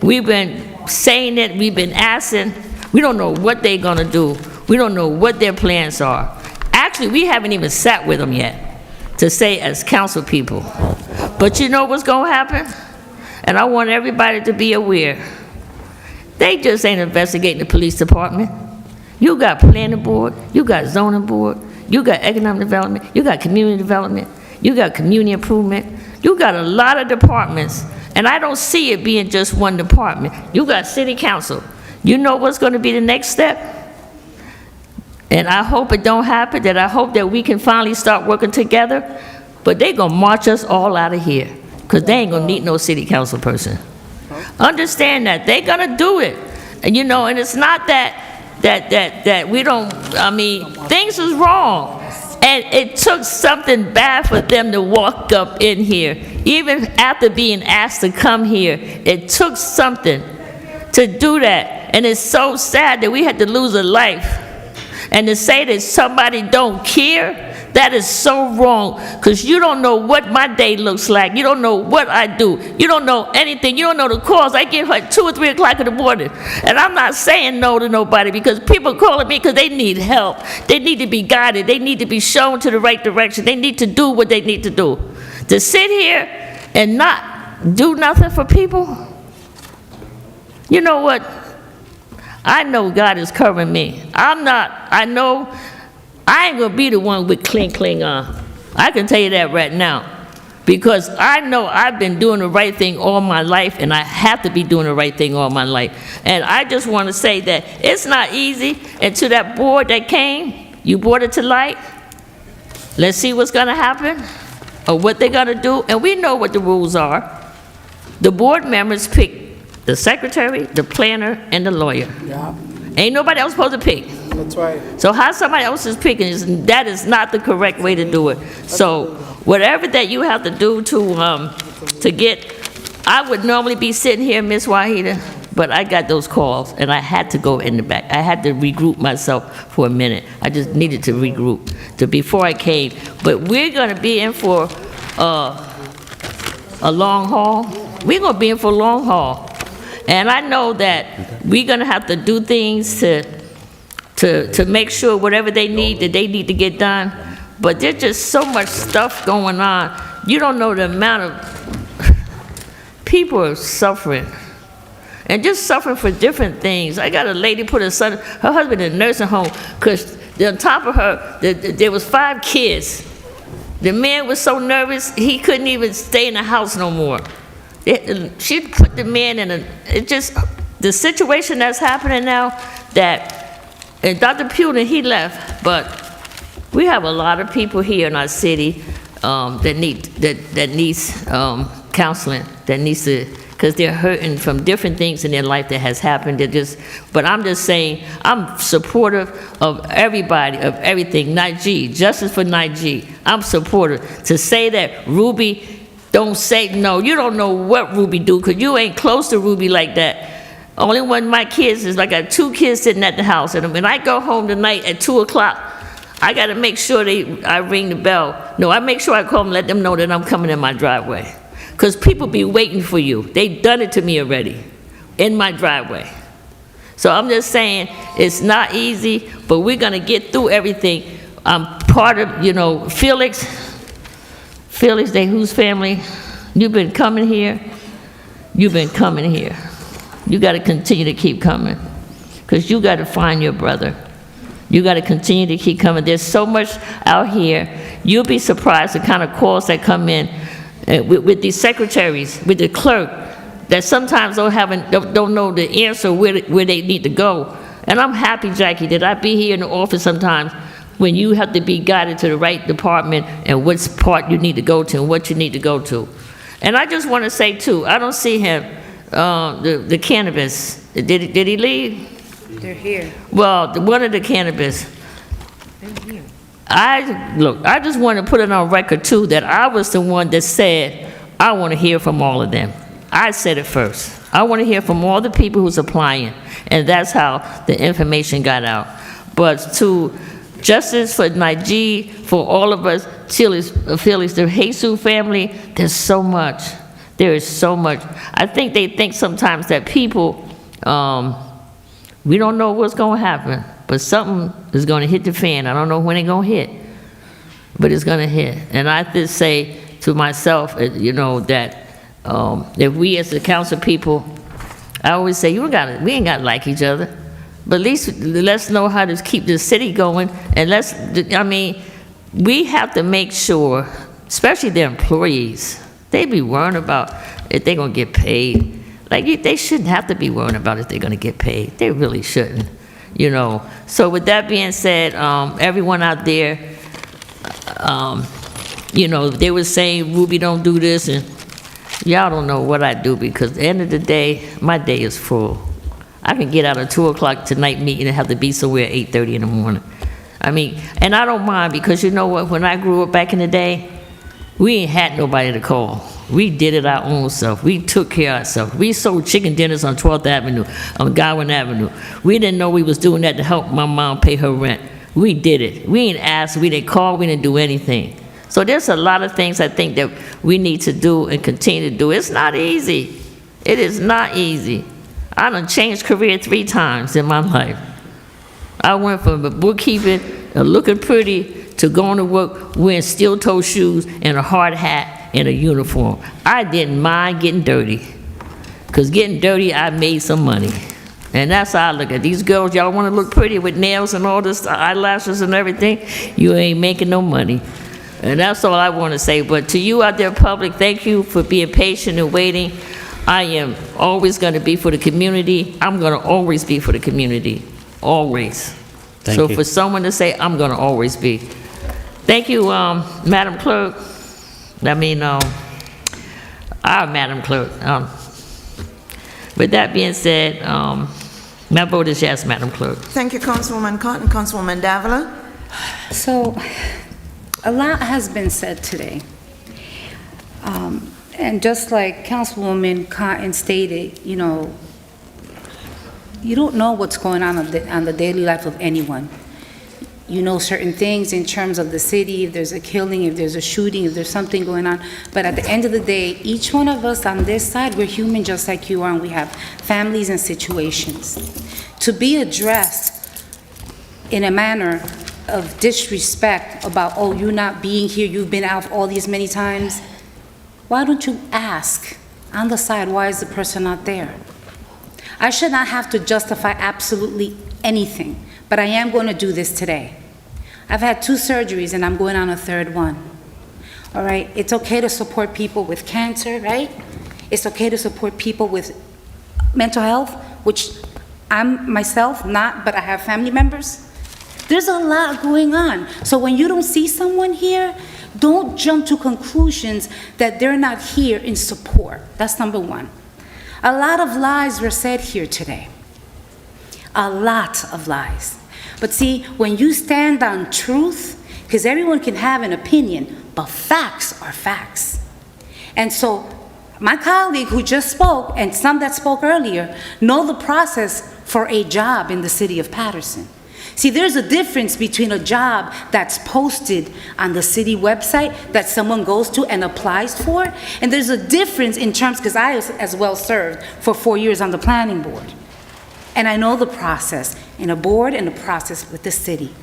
we've been saying it, we've been asking, we don't know what they're gonna do, we don't know what their plans are. Actually, we haven't even sat with them yet to say as council people. But you know what's gonna happen? And I want everybody to be aware. They just ain't investigating the police department. You got planning board, you got zoning board, you got economic development, you got community development, you got community improvement. You got a lot of departments, and I don't see it being just one department. You got city council. You know what's going to be the next step? And I hope it don't happen, that I hope that we can finally start working together, but they going to march us all out of here, because they ain't going to need no city council person. Understand that. They're going to do it. And you know, and it's not that we don't, I mean, things is wrong. And it took something bad for them to walk up in here. Even after being asked to come here, it took something to do that. And it's so sad that we had to lose a life. And to say that somebody don't care, that is so wrong, because you don't know what my day looks like. You don't know what I do. You don't know anything. You don't know the calls. I get her 2 or 3 o'clock in the morning. And I'm not saying no to nobody, because people calling me because they need help. They need to be guided. They need to be shown to the right direction. They need to do what they need to do. To sit here and not do nothing for people, you know what? I know God is covering me. I know I ain't gonna be the one with cling on. I can tell you that right now. Because I know I've been doing the right thing all my life, and I have to be doing the right thing all my life. And I just want to say that it's not easy. And to that board that came, you brought it to light. Let's see what's gonna happen, or what they're gonna do. And we know what the rules are. The board members pick the secretary, the planner, and the lawyer. Yeah. Ain't nobody else supposed to pick. That's right. So how somebody else is picking, that is not the correct way to do it. So whatever that you have to do to get, I would normally be sitting here, Miss Wahida, but I got those calls, and I had to go in the back. I had to regroup myself for a minute. I just needed to regroup before I came. But we're gonna be in for a long haul. We're gonna be in for a long haul. And I know that we're gonna have to do things to make sure whatever they need, that they need to get done. But there's just so much stuff going on. You don't know the amount of people are suffering. And just suffering for different things. I got a lady put her husband in a nursing home, because on top of her, there was 5 kids. The man was so nervous, he couldn't even stay in the house no more. She put the man in the situation that's happening now, and Dr. Putin, he left, but we have a lot of people here in our city that needs counseling, that needs to, because they're hurting from different things in their life that has happened. But I'm just saying, I'm supportive of everybody, of everything. Najee, justice for Najee. I'm supportive. To say that Ruby, don't say no. You don't know what Ruby do, because you ain't close to Ruby like that. Only one of my kids is, I got 2 kids sitting at the house, and when I go home tonight at 2 o'clock, I got to make sure I ring the bell. No, I make sure I call them, let them know that I'm coming in my driveway. Because people be waiting for you. They done it to me already, in my driveway. So I'm just saying, it's not easy, but we're going to get through everything. I'm part of, Felix, they whose family, you've been coming here. You've been coming here. You got to continue to keep coming, because you got to find your brother. You got to continue to keep coming. There's so much out here. You'll be surprised the kind of calls that come in with these secretaries, with the clerk, that sometimes don't know the answer where they need to go. And I'm happy, Jackie, that I be here in the office sometimes when you have to be guided to the right department and which part you need to go to and what you need to go to. And I just want to say, too, I don't see him, the cannabis. Did he leave? They're here. Well, one of the cannabis. I just want to put it on record, too, that I was the one that said, I want to hear from all of them. I said it first. I want to hear from all the people who's applying, and that's how the information got out. But to justice for Najee, for all of us, Felix, the Jesus family, there's so much. There is so much. I think they think sometimes that people, we don't know what's going to happen, but something is going to hit the fan. I don't know when it's going to hit, but it's going to hit. And I just say to myself, that if we as the council people, I always say, we ain't gotta like each other, but at least let's know how to keep the city going, and we have to make sure, especially the employees, they be worrying about if they're gonna get paid. Like, they shouldn't have to be worrying about if they're gonna get paid. They really shouldn't, you know. So with that being said, everyone out there, you know, they were saying, Ruby, don't do this, and y'all don't know what I do, because at the end of the day, my day is full. I can get out of 2 o'clock tonight meeting and have to be somewhere at 8:30 in the morning. And I don't mind, because you know what, when I grew up back in the day, we ain't had nobody to call. We did it our own self. We took care of ourselves. We sold chicken dinners on 12th Avenue, on Godwin Avenue. We didn't know we was doing that to help my mom pay her rent. We did it. We ain't asked, we didn't call, we didn't do anything. So there's a lot of things I think that we need to do and continue to do. It's not easy. It is not easy. I done changed career 3 times in my life. I went from bookkeeping, looking pretty, to going to work wearing steel-toe shoes and a hard hat and a uniform. I didn't mind getting dirty, because getting dirty, I made some money. And that's how I look at these girls. Y'all want to look pretty with nails and all this, eyelashes and everything, you ain't making no money. And that's all I want to say. But to you out there, public, thank you for being patient and waiting. I am always going to be for the community. I'm going to always be for the community. Always. Thank so you. for someone to say, I'm going to always be. Thank you, Madam Clerk. Our Madam Clerk. With that being said, my vote is yes, Madam Clerk. Thank you, Councilwoman Cotton. Councilwoman Davila. So, a lot has been said today. And just like Councilwoman Cotton stated, you know, you don't know what's going on the daily life of anyone. You know certain things in terms of the city, if there's a killing, if there's a shooting, if there's something going on. But at the end of the day, each one of us on this side, we're human just like you are, and we have families and situations. To be addressed in a manner of disrespect about, oh, you not being here, you've been out all these many times, why don't you ask on the side, why is the person not there? I should not have to justify absolutely anything, but I am going to do this today. I've had 2 surgeries and I'm going on a 3rd one. All right, it's okay to support people with cancer, right? It's okay to support people with mental health, which I'm myself not, but I have family members. There's a lot going on. So when you don't see someone here, don't jump to conclusions that they're not here in support. That's number 1. A lot of lies were said here today. A lot of lies. But see, when you stand on truth, because everyone can have an opinion, but facts are facts. And so my colleague who just spoke, and some that spoke earlier, know the process for a job in the city of Paterson. See, there's a difference between a job that's posted on the city website that someone goes to and applies for, and there's a difference in terms, because I was as well served for 4 years on the planning board. And I know the process in a board and the process with the city.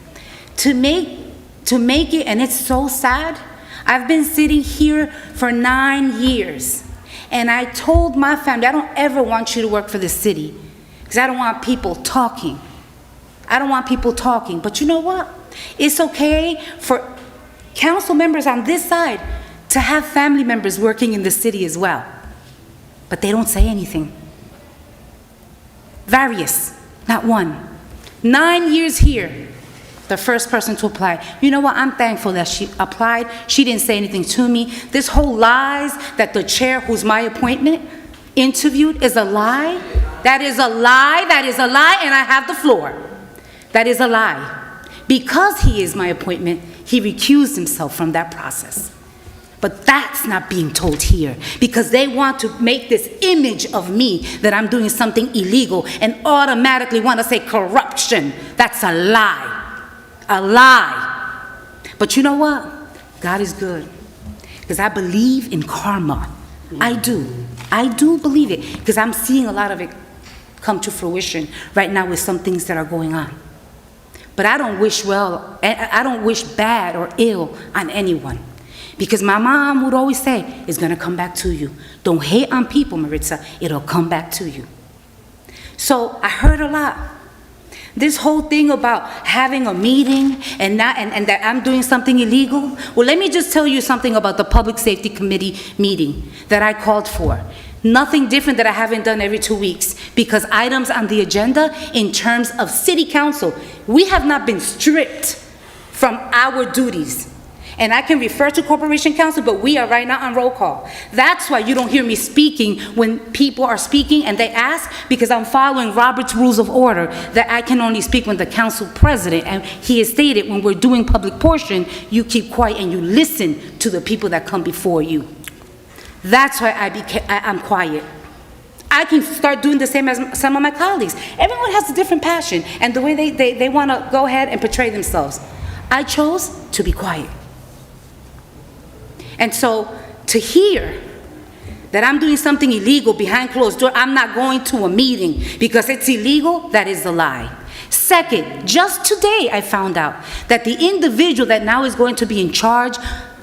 To make it, and it's so sad, I've been sitting here for 9 years, and I told my family, I don't ever want you to work for the city, because I don't want people talking. I don't want people talking. But you know what? It's okay for council members on this side to have family members working in the city as well. But they don't say anything. Various, not one. 9 years here, the first person to apply. You know what? I'm thankful that she applied. She didn't say anything to me. This whole lies that the chair, who's my appointment, interviewed is a lie. That is a lie. That is a lie, and I have the floor. That is a lie. Because he is my appointment, he recused himself from that process. But that's not being told here, because they want to make this image of me that I'm doing something illegal and automatically want to say corruption. That's a lie. A lie. But you know what? God is good, because I believe in karma. I do. I do believe it, because I'm seeing a lot of it come to fruition right now with some things that are going on. But I don't wish bad or ill on anyone. Because my mom would always say, it's gonna come back to you. Don't hate on people, Maritza, it'll come back to you. So I heard a lot. This whole thing about having a meeting and that I'm doing something illegal. Well, let me just tell you something about the Public Safety Committee meeting that I called for. Nothing different that I haven't done every 2 weeks, because items on the agenda in terms of city council, we have not been stripped from our duties. And I can refer to Corporation Council, but we are right now on roll call. That's why you don't hear me speaking when people are speaking and they ask, because I'm following Robert's Rules of Order, that I can only speak when the council president, and he has stated when we're doing public portion, you keep quiet and you listen to the people that come before you. That's why I'm quiet. I can start doing the same as some of my colleagues. Everyone has a different passion and the way they want to go ahead and portray themselves. I chose to be quiet. And so to hear that I'm doing something illegal behind closed doors, I'm not going to a meeting because it's illegal, that is a lie. Second, just today I found out that the individual that now is going to be in charge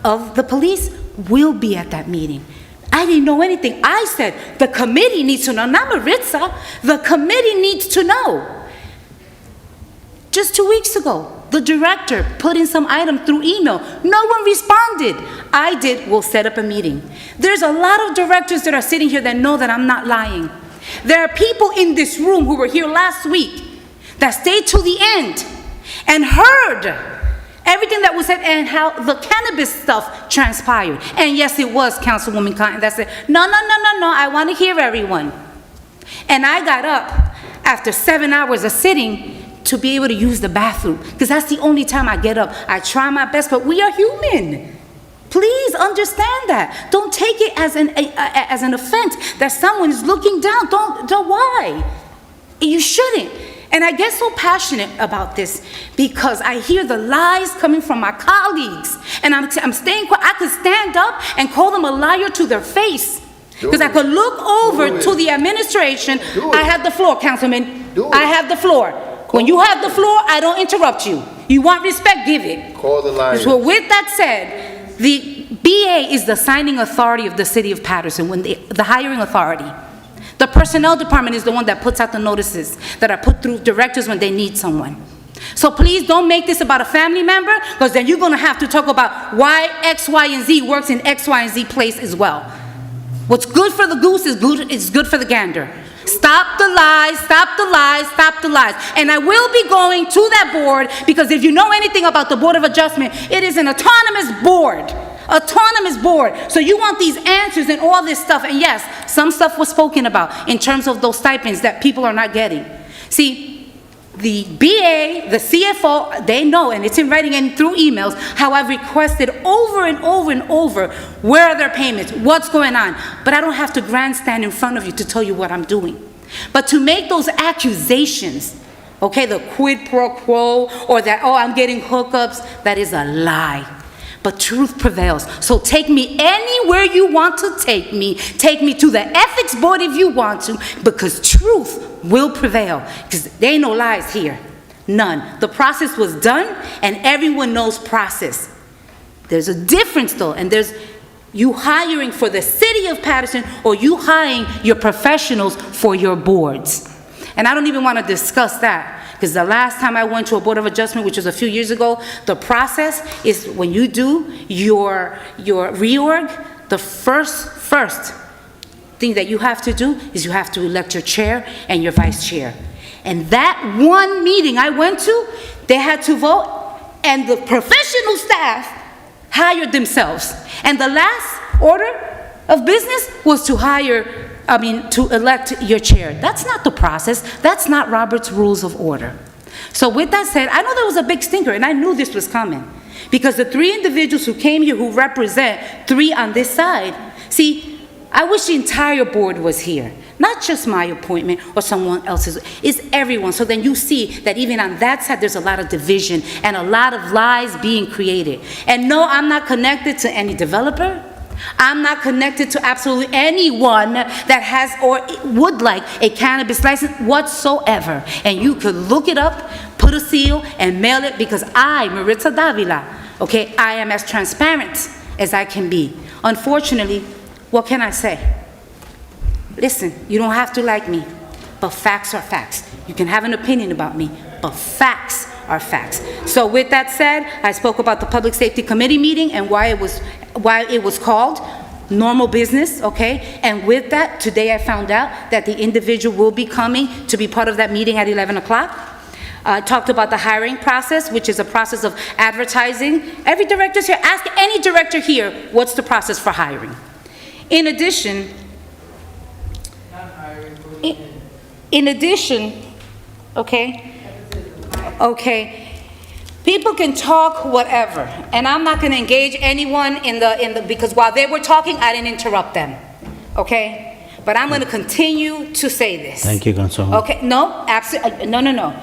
of the police will be at that meeting. I didn't know anything. I said, the committee needs to know, not Maritza, the committee needs to know. Just 2 weeks ago, the director put in some item through email. No one responded. I did, we'll set up a meeting. There's a lot of directors that are sitting here that know that I'm not lying. There are people in this room who were here last week that stayed till the end and heard everything that was said and how the cannabis stuff transpired. And yes, it was Councilwoman Cotton that said, no, I want to hear everyone. And I got up after 7 hours of sitting to be able to use the bathroom, because that's the only time I get up. I try my best, but we are human. Please understand that. Don't take it as an offense that someone is looking down. Don't why? You shouldn't. And I get so passionate about this because I hear the lies coming from my colleagues, and I'm staying quiet. I could stand up and call them a liar to their face, because I could look over to the administration. I have the floor, Councilman. I have the floor. When you have the floor, I don't interrupt you. You want respect, give it. Call the liar. So with that said, the BA is the signing authority of the city of Paterson, when the hiring authority. The personnel department is the one that puts out the notices that are put through directors when they need someone. So please don't make this about a family member, because then you're going to have to talk about why X, Y, and Z works in X, Y, and Z place as well. What's good for the goose is good for the gander. Stop the lies, stop the lies, stop the lies. And I will be going to that board, because if you know anything about the Board of Adjustment, it is an autonomous board. Autonomous board. So you want these answers and all this stuff. And yes, some stuff was spoken about in terms of those stipends that people are not getting. See, the BA, the CFO, they know, and it's in writing and through emails, how I've requested over and over and over, where are their payments, what's going on. But I don't have to grandstand in front of you to tell you what I'm doing. But to make those accusations, okay, the quid pro quo, or that, oh, I'm getting hookups, that is a lie. But truth prevails. So take me anywhere you want to take me. Take me to the ethics board if you want to, because truth will prevail. Because there ain't no lies here. None. The process was done, and everyone knows process. There's a difference though, and there's you hiring for the city of Paterson, or you hiring your professionals for your boards. And I don't even want to discuss that. Because the last time I went to a Board of Adjustment, which was a few years ago, the process is when you do your reorg, the first thing that you have to do is you have to elect your chair and your vice chair. And that one meeting I went to, they had to vote, and the professional staff hired themselves. And the last order of business was to to elect your chair. That's not the process. That's not Robert's Rules of Order. So with that said, I know there was a big stinker, and I knew this was coming. Because the three individuals who came here who represent three on this side, see, I wish the entire board was here. Not just my appointment or someone else's. It's everyone. So then you see that even on that side, there's a lot of division and a lot of lies being created. And no, I'm not connected to any developer. I'm not connected to absolutely anyone that has or would like a cannabis license whatsoever. And you could look it up, put a seal, and mail it, because I, Maritza Davila, okay, I am as transparent as I can be. Unfortunately, what can I say? Listen, you don't have to like me, but facts are facts. You can have an opinion about me, but facts are facts. So with that said, I spoke about the Public Safety Committee meeting and why it was called. Normal business, okay? And with that, today I found out that the individual will be coming to be part of that meeting at 11 o'clock. Talked about the hiring process, which is a process of advertising. Every director's here, ask any director here, what's the process for hiring? In addition, okay, people can talk whatever, and I'm not going to engage anyone because while they were talking, I didn't interrupt them, okay? But I'm going to continue to say this. Thank you, Councilwoman. Okay, no, absolutely, no.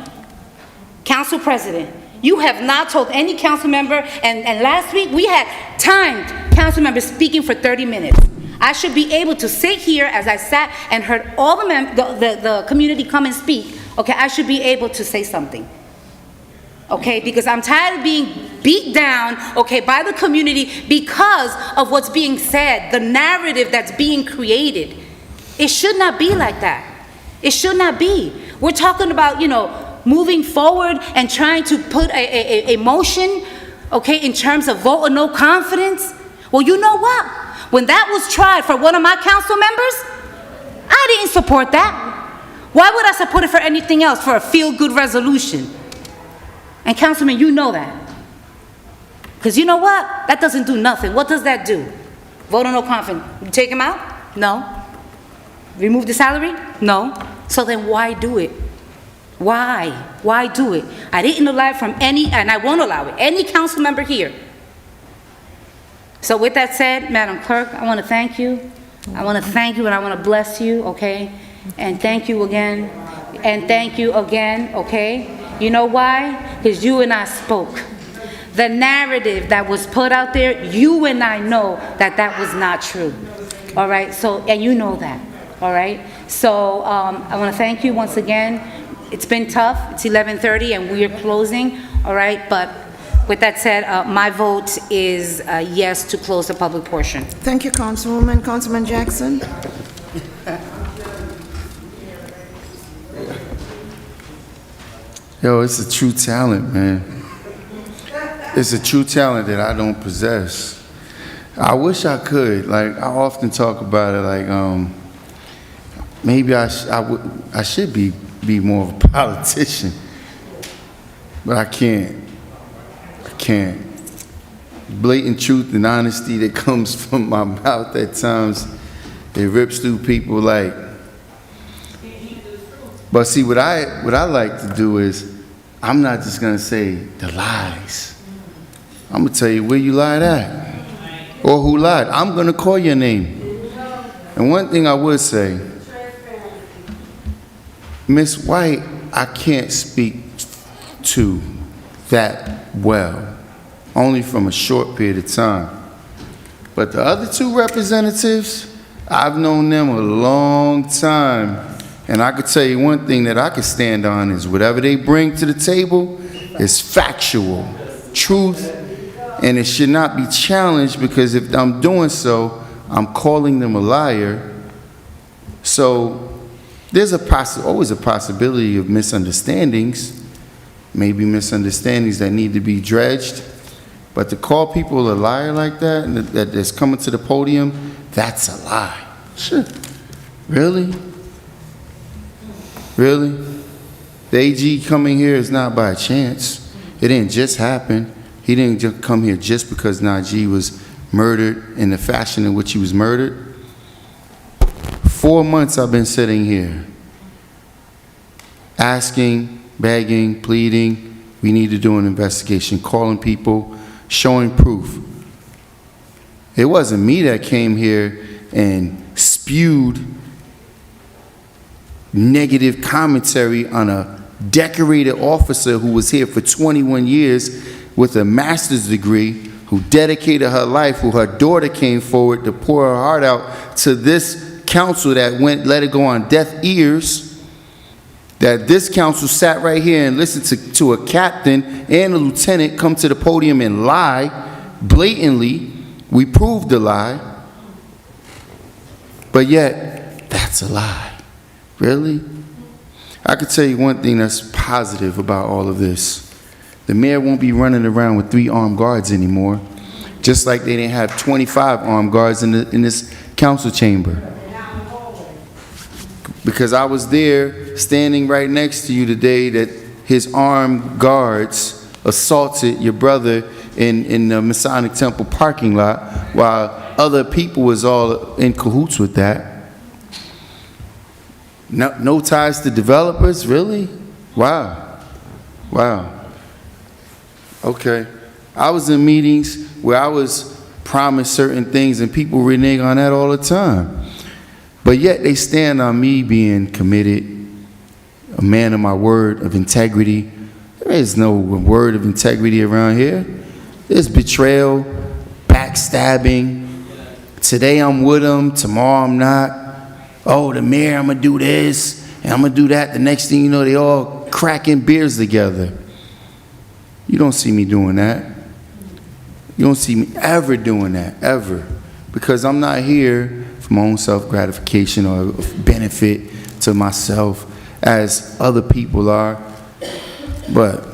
Council President, you have not told any council member, and last week we had timed council members speaking for 30 minutes. I should be able to sit here as I sat and heard all the community come and speak, okay? I should be able to say something. Okay, because I'm tired of being beat down, okay, by the community because of what's being said, the narrative that's being created. It should not be like that. It should not be. We're talking about, moving forward and trying to put a motion, okay, in terms of vote or no confidence. Well, you know what? When that was tried for one of my council members, I didn't support that. Why would I support it for anything else, for a feel-good resolution? And Councilman, you know that. Because you know what? That doesn't do nothing. What does that do? Vote on no confidence. You take him out? No. Remove the salary? No. So then why do it? Why? Why do it? I didn't allow it from any, and I won't allow it, any council member here. So with that said, Madam Clerk, I want to thank you. I want to thank you and I want to bless you, okay? And thank you again. And thank you again, okay? You know why? Because you and I spoke. The narrative that was put out there, you and I know that that was not true. All right? So, and you know that. All right? So, I want to thank you once again. It's been tough. It's 11:30 and we are closing. All right? But with that said, my vote is yes to close the public portion. Thank you, Councilwoman. Councilman Jackson? Yo, it's a true talent, man. It's a true talent that I don't possess. I wish I could. Like, I often talk about it, like, maybe I should be more of a politician, but I can't. Blatant truth and honesty that comes from my mouth at times, it rips through people like. But see, what I like to do is, I'm not just gonna say the lies. I'm gonna tell you where you lied at, or who lied. I'm gonna call your name. And one thing I would say, Miss White, I can't speak to that well, only from a short period of time. But the other two representatives, I've known them a long time. And I could tell you one thing that I could stand on is whatever they bring to the table is factual, truth, and it should not be challenged, because if I'm doing so, I'm calling them a liar. So there's always a possibility of misunderstandings, maybe misunderstandings that need to be dredged, but to call people a liar like that, and that's coming to the podium, that's a lie. Sure. Really? Really? The AG coming here is not by chance. It didn't just happen. He didn't just come here just because Najee was murdered in the fashion in which he was murdered. 4 months I've been sitting here asking, begging, pleading, we need to do an investigation, calling people, showing proof. It wasn't me that came here and spewed negative commentary on a decorated officer who was here for 21 years with a master's degree, who dedicated her life, who her daughter came forward to pour her heart out to this council that let it go on deaf ears, that this council sat right here and listened to a captain and a lieutenant come to the podium and lie blatantly We proved the lie, but yet, that's a lie. Really? I could tell you one thing that's positive about all of this. The mayor won't be running around with 3 armed guards anymore, just like they didn't have 25 armed guards in this council chamber. Because I was there standing right next to you the day that his armed guards assaulted your brother in the Masonic Temple parking lot, while other people was all in cahoots with that. No ties to developers, really? Wow. Wow. Okay. I was in meetings where I was promised certain things and people renege on that all the time. But yet they stand on me being committed, a man of my word of integrity. There is no word of integrity around here. There's betrayal, backstabbing. Today I'm with them, tomorrow I'm not. Oh, the mayor, I'm going to do this, and I'm going to do that. The next thing you know, they all cracking beers together. You don't see me doing that. You don't see me ever doing that, ever. Because I'm not here for my own self-gratification or benefit to myself as other people are. But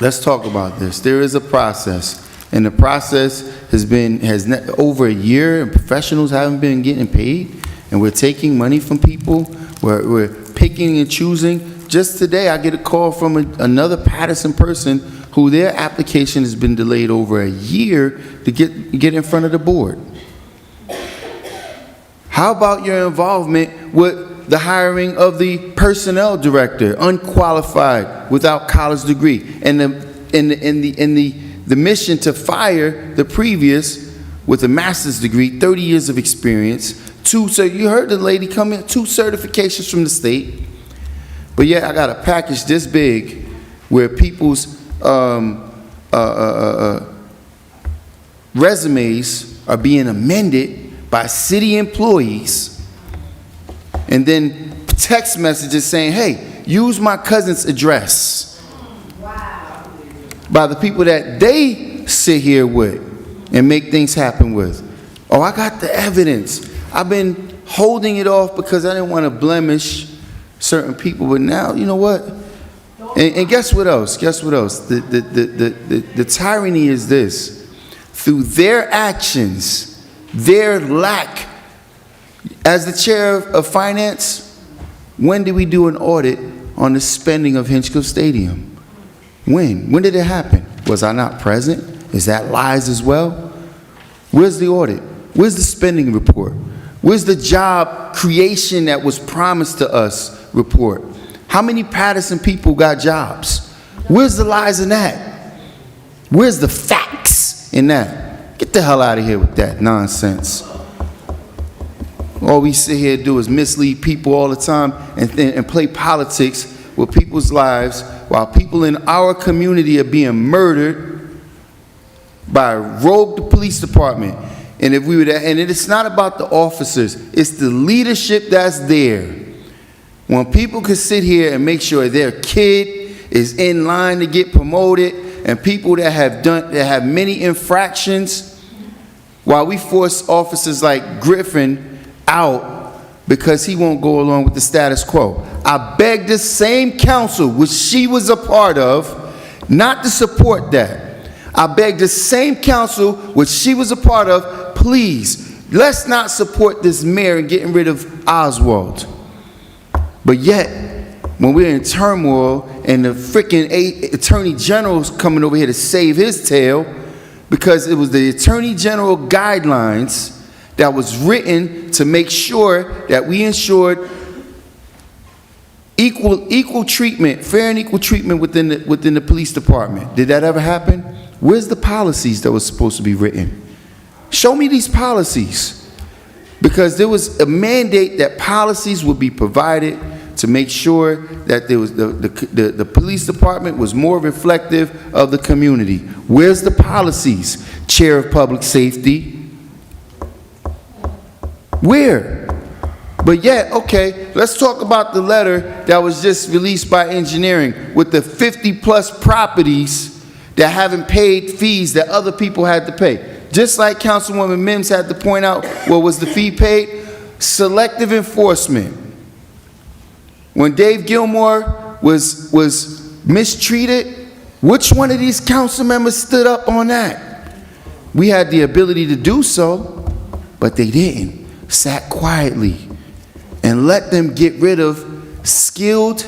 let's talk about this. There is a process, and the process has over a year, and professionals haven't been getting paid, and we're taking money from people. We're picking and choosing. Just today, I get a call from another Paterson person who their application has been delayed over a year to get in front of the board. How about your involvement with the hiring of the personnel director, unqualified, without college degree, and the mission to fire the previous with a master's degree, 30 years of experience, so you heard the lady come in, 2 certifications from the state, but yet I got a package this big where people's resumes are being amended by city employees, and then text messages saying, hey, use my cousin's address. Wow. By the people that they sit here with and make things happen with. Oh, I got the evidence. I've been holding it off because I didn't want to blemish certain people, but now, you know what? And guess what else? Guess what else? The tyranny is this. Through their actions, their lack, as the chair of finance, when did we do an audit on the spending of Hinchcliffe Stadium? When? When did it happen? Was I not present? Is that lies as well? Where's the audit? Where's the spending report? Where's the job creation that was promised to us report? How many Paterson people got jobs? Where's the lies in that? Where's the facts in that? Get the hell out of here with that nonsense. All we sit here and do is mislead people all the time and play politics with people's lives while people in our community are being murdered by a rogue police department. And if we were to, and it's not about the officers, it's the leadership that's there. When people can sit here and make sure their kid is in line to get promoted, and people that have many infractions, while we force officers like Griffin out because he won't go along with the status quo. I beg this same council, which she was a part of, not to support that. I beg the same council, which she was a part of, please, let's not support this mayor in getting rid of Oswald. But yet, when we're in turmoil and the freaking attorney general's coming over here to save his tail, because it was the attorney general guidelines that was written to make sure that we ensured equal treatment, fair and equal treatment within the police department. Did that ever happen? Where's the policies that was supposed to be written? Show me these policies. Because there was a mandate that policies would be provided to make sure that there was the police department was more reflective of the community. Where's the policies? Chair of Public Safety. Where? But yet, okay, let's talk about the letter that was just released by engineering with the 50+ properties that haven't paid fees that other people had to pay. just like Councilwoman Mims had to point out what was the fee paid, selective enforcement. When Dave Gilmore was mistreated, which one of these council members stood up on that? We had the ability to do so, but they didn't. Sat quietly and let them get rid of skilled,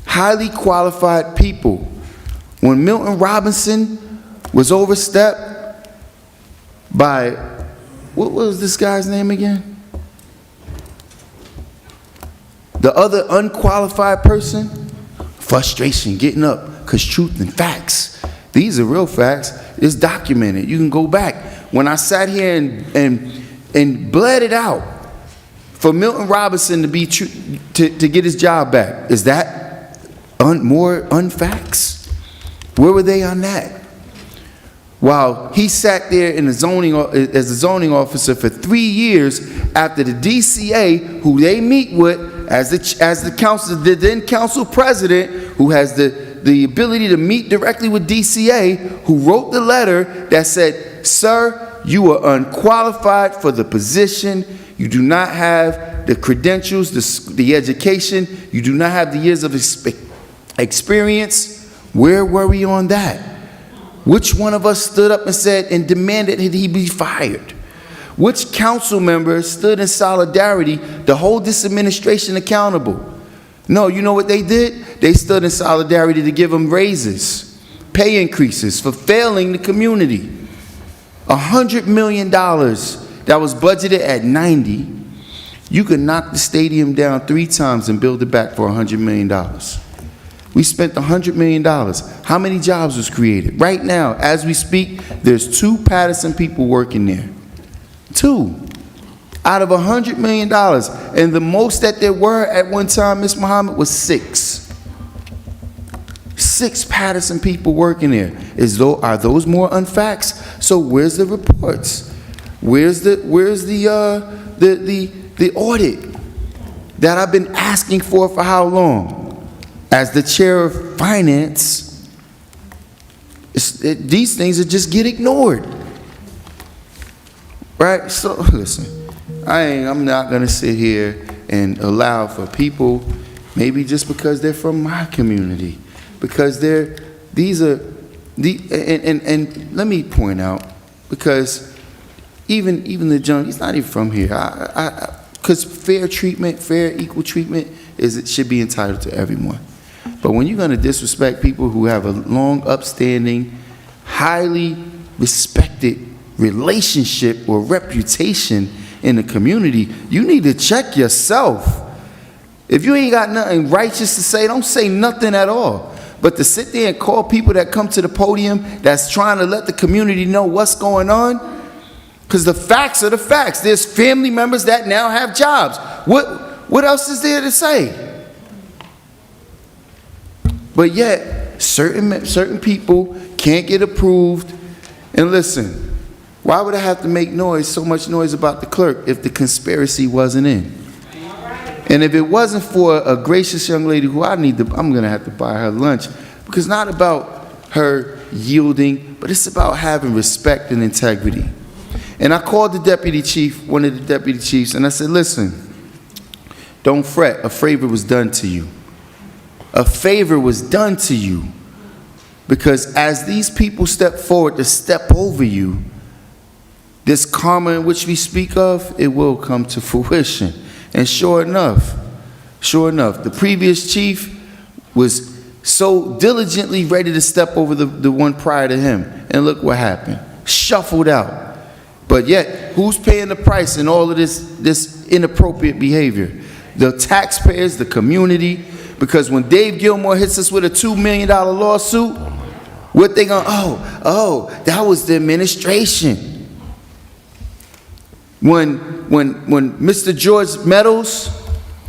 highly qualified people. When Milton Robinson was overstepped by, what was this guy's name again? The other unqualified person, frustration, getting up, because truth and facts, these are real facts, it's documented. You can go back. When I sat here and bled it out for Milton Robinson to be to get his job back, is that more unfacts? Where were they on that? While he sat there in as a zoning officer for 3 years after the DCA, who they meet with as the council, the then council president, who has the ability to meet directly with DCA, who wrote the letter that said, "Sir, you are unqualified for the position. You do not have the credentials, the education. You do not have the years of experience." Where were we on that? Which one of us stood up and said and demanded that he be fired? Which council member stood in solidarity to hold this administration accountable? No, you know what they did? They stood in solidarity to give them raises, pay increases for failing the community. $100 million that was budgeted at 90. You could knock the stadium down 3 times and build it back for $100 million. We spent $100 million. How many jobs was created? Right now, as we speak, there's 2 Paterson people working there. 2 out of $100 million. And the most that there were at one time, Ms. Muhammad, was 6. 6 Paterson people working there. Are those more unfacts? So where's the reports? Where's the audit that I've been asking for how long? As the chair of finance, these things just get ignored. Right? So listen, I'm not gonna sit here and allow for people, maybe just because they're from my community, because and let me point out, because even the junk, he's not even from here. Because fair treatment, fair equal treatment it should be entitled to everyone. But when you're gonna disrespect people who have a long, upstanding, highly respected relationship or reputation in the community, you need to check yourself. If you ain't got nothing righteous to say, don't say nothing at all. But to sit there and call people that come to the podium that's trying to let the community know what's going on, because the facts are the facts. There's family members that now have jobs. What else is there to say? But yet, certain people can't get approved. And listen, why would I have to make so much noise about the clerk if the conspiracy wasn't in? And if it wasn't for a gracious young lady who I'm gonna have to buy her lunch, because not about her yielding, but it's about having respect and integrity. And I called the deputy chief, one of the deputy chiefs, and I said, listen, don't fret, a favor was done to you. A favor was done to you, because as these people step forward to step over you, this karma in which we speak of, it will come to fruition. And sure enough, the previous chief was so diligently ready to step over the one prior to him. And look what happened. Shuffled out. But yet, who's paying the price in all of this inappropriate behavior? The taxpayers, the community. Because when Dave Gilmore hits us with a $2 million lawsuit, what they gonna, that was the administration. When Mr. George Meadows,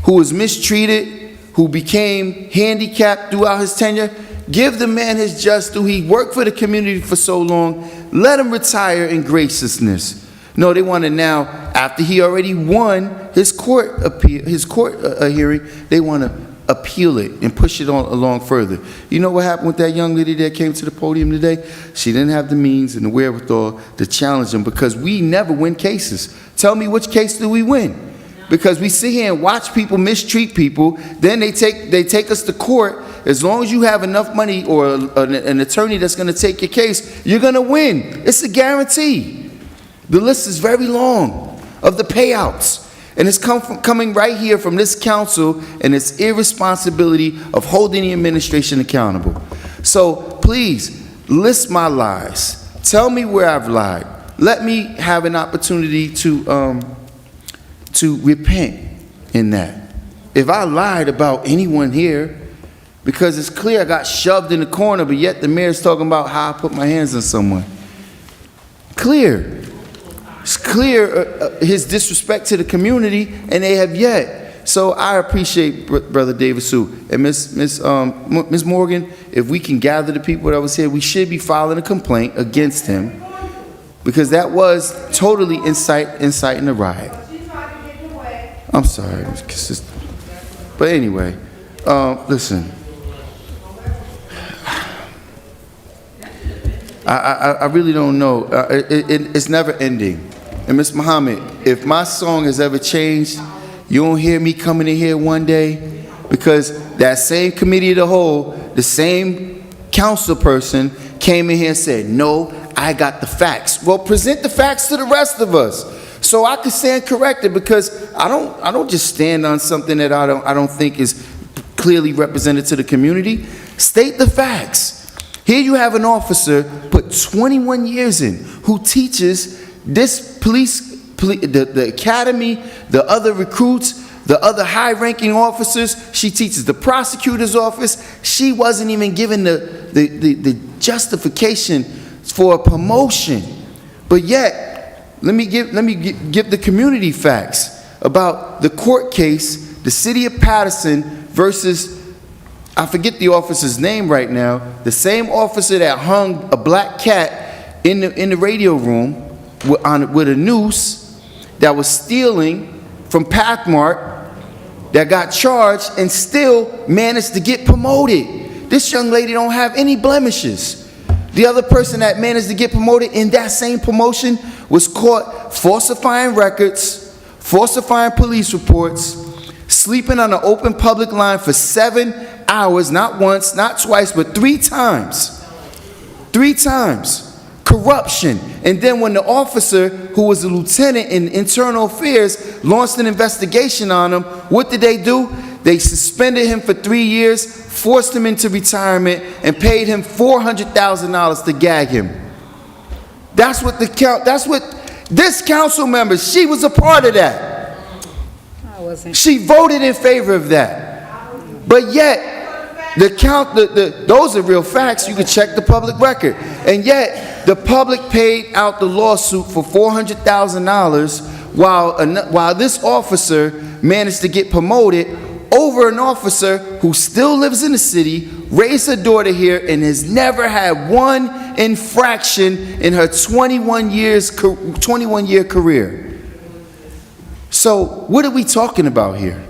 who was mistreated, who became handicapped throughout his tenure, give the man his just due. He worked for the community for so long. Let him retire in graciousness. No, they want to now, after he already won his court hearing, they want to appeal it and push it on along further. You know what happened with that young lady that came to the podium today? She didn't have the means and the wherewithal to challenge them because we never win cases. Tell me, which case do we win? Because we sit here and watch people mistreat people, then they take us to court. As long as you have enough money or an attorney that's going to take your case, you're going to win. It's a guarantee. The list is very long of the payouts. And it's coming right here from this council and its irresponsibility of holding the administration accountable. So please, list my lies. Tell me where I've lied. Let me have an opportunity to repent in that. If I lied about anyone here, because it's clear I got shoved in the corner, but yet the mayor's talking about how I put my hands on someone. Clear. It's clear his disrespect to the community, and they have yet. So I appreciate Brother Davis and Ms. Morgan. If we can gather the people that was here, we should be filing a complaint against him, because that was totally inciting a riot. I'm sorry, it was consistent. But anyway, listen. I really don't know. It's never ending. And Ms. Muhammad, if my song has ever changed, you won't hear me coming in here one day, because that same committee of the whole, the same council person came in here and said, no, I got the facts. Well, present the facts to the rest of us, so I can stand corrected, because I don't just stand on something that I don't think is clearly represented to the community. State the facts. Here you have an officer put 21 years in who teaches this the academy, the other recruits, the other high-ranking officers. She teaches the prosecutor's office. She wasn't even given the justification for a promotion. But yet, let me give the community facts about the court case, the city of Paterson versus, I forget the officer's name right now, the same officer that hung a black cat in the radio room with a noose, that was stealing from Pathmark, that got charged and still managed to get promoted. This young lady don't have any blemishes. The other person that managed to get promoted in that same promotion was caught falsifying records, falsifying police reports, sleeping on an open public line for 7 hours, not once, not twice, but 3 times. 3 times. Corruption. And then when the officer, who was a lieutenant in internal affairs, launched an investigation on him, what did they do? They suspended him for 3 years, forced him into retirement, and paid him $400,000 to gag him. That's what this council member, she was a part of that. I wasn't. She voted in favor of that. But yet, those are real facts. You can check the public record. And yet, the public paid out the lawsuit for $400,000 while this officer managed to get promoted over an officer who still lives in the city, raised her daughter here, and has never had one infraction in her 21-year career. So what are we talking about here?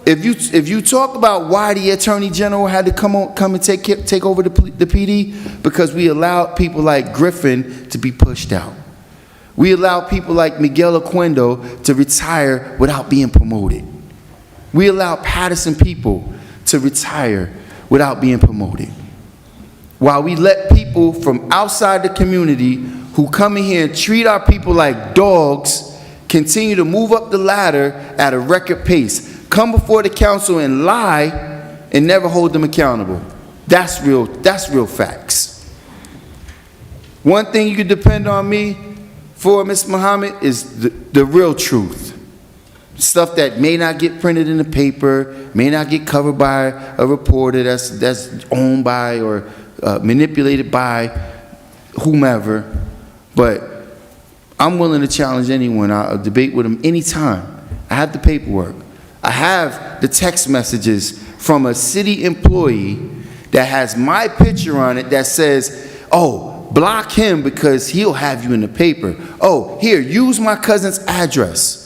If you talk about why the Attorney General had to come and take over the PD, because we allowed people like Griffin to be pushed out. We allowed people like Miguel Aquendo to retire without being promoted. We allowed Paterson people to retire without being promoted. While we let people from outside the community who come in here and treat our people like dogs continue to move up the ladder at a record pace, come before the council and lie and never hold them accountable. That's real facts. One thing you can depend on me for, Ms. Muhammad, is the real truth. Stuff that may not get printed in the paper, may not get covered by a reporter that's owned by or manipulated by whomever. But I'm willing to challenge anyone. I'll debate with them anytime. I have the paperwork. I have the text messages from a city employee that has my picture on it that says, oh, block him because he'll have you in the paper. Oh, here, use my cousin's address.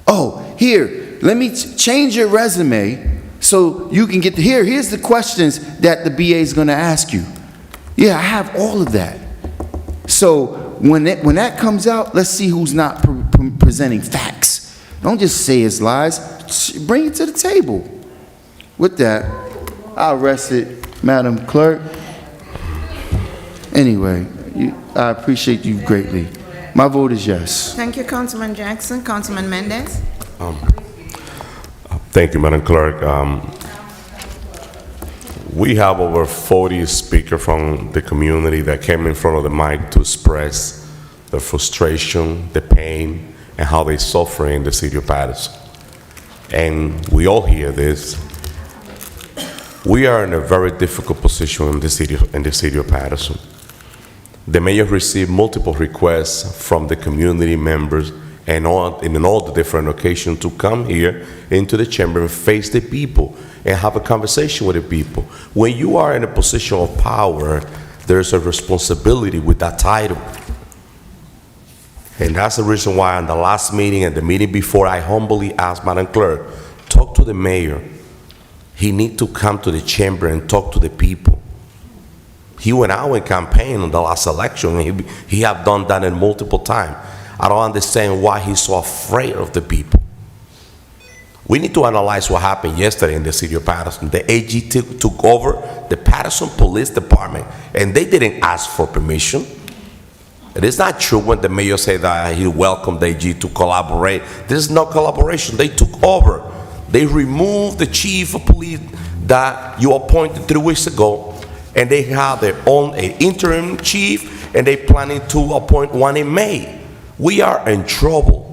Oh, here, let me change your resume So you can get to here's the questions that the BA is going to ask you. Yeah, I have all of that. So when that comes out, let's see who's not presenting facts. Don't just say it's lies. Bring it to the table. With that, I'll rest it, Madam Clerk. Anyway, I appreciate you greatly. My vote is yes. Thank you, Councilman Jackson. Councilman Mendez? Thank you, Madam Clerk. We have over 40 speakers from the community that came in front of the mic to express their frustration, the pain, and how they suffer in the city of Paterson. And we all hear this. We are in a very difficult position in the city of Paterson. The mayor received multiple requests from the community members and in all the different occasions to come here into the chamber and face the people and have a conversation with the people. When you are in a position of power, there's a responsibility with that title. And that's the reason why in the last meeting and the meeting before, I humbly asked Madam Clerk, talk to the mayor. He needs to come to the chamber and talk to the people. He went out and campaigned on the last election, and he have done that in multiple times. I don't understand why he's so afraid of the people. We need to analyze what happened yesterday in the city of Paterson. The AG took over the Paterson Police Department, and they didn't ask for permission. It is not true when the mayor said that he welcomed the AG to collaborate. This is no collaboration. They took over. They removed the chief of police that you appointed 3 weeks ago, and they have their own interim chief, and they're planning to appoint one in May. We are in trouble.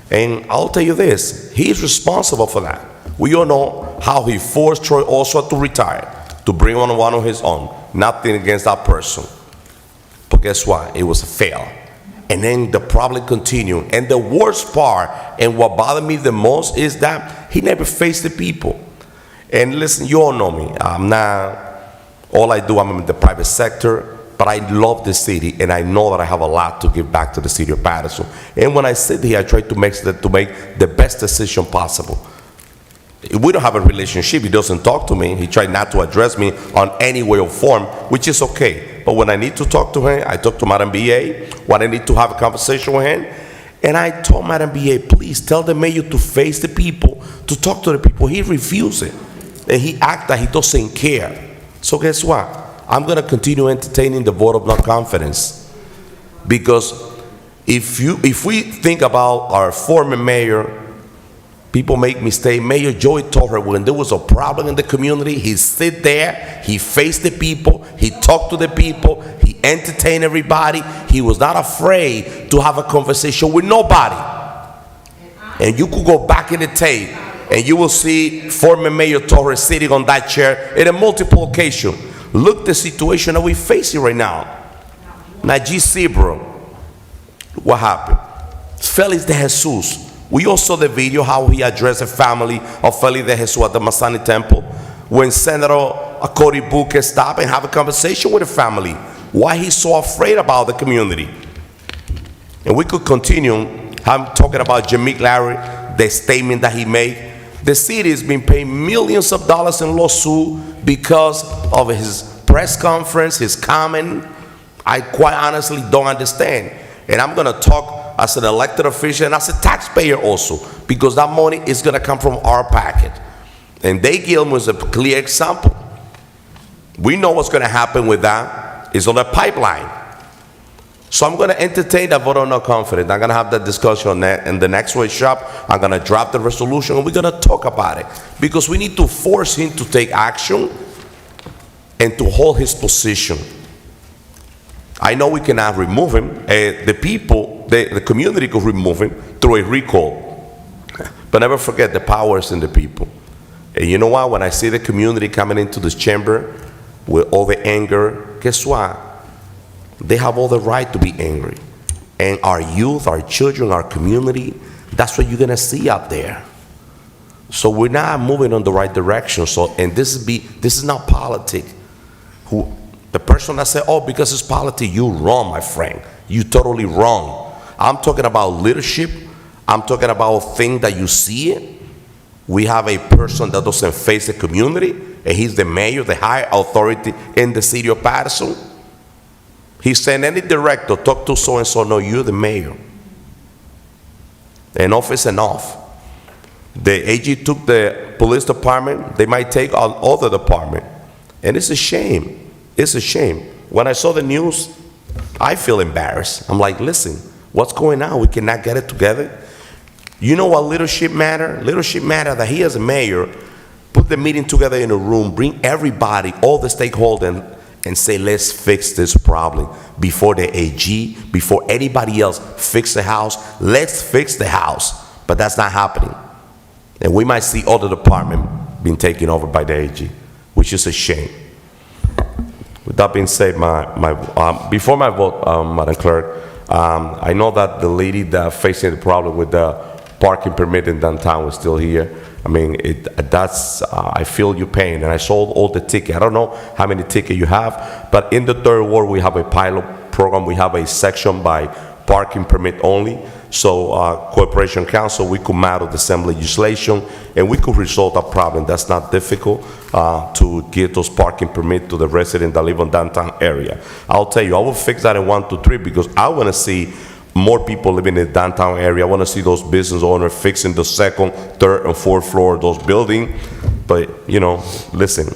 And I'll tell you this, he's responsible for that. We all know how he forced Troy also to retire, to bring on one of his own. Nothing against that person. But guess what? It was a fail. And then the problem continued. And the worst part, and what bothered me the most, is that he never faced the people. And listen, you all know me. I'm not, all I do, I'm in the private sector. But I love the city, and I know that I have a lot to give back to the city of Paterson. And when I sit here, I try to make the best decision possible. We don't have a relationship. He doesn't talk to me. He tried not to address me on any way or form, which is okay. But when I need to talk to him, I talk to Madam BA. When I need to have a conversation with him, and I told Madam BA, please tell the mayor to face the people, to talk to the people. He refused it. And he acted like he doesn't care. So guess what? I'm going to continue entertaining the vote of no confidence, because if we think about our former mayor, people make mistakes. Mayor Joey told her when there was a problem in the community, he sit there, he faced the people, he talked to the people, he entertained everybody. He was not afraid to have a conversation with nobody. And you could go back in the tape and you will see former Mayor Torres sitting on that chair in a multiple occasion. Look the situation that we're facing right now. Najee Zebra, what happened? Felix de Jesus. We all saw the video how he addressed the family of Felix de Jesus at the Masani Temple. When Senator Cory Booker stopped and have a conversation with the family. Why he's so afraid about the community. And we could continue. I'm talking about Jameek Larry, the statement that he made. The city has been paying millions of dollars in lawsuit because of his press conference, his comment. I quite honestly don't understand. And I'm going to talk as an elected official and as a taxpayer also, because that money is going to come from our pocket. And Day Gilman was a clear example. We know what's going to happen with that. It's on the pipeline. So I'm going to entertain that vote of no confidence. I'm going to have that discussion on that in the next workshop. I'm going to draft the resolution and we're going to talk about it, because we need to force him to take action and to hold his position. I know we cannot remove him. The people, the community could remove him through a recall. But never forget, the power is in the people. And you know what? When I see the community coming into this chamber with all the anger, guess what? They have all the right to be angry. And our youth, our children, our community, that's what you're going to see out there. So we're not moving in the right direction. So, and this is not politics. The person that said, oh, because it's politics, you're wrong, my friend. You're totally wrong. I'm talking about leadership. I'm talking about things that you see it. We have a person that doesn't face the community, and he's the mayor, the high authority in the city of Paterson. He sent any director, talk to so-and-so, no, you're the mayor. Enough is enough. The AG took the police department, they might take all the department. And it's a shame. It's a shame. When I saw the news, I feel embarrassed. I'm like, listen, what's going on? We cannot get it together. You know what leadership matter? Leadership matter that he as a mayor put the meeting together in a room, bring everybody, all the stakeholders, and say, let's fix this problem before the AG, before anybody else fix the house. Let's fix the house. But that's not happening. And we might see other departments being taken over by the AG, which is a shame. With that being said, before my vote, Madam Clerk, I know that the lady that facing the problem with the parking permit in downtown was still here. I mean, I feel your pain, and I saw all the tickets. I don't know how many tickets you have, but in the third ward, we have a pilot program. We have a section by parking permit only. So, Corporation Council, we could model the same legislation, and we could resolve that problem. That's not difficult to get those parking permits to the residents that live in downtown area. I'll tell you, I will fix that in 1, 2, 3 because I want to see more people living in the downtown area. I want to see those business owners fixing the second, third, and fourth floor of those buildings. But, you know, listen,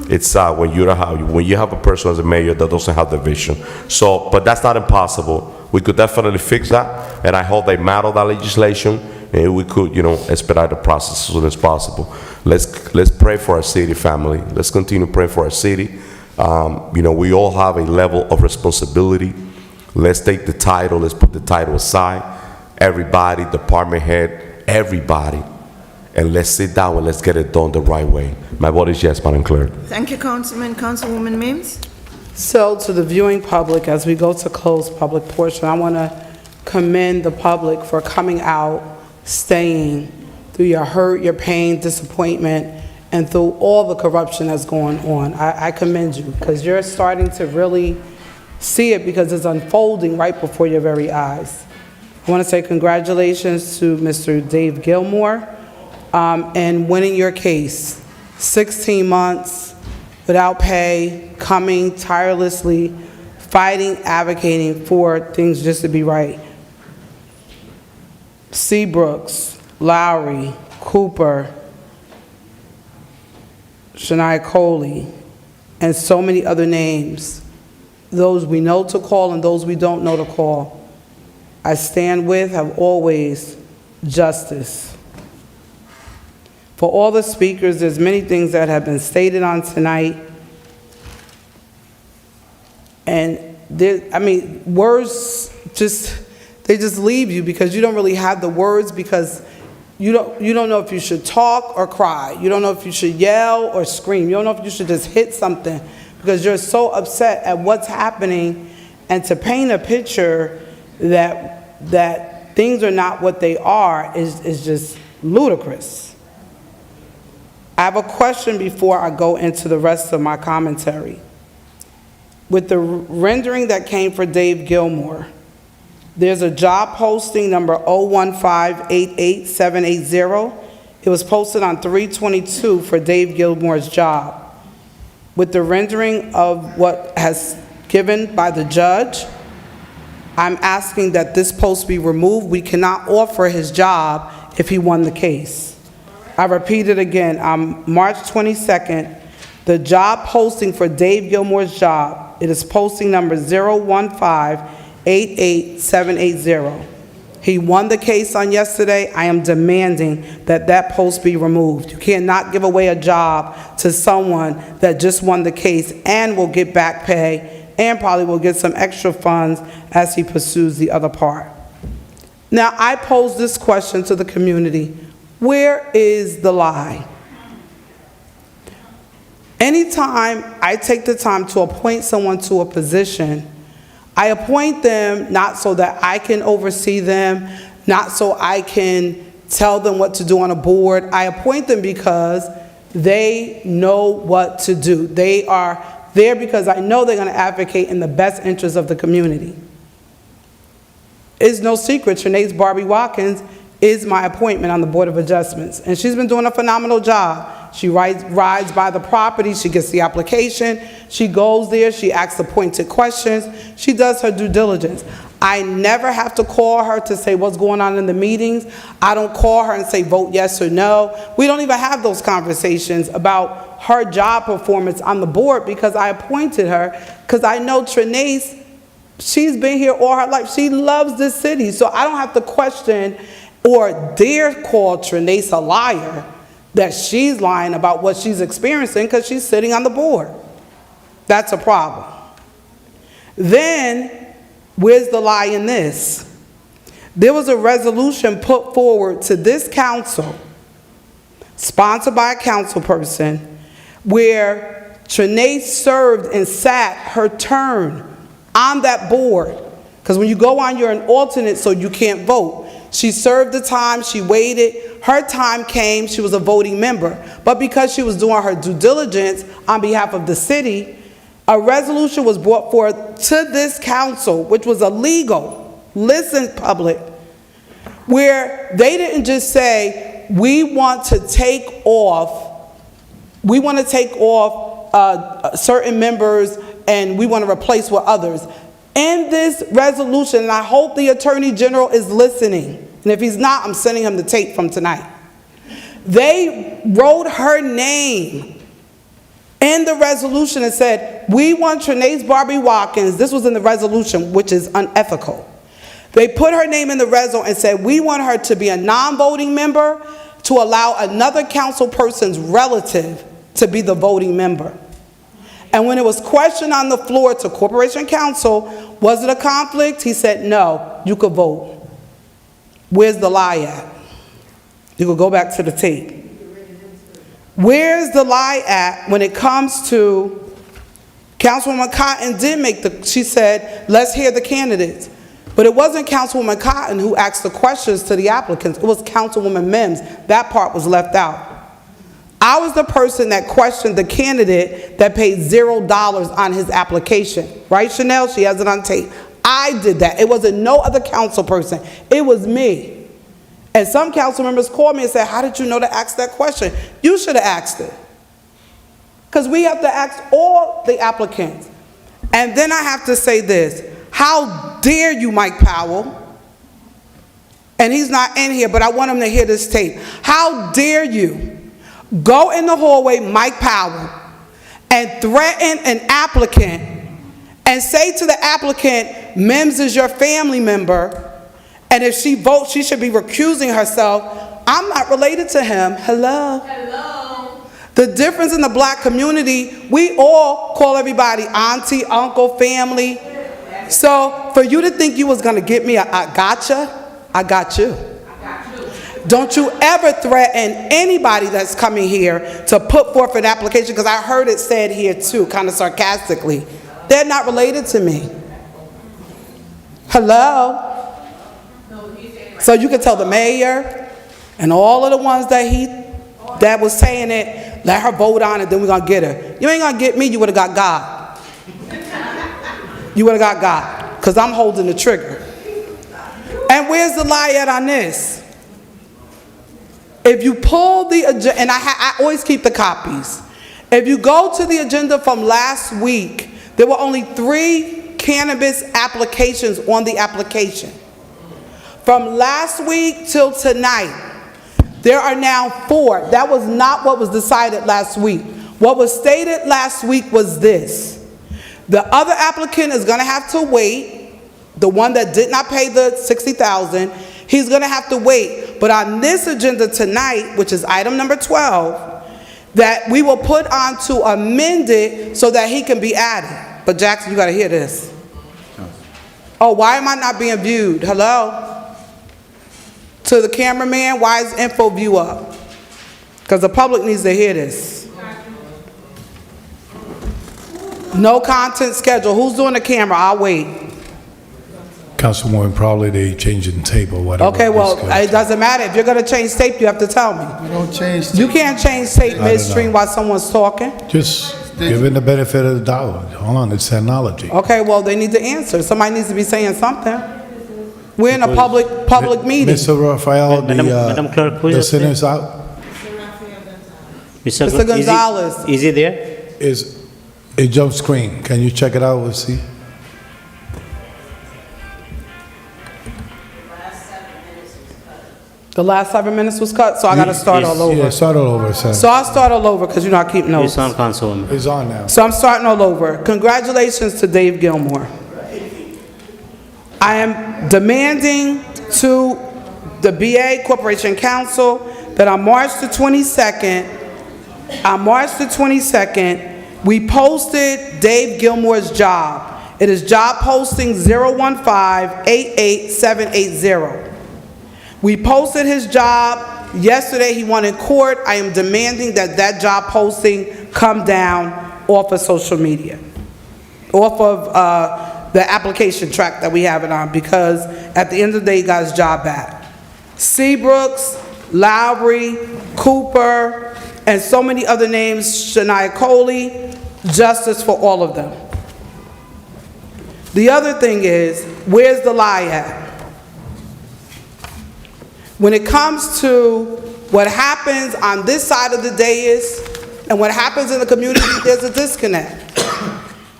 it's sad when you have a person as a mayor that doesn't have the vision. So, but that's not impossible. We could definitely fix that, and I hope they model that legislation, and we could, you know, expedite the process as soon as possible. Let's pray for our city, family. Let's continue praying for our city. You know, we all have a level of responsibility. Let's take the title, let's put the title aside. Everybody, department head, everybody. And let's sit down and let's get it done the right way. My vote is yes, Madam Clerk. Thank you, Councilman. Councilwoman Mims? So to the viewing public, as we go to close public portion, I want to commend the public for coming out, staying through your hurt, your pain, disappointment, and through all the corruption that's going on. I commend you because you're starting to really see it because it's unfolding right before your very eyes. I want to say congratulations to Mr. Dave Gilmore and winning your case. 16 months without pay, coming tirelessly, fighting, advocating for things just to be right. Seabrooks, Lowry, Cooper, Shania Coley, and so many other names. Those we know to call and those we don't know to call. I stand with, have always, justice. For all the speakers, there's many things that have been stated on tonight. And words they just leave you because you don't really have the words because you don't know if you should talk or cry. You don't know if you should yell or scream. You don't know if you should just hit something because you're so upset at what's happening, and to paint a picture that things are not what they are is just ludicrous. I have a question before I go into the rest of my commentary. With the rendering that came for Dave Gilmore, there's a job posting number 015-88780. It was posted on 3/22 for Dave Gilmore's job. With the rendering of what has given by the judge, I'm asking that this post be removed. We cannot offer his job if he won the case. I repeat it again, on March 22nd, the job posting for Dave Gilmore's job, it is posting number 015-88780. He won the case on yesterday. I am demanding that that post be removed. You cannot give away a job to someone that just won the case and will get back pay and probably will get some extra funds as he pursues the other part. Now, I pose this question to the community. Where is the lie? Anytime I take the time to appoint someone to a position, I appoint them not so that I can oversee them, not so I can tell them what to do on a board. I appoint them because they know what to do. They are there because I know they're going to advocate in the best interest of the community. It's no secret, Trinae's Barbie Watkins is my appointment on the Board of Adjustments. And she's been doing a phenomenal job. She rides by the property, she gets the application, she goes there, she asks the pointed questions, she does her due diligence. I never have to call her to say what's going on in the meetings. I don't call her and say vote yes or no. We don't even have those conversations about her job performance on the board because I appointed her, because I know Trinace, she's been here all her life. She loves this city, so I don't have to question or dare call Trinace a liar that she's lying about what she's experiencing because she's sitting on the board. That's a problem. Then, where's the lie in this? There was a resolution put forward to this council, sponsored by a council person, where Trinace served and sat her turn on that board. Because when you go on, you're an alternate, so you can't vote. She served the time, she waited, her time came, she was a voting member. But because she was doing her due diligence on behalf of the city, a resolution was brought forth to this council, which was illegal, listen public, where they didn't just say, we want to take off certain members and we want to replace with others. In this resolution, and I hope the Attorney General is listening, and if he's not, I'm sending him the tape from tonight. They wrote her name in the resolution and said, we want Trinace Barbie Watkins, this was in the resolution, which is unethical. They put her name in the resolution and said, we want her to be a non-voting member to allow another council person's relative to be the voting member. And when it was questioned on the floor to Corporation Counsel, was it a conflict? He said, no, you could vote. Where's the lie at? You could go back to the tape. Where's the lie at when it comes to Councilwoman Cotton did make she said, let's hear the candidates. But it wasn't Councilwoman Cotton who asked the questions to the applicants. It was Councilwoman Mims. That part was left out. I was the person that questioned the candidate that paid $0 on his application. Right, Chanel? She has it on tape. I did that. It wasn't no other council person. It was me. And some council members called me and said, how did you know to ask that question? You should have asked it. Because we have to ask all the applicants. And then I have to say this. How dare you, Mike Powell? And he's not in here, but I want him to hear this tape. How dare you go in the hallway, Mike Powell, and threaten an applicant and say to the applicant, Mims is your family member, and if she votes, she should be recusing herself. I'm not related to him. Hello? Hello? The difference in the black community, we all call everybody auntie, uncle, family. So for you to think you was going to get me I gotcha, I got you. Don't you ever threaten anybody that's coming here to put forth an application, because I heard it said here too, kind of sarcastically. They're not related to me. Hello? So you can tell the mayor and all of the ones that was saying it, let her vote on it, then we're going to get her. You ain't going to get me, you would have got God. You would have got God, because I'm holding the trigger. And where's the lie at on this? If you pull the agenda, and I always keep the copies. If you go to the agenda from last week, there were only 3 cannabis applications on the application. From last week till tonight, there are now 4. That was not what was decided last week. What was stated last week was this. The other applicant is going to have to wait. The one that did not pay the $60,000, he's going to have to wait. But on this agenda tonight, which is item number 12, that we will put on to amend it so that he can be added. But Jackson, you got to hear this. Oh, why am I not being viewed? Hello? To the cameraman, why is info view up? Because the public needs to hear this. No content schedule. Who's doing the camera? I'll wait. Councilwoman, probably they changing tape or whatever. Okay, well, it doesn't matter. If you're going to change tape, you have to tell me. You don't change tape. You can't change tape midstream while someone's talking. Just give it the benefit of the doubt. Hold on, it's technology. Okay, well, they need to answer. Somebody needs to be saying something. We're in a public meeting. Mr. Rafael, Madam Clerk, who is the the sinner's out. Mr. Gonzalez. Is he there? Is a jump screen. Can you check it out? We'll see. The last 7 minutes was cut, so I gotta start all over. Yeah, start all over, sir. So I'll start all over, because you know I keep notes. It's on, Councilwoman. It's on now. So I'm starting all over. Congratulations to Dave Gilmore. I am demanding to the BA Corporation Council that on March the 22nd, we posted Dave Gilmore's job. It is job posting 015-88780. We posted his job. Yesterday he won in court. I am demanding that that job posting come down off of social media, off of the application track that we have it on, because at the end of the day, he got his job back. Seabrooks, Lowry, Cooper, and so many other names, Shania Coley, justice for all of them. The other thing is, where's the lie at? When it comes to what happens on this side of the dais and what happens in the community, there's a disconnect.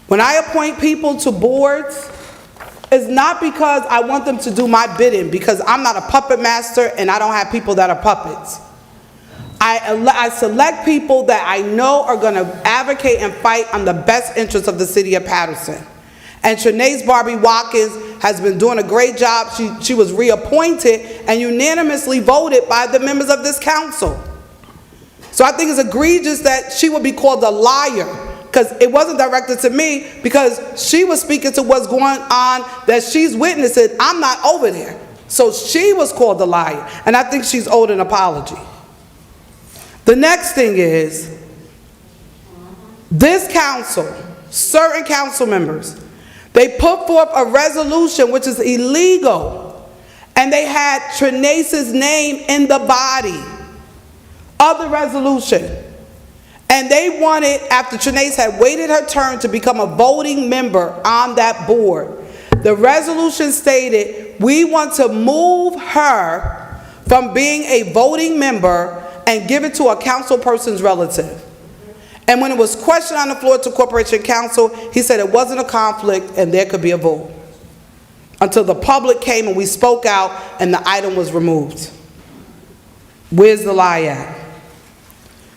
When I appoint people to boards, it's not because I want them to do my bidding, because I'm not a puppet master and I don't have people that are puppets. I select people that I know are going to advocate and fight on the best interests of the city of Paterson. And Trinace Barbie Watkins has been doing a great job. She was reappointed and unanimously voted by the members of this council. So I think it's egregious that she would be called a liar, because it wasn't directed to me, because she was speaking to what's going on that she's witnessing. I'm not over there. So she was called a liar, and I think she's owed an apology. The next thing is, this council, certain council members, they put forth a resolution which is illegal, and they had Trinace's name in the body of the resolution. And they wanted, after Trinace had waited her turn to become a voting member on that board, the resolution stated, we want to move her from being a voting member and give it to a council person's relative. And when it was questioned on the floor to Corporation Council, he said it wasn't a conflict and there could be a vote. Until the public came and we spoke out and the item was removed. Where's the lie at?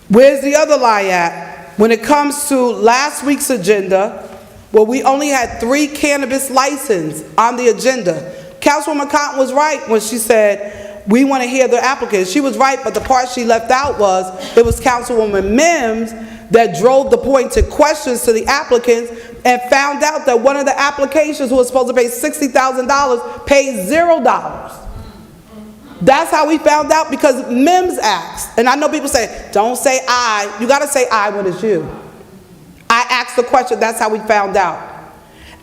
Where's the other lie at? When it comes to last week's agenda, where we only had 3 cannabis licenses on the agenda, Councilwoman Cotton was right when she said, we want to hear the applicants. She was right, but the part she left out was, it was Councilwoman Mims that drove the pointed questions to the applicants and found out that one of the applications who was supposed to pay $60,000 paid $0. That's how we found out, because Mims asked. And I know people say, don't say I. You got to say I when it's you. I asked the question. That's how we found out.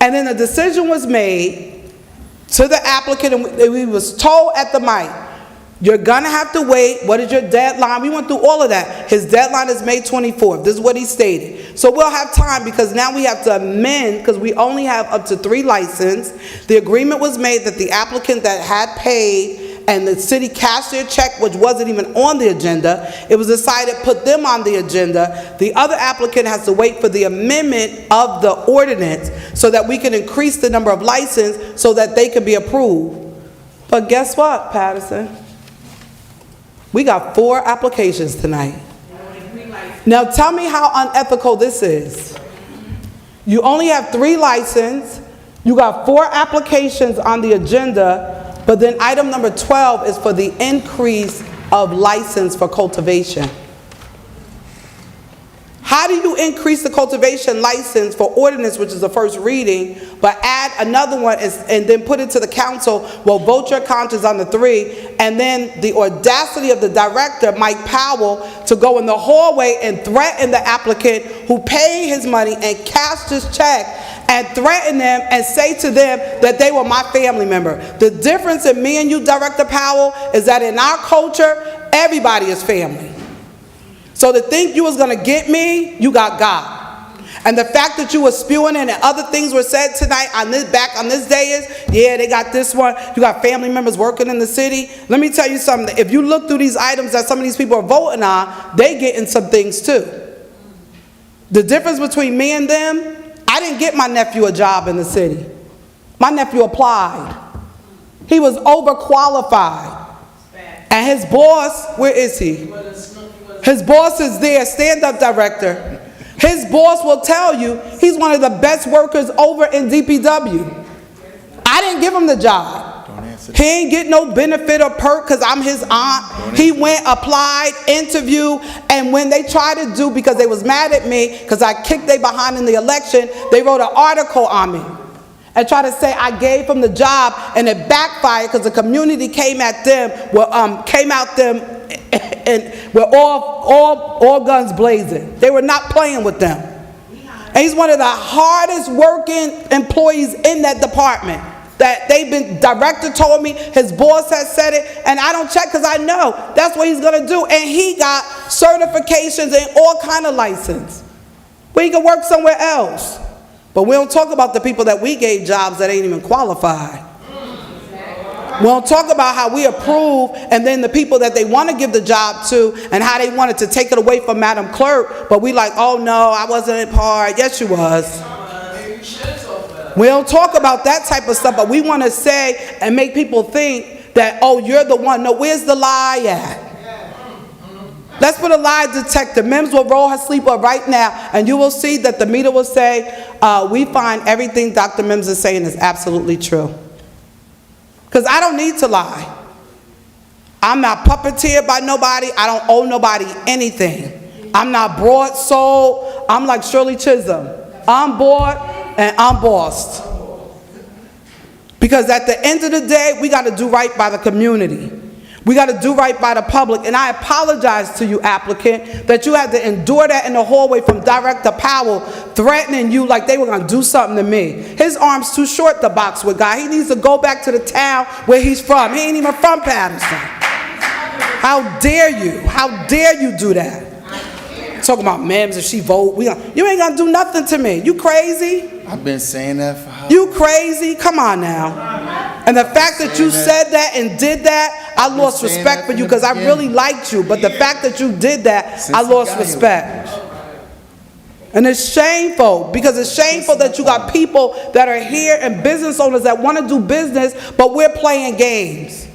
And then a decision was made to the applicant, and we was told at the mic, you're going to have to wait. What is your deadline? We went through all of that. His deadline is May 24th. This is what he stated. So we'll have time, because now we have to amend, because we only have up to 3 licenses. The agreement was made that the applicant that had paid and the city cashed their check, which wasn't even on the agenda, it was decided put them on the agenda. The other applicant has to wait for the amendment of the ordinance so that we can increase the number of licenses so that they can be approved. But guess what, Paterson? We got 4 applications tonight. Now tell me how unethical this is. You only have 3 licenses, you got 4 applications on the agenda, but then item number 12 is for the increase of license for cultivation. How do you increase the cultivation license for ordinance, which is the first reading, but add another one and then put it to the council, well, vote your conscience on the 3, and then the audacity of the director, Mike Powell, to go in the hallway and threaten the applicant who paid his money and cashed his check, and threaten them and say to them that they were my family member. The difference in me and you, Director Powell, is that in our culture, everybody is family. So to think you was going to get me, you got God. And the fact that you were spewing and other things were said tonight on this day is, yeah, they got this one. You got family members working in the city. Let me tell you something. If you look through these items that some of these people are voting on, they getting some things too. The difference between me and them, I didn't get my nephew a job in the city. My nephew applied. He was overqualified. And his boss, where is he? His boss is there, stand-up director. His boss will tell you he's one of the best workers over in DPW. I didn't give him the job. He ain't get no benefit or perk because I'm his aunt. He went, applied, interviewed, and when they tried to do, because they was mad at me because I kicked they behind in the election, they wrote an article on me and tried to say I gave him the job, and it backfired because the community came at them, and with all guns blazing. They were not playing with them. And he's one of the hardest working employees in that department. That they've been, director told me, his boss has said it, and I don't check because I know that's what he's gonna do. And he got certifications and all kind of license where he can work somewhere else. But we don't talk about the people that we gave jobs that ain't even qualified. We don't talk about how we approve and then the people that they want to give the job to and how they wanted to take it away from Madam Clerk, but we like, oh no, I wasn't a part. Yes, you was. We don't talk about that type of stuff, but we want to say and make people think that, oh, you're the one. No, where's the lie at? Let's put a lie detector. Mims will roll her sleeper right now, and you will see that the meter will say, we find everything Dr. Mims is saying is absolutely true. Because I don't need to lie. I'm not puppeteered by nobody. I don't owe nobody anything. I'm not broad-souled. I'm like Shirley Chisholm. I'm bored and I'm bossed. Because at the end of the day, we got to do right by the community. We got to do right by the public. And I apologize to you, applicant, that you had to endure that in the hallway from Director Powell threatening you like they were going to do something to me. His arm's too short to box with guy. He needs to go back to the town where he's from. He ain't even from Paterson. How dare you? How dare you do that? Talking about Mims, if she vote, you ain't going to do nothing to me. You crazy? I've been saying that for how You crazy? Come on now. And the fact that you said that and did that, I lost respect for you because I really liked you. But the fact that you did that, I lost respect. And it's shameful, because it's shameful that you got people that are here and business owners that want to do business, but we're playing games.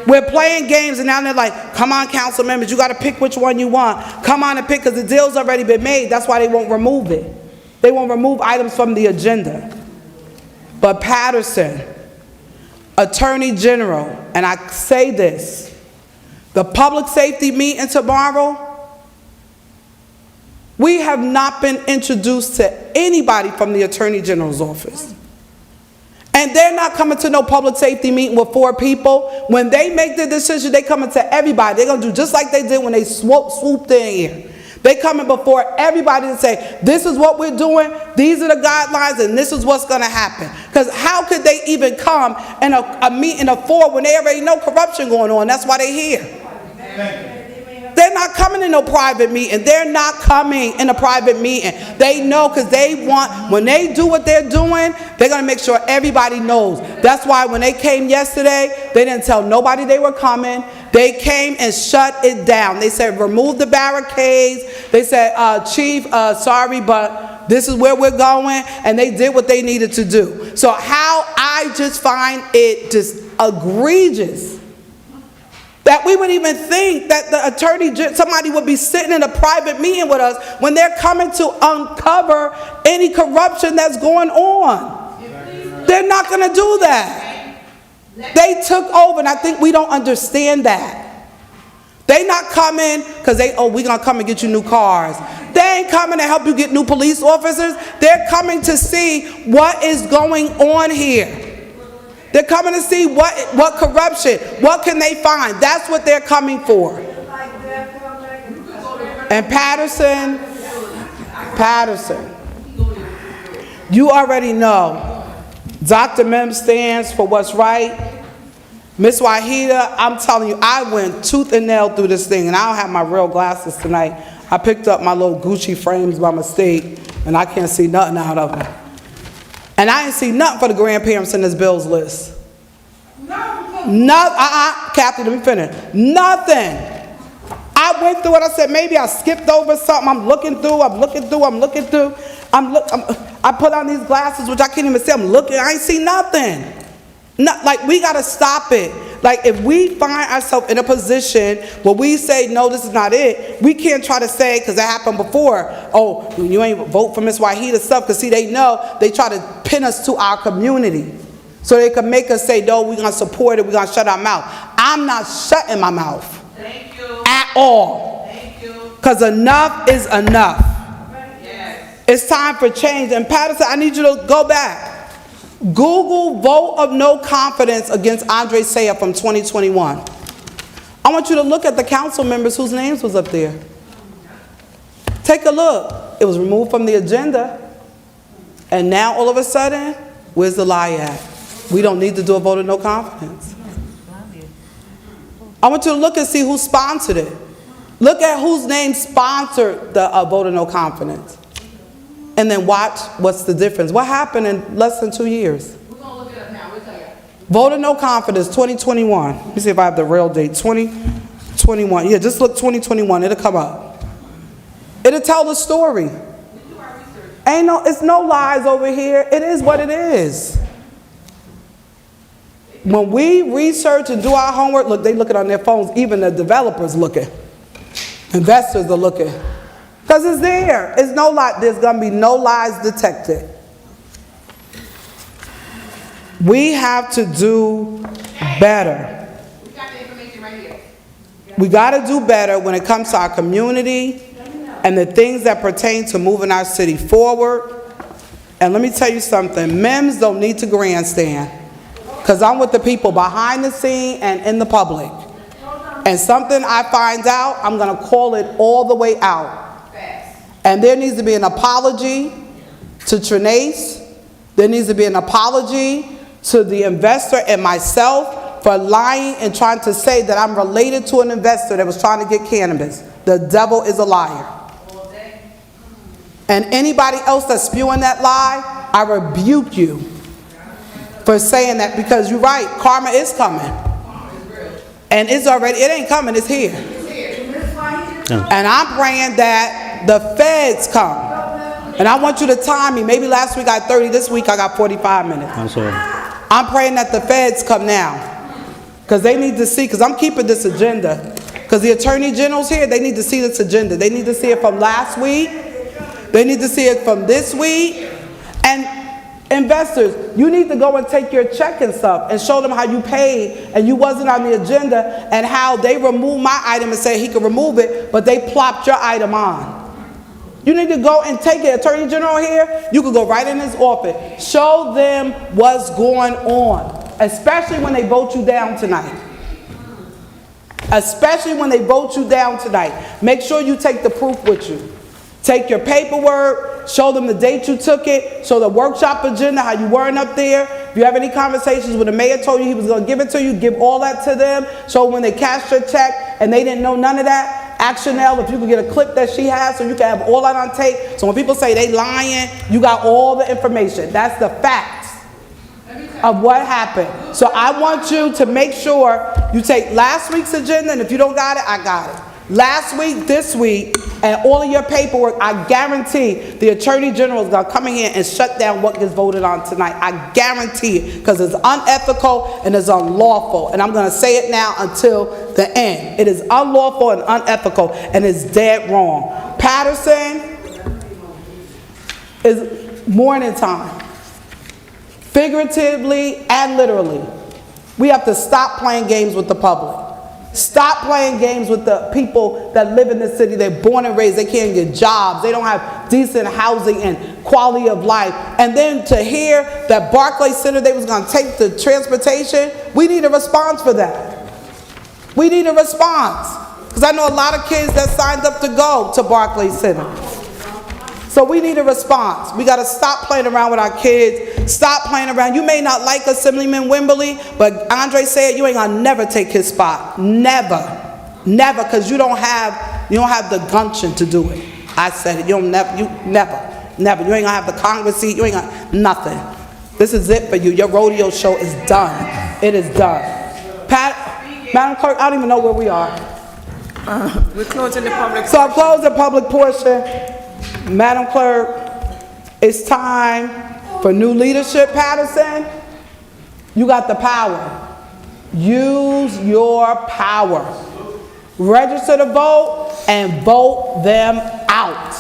We're playing games, and now they're like, come on, council members, you got to pick which one you want. Come on and pick, because the deal's already been made. That's why they won't remove it. They won't remove items from the agenda. But Paterson, Attorney General, and I say this, the public safety meeting tomorrow, we have not been introduced to anybody from the Attorney General's office. And they're not coming to no public safety meeting with 4 people. When they make the decision, they coming to everybody. They're going to do just like they did when they swooped in here. They coming before everybody to say, this is what we're doing, these are the guidelines, and this is what's going to happen. Because how could they even come in a meeting of 4 when they already know corruption going on? That's why they're here. They're not coming in no private meeting. They're not coming in a private meeting. They know, because they want, when they do what they're doing, they're going to make sure everybody knows. That's why when they came yesterday, they didn't tell nobody they were coming. They came and shut it down. They said, remove the barricades. They said, Chief, sorry, but this is where we're going. And they did what they needed to do. So how I just find it just egregious that we would even think that the somebody would be sitting in a private meeting with us when they're coming to uncover any corruption that's going on. They're not going to do that. They took over, and I think we don't understand that. They not coming because we're going to come and get you new cars. They ain't coming to help you get new police officers. They're coming to see what is going on here. They're coming to see what corruption, what can they find. That's what they're coming for. And Paterson, you already know. Dr. Mims stands for what's right. Miss Wahida, I'm telling you, I went tooth and nail through this thing, and I don't have my real glasses tonight. I picked up my little Gucci frames by mistake, and I can't see nothing out of them. And I ain't see nothing for the grandparents in this bills list. Captain, let me finish. Nothing. I went through it, I said, maybe I skipped over something. I'm looking through. I put on these glasses, which I can't even see. I'm looking, I ain't see nothing. Like, we gotta stop it. Like, if we find ourselves in a position where we say, no, this is not it, we can't try to say, because that happened before, oh, you ain't vote for Ms. Wahida stuff, because see, they know, they try to pin us to our community. So they can make us say, no, we're gonna support it, we're gonna shut our mouth. I'm not shutting my mouth. Thank you. At all. Thank you. Because enough is enough. Yes. It's time for change. And Paterson, I need you to go back. Google vote of no confidence against Andre Saya from 2021. I want you to look at the council members whose names was up there. Take a look. It was removed from the agenda. And now all of a sudden, where's the lie at? We don't need to do a vote of no confidence. I want you to look and see who sponsored it. Look at whose name sponsored the vote of no confidence. And then watch what's the difference. What happened in less than 2 years? We're going to look it up now. We'll tell you. Vote of no confidence, 2021. Let me see if I have the real date. 2021. Yeah, just look 2021. It'll come up. It'll tell the story. It's no lies over here. It is what it is. When we research and do our homework, look, they looking on their phones. Even the developers looking. Investors are looking. Because it's there. It's no lie. There's going to be no lies detected. We have to do better. We got the information right here. We got to do better when it comes to our community and the things that pertain to moving our city forward. And let me tell you something. MEMS don't need to grandstand. Because I'm with the people behind the scene and in the public. And something I find out, I'm going to call it all the way out. And there needs to be an apology to Trinace. There needs to be an apology to the investor and myself for lying and trying to say that I'm related to an investor that was trying to get cannabis. The devil is a liar. And anybody else that's spewing that lie, I rebuke you for saying that, because you're right, karma is coming. And it's already, it ain't coming, it's here. And I'm praying that the feds come. And I want you to time me. Maybe last week I got 30, this week I got 45 minutes. I'm sorry. I'm praying that the feds come now. Because they need to see, because I'm keeping this agenda. Because the Attorney General's here, they need to see this agenda. They need to see it from last week. They need to see it from this week. And investors, you need to go and take your check and stuff and show them how you paid and you wasn't on the agenda, and how they removed my item and said he could remove it, but they plopped your item on. You need to go and take it. Attorney General here, you could go right in his office. Show them what's going on, especially when they vote you down tonight. Especially when they vote you down tonight. Make sure you take the proof with you. Take your paperwork, show them the date you took it, show the workshop agenda, how you weren't up there. If you have any conversations with the mayor told you he was going to give it to you, give all that to them. So when they cashed your check and they didn't know none of that, ask Chanel if you could get a clip that she has so you can have all that on tape. So when people say they lying, you got all the information. That's the facts of what happened. So I want you to make sure you take last week's agenda, and if you don't got it, I got it. Last week, this week, and all of your paperwork, I guarantee the Attorney General is going to come in here and shut down what gets voted on tonight. I guarantee it, because it's unethical and it's unlawful. And I'm going to say it now until the end. It is unlawful and unethical, and it's dead wrong. Paterson is morning time, figuratively and literally. We have to stop playing games with the public. Stop playing games with the people that live in this city. They're born and raised. They can't get jobs. They don't have decent housing and quality of life. And then to hear that Barclays Center, they was going to take the transportation, we need a response for that. We need a response. Because I know a lot of kids that signed up to go to Barclays Center. So we need a response. We got to stop playing around with our kids. Stop playing around. You may not like Assemblyman Wimberly, but Andre said you ain't gonna never take his spot. Never, because you don't have the gumption to do it. I said it. You never. Never. You ain't gonna have the Congress seat. You ain't got nothing. This is it for you. Your rodeo show is done. It is done. Madam Clerk, I don't even know where we are. We're closing the public. So I close the public portion. Madam Clerk, it's time for new leadership, Paterson. You got the power. Use your power. Register to vote and vote them out.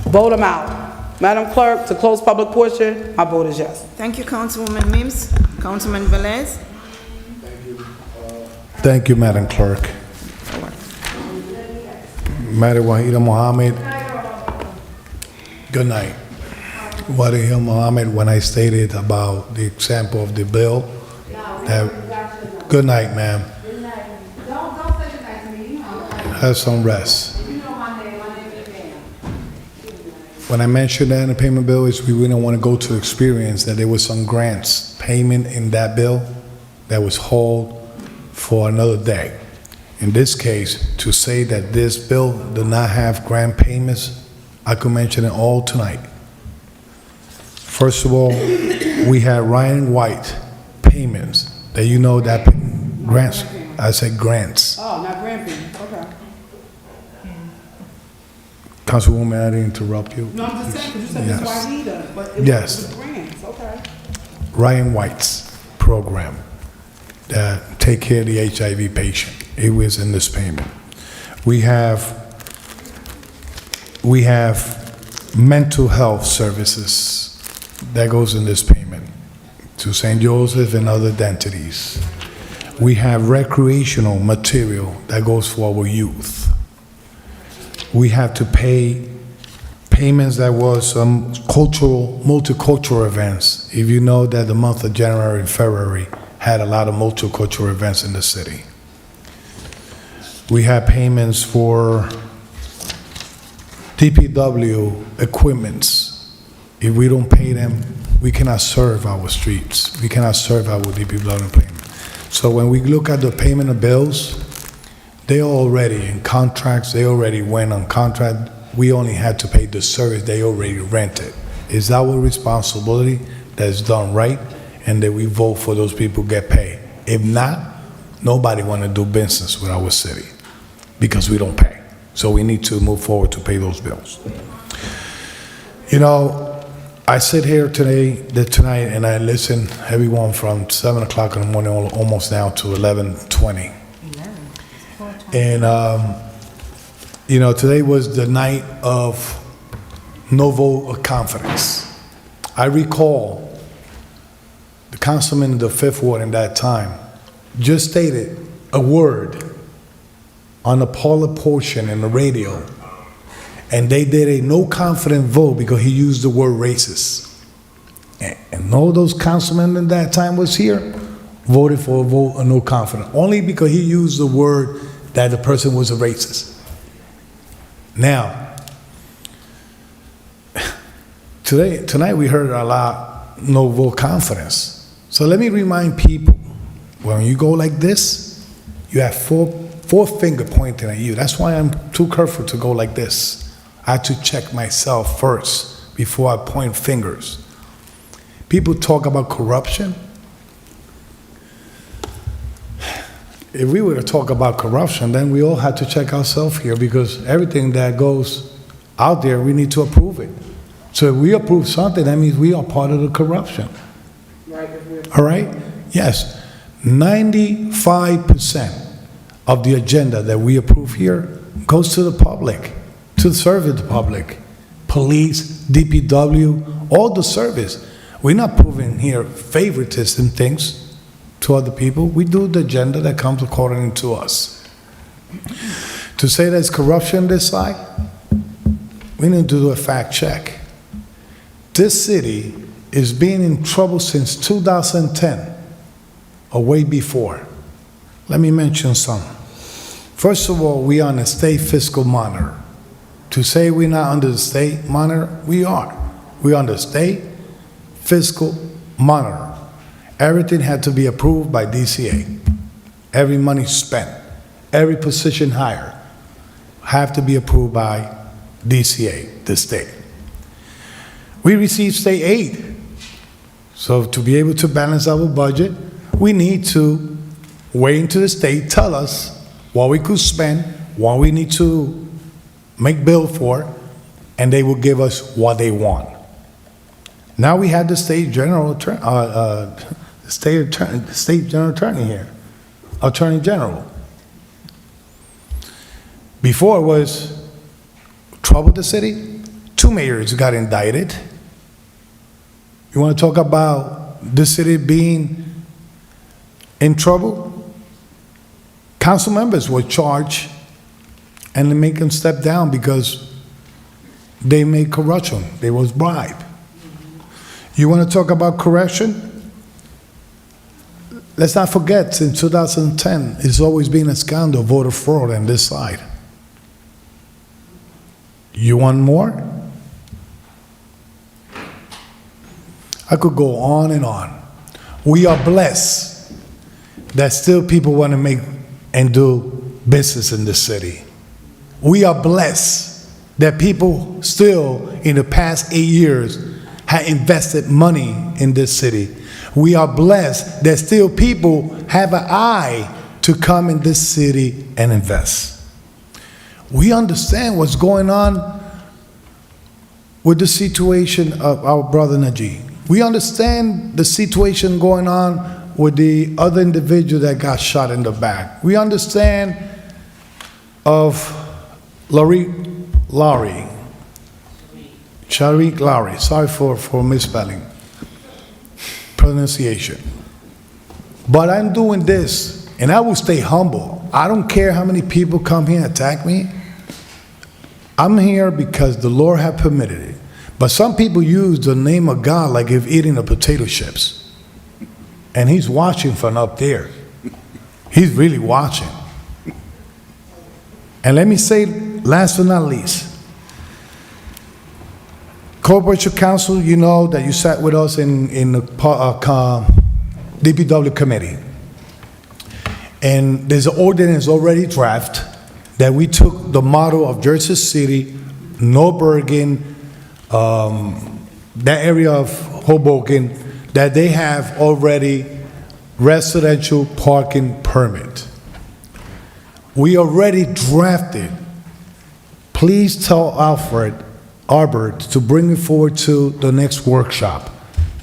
Vote them out. Madam Clerk, to close public portion, my vote is yes. Thank you, Councilwoman Mims. Councilman Velez. Thank you, Madam Clerk. Madam Wahida Mohammed, good night. Wahida Mohammed, when I stated about the example of the bill, good night, ma'am. Have some rest. When I mentioned that in the payment bill, is we didn't want to go to experience that there was some grants payment in that bill that was held for another day. In this case, to say that this bill did not have grant payments, I could mention it all tonight. First of all, we had Ryan White payments that you know that grants, I said grants. Oh, not grant payment, okay. Councilwoman, I didn't interrupt you. No, I'm just saying, because you said Ms. Wahida, but it was grants, okay. Ryan White's program that take care of the HIV patient. It was in this payment. We have mental health services that goes in this payment to St. Joseph and other entities. We have recreational material that goes for our youth. We have to pay payments that was some multicultural events. If you know that the month of January and February had a lot of multicultural events in the city. We have payments for DPW equipments. If we don't pay them, we cannot serve our streets. We cannot serve our DPW payment. So when we look at the payment of bills, they are already in contracts, they already went on contract. We only had to pay the service they already rented. It's our responsibility that it's done right and that we vote for those people get paid. If not, nobody want to do business with our city because we don't pay. So we need to move forward to pay those bills. You know, I sit here tonight and I listen everyone from 7 o'clock in the morning almost now to 11:20. And, you know, today was the night of no vote of confidence. I recall the councilman in the 5th Ward in that time just stated a word on the Paula portion in the radio, and they did a no confident vote because he used the word racist. And all those councilmen in that time was here voted for a vote of no confidence, only because he used the word that the person was a racist. Now, tonight we heard a lot, no vote confidence. So let me remind people, when you go like this, you have four finger pointing at you. That's why I'm too careful to go like this. I have to check myself first before I point fingers. People talk about corruption. If we were to talk about corruption, then we all have to check ourselves here because everything that goes out there, we need to approve it. So if we approve something, that means we are part of the corruption. All right? Yes. 95% of the agenda that we approve here goes to the public, to serve the public. Police, DPW, all the service. We're not proving here favoritism things to other people. We do the agenda that comes according to us. To say there's corruption this side, we need to do a fact check. This city is being in trouble since 2010, or way before. Let me mention some. First of all, we are on a state fiscal monitor. To say we're not under the state monitor, we are. We're under state fiscal monitor. Everything had to be approved by DCA. Every money spent, every position hired have to be approved by DCA, the state. We receive state aid. So to be able to balance our budget, we need to wait until the state tell us what we could spend, what we need to make bill for, and they will give us what they want. Now we have the state general state general attorney here, attorney general. Before it was trouble with the city. 2 mayors got indicted. You want to talk about the city being in trouble? Council members were charged and they make them step down because they made corruption. They was bribed. You want to talk about corruption? Let's not forget, since 2010, it's always been a scandal, voter fraud on this side. You want more? I could go on and on. We are blessed that still people want to make and do business in this city. We are blessed that people still, in the past 8 years, have invested money in this city. We are blessed that still people have an eye to come in this city and invest. We understand what's going on with the situation of our brother Najee. We understand the situation going on with the other individual that got shot in the back. We understand of Sharik Lowry, sorry for misspelling, pronunciation. But I'm doing this, and I will stay humble. I don't care how many people come here and attack me. I'm here because the Lord has permitted it. But some people use the name of God like if eating the potato chips. And he's watching from up there. He's really watching. And let me say, last but not least, Corporation Council, you know that you sat with us in the DPW committee. And there's an ordinance already drafted that we took the model of Jersey City, Norbergen, that area of Hoboken, that they have already residential parking permit. We already drafted. Please tell Albert to bring it forward to the next workshop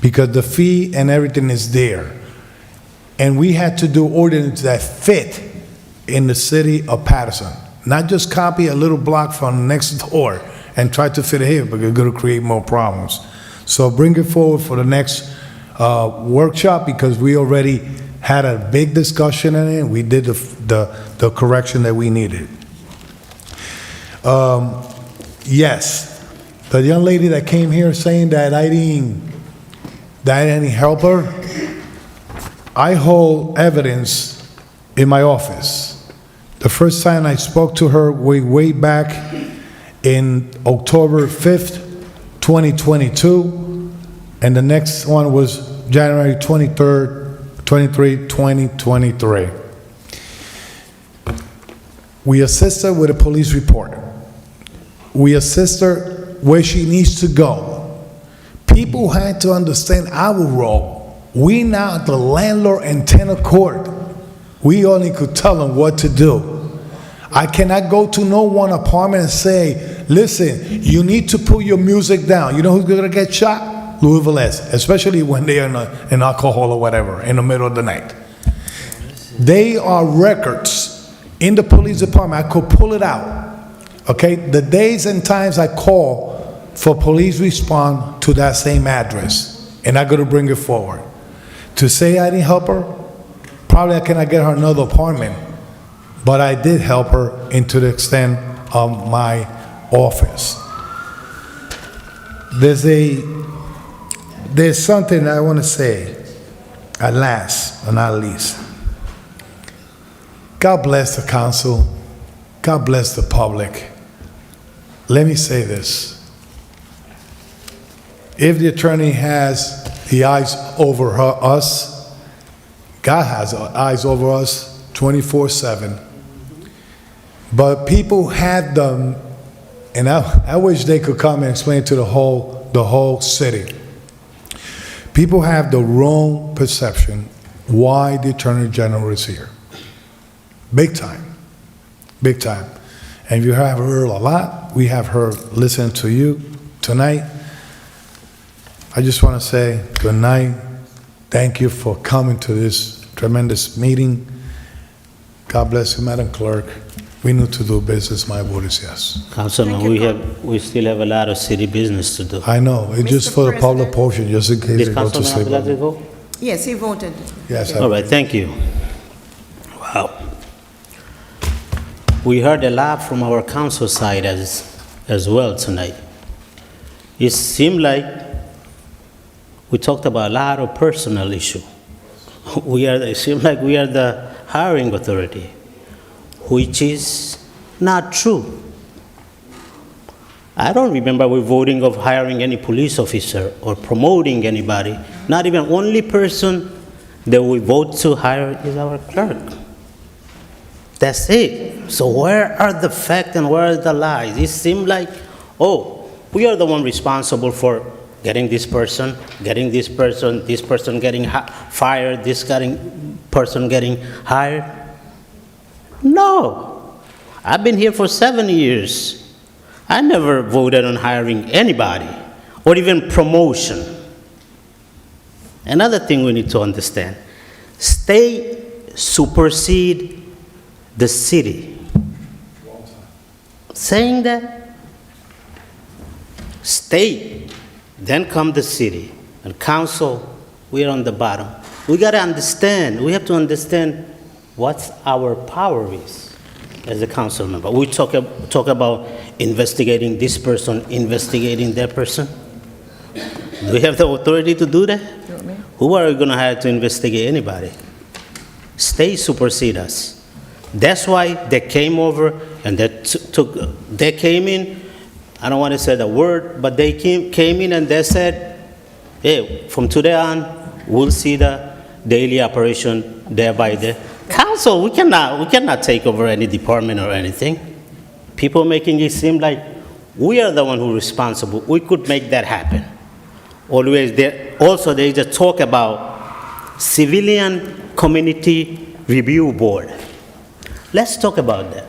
because the fee and everything is there. And we had to do ordinance that fit in the city of Paterson. Not just copy a little block from next door and try to fit it here, because it's going to create more problems. So bring it forward for the next workshop because we already had a big discussion in it. We did the correction that we needed. Yes, the young lady that came here saying that I didn't help her, I hold evidence in my office. The first time I spoke to her way back in October 5th, 2022, and the next one was January 23rd, 2023. We assist her with a police report. We assist her where she needs to go. People had to understand our role. We not the landlord and tenant court. We only could tell them what to do. I cannot go to no one apartment and say, listen, you need to put your music down. You know who's going to get shot? Louisville is, especially when they are in alcohol or whatever in the middle of the night. They are records in the police department. I could pull it out. Okay, the days and times I call for police respond to that same address, and I got to bring it forward. To say I didn't help her, probably I cannot get her another apartment, but I did help her into the extent of my office. There's something I want to say, at last but not least. God bless the council. God bless the public. Let me say this. If the attorney has the eyes over us, God has eyes over us 24/7. But people had the and I wish they could come and explain to the whole city. People have the wrong perception why the Attorney General is here. Big time. Big time. And you have heard a lot. We have heard, listening to you tonight. I just want to say good night. Thank you for coming to this tremendous meeting. God bless you, Madam Clerk. We need to do business. My vote is yes. Councilman, we still have a lot of city business to do. I know. It's just for the public portion, just in case Did they go to Councilman sleep. Abdulaziz vote? Yes, he voted. Yes. All right, thank you. Wow. We heard a lot from our council side as well tonight. It seemed like we talked about a lot of personal issue. It seems like we are the hiring authority, which is not true. I don't remember we voting of hiring any police officer or promoting anybody. Not even only person that we vote to hire is our clerk. That's it. So where are the facts and where are the lies? It seemed like, oh, we are the one responsible for getting this person getting fired, person getting hired. No. I've been here for 7 years. I never voted on hiring anybody or even promotion. Another thing we need to understand, state supersede the city. Saying that, state, then come the city, and council, we're on the bottom. We got to understand, we have to understand what our power is as a council member. We talk about investigating this person, investigating that person. Do we have the authority to do that? Who are we going to hire to investigate anybody? State supersede us. That's why they came over and they came in, I don't want to say the word, but they came in and they said, hey, from today on, we'll see the daily operation day by day. Council, we cannot take over any department or anything. People making it seem like we are the one who's responsible. We could make that happen. Also, they just talk about civilian community review board. Let's talk about that.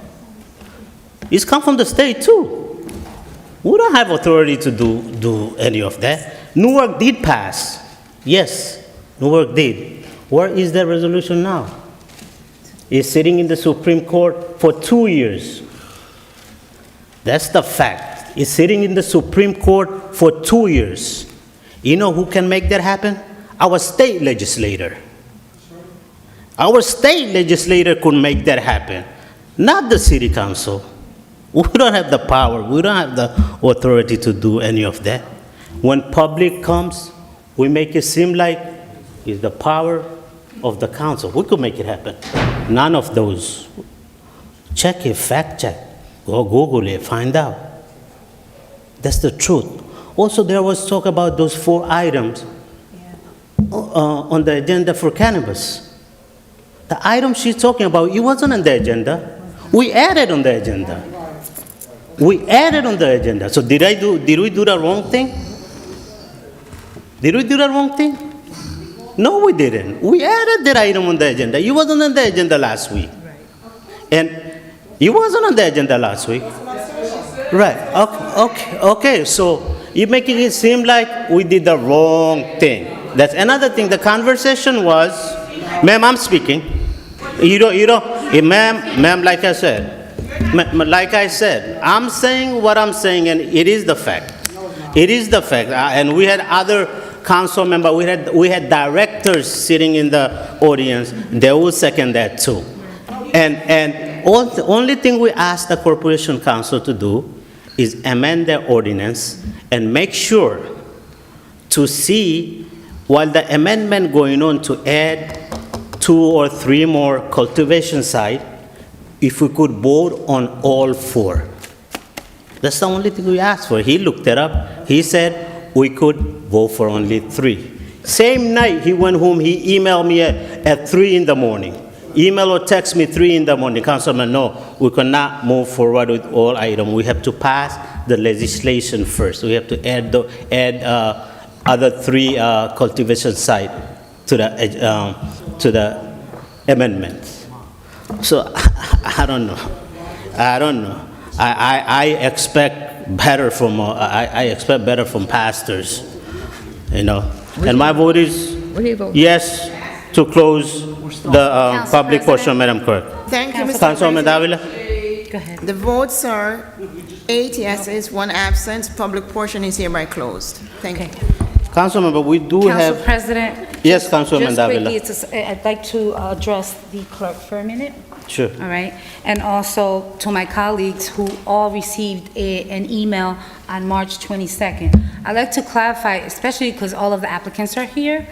It's come from the state too. We don't have authority to do any of that. Newark did pass. Yes, Newark did. Where is the resolution now? It's sitting in the Supreme Court for 2 years. That's the fact. It's sitting in the Supreme Court for 2 years. You know who can make that happen? Our state legislator. Our state legislator could make that happen, not the city council. We don't have the power. We don't have the authority to do any of that. When public comes, we make it seem like it's the power of the council. We could make it happen. None of those. Check it, fact check. Go Google it, find out. That's the truth. Also, there was talk about those 4 items on the agenda for cannabis. The item she's talking about, it wasn't on the agenda. We added on the agenda. We added on the agenda. So did we do the wrong thing? Did we do the wrong thing? No, we didn't. We added that item on the agenda. It wasn't on the agenda last week. And it wasn't on the agenda last week. Right. Okay. So you're making it seem like we did the wrong thing. That's another thing. The conversation was, ma'am, I'm speaking. Ma'am, like I said, I'm saying what I'm saying, and it is the fact. It is the fact. And we had other council members, we had directors sitting in the audience. They will second that too. And the only thing we asked the Corporation Council to do is amend their ordinance and make sure to see, while the amendment going on, to add 2 or 3 more cultivation sites, if we could vote on all 4. That's the only thing we asked for. He looked it up. He said we could vote for only 3. Same night he went home, he emailed me at 3 in the morning. email or text me 3 in the morning, Councilman, no, we cannot move forward with all items. We have to pass the legislation first. We have to add other 3 cultivation site to the amendments. So I don't know. I expect better from pastors, you know. And my vote is yes to close the public portion, Madam Clerk. Thank you, Mr. Councilwoman President. Davila? Go ahead. The votes are 8 yeses, 1 absent. Public portion is hereby closed. Thank you. Councilman, but we do Council have... President? Yes, Councilwoman Just Davila. quickly, I'd like to address the clerk for a minute. Sure. All right, and also to my colleagues who all received an email on March 22nd. I'd like to clarify, especially because all of the applicants are here.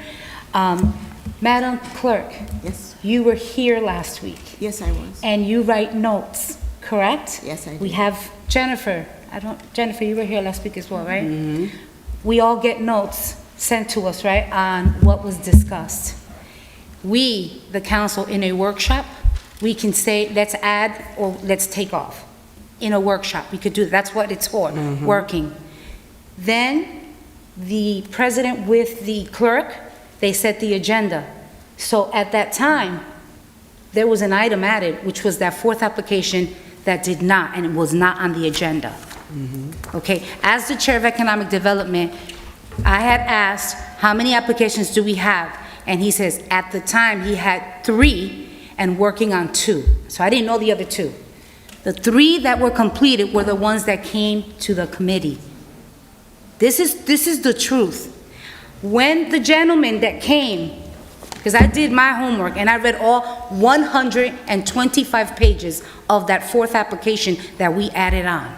Madam Clerk. Yes. You were here last week. Yes, I was. And you write notes, correct? Yes, I did. We have Jennifer. Jennifer, you were here last week as well, right? Mm-hmm. We all get notes sent to us, right, on what was discussed. We, the council, in a workshop, we can say, let's add or let's take off. In a workshop, we could do, that's what it's for, working. Then, the president with the clerk, they set the agenda. So at that time, there was an item added, which was that 4th application that did not, and it was not on the agenda. Okay, as the chair of economic development, I had asked, how many applications do we have? And he says, at the time, he had 3 and working on 2. So I didn't know the other 2. The 3 that were completed were the ones that came to the committee. This is the truth. When the gentleman that came, because I did my homework and I read all 125 pages of that 4th application that we added on.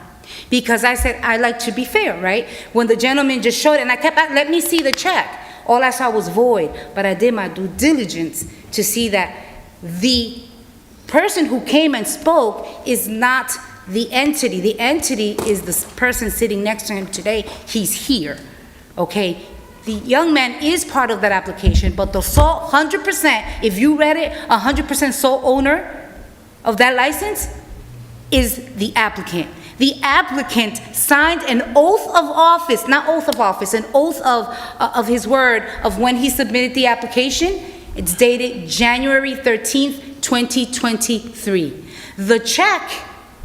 Because I said, I like to be fair, right? When the gentleman just showed it, and I kept, let me see the check. All I saw was void, but I did my due diligence to see that the person who came and spoke is not the entity. The entity is the person sitting next to him today. He's here, okay? The young man is part of that application, but the sole 100%, if you read it, 100% sole owner of that license is the applicant. The applicant signed an oath of office, not oath of office, an oath of his word of when he submitted the application. It's dated January 13th, 2023. The check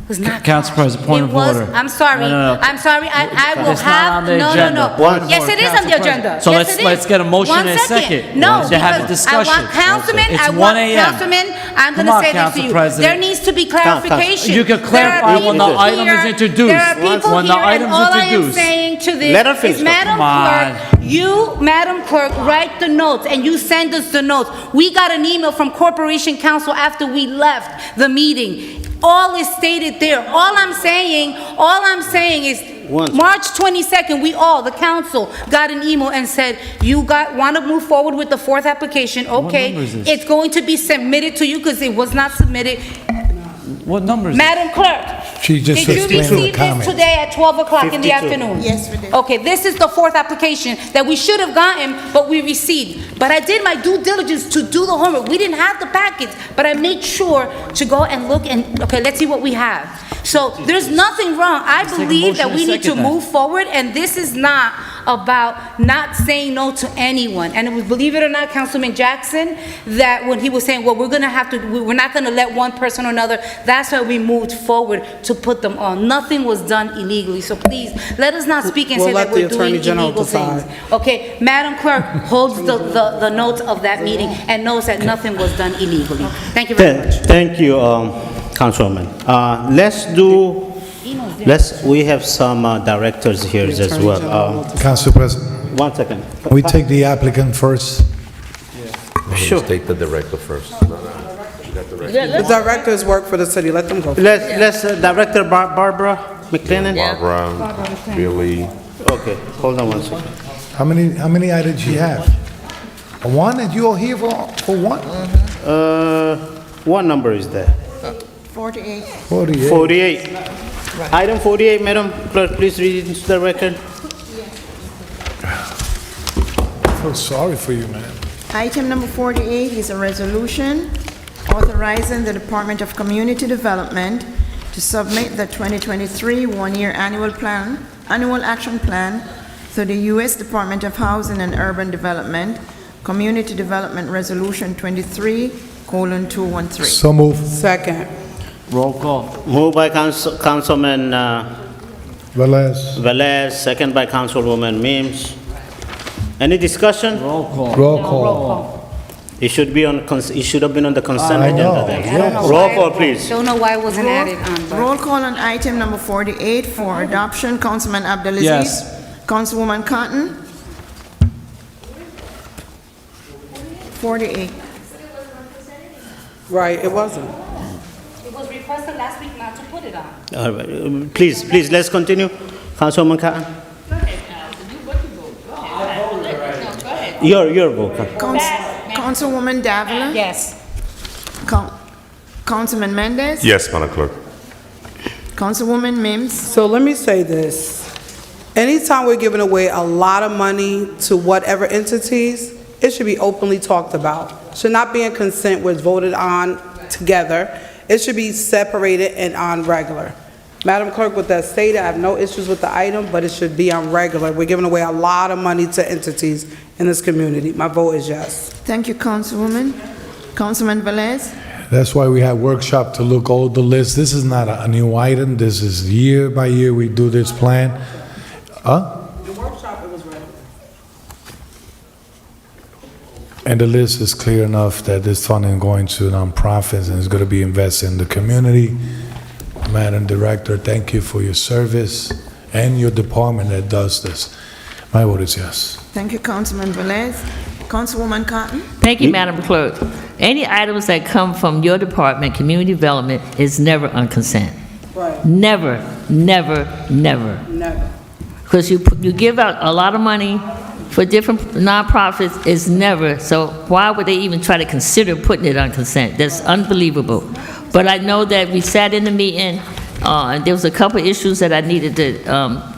was not Council President, point of order. I'm sorry. No. I'm sorry. I will It's not on have, the agenda. Point of Yes, order, it is on Council the President. agenda. So Yes, it let's is. get a motion One and a second. No, To have a because I discussion. want Councilman, It's I 1 want a.m. Councilman, I'm going Come to on, say this to Council you. President. There needs to be clarification. You can There are clarify when people the item is here- introduced. There are people When the here, and item's all I am introduced. saying to Let her this finish. is, Madam Come on. Clerk, you, Madam Clerk, write the notes and you send us the notes. We got an email from Corporation Counsel after we left the meeting. All is stated there. All I'm saying is March 22nd, we all, the council, got an email and said, you want to move forward with the 4th application. Okay, number is this? it's going to be submitted to you because it was not submitted. What number is Madam Clerk, She just did you explained receive the this comment. today at 12 o'clock in the 52. afternoon? Yes, we did. Okay, this is the 4th application that we should have gotten, but we received. But I did my due diligence to do the homework. We didn't have the packets, but I made sure to go and look and, okay, let's see what we have. So there's nothing wrong. I take a believe that motion we and need to second that. move forward, and this is not about not saying no to anyone. And it was, believe it or not, Councilman Jackson, that when he was saying, well, we're not gonna let one person or another, that's why we moved forward to put them on. Nothing was done illegally, so please, let us not speak and We'll say let that we're the Attorney doing General illegal decide. things. Okay, Madam Clerk holds the notes of that meeting and knows that nothing was done illegally. Thank you very much. Thank you, Councilwoman. We have some directors here as well. Council President, 1 second. we take the applicant first. Sure. State the director first. The directors work for the city, let them go. Let's Director Barbara McLennan. Barbara, Billy. Okay, hold on 1 second. How many items you have? One, and you all here for one? What number is that? 48. 48. 48. Item 48, Madam Clerk, please read it into the record. I feel sorry for you, man. Item number 48 is a resolution authorizing the Department of Community Development to submit the 2023 one-year annual action plan to the U.S. Department of Housing and Urban Development, Community Development Resolution 23:213. So move. Second. Roll call. Moved by Councilman Velez. Velez, second by Councilwoman Mims. Any discussion? Roll call. Roll call. It should be on, it should have been on the consent I agenda know. then. I don't know Roll why- call, please. Don't know why it wasn't added on, but. Roll call on item number 48 for adoption. Councilman Abdelaziz. Yes. Councilwoman Cotton. 48. Right, it wasn't. It was requested last week not to put it on. All right, please, let's continue. Councilwoman Cotton. Your vote. Councilwoman Davila. Yes. Councilman Mendez. Yes, Madam Clerk. Councilwoman Mims. So let me say this. Anytime we're giving away a lot of money to whatever entities, it should be openly talked about. Should not be in consent where it's voted on together. It should be separated and on regular. Madam Clerk, with that stated, I have no issues with the item, but it should be on regular. We're giving away a lot of money to entities in this community. My vote is yes. Thank you, Councilwoman. Councilman Velez. That's why we have workshop to look over the list. This is not a new item. This is year by year we do this plan. The workshop, it was ready. And the list is clear enough that this funding going to nonprofits and is going to be invested in the community. Madam Director, thank you for your service and your department that does this. My vote is yes. Thank you, Councilman Velez. Councilwoman Cotton. Thank you, Madam Clerk. Any items that come from your department, community development, is never on consent. Right. Never, never, never. Never. Because you give out a lot of money for different nonprofits, it's never, so why would they even try to consider putting it on consent? That's unbelievable. But I know that we sat in the meeting, and there was a couple issues that I needed to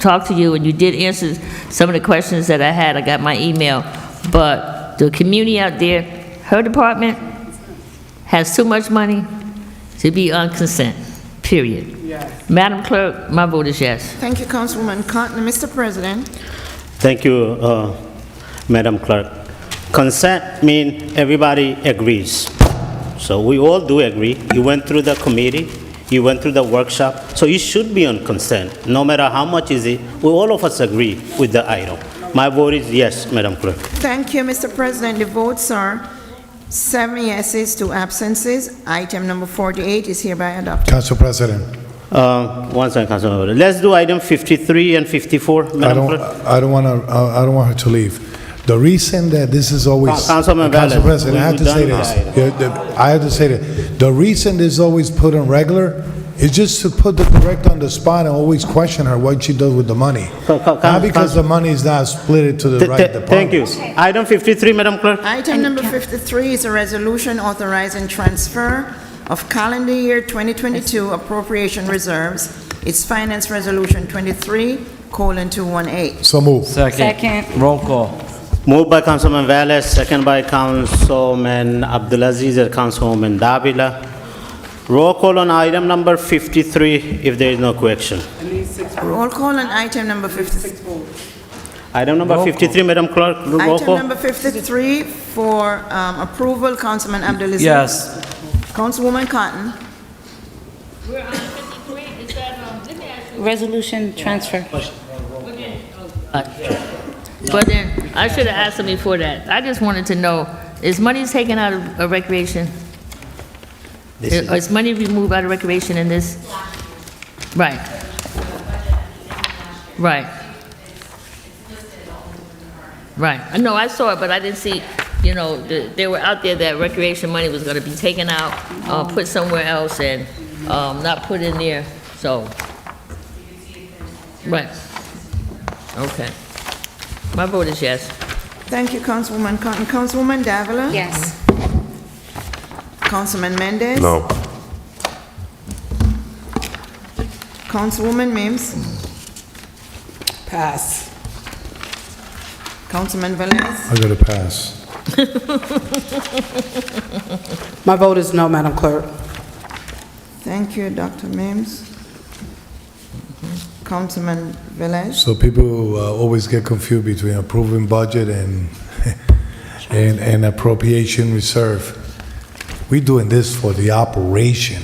talk to you, and you did answer some of the questions that I had. I got my email. But the community out there, her department has too much money to be on consent, period. Yes. Madam Clerk, my vote is yes. Thank you, Councilwoman Cotton. Mr. President. Thank you, Madam Clerk. Consent means everybody agrees. So we all do agree. You went through the committee, you went through the workshop, so it should be on consent. No matter how much is it, we all of us agree with the item. My vote is yes, Madam Clerk. Thank you, Mr. President. The votes are 7 yeses, 2 absences. Item number 48 is hereby adopted. Council President. One second, Councilman. Let's do item 53 and 54, Madam Clerk. I don't want her to leave. The reason that this is always... Councilman Council Velez, President, I have to we've say done this. the I have to say that. The reason this is always put on regular is just to put the director on the spot and always question her what she does with the money. Not because the money is not split to the right department. Thank you. Item 53, Madam Clerk. Item number 53 is a resolution authorizing transfer of calendar year 2022 appropriation reserves. It's Finance Resolution 23:218. So move. Second. Roll call. Moved by Councilman Velez, second by Councilman Abdulaziz and Councilwoman Davila. Roll call on item number 53 if there is no question. Roll call on item number 56. Item number 53, Madam Clerk, roll Item call. number 53 for approval, Councilman Abdelaziz. Yes. Councilwoman Cotton. We're on 53, is that, let me ask you. Resolution transfer. But then, I should have asked them before that. I just wanted to know, is money taken out of recreation? Is money removed out of recreation in this? Right. Right. Right. I know, I saw it, but I didn't see, you know, they were out there that recreation money was gonna be taken out, put somewhere else and, not put in there, so. Right. Okay. My vote is yes. Thank you, Councilwoman Cotton. Councilwoman Davila. Yes. Councilman Mendez. No. Councilwoman Mims. Pass. Councilman Velez. I got to pass. My vote is no, Madam Clerk. Thank you, Dr. Mims. Councilman Velez? So people always get confused between approving budget and, and appropriation reserve. We're doing this for the operation,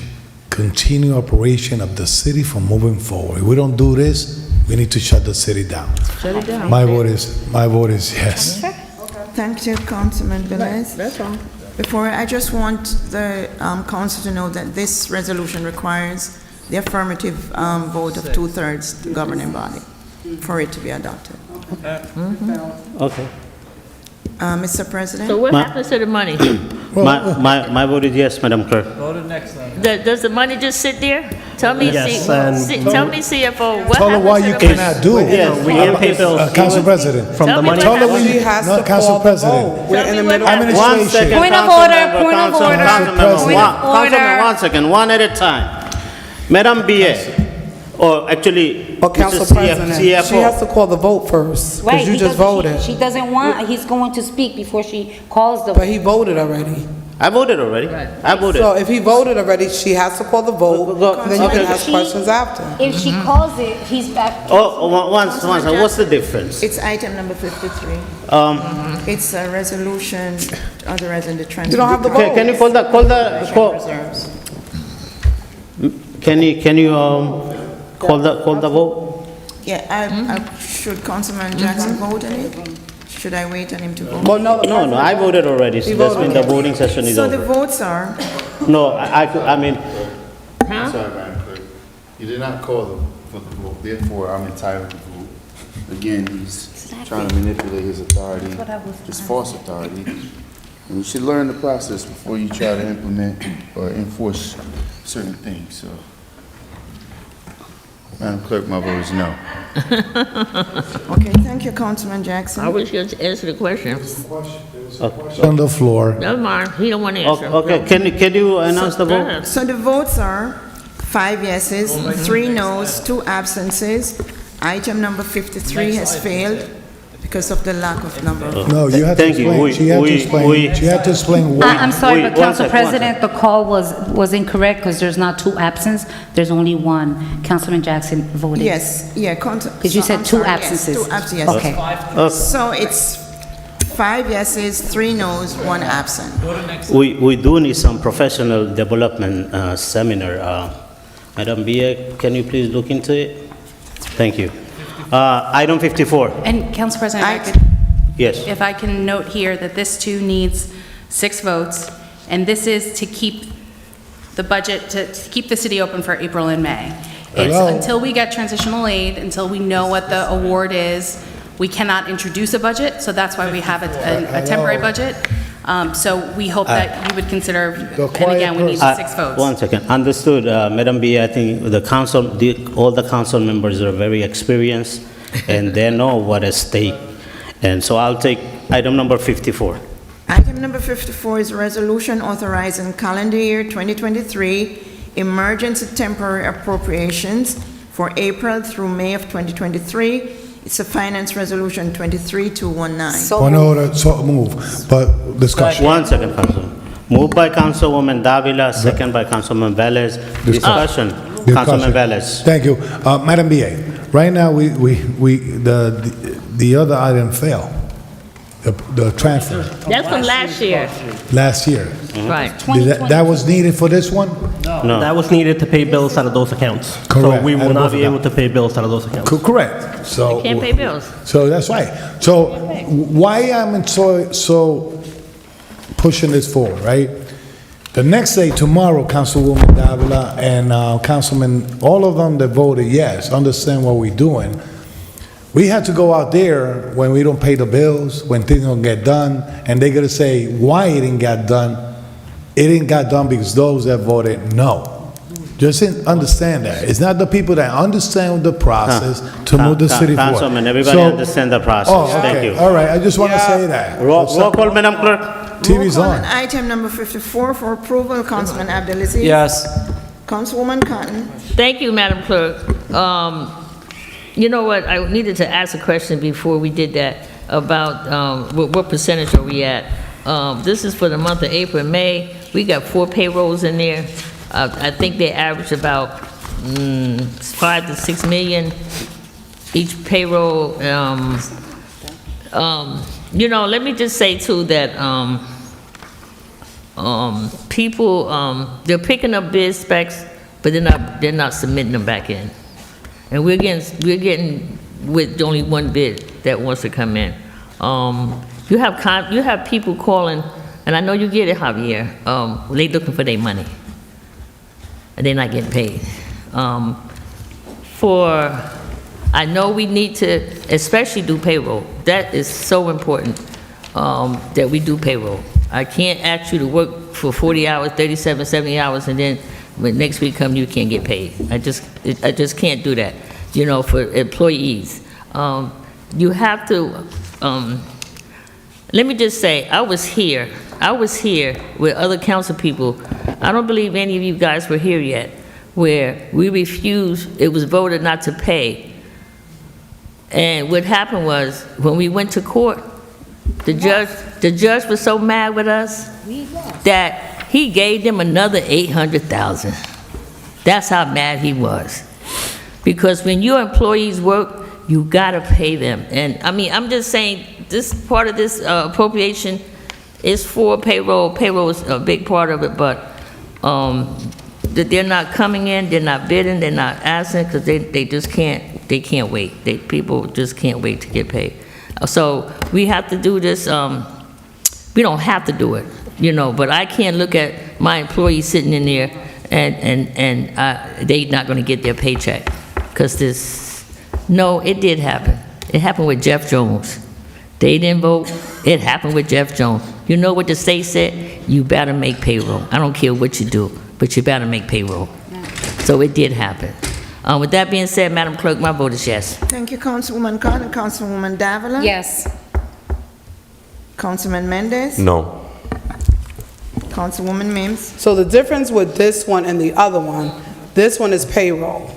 continued operation of the city from moving forward. If we don't do this, we need to shut the city down. Shut it down. My vote is yes. Thank you, Councilman Velez. That's all. Before, I just want the council to know that this resolution requires the affirmative vote of 2/3 the governing body for it to be adopted. Okay. Mr. President? So what happens to the money? My vote is yes, Madam Clerk. Go to the next one. Does the money just sit there? Tell me, Yes, and- tell me, CFO, what Tell her happens why to you the money? cannot do it. Yeah, we can't pay bills. Council President. From Tell the me money. what Tell her happens. when She you, has no, to Council call the President. vote. We're in the Tell me middle what of happens. One second. Point of Council order, member, point of Council- order. Councilmember, Point of Councilman, order. 1 second, one at a time. Madam BA, or actually, But Council Mr. President, she has CFO. to call the vote first, Right, because you just voted. She doesn't want, he's going to speak before she calls the. But he voted already. I voted already. I voted. So if he voted already, she has to call the vote, and then you can ask questions after. If she calls it, he's back. Once, what's the difference? It's item number 53. It's a resolution authorizing the transfer. You don't have the vote. Can you call Reserves. can you call the vote? Yeah, should Councilman Jackson vote on it? Should I wait on him to vote? Well, no, No, I voted already. So that's when the voting session is So the over. votes are, No, I mean, I'm sorry, Madam Clerk. You did not call for the vote, therefore I'm entitled to vote. Again, he's trying to manipulate his authority, his false authority. And you should learn the process before you try to implement or enforce certain things, so. Madam Clerk, my vote is no. okay, thank you, Councilman Jackson. I was going to answer the question. On the floor. Never mind, he don't want to answer. okay, can you announce the vote? So the votes are 5 yeses, 3 noes, 2 absences. Item number 53 has failed because of the lack of number of votes. No, you have to Thank you. explain. She had to explain. She had to explain why. I'm sorry, but Wait, one Council sec, one President, the call was incorrect because there's not 2 absents, there's only 1. Councilman Jackson voted. Yes, yeah. Because you said 2 absences. Yes, 2 absences. Okay. Okay. So it's 5 yeses, 3 noes, 1 absent. We do need some professional development seminar. Madam BA, can you please look into it? Thank you. Item 54. And Council President, Yes. if I can note here that this too needs 6 votes, and this is to keep the budget, to keep the city open for April and May. It's Hello? until we get transitional aid, until we know what the award is, we cannot introduce a budget, so that's why we have a temporary budget. So we hope that you would consider, and again, we need 6 votes. 1 second. Understood, Madam B. I think the council, all the council members are very experienced, and they know what is at stake. And so I'll take item number 54. Item number 54 is a resolution authorizing calendar year 2023 emergency temporary appropriations for April through May of 2023. It's a finance resolution 23219. Point of order, so move, but discussion. 1 second, Councilman. Moved by Councilwoman Davila, second by Councilman Velez. Discussion. Councilman Velez. Thank you. Madam BA, right now, the other item fell, the transfer, That's from last year. last year. Right. That was needed for this one? No. That was needed to pay bills out of those accounts. So Correct. we Out will of not both be of able to pay bills out of those accounts. Correct. So. Can't pay bills. So that's right. So why I'm so pushing this forward, right? The next day, tomorrow, Councilwoman Davila and Councilman, all of them that voted yes, understand what we're doing. We have to go out there when we don't pay the bills, when things don't get done, and they're gonna say why it didn't get done. It didn't get done because those that voted no. Just understand that. It's not the people that understand the process to move the city forward. Councilman, everybody So- understand the process. Oh, Thank okay. you. All right, I just want to say that. Roll call, Madam Clerk. TV's Roll call on. Item number 54 for approval, Councilman Abdelaziz. Yes. Councilwoman Cotton. Thank you, Madam Clerk. You know what, I needed to ask a question before we did that about what percentage are we at? This is for the month of April and May. We got 4 payrolls in there. I think they average about 5 to 6 million each payroll. You know, let me just say too that people, they're picking up bid specs, but they're not submitting them back in. And we're getting with only one bid that wants to come in. You have people calling, and I know you get it, Javier. They looking for their money, and they're not getting paid. I know we need to especially do payroll. That is so important, that we do payroll. I can't ask you to work for 40 hours, 37, 70 hours, and then when next week comes, you can't get paid. I just can't do that, you know, for employees. You have to, let me just say, I was here with other council people. I don't believe any of you guys were here yet, where we refused, it was voted not to pay. And what happened was, when we went to court, the judge was so mad with us that he gave them another $800,000. That's how mad he was. Because when your employees work, you gotta pay them. And I mean, I'm just saying, this part of this appropriation is for payroll. Payroll is a big part of it, but that they're not coming in, they're not bidding, they're not asking, because they just can't wait. People just can't wait to get paid. So we have to do this. We don't have to do it, you know, but I can't look at my employees sitting in there and they're not going to get their paycheck. Because no, it did happen. It happened with Jeff Jones. They didn't vote. It happened with Jeff Jones. You know what the state said? You better make payroll. I don't care what you do, but you better make payroll. So it did happen. With that being said, Madam Clerk, my vote is yes. Thank you, Councilwoman Carter. Councilwoman Davila? Yes. Councilman Mendez? No. Councilwoman Mims? So the difference with this one and the other one, this one is payroll.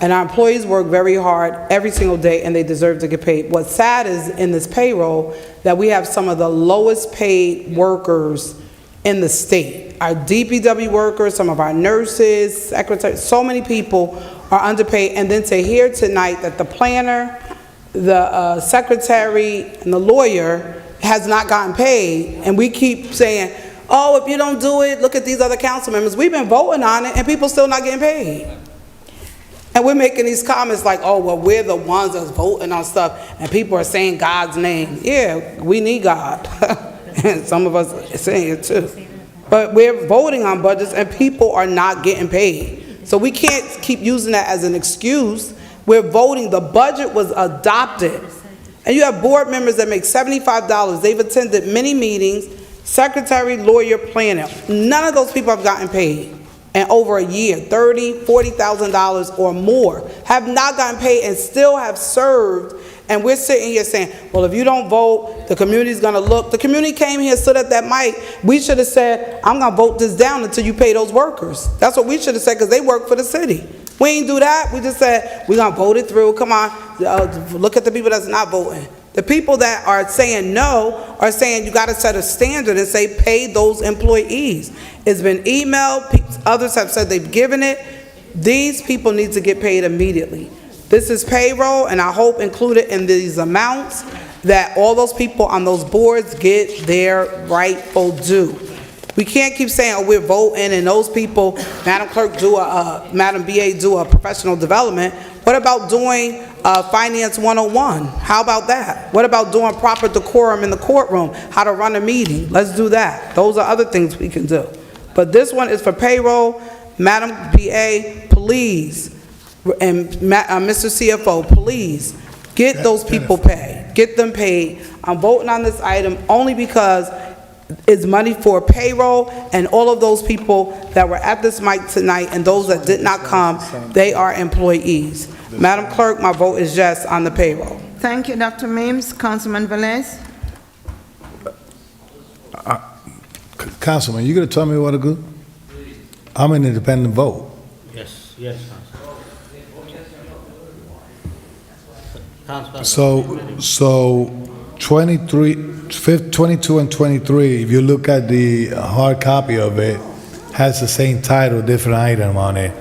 And our employees work very hard every single day, and they deserve to get paid. What's sad is in this payroll that we have some of the lowest paid workers in the state. Our DPW workers, some of our nurses, secretaries, so many people are underpaid. And then to hear tonight that the planner, the secretary, and the lawyer has not gotten paid, and we keep saying, oh, if you don't do it, look at these other council members. We've been voting on it, and people still not getting paid. And we're making these comments like, oh, well, we're the ones that's voting on stuff, and people are saying God's name. Yeah, we need God. And some of us are saying it too. But we're voting on budgets, and people are not getting paid. So we can't keep using that as an excuse. We're voting. The budget was adopted. And you have board members that make $75. They've attended many meetings, secretary, lawyer, planner. None of those people have gotten paid. And over a year, $30,000, $40,000 or more have not gotten paid and still have served. And we're sitting here saying, well, if you don't vote, the community's gonna look. The community came here, stood at that mic. We should have said, I'm gonna vote this down until you pay those workers. That's what we should have said, because they work for the city. We ain't do that. We just said, we're gonna vote it through. Come on, look at the people that's not voting. The people that are saying no are saying you gotta set a standard and say pay those employees. It's been emailed, others have said they've given it. These people need to get paid immediately. This is payroll, and I hope included in these amounts that all those people on those boards get their rightful due. We can't keep saying, oh, we're voting, and those people, Madam Clerk, Madam BA do a professional development. What about doing Finance 101? How about that? What about doing proper decorum in the courtroom? How to run a meeting? Let's do that. Those are other things we can do. But this one is for payroll. Madam BA, please, and Mr. CFO, please, get those people paid. Get them paid. I'm voting on this item only because it's money for payroll, and all of those people that were at this mic tonight and those that did not come, they are employees. Madam Clerk, my vote is yes on the payroll. Thank you, Dr. Mims. Councilman Velez? Councilman, you gonna tell me what to do? I'm an independent vote. Yes, yes, So 23, 22 and 23, if you look at the hard copy of it, has the same title, different item on it.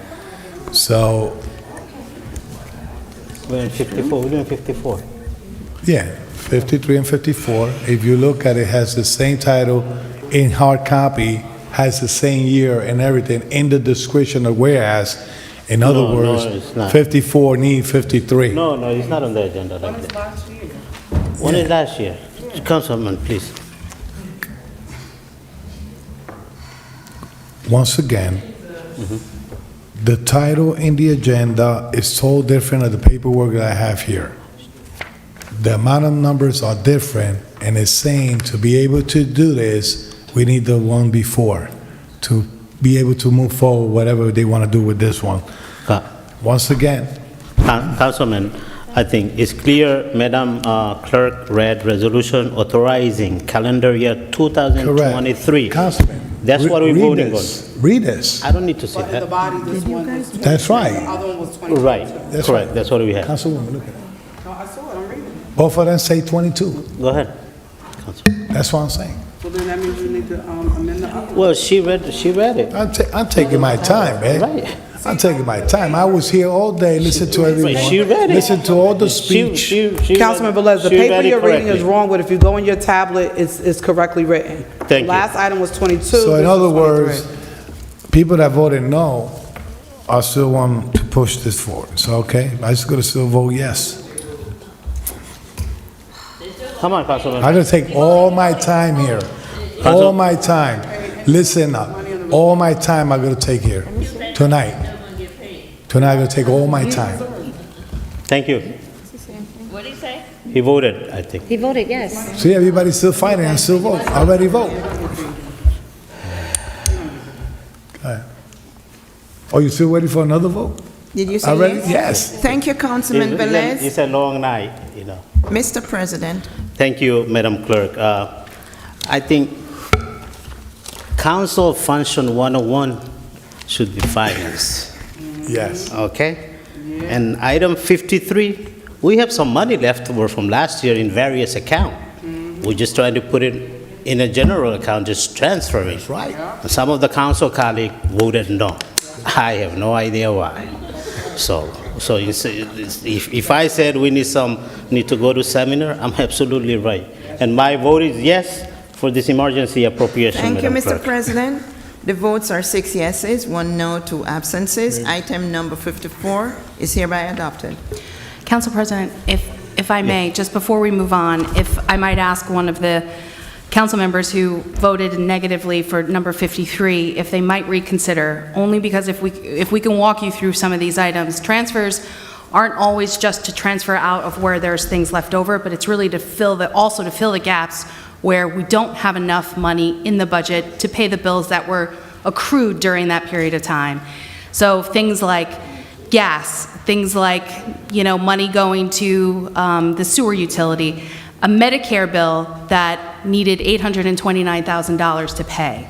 So, We're in 54, we're doing 54. yeah, 53 and 54. If you look at it, has the same title in hard copy, has the same year and everything in the description of whereas. In other No, words, it's not. 54 need 53. No, it's not on the agenda like that. When is last year? Councilman, please. Once again, the title in the agenda is so different than the paperwork that I have here. The amount of numbers are different, and it's saying to be able to do this, we need the one before to be able to move forward, whatever they want to do with this one. Once again. Councilman, I think it's clear, Madam Clerk read resolution authorizing calendar year 2023. Councilman. That's what we're voting on. Read this. I don't need to see that. That's right. Right, That's correct, right. that's what we have. Councilwoman, look at it. Both of them say 22. Go ahead. That's what I'm saying. So then that means you need to amend the... Well, she read it. I'm taking my time, man. Right. I'm taking my time. I was here all day, listen to everyone. She read it. Listen to all the speech. Councilman Velez, the she read paper it you're reading is correctly. wrong, but if you go in your tablet, it's correctly written. Thank you. Last item was 22. So in this other is 23. words, people that voted no are still want to push this forward. So, okay, I just gotta still vote yes. Come on, Councilman. I'm gonna take all my time here. All my time. Listen up. All my time I'm gonna take here. Tonight. Tonight I'm gonna take all my time. Thank you. What did he say? He voted, I think. He voted yes. See, everybody's still fighting and still vote. Already vote. Go ahead. Oh, you still waiting for another vote? Did you say Already? yes? Yes. Thank you, Councilman Velez. It's a long night, you know. Mr. President. Thank you, Madam Clerk. I think Council Function 101 should be financed. Yes. Okay? And item 53, we have some money left over from last year in various accounts. We're just trying to put it in a general account, just transfer it. That's right. And some of the council colleagues voted no. I have no idea why. So you say, if I said we need to go to seminar, I'm absolutely right. And my vote is yes for this emergency appropriation, Thank you, Madam Mr. Clerk. President. The votes are 6 yeses, 1 no, 2 absences. Item number 54 is hereby adopted. Council President, if I may, just before we move on, if I might ask one of the council members who voted negatively for number 53, if they might reconsider, only because if we can walk you through some of these items, transfers aren't always just to transfer out of where there's things left over, but it's really to fill the gaps where we don't have enough money in the budget to pay the bills that were accrued during that period of time. So things like gas, things like, money going to the sewer utility, a Medicare bill that needed $829,000 to pay.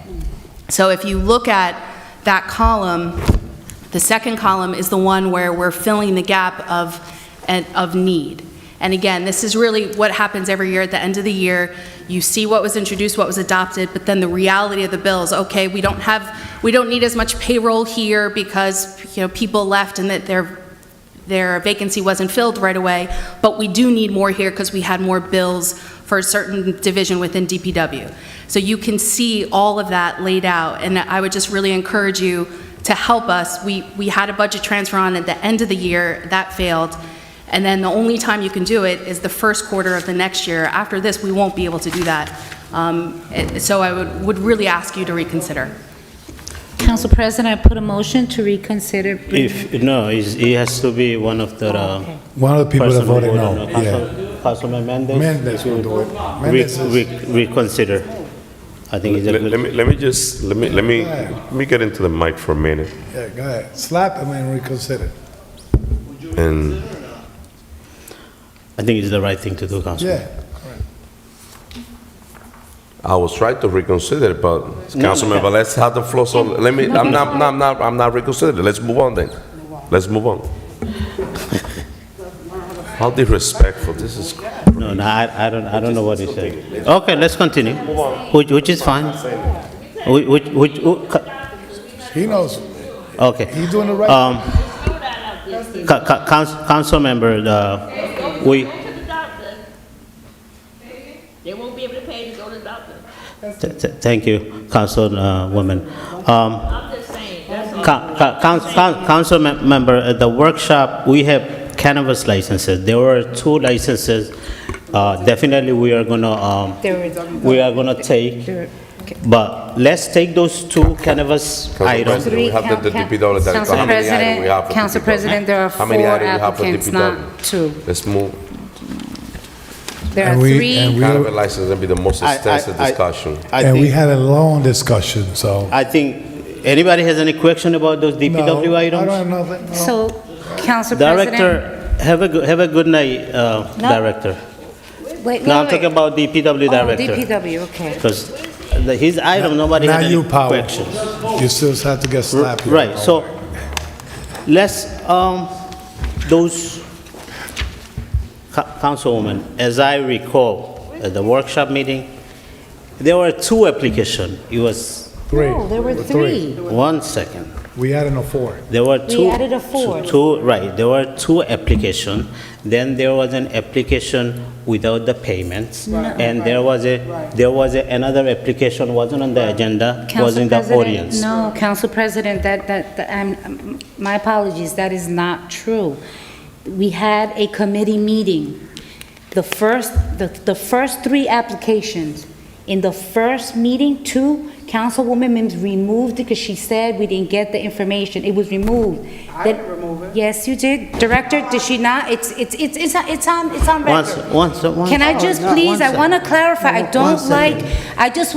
So if you look at that column, the second column is the one where we're filling the gap of need. And again, this is really what happens every year at the end of the year. You see what was introduced, what was adopted, but then the reality of the bills, okay, we don't need as much payroll here because, people left and that their vacancy wasn't filled right away, but we do need more here because we had more bills for a certain division within DPW. So you can see all of that laid out, and I would just really encourage you to help us. We had a budget transfer on at the end of the year, that failed, and then the only time you can do it is the first quarter of the next year. After this, we won't be able to do that. So I would really ask you to reconsider. Council President, I put a motion to reconsider. It has to be one of the... One of the people that voted no. Councilman Mendez? Mendez will do it. Mendez is- Reconsider. I think it's a good... Let me get into the mic for a minute. Yeah, go ahead. Slap him and reconsider. And I think it's the right thing to do, Councilman. Yeah. I was trying to reconsider, but No. Councilman Velez had the floor, so let me, I'm not reconsidering. Let's move on then. Let's move on. How disrespectful, this is. No, I don't know what he said. Okay, let's continue, which is fine. He knows. Okay. He's doing the right. Council member, we, They won't be able to pay to go to the doctor. thank you, Councilwoman. I'm just saying, that's all. Council member, at the workshop, we have cannabis licenses. There were 2 licenses. Definitely, we are gonna take. But let's take those 2 cannabis items. We have the DPW that. Council How many items we have for Council DPW? President, there are How many 4 items we have for applicants, DPW? not 2. Let's move. There are And we- 3. and we- Cannabis license will be the most extensive discussion. And we had a long discussion, so. I think, anybody has any question about those DPW No, items? I don't have nothing. no. So, Council President. Director, have a good night, Director. Wait, No, I'm wait. talking about DPW Oh, Director. DPW, okay. Because his item, nobody Not had any you, Powell. questions. You still have to get slapped. here. Right, so let's, those, Councilwoman, as I recall, at the workshop meeting, there were 2 applications. It was, No, there were 3. 1 second. We added a 4. There were 2. added a 4th. Right, there were 2 applications. Then there was an application without the payments. And there was another application, wasn't on the agenda, was Council in the President, audience. No, Council President, my apologies, that is not true. We had a committee meeting. The first 3 applications, in the first meeting, 2, Councilwoman Mims removed it because she said we didn't get the information. It was removed. I didn't remove it. Yes, you did. Director, did she not? It's on record. Once. Can I just please, I want to clarify, I don't like, I just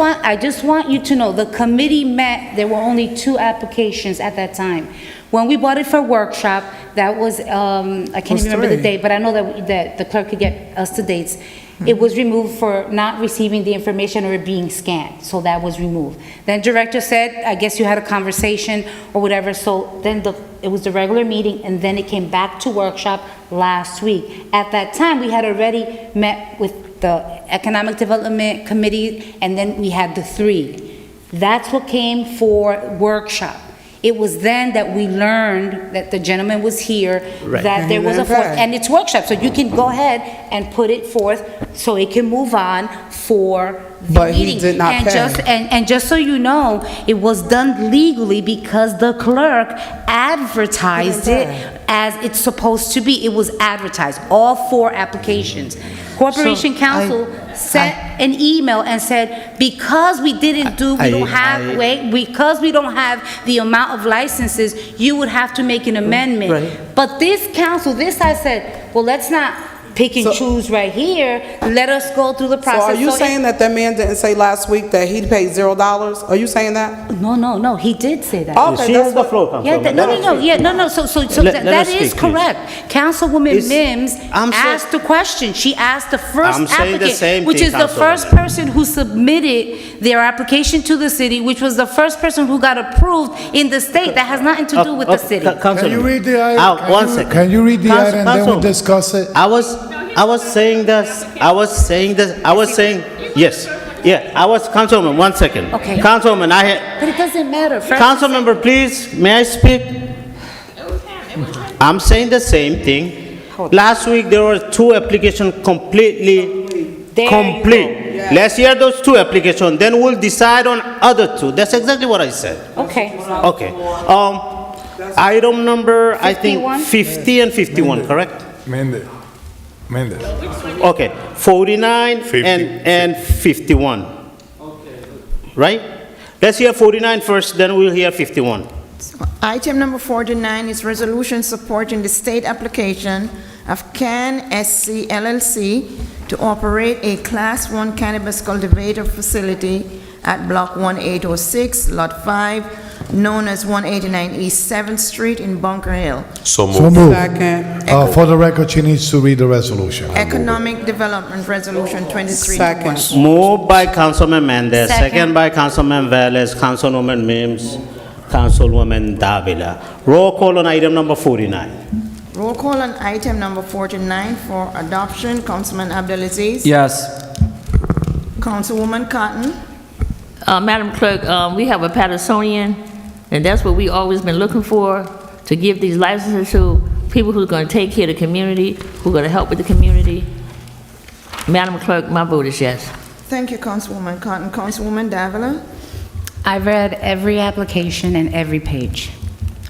want you to know, the committee met, there were only 2 applications at that time. When we bought it for workshop, that was, I can't even remember the 3. date, but I know that the clerk could get us the dates. It was removed for not receiving the information or it being scanned, so that was removed. Then director said, I guess you had a conversation or whatever, so then it was the regular meeting, and then it came back to workshop last week. At that time, we had already met with the Economic Development Committee, and then we had the 3. That's what came for workshop. It was then that we learned that the gentleman was here, Right. that there was a 4th, and it's workshop, so you can go ahead and put it forth so it can move on for the But he meeting. did not And pay. and just so you know, it was done legally because the clerk advertised it as it's supposed to be. It was advertised, all 4 applications. Corporation So, Council sent an email and said, because we didn't do, we don't have, because we don't have the amount of licenses, you would have to make an amendment. Right. But this council, I said, well, let's not pick and choose right here. Let us go through the So process. are you saying that man didn't say last week that he'd paid $0? Are you saying that? No, he did say that. Okay, She that's has the what. floor, Yeah, Councilwoman. no, so Let that us is speak, please. correct. Councilwoman It's- Mims I'm so- asked the question. She asked the first I'm saying the same applicant, which thing, is the first Councilwoman. person who submitted their application to the city, which was the first person who got approved in the state. That has nothing to do with the city. Can you read the item? Can One you- second. Can you read the Council- item, then we Council. discuss it? I was saying yes. Yeah, Councilwoman, 1 second. Okay. Councilwoman, But it doesn't matter. First- Councilmember, please, may I speak? I'm saying the same thing. Last week, there were 2 applications completely There you complete. Let's hear those 2 applications, then we'll decide on other 2. That's exactly what I said. Okay. Okay. Item number, I think, 51? 50 and 51, correct? Mendez. Okay, 49 50. and 51. Right? Let's hear 49 first, then we'll hear 51. Item number 49 is resolution supporting the state application of Can SC LLC to operate a Class 1 cannabis cultivator facility at Block 1806, Lot 5, known as 189 East 7th Street in Bunker Hill. So So moved. move. Second. For the record, she needs to read the resolution. Economic Development Resolution 23. Second. Moved by Councilman Mendez, Second. second by Councilman Velez, Councilwoman Mims, Councilwoman Davila. Roll call on item number 49. Roll call on item number 49 for adoption. Councilman Abdelaziz. Yes. Councilwoman Cotton. Madam Clerk, we have a Patersonian, and that's what we always been looking for, to give these licenses to people who are going to take care of the community, who are going to help with the community. Madam Clerk, my vote is yes. Thank you, Councilwoman Cotton. Councilwoman Davila. I've read every application and every page,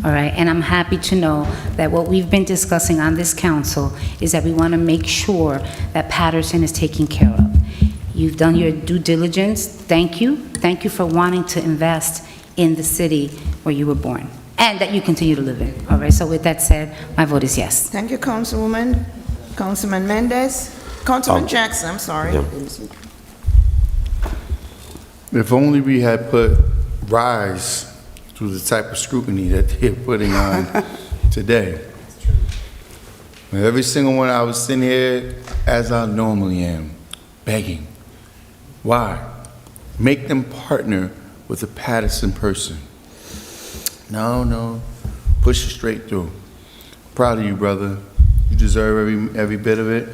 all right? And I'm happy to know that what we've been discussing on this council is that we want to make sure that Paterson is taken care of. You've done your due diligence. Thank you. Thank you for wanting to invest in the city where you were born and that you continue to live in, all right? So with that said, my vote is yes. Thank you, Councilwoman. Councilman Mendez. Councilman Jackson, I'm sorry. Yeah. If only we had put rise to the type of scrutiny that they're putting on today. And every single one, I was sitting here as I normally am, begging. Why? Make them partner with a Paterson person. No, push it straight through. Proud of you, brother. You deserve every bit of it.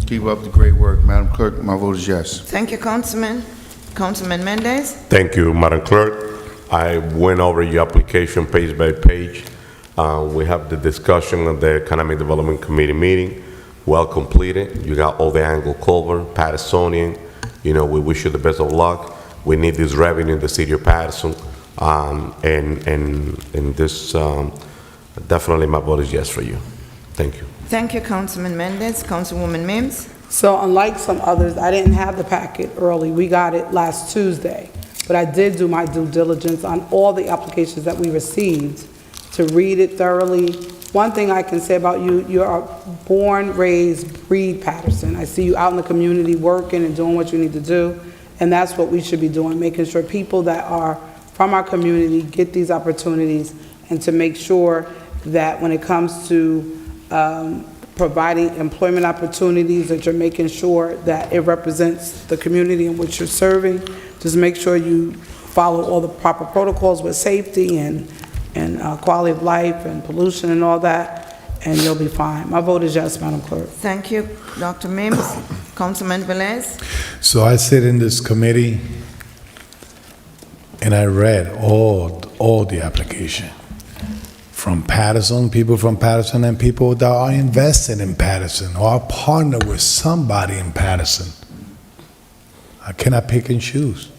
Keep up the great work. Madam Clerk, my vote is yes. Thank you, Councilman. Councilman Mendez. Thank you, Madam Clerk. I went over your application page by page. We have the discussion of the Economic Development Committee meeting, well completed. You got all the angle covered, Patersonian. You know, we wish you the best of luck. We need this revenue in the city of Paterson. And this, definitely my vote is yes for you. Thank you. Thank you, Councilman Mendez. Councilwoman Mims. So unlike some others, I didn't have the packet early. We got it last Tuesday. But I did do my due diligence on all the applications that we received to read it thoroughly. One thing I can say about you, you are born, raised, breed Paterson. I see you out in the community working and doing what you need to do. And that's what we should be doing, making sure people that are from our community get these opportunities, and to make sure that when it comes to providing employment opportunities, that you're making sure that it represents the community in which you're serving. Just make sure you follow all the proper protocols with safety and quality of life and pollution and all that, and you'll be fine. My vote is yes, Madam Clerk. Thank you, Dr. Mims. Councilman Velez. So I sit in this committee and I read all the application. From Paterson, people from Paterson, and people that are invested in Paterson or are partnered with somebody in Paterson. I cannot pick and choose.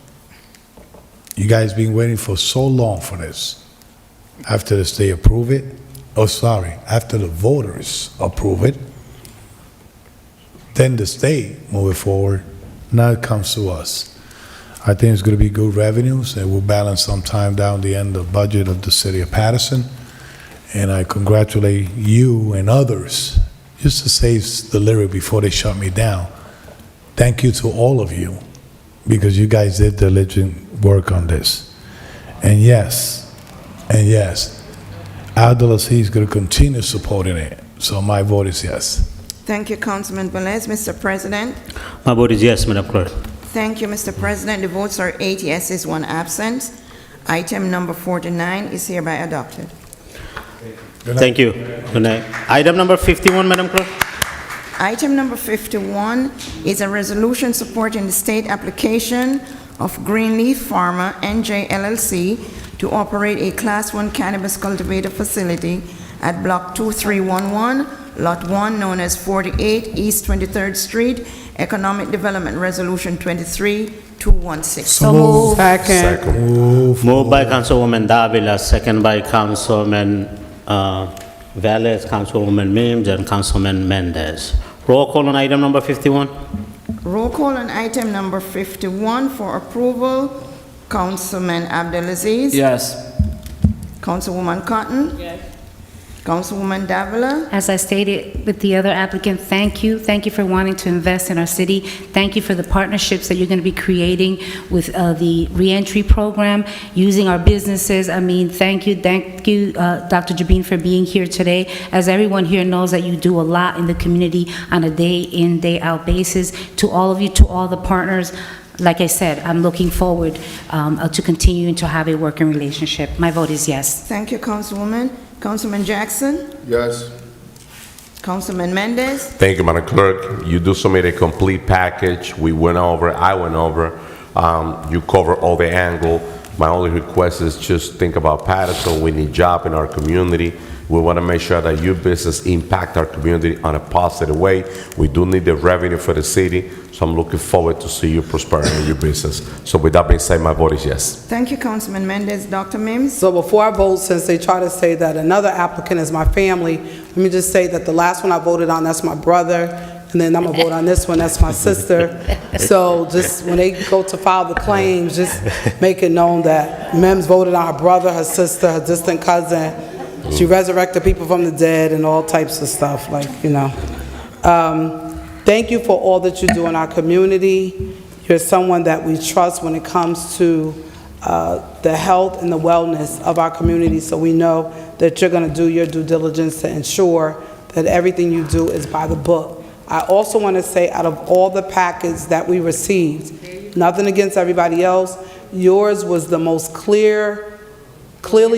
You guys been waiting for so long for this. After the state approve it, after the voters approve it, then the state move it forward. Now it comes to us. I think it's going to be good revenues. It will balance sometime down the end of budget of the city of Paterson. And I congratulate you and others, just to say the lyric before they shut me down. Thank you to all of you, because you guys did diligent work on this. And yes, Abdelaziz is going to continue supporting it. So my vote is yes. Thank you, Councilman Velez. Mr. President. My vote is yes, Madam Clerk. Thank you, Mr. President. The votes are 8 yeses, 1 absent. Item number 49 is hereby adopted. Thank you. Good night. Item number 51, Madam Clerk. Item number 51 is a resolution supporting the state application of Greenleaf Pharma NJ LLC to operate a Class 1 cannabis cultivator facility at Block 2311, Lot 1, known as 48 East 23rd Street, Economic Development Resolution 23216. So moved. Second. Moved by Councilwoman Davila, second by Councilman Velez, Councilwoman Mims, and Councilman Mendez. Roll call on item number 51. Roll call on item number 51 for approval. Councilman Abdelaziz. Yes. Councilwoman Cotton. Yes. Councilwoman Davila? As I stated with the other applicant, thank you. Thank you for wanting to invest in our city. Thank you for the partnerships that you're going to be creating with the reentry program, using our businesses. I mean, thank you. Thank you, Dr. Jabin, for being here today. As everyone here knows that you do a lot in the community on a day-in, day-out basis. To all of you, to all the partners, like I said, I'm looking forward to continuing to have a working relationship. My vote is yes. Thank you, Councilwoman. Councilman Jackson? Yes. Councilman Mendez. Thank you, Madam Clerk. You do submit a complete package. We went over, I went over. You cover all the angle. My only request is just think about Paterson. We need job in our community. We want to make sure that your business impact our community on a positive way. We do need the revenue for the city, so I'm looking forward to see you prospering in your business. So with that being said, my vote is yes. Thank you, Councilman Mendez. Dr. Mims? So before I vote, since they try to say that another applicant is my family, let me just say that the last one I voted on, that's my brother, and then I'm gonna vote on this one, that's my sister. So just when they go to file the claims, just make it known that Mims voted on her brother, her sister, her distant cousin. She resurrected people from the dead and all types of stuff, like, you know. Thank you for all that you do in our community. You're someone that we trust when it comes to the health and the wellness of our community, so we know that you're going to do your due diligence to ensure that everything you do is by the book. I also want to say, out of all the packets that we received, nothing against everybody else, yours was the most clearly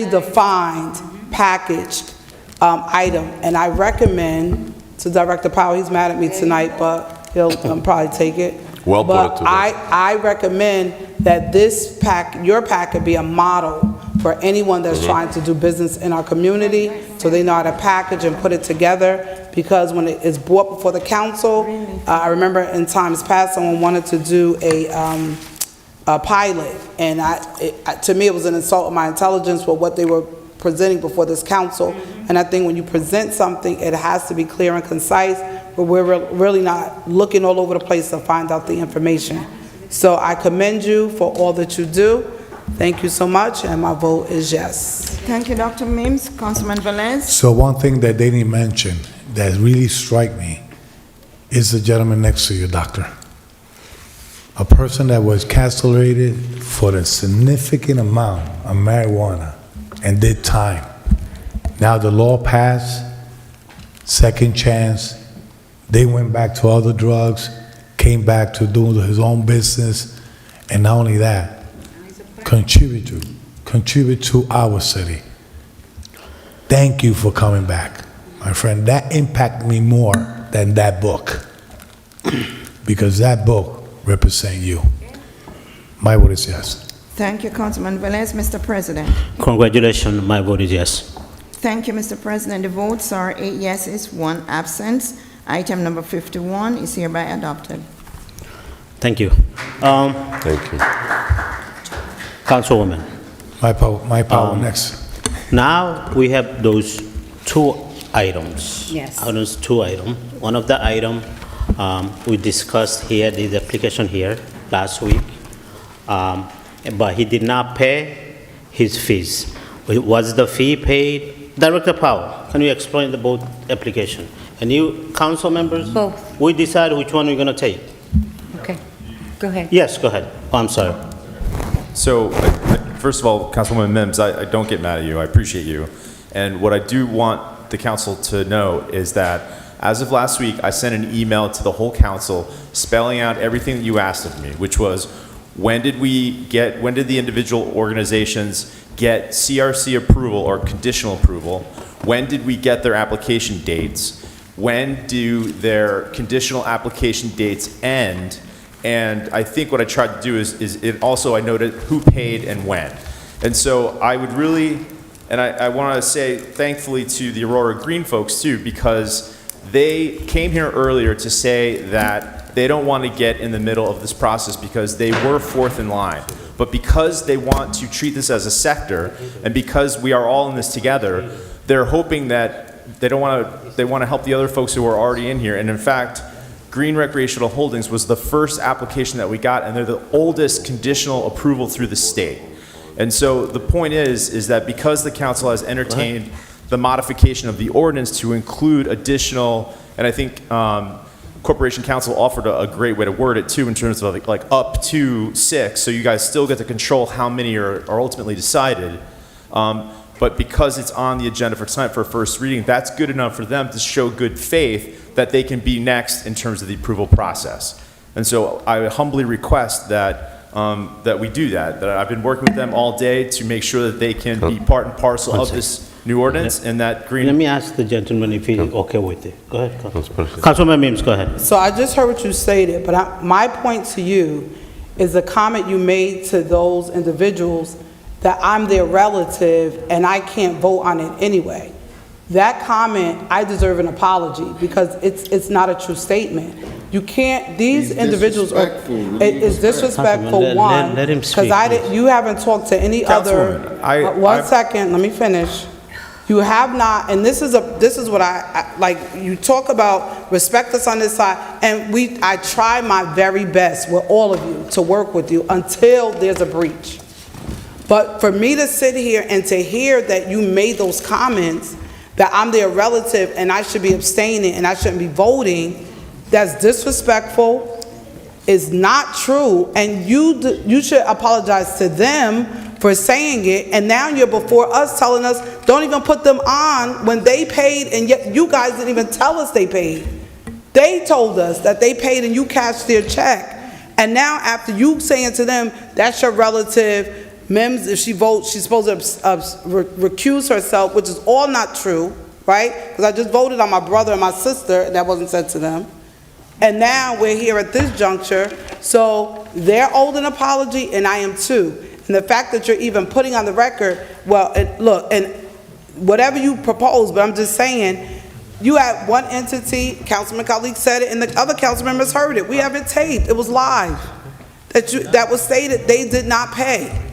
defined packaged item, and I recommend to Director Powell, he's mad at me tonight, but he'll probably take it. Well put but it to them. I recommend that this your packet be a model for anyone that's trying to do business in our community, so they know how to package and put it together, because when it is brought before the council, I remember in times past, someone wanted to do a pilot, and to me it was an insult of my intelligence with what they were presenting before this council. And I think when you present something, it has to be clear and concise, but we're really not looking all over the place to find out the information. So I commend you for all that you do. Thank you so much, and my vote is yes. Thank you, Dr. Mims. Councilman Velez? So one thing that they didn't mention that really struck me is the gentleman next to you, doctor. A person that was castrated for a significant amount of marijuana and did time. Now the law passed, second chance, they went back to other drugs, came back to doing his own business, and not only that, contribute to our city. Thank you for coming back, my friend. That impacted me more than that book, because that book represents you. My vote is yes. Thank you, Councilman Velez. Mr. President? Congratulations, my vote is yes. Thank you, Mr. President. The votes are 8 yeses, 1 absence. Item number 51 is hereby adopted. Thank you. Thank you. Councilwoman. My power next. Now we have those two items. Yes. Those two items. One of the item we discussed here, the application here last week, but he did not pay his fees. Was the fee paid? Director Powell, can you explain the both application? And you council members? Both. We decide which one we're going to take. Okay, go ahead. Yes, go ahead. Oh, I'm sorry. So, first of all, Councilwoman Mims, I don't get mad at you. I appreciate you. And what I do want the council to know is that as of last week, I sent an email to the whole council spelling out everything that you asked of me, which was, when did the individual organizations get CRC approval or conditional approval? When did we get their application dates? When do their conditional application dates end? And I think what I tried to do is it also, I noted who paid and when. And so I would really, and I want to say thankfully to the Aurora Green folks too, because they came here earlier to say that they don't want to get in the middle of this process because they were fourth in line. But because they want to treat this as a sector, and because we are all in this together, they're hoping that they want to help the other folks who are already in here. And in fact, Green Recreational Holdings was the first application that we got, and they're the oldest conditional approval through the state. And so the point is that because the council has entertained the modification of the ordinance to include additional, and I think Corporation Council offered a great way to word it too, in terms of like up to 6, so you guys still get to control how many are ultimately decided. But because it's on the agenda for tonight for first reading, that's good enough for them to show good faith that they can be next in terms of the approval process. And so I humbly request that that we do that. That I've been working with them all day to make sure that they can be part and parcel of this new ordinance, and that Let green, me ask the gentleman if he's okay with it. Go ahead, Councilman Mims, go ahead. So I just heard what you stated, but my point to you is a comment you made to those individuals that I'm their relative and I can't vote on it anyway. That comment, I deserve an apology because it's not a true statement. You can't, these individuals are, it is disrespectful, one, let him speak, because you haven't talked to any other, Councilwoman, one second, let me finish. You have not, and this is what I like, you talk about respect us on this side, and I try my very best with all of you to work with you until there's a breach. But for me to sit here and to hear that you made those comments, that I'm their relative and I should be abstaining and I shouldn't be voting, that's disrespectful, is not true, and you should apologize to them for saying it, and now you're before us telling us, don't even put them on when they paid, and yet you guys didn't even tell us they paid. They told us that they paid and you cashed their check. And now after you saying to them, that's your relative, Mims, if she votes, she's supposed to recuse herself, which is all not true, right? Because I just voted on my brother and my sister, and that wasn't said to them. And now we're here at this juncture, so they're owed an apology, and I am too. And the fact that you're even putting on the record, well, look, and whatever you propose, but I'm just saying, you had one entity, Councilman Khalid said it, and the other council members heard it. We have it taped. It was live. That was stated they did not pay.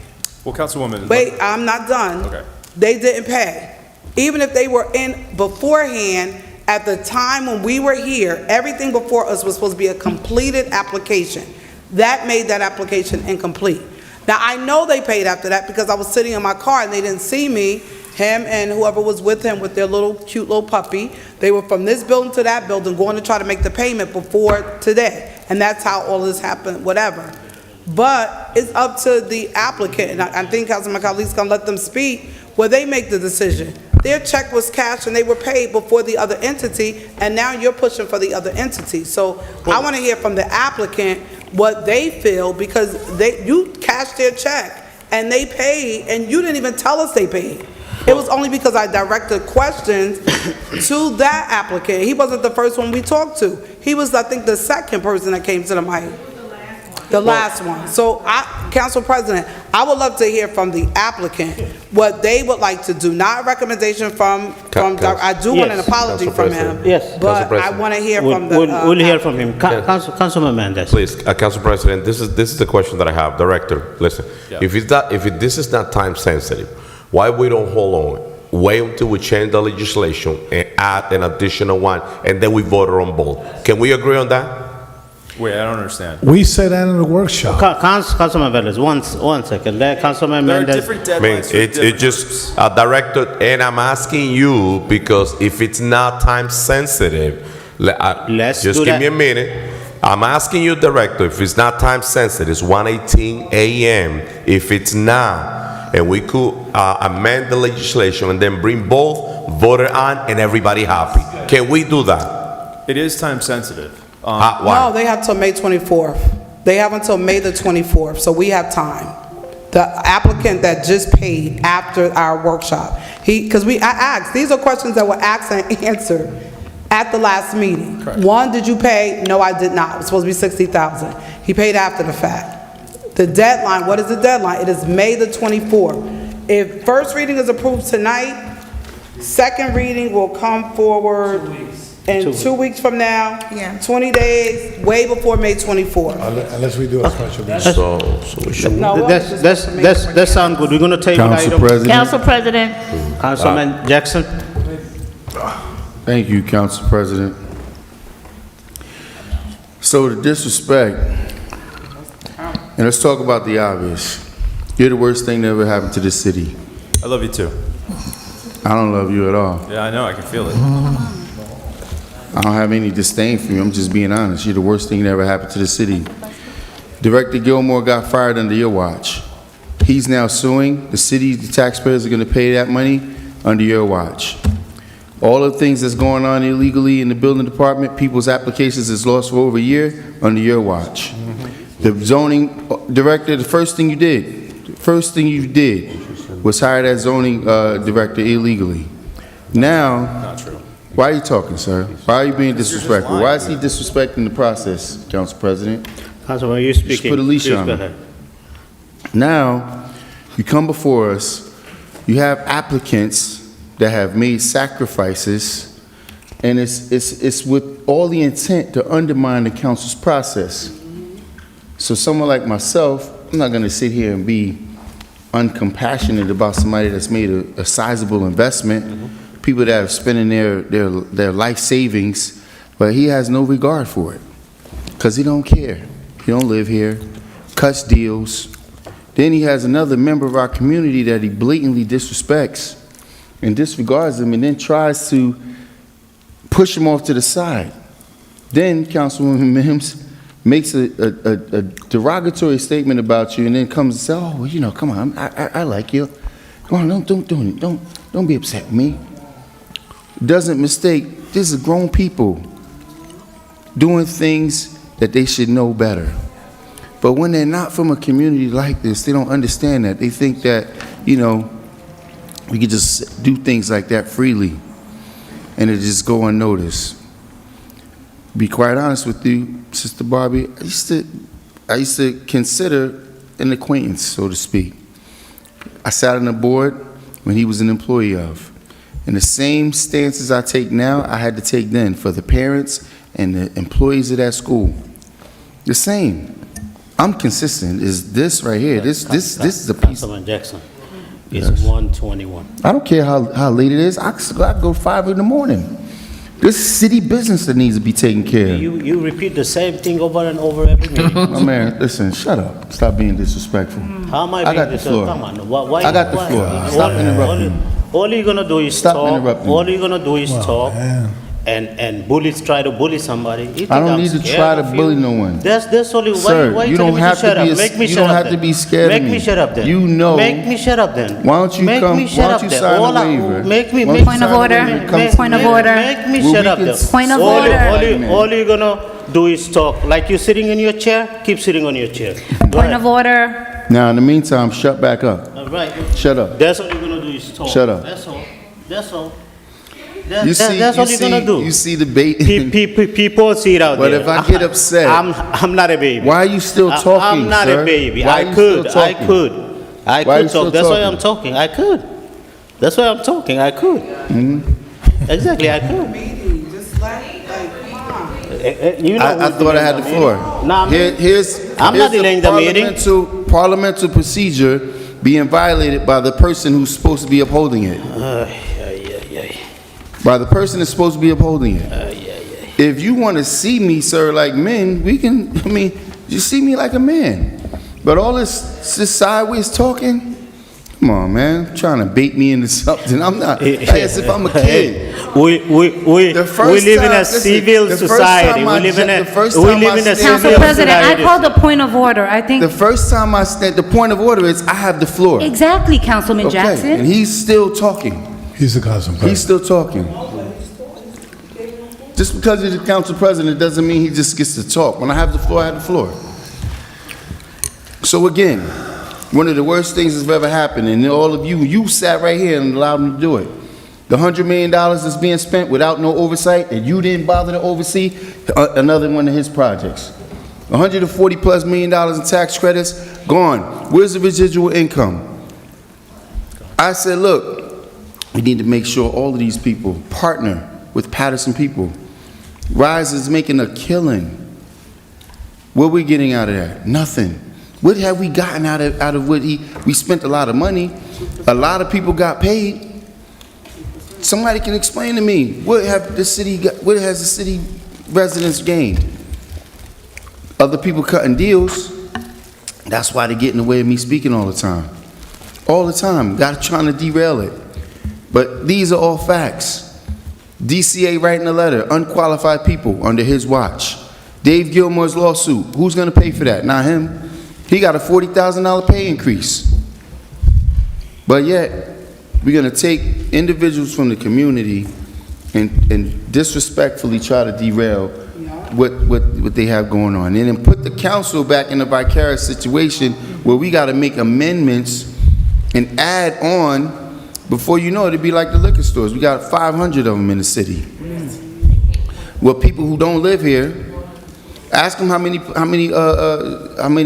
well, Councilwoman. Wait, I'm not done. Okay. They didn't pay. Even if they were in beforehand, at the time when we were here, everything before us was supposed to be a completed application. That made that application incomplete. Now, I know they paid after that because I was sitting in my car and they didn't see me, him and whoever was with him with their cute little puppy. They were from this building to that building going to try to make the payment before today. And that's how all this happened, whatever. But it's up to the applicant, and I think Councilman Khalid's gonna let them speak, where they make the decision. Their check was cashed and they were paid before the other entity, and now you're pushing for the other entity. So I wanna hear from the applicant what they feel, because you cashed their check and they paid, and you didn't even tell us they paid. It was only because I directed questions to that applicant. He wasn't the first one we talked to. He was, I think, the second person that came to the mic. The last one. So, Council President, I would love to hear from the applicant what they would like to do. Not a recommendation from I do want an apology from him. Yes. But I want to hear from the... We'll hear from him. Councilman Mendez. Please, Council President, this is the question that I have. Director, listen. Yeah. If this is not time sensitive, why we don't hold on? Wait until we change the legislation and add an additional one, and then we vote on both. Can we agree on that? Wait, I don't understand. We said that in the workshop. Councilman Mendez, one second. Let Councilman There are Mendez. different I mean, deadlines for it different just, groups. Director, and I'm asking you because if it's not time sensitive, Let's just do give that. me a minute. I'm asking you, Director, if it's not time sensitive, it's 1:18 a.m. If it's not, and we could amend the legislation and then bring both voted on and everybody happy. Can we do that? It is time sensitive. Why? No, they have till May 24th. They have until May the 24th, so we have time. The applicant that just paid after our workshop, because I asked, these are questions that were asked and answered at the last meeting. Correct. One, did you pay? No, I did not. It was supposed to be 60,000. He paid after the fact. The deadline, what is the deadline? It is May the 24th. If first reading is approved tonight, second reading will come forward in 2 weeks from now, 20 days, way before May 24th. Unless we do a special meeting. So we should. No, That sound good. We're gonna take Council President. Council President, Councilman Jackson. Thank you, Council President. So the disrespect, and let's talk about the obvious. You're the worst thing that ever happened to this city. I love you too. I don't love you at all. Yeah, I know, I can feel it. I don't have any disdain for you. I'm just being honest. You're the worst thing that ever happened to the city. Director Gilmore got fired under your watch. He's now suing. The city, the taxpayers are going to pay that money under your watch. All the things that's going on illegally in the building department, people's applications is lost for over a year under your watch. The zoning director, the first thing you did was hired as zoning director illegally. Now, Not true. why are you talking, sir? Why are you being disrespectful? Why is he disrespecting the process, Council President? Councilman, you Just speaking. put a leash Please on go him. ahead. Now, you come before us, you have applicants that have made sacrifices, and it's with all the intent to undermine the council's process. So someone like myself, I'm not gonna sit here and be uncompassionate about somebody that's made a sizable investment, people that have spending their life savings, but he has no regard for it, because he don't care. He don't live here, cuts deals. Then he has another member of our community that he blatantly disrespects and disregards him, and then tries to push him off to the side. Then Councilwoman Mims makes a derogatory statement about you, and then comes and says, "Oh, well, you know, come on, I like you. Come on, don't be upset with me." Doesn't mistake. This is grown people doing things that they should know better. But when they're not from a community like this, they don't understand that. They think that, you know, we could just do things like that freely, and it just go unnoticed. Be quite honest with you, Sister Barbie, I used to consider an acquaintance, so to speak. I sat on the board when he was an employee of. And the same stances I take now, I had to take then for the parents and the employees of that school. The same. I'm consistent. Is this right here? This is a piece. Councilman Jackson, it's 1:21. I don't care how late it is. I could go 5 in the morning. This is city business that needs to be taken care of. You repeat the same thing over and over every meeting. My man, listen, shut up. Stop being disrespectful. How am I I got being the floor. Come on, why, I got the floor. Stop interrupting me. All you're gonna do is Stop talk. interrupting me. All you're gonna do is talk. And bullies try to bully somebody. You think I don't I'm need to scared try to of you? bully no one. That's only why. Sir, why you telling don't me have shut to be. up? Make me You shut don't up have to then. be scared Make of me. me shut up then. You know. Make me shut up then. Why don't you make come? Me shut Why up don't you then. sign All a I- waiver? Make me. Why Make, don't you point of sign a order. waiver? Come Make, to make, me. make me Well, shut we up can then. Point of order. All you're gonna do is talk. Like you're sitting in your chair. Keep sitting on your chair. Go Point ahead. of order. Now, in the meantime, shut back up. All right. Shut up. That's all you're gonna do is talk. Shut up. That's all. That's all. You see, That's you all you're see, gonna do. you see the bait. People see it out But there. if I get upset, I'm not a baby. Why are you still talking, I'm not sir? a baby. Why are I you could. still I talking? could. I Why are you could still talk. That's why talking? I'm talking. I could. That's why I'm talking. I could. Exactly. I could. You know I who's thought I had the delaying floor. Nah, Here's I'm not delaying the meeting. Parliamental procedure being violated by the person who's supposed to be upholding it. By the person that's supposed to be upholding it. If you want to see me, sir, like men, we can, I mean, you see me like a man. But all this sideways talking, come on, man, trying to bait me into something. I'm not, like as if I'm a kid. We live in a civil society. We live in a civil Council President, I society. called a point of order. I think. The first time I stand, the point of order is I have the floor. Exactly, Councilman Okay, Jackson. and he's still talking. He's the council president. He's still talking. Just because he's the council president doesn't mean he just gets to talk. When I have the floor, I have the floor. So again, one of the worst things that's ever happened, and all of you sat right here and allowed him to do it. The $100 million that's being spent without no oversight, and you didn't bother to oversee another one of his projects. $140+ million in tax credits, gone. Where's the residual income? I said, look, we need to make sure all of these people partner with Paterson people. Rise is making a killing. What are we getting out of that? Nothing. What have we gotten out of what we spent a lot of money. A lot of people got paid. Somebody can explain to me, what has the city residents gained? Other people cutting deals. That's why they get in the way of me speaking all the time. All the time, trying to derail it. But these are all facts. DCA writing a letter, unqualified people under his watch. Dave Gilmore's lawsuit, who's gonna pay for that? Not him. He got a $40,000 pay increase. But yet, we're gonna take individuals from the community and disrespectfully try to derail what they have going on. And then put the council back in a vicarious situation where we gotta make amendments and add on, before you know it, it'd be like the liquor stores. We got 500 of them in the city. Well, people who don't live here, ask them how many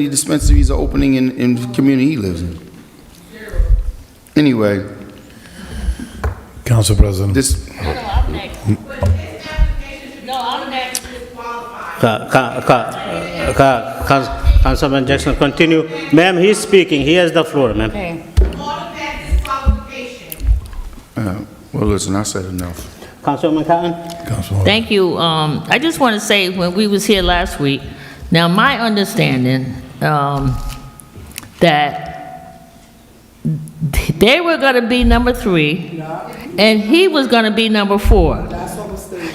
dispensaries are opening in the community he lives in. Anyway. Council President. Councilman Jackson, continue. Ma'am, he's speaking. He has the floor, ma'am. Okay. Well, listen, I said enough. Councilwoman Cotton? Thank you. I just want to say, when we was here last week, now my understanding, that they were going to be number 3, and he was going to be number 4.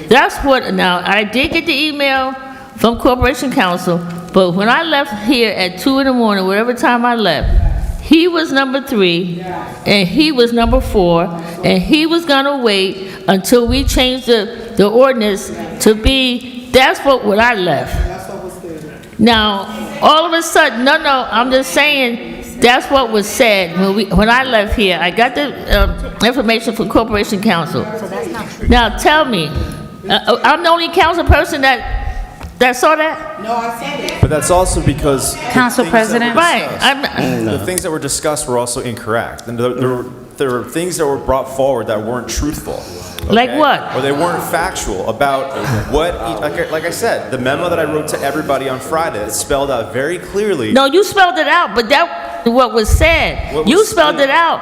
That's what, now, I did get the email from Corporation Counsel, but when I left here at 2 in the morning, whatever time I left, he was number 3, and he was number 4, and he was gonna wait until we changed the ordinance to be, that's what I left. Now, all of a sudden, no, I'm just saying, that's what was said when I left here. I got the information from Corporation Counsel. Now, tell me, I'm the only council person that saw that? No, I said it. But that's also because Council President. Right. the things that were discussed were also incorrect. And there were things that were brought forward that weren't truthful. Like what? Or they weren't factual about what, like I said, the memo that I wrote to everybody on Friday, it spelled out very clearly. No, you spelled it out, but that what was said. You spelled it out,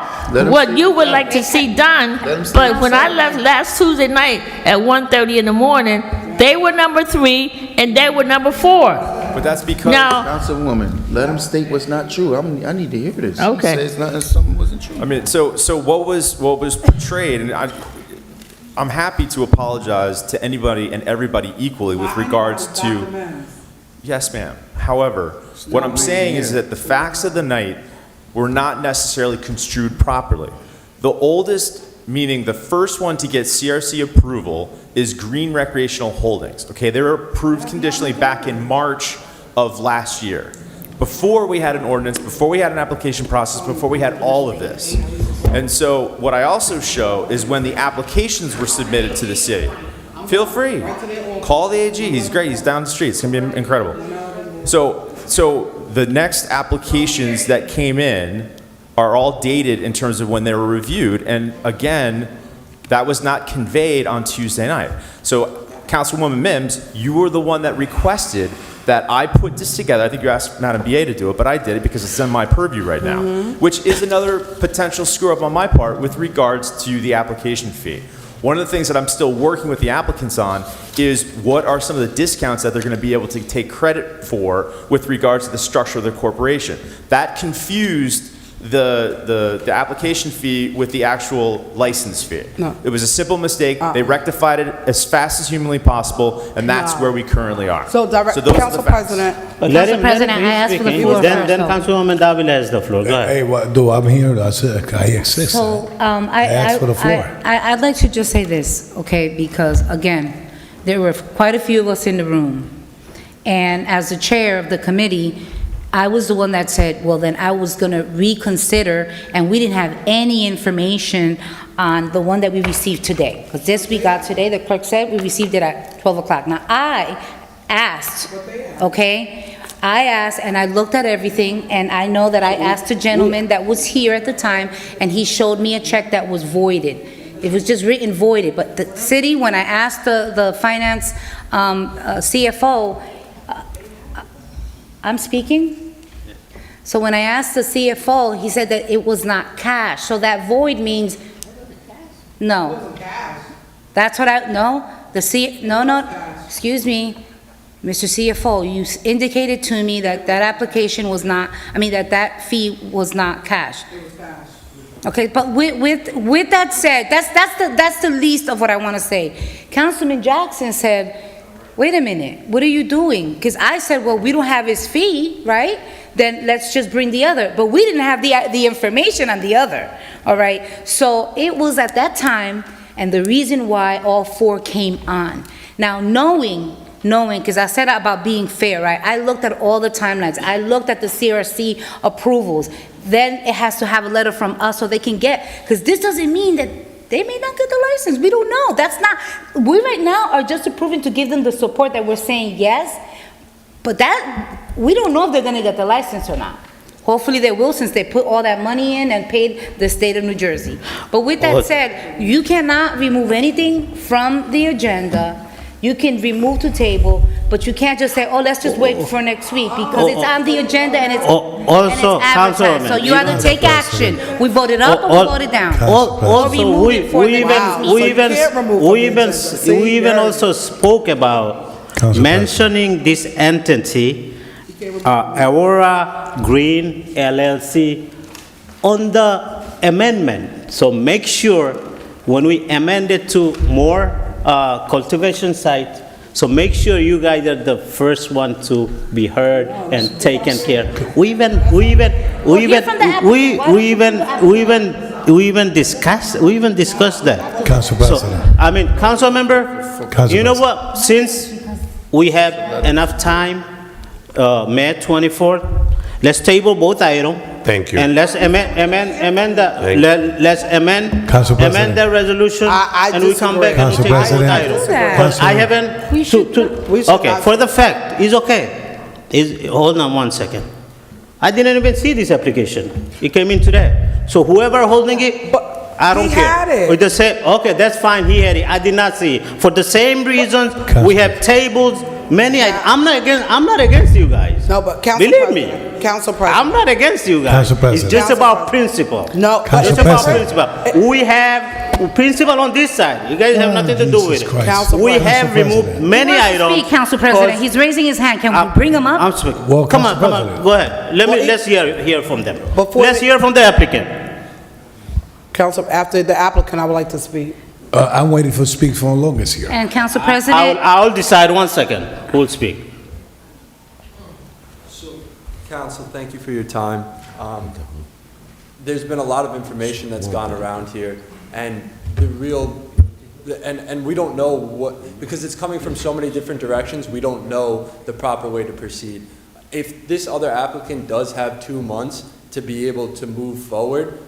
what you would like to see done, but when I left last Tuesday night at 1:30 in the morning, they were number 3 and they were number 4. But that's because... Now, Councilwoman, let him state what's not true. I need to hear this. Okay. He says something wasn't true. I mean, so what was portrayed, and I'm happy to apologize to anybody and everybody equally with regards to... Yes, ma'am. However, what I'm saying is that the facts of the night were not necessarily construed properly. The oldest, meaning the first one to get CRC approval, is Green Recreational Holdings. Okay, they were approved conditionally back in March of last year, before we had an ordinance, before we had an application process, before we had all of this. And so what I also show is when the applications were submitted to the city. Feel free, call the AG, he's great, he's down the street, it's gonna be incredible. So the next applications that came in are all dated in terms of when they were reviewed, and again, that was not conveyed on Tuesday night. So Councilwoman Mims, you were the one that requested that I put this together. I think you asked Madam BA to do it, but I did it because it's in my purview right now, which is another potential screw up on my part with regards to the application fee. One of the things that I'm still working with the applicants on is what are some of the discounts that they're going to be able to take credit for with regards to the structure of their corporation. That confused the application fee with the actual license fee. No. It was a simple mistake. They rectified it as fast as humanly possible, and that's where we currently are. So, those are Council the facts. President. Council President, I asked for the floor Then first. Councilwoman Davila has the floor. Go ahead. Hey, what do I'm here? I said I exist. So, I asked for the floor. I'd like to just say this, okay, because again, there were quite a few of us in the room. And as the chair of the committee, I was the one that said, well, then I was gonna reconsider, and we didn't have any information on the one that we received today. Because this we got today, the clerk said, we received it at 12 o'clock. Now, I asked, okay? I asked, and I looked at everything, and I know that I asked a gentleman that was here at the time, and he showed me a check that was voided. It was just written voided, but the city, when I asked the finance CFO, I'm speaking? So when I asked the CFO, he said that it was not cash, so that void means, no. That's what no, excuse me, Mr. CFO, you indicated to me that that application was not, that fee was not cash. It was cash. Okay, but with that said, that's the least of what I want to say. Councilman Jackson said, wait a minute, what are you doing? Because I said, well, we don't have his fee, right? Then let's just bring the other. But we didn't have the information on the other, all right? So it was at that time, and the reason why all 4 came on. Now, knowing knowing, because I said about being fair, right? I looked at all the timelines. I looked at the CRC approvals. Then it has to have a letter from us so they can get, because this doesn't mean that they may not get the license. We don't know. That's not, we right now are just approving to give them the support that we're saying yes, but that, we don't know if they're gonna get the license or not. Hopefully they will, since they put all that money in and paid the state of New Jersey. But with that said, you cannot remove anything from the agenda. You can remove to table, but you can't just say, oh, let's just wait for next week, because it's on the agenda and it's, Also, advertised. So you either take action, we vote it up or we vote it down. Also, we even Wow. also spoke about mentioning this entity, Aurora Green LLC, on the amendment. So make sure when we amend it to more cultivation site, so make sure you guys are the first one to be heard and taken care. We even discussed that. Council President. So, I mean, council member, you know what? Since we have enough time, May 24th, let's table both items. Thank you. And let's amend the resolution, and we come back and we Council take both President. items. Council- I haven't, okay, for the fact, it's okay. Hold on one second. I didn't even see this application. It came in today. So whoever holding it, I don't he care. had it. We just say, okay, that's fine, he had it. I did not see it. For the same reasons, we have tables, many, I'm not against you guys. No, but Council Believe President. me. Council President. I'm not against you guys. Council President. It's just Council about principle. No, It's about principle. We have principle on this side. You guys have nothing to do with it. Council We President. have removed many items. Speak, Council President, he's raising his hand, can we bring him up? I'm speaking. Well, Come on, Council come on, President. go ahead. Let's hear from them. Before Let's they- hear from the applicant. Council, after the applicant, I would like to speak. I'm waiting for speak for the longest here. And Council President, I'll decide, one second, who will speak. Council, thank you for your time. There's been a lot of information that's gone around here, and and we don't know what, because it's coming from so many different directions, we don't know the proper way to proceed. If this other applicant does have 2 months to be able to move forward,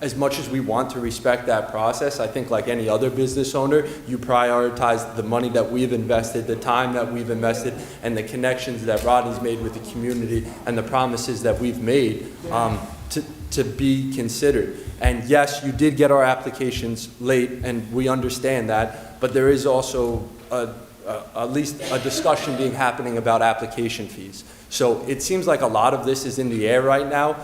as much as we want to respect that process, I think like any other business owner, you prioritize the money that we've invested, the time that we've invested, and the connections that Rodney's made with the community, and the promises that we've made to be considered. And yes, you did get our applications late, and we understand that, but there is also at least a discussion happening about application fees. So it seems like a lot of this is in the air right now.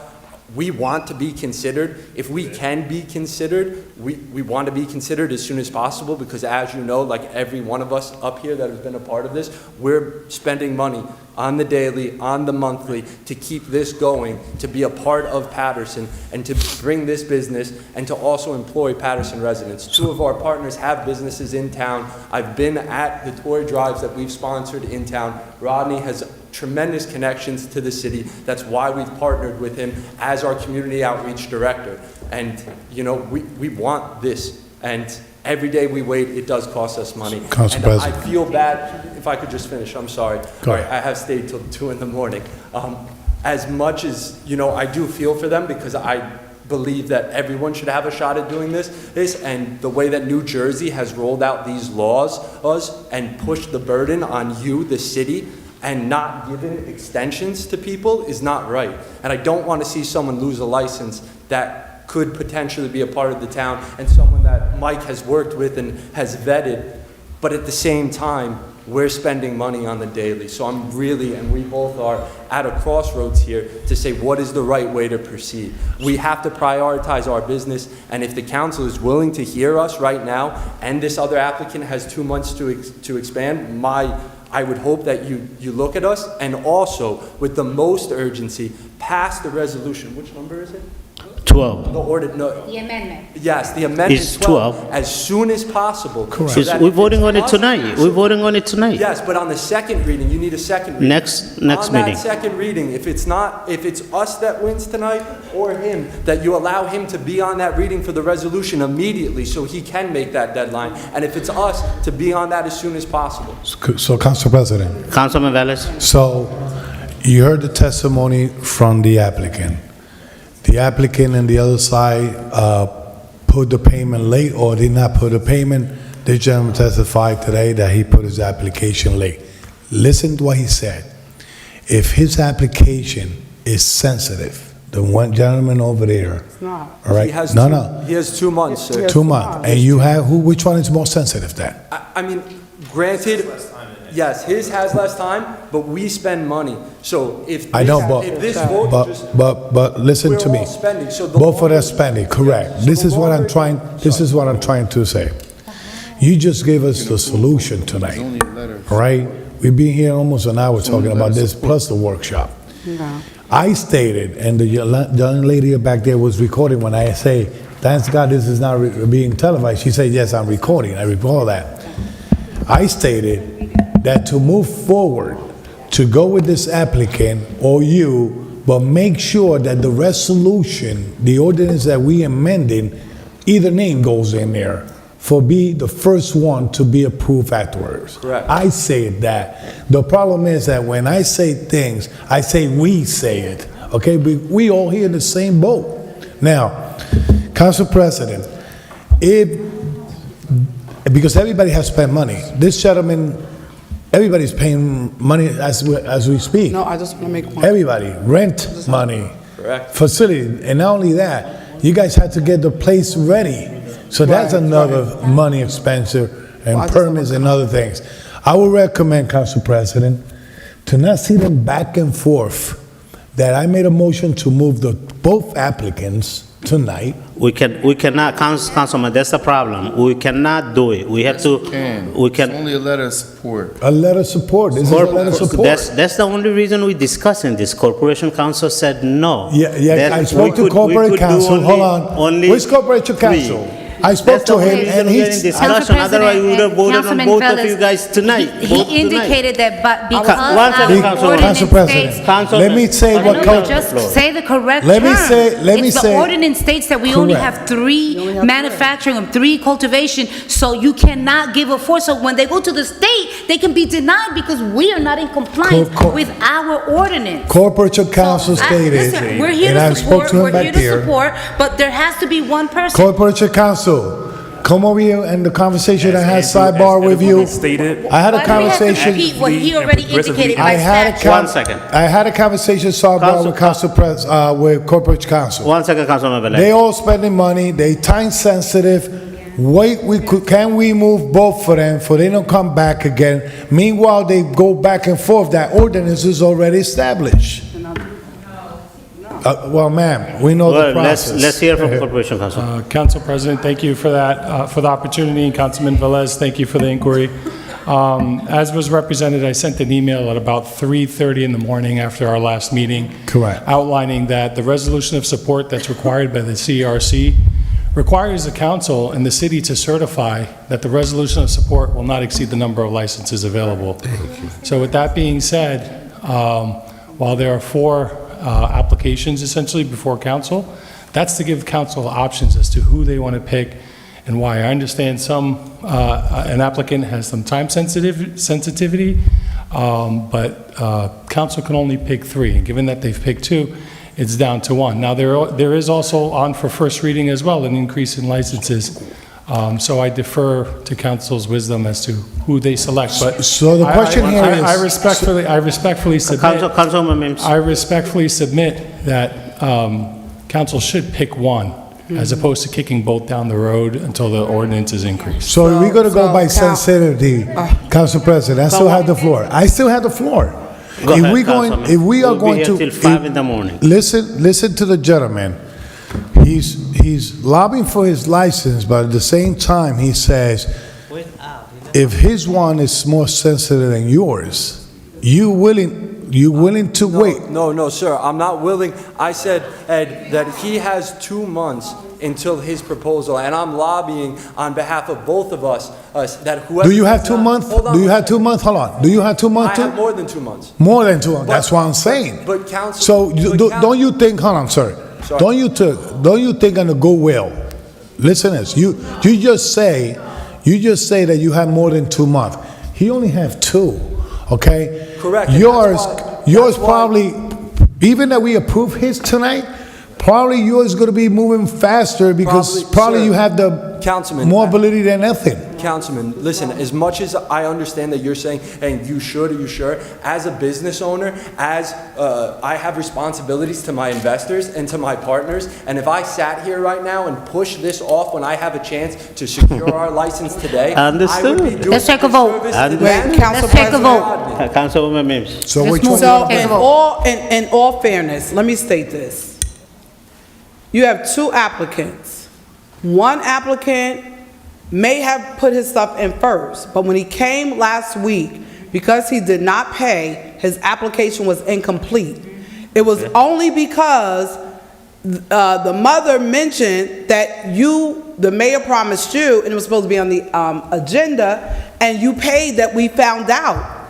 We want to be considered. If we can be considered, we want to be considered as soon as possible, because as you know, like every one of us up here that has been a part of this, we're spending money on the daily, on the monthly, to keep this going, to be a part of Paterson, and to bring this business, and to also employ Paterson residents. 2 of our partners have businesses in town. I've been at the toy drives that we've sponsored in town. Rodney has tremendous connections to the city. That's why we've partnered with him as our community outreach director. And, you know, we want this. And every day we wait, it does cost us money. Council And President. I feel bad, if I could just finish, I'm sorry. Go ahead. I have stayed till 2 in the morning. As much as, you know, I do feel for them, because I believe that everyone should have a shot at doing this, and the way that New Jersey has rolled out these laws and pushed the burden on you, the city, and not giving extensions to people is not right. And I don't want to see someone lose a license that could potentially be a part of the town, and someone that Mike has worked with and has vetted, but at the same time, we're spending money on the daily. So I'm really, and we both are, at a crossroads here to say what is the right way to proceed. We have to prioritize our business, and if the council is willing to hear us right now, and this other applicant has 2 months to expand, I would hope that you look at us, and also, with the most urgency, pass the resolution. Which number is it? 12. The order, no. The amendment. Yes, the amendment It's 12, as soon as possible. Correct. so that We're if voting it's on it us- tonight. We're voting on it tonight. Yes, but on the second reading, you need a second reading. Next On meeting. that second reading, if it's us that wins tonight or him, that you allow him to be on that reading for the resolution immediately so he can make that deadline. And if it's us, to be on that as soon as possible. So, Council President, Councilman Velez? so you heard the testimony from the applicant. The applicant and the other side put the payment late or did not put the payment. This gentleman testified today that he put his application late. Listen to what he said. If his application is sensitive, the one gentleman over there, all right? He has No, two- no, He has 2 months, sir. 2 months. And you have, which one is more sensitive then? I mean, granted, yes, his has less time, but we spend money. So if I know, but, if this vote just, but listen we're to me. all spending, so the Both of longer- them spending, correct. So This the is what I'm longer- trying, this is what I'm trying to say. You just gave us the solution tonight, all right? We've been here almost an hour talking about this, plus the workshop. I stated, and the young lady back there was recording when I say, thanks God this is not being televised. She said, yes, I'm recording, I recall that. I stated that to move forward, to go with this applicant or you, but make sure that the resolution, the ordinance that we amending, either name goes in there, for be the first one to be approved afterwards. Correct. I said that. The problem is that when I say things, I say we say it, okay? We all here in the same boat. Now, Council President, because everybody has spent money. This gentleman, everybody's paying money as we speak. No, I just want to make one. Everybody, rent money, Correct. facility, and not only that, you guys had to get the place ready. So that's another money expenditure and permits and other things. I would recommend, Council President, to not see them back and forth, that I made a motion to move both applicants tonight. We cannot, Councilman, that's the problem. We cannot do it. We have to, we It's can. only a letter of support. A letter of support, this is a letter of support. That's the only reason we're discussing this. Corporation Council said no. Yeah, That I we spoke to could- we corporate could do counsel, hold on. only Which corporation three. counsel? I spoke That's the to only him reason and we're in he's, discussion. Otherwise, we would have voted on Councilman both of Velez, you guys tonight. He both tonight. indicated that because One second, our Councilman. ordinance Council President, states... let me say what No, council. just say the correct Let me term. say- let me It's say- the ordinance states that we only Correct. have 3 manufacturing and 3 cultivation, so you cannot give a 4. So when they go to the state, they can be denied because we are not in compliance with our ordinance. Corporation counsel stated, Listen, we're here and I to spoke support, to him we're here back to there. support, but there has to be one person. Corporation counsel, come over here and the conversation I had sidebar with you. I had a Why do we have to conversation. repeat what he already indicated I by had a statute? 1 second. I had a conversation sidebar with with corporate counsel. 1 second, Councilman Velez. They all spending money, they time sensitive. Wait, can we move both for them, for they don't come back again? Meanwhile, they go back and forth, that ordinance is already established. Well, ma'am, we know the Well, process. let's hear from Corporation Counsel. Council President, thank you for that, for the opportunity, and Councilman Velez, thank you for the inquiry. As was represented, I sent an email at about 3:30 in the morning after our last meeting. Correct. Outlining that the resolution of support that's required by the CRC requires the council and the city to certify that the resolution of support will not exceed the number of licenses available. So with that being said, while there are 4 applications essentially before council, that's to give council options as to who they want to pick and why. I understand an applicant has some time sensitivity, but council can only pick 3, and given that they've picked 2, it's down to 1. Now, there is also on for first reading as well, an increase in licenses. So I defer to council's wisdom as to who they select. But So the question here is- I respectfully submit. Councilman Mims. I respectfully submit that council should pick 1, as opposed to kicking both down the road until the ordinance is increased. So we're gonna go by sensitivity, Council President, I still have the floor. I still have the floor. Go ahead, If we are We'll be going here to. till 5 in the morning. Listen to the gentleman. He's lobbying for his license, but at the same time, he says, if his one is more sensitive than yours, You willing to wait? No, sir, I'm not willing. I said, Ed, that he has 2 months until his proposal, and I'm lobbying on behalf of both of us, that whoever... Do you have 2 months? Do you have 2 months? Hold on. Do you have 2 months I too? have more than 2 months. More than 2 months. That's what I'm saying. But council... So don't you think, hold on, sir. Sorry. Don't you think on the goodwill? Listen to this. You just say that you have more than 2 months. He only have 2, okay? Correct. and Yours that's why- probably, even that we approve his tonight, probably yours gonna be moving faster because probably sir, you have the Councilman, more ability than nothing. Councilman, listen, as much as I understand that you're saying, hey, you should, are you sure? As a business owner, I have responsibilities to my investors and to my partners, and if I sat here right now and push this off when I have a chance to secure our license today, Understood. I would be doing Let's take a vote. disservice to Wait, them. Council Let's take a President. vote. Councilwoman Mims. So which move one? So Okay, in all fairness, let me state this. You have 2 applicants. One applicant may have put his stuff in first, but when he came last week, because he did not pay, his application was incomplete. It was only because the mother mentioned that the mayor promised you, and it was supposed to be on the agenda, and you paid that we found out.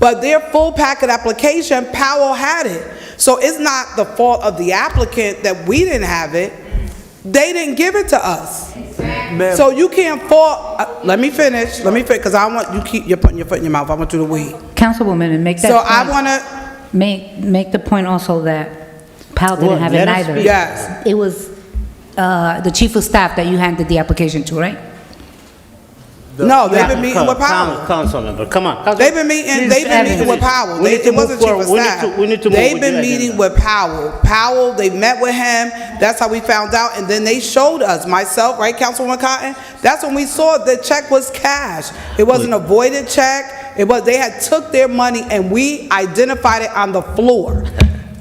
But their full packet application, Powell had it. So it's not the fault of the applicant that we didn't have it. They didn't give it to us. So you can't fault, let me finish, because I want, you're putting your foot in your mouth, I want you to wait. Councilwoman, and make that So point. I want to, Make the point also that Powell didn't Well, have it let us neither. speak. yes. It was the chief of staff that you handed the application to, right? No, they've been meeting with Powell. Council member, come on. They've been meeting with Powell. We need to It wasn't move chief of forward. staff. We need to move They've with been the meeting agenda. with Powell. Powell, they met with him. That's how we found out. And then they showed us, myself, right, Councilwoman Cotton? That's when we saw the check was cash. It wasn't a voided check. They had took their money and we identified it on the floor.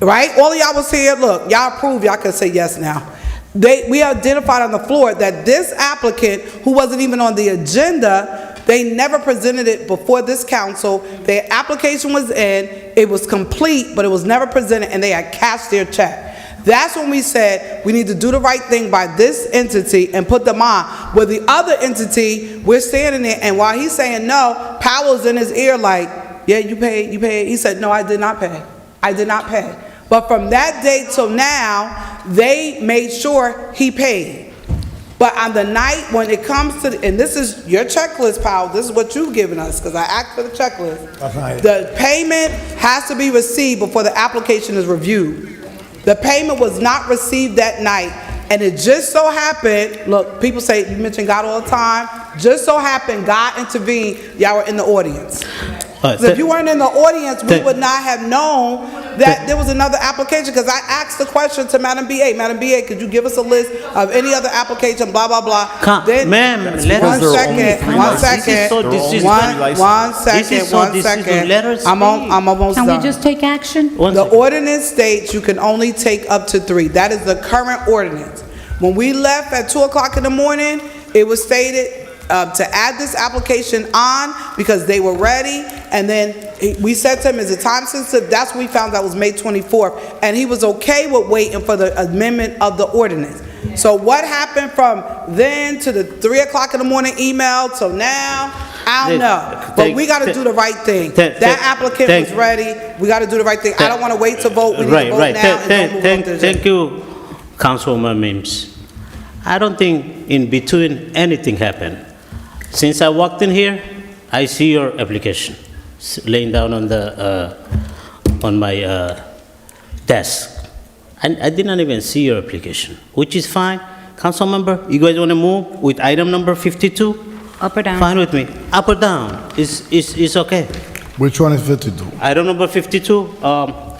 Right? All of y'all was here, look, y'all approved, y'all can say yes now. We identified on the floor that this applicant, who wasn't even on the agenda, they never presented it before this council. Their application was in, it was complete, but it was never presented, and they had cashed their check. That's when we said we need to do the right thing by this entity and put them on. With the other entity, we're standing there, and while he's saying no, Powell's in his ear like, yeah, you paid. He said, no, I did not pay. I did not pay. But from that day till now, they made sure he paid. But on the night when it comes to, and this is your checklist, Powell, this is what you've given us, because I asked for the checklist. That's right. The payment has to be received before the application is reviewed. The payment was not received that night, and it just so happened, look, people say, you mention God all the time, just so happened God intervened, y'all were in the audience. So if you weren't in the audience, we would not have known that there was another application, because I asked the question to Madam BA, Madam BA, could you give us a list of any other application, blah, blah, blah. Then, Ma'am, let us one second. I'm almost Can done. we just take action? The ordinance states you can only take up to 3. That is the current ordinance. When we left at 2 o'clock in the morning, it was stated to add this application on because they were ready, and then we said to him, is it time sensitive? That's what we found out was May 24th, and he was okay with waiting for the amendment of the ordinance. So what happened from then to the 3 o'clock in the morning email till now, I don't know. But we got to do the right thing. That applicant was ready. We got to do the right thing. I don't want to wait to vote. We need to vote now and don't move on to the Thank you, Councilwoman Mims. I don't think in between anything happened. Since I walked in here, I see your application laying down on the on my desk. I did not even see your application, which is fine. Council member, you guys want to move with item number 52? Up or down? Fine with me. Up or down is okay. Which one is 52? Item number 52,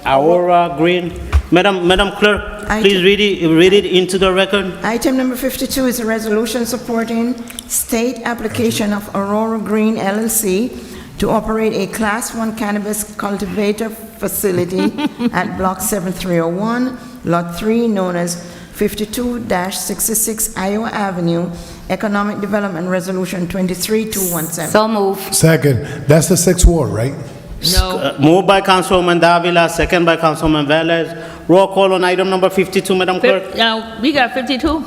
Aurora Green. Madam Clerk, please read it into the record. Item number 52 is a resolution supporting state application of Aurora Green LLC to operate a Class 1 cannabis cultivator facility at Block 7301, Lot 3, known as 52-66 Iowa Avenue, Economic Development Resolution 23217. So move. Second, that's the 6th ward, right? No. Moved by Councilwoman Davila, second by Councilman Velez. Roll call on item number 52, Madam Clerk. Now, we got 52?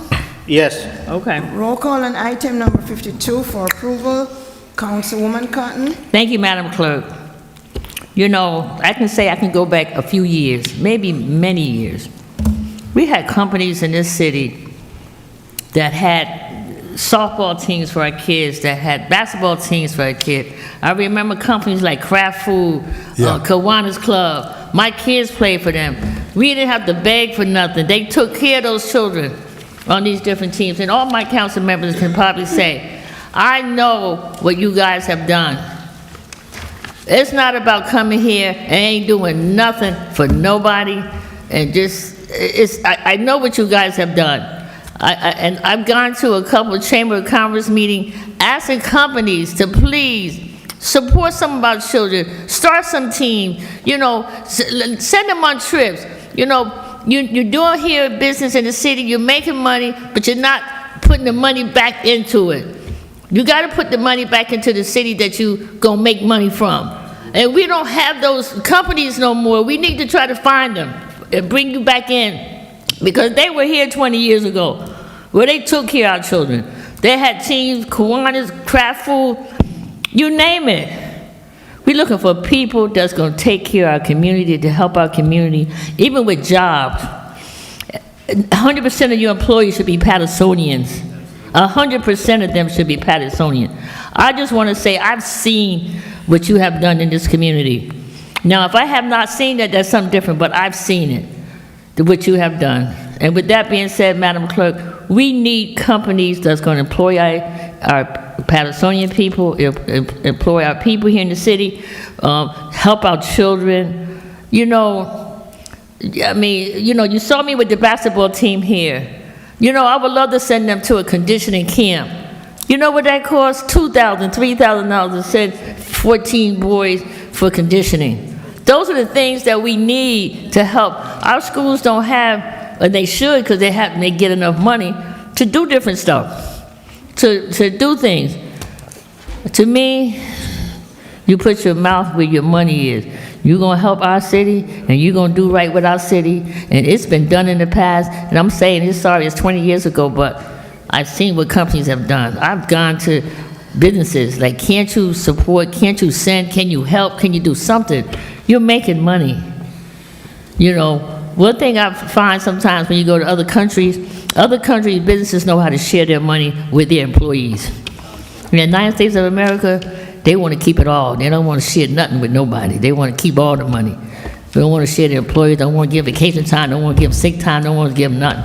Yes. Okay. Roll call on item number 52 for approval. Councilwoman Cotton. Thank you, Madam Clerk. You know, I can go back a few years, maybe many years. We had companies in this city that had softball teams for our kids, that had basketball teams for our kids. I remember companies like Kraft Food, Kiwanis Club. My kids played for them. We didn't have to beg for nothing. They took care of those children on these different teams. And all my council members can probably say, I know what you guys have done. It's not about coming here and ain't doing nothing for nobody and just, I know what you guys have done. And I've gone to a couple of Chamber of Commerce meetings asking companies to please support some of our children, start some team, you know, send them on trips. You know, you're doing here business in the city, you're making money, but you're not putting the money back into it. You got to put the money back into the city that you gonna make money from. And we don't have those companies no more. We need to try to find them and bring you back in. Because they were here 20 years ago, where they took care of our children. They had teams, Kiwanis, Kraft Food, you name it. We're looking for people that's gonna take care of our community, to help our community, even with jobs. 100% of your employees should be Patersonians. 100% of them should be Patersonian. I just want to say I've seen what you have done in this community. Now, if I have not seen that, that's something different, but I've seen it, what you have done. And with that being said, Madam Clerk, we need companies that's going to employ our Patersonian people, employ our people here in the city, help our children. You know, I mean, you know, you saw me with the basketball team here. You know, I would love to send them to a conditioning camp. You know what that costs? $2,000, $3,000 to send 14 boys for conditioning. Those are the things that we need to help. Our schools don't have, and they should, because they get enough money to do different stuff, to do things. To me, you put your mouth where your money is. You're going to help our city, and you're going to do right with our city, and it's been done in the past, and I'm saying it's 20 years ago, but I've seen what companies have done. I've gone to businesses, like, can't you support, can't you send, can you help, can you do something? You're making money. You know, one thing I find sometimes when you go to other countries, businesses know how to share their money with their employees. In the United States of America, they want to keep it all. They don't want to share nothing with nobody. They want to keep all the money. They don't want to share their employees. Don't want to give vacation time. Don't want to give sick time. Don't want to give them nothing.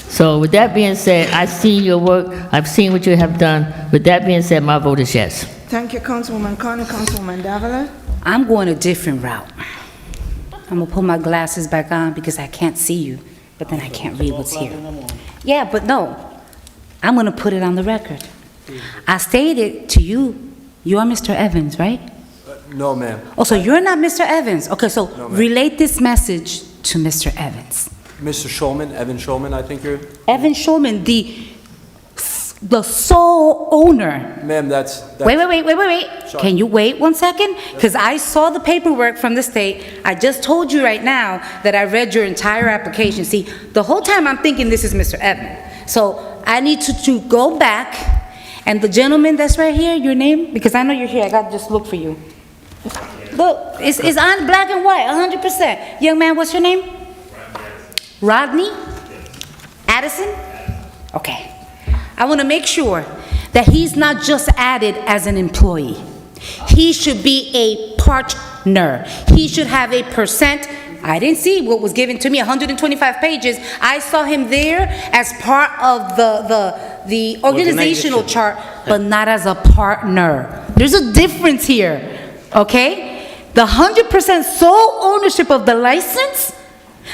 So with that being said, I've seen your work. I've seen what you have done. With that being said, my vote is yes. Thank you, Councilwoman Connor. Councilwoman Davila. I'm going a different route. I'm gonna put my glasses back on because I can't see you, but then I can't read what's here. Yeah, but no, I'm gonna put it on the record. I stated to you, you are Mr. Evans, right? No, ma'am. Oh, so you're not Mr. Evans. Okay, so No, ma'am. relate this message to Mr. Evans. Mr. Schulman, Evan Schulman, I think you're... Evan Schulman, the sole owner. Ma'am, that's... Wait. Sorry. Can you wait 1 second? Because I saw the paperwork from the state. I just told you right now that I read your entire application. See, the whole time I'm thinking this is Mr. Evan. So I need to go back. And the gentleman that's right here, your name? Because I know you're here. I got to just look for you. Look, it's on black and white, 100%. Young man, what's your name? Rodney? Addison? Okay. I want to make sure that he's not just added as an employee. He should be a partner. He should have a percent. I didn't see what was given to me, 125 pages. I saw him there as part of the organizational chart, but not as a partner. There's a difference here, okay? The 100% sole ownership of the license.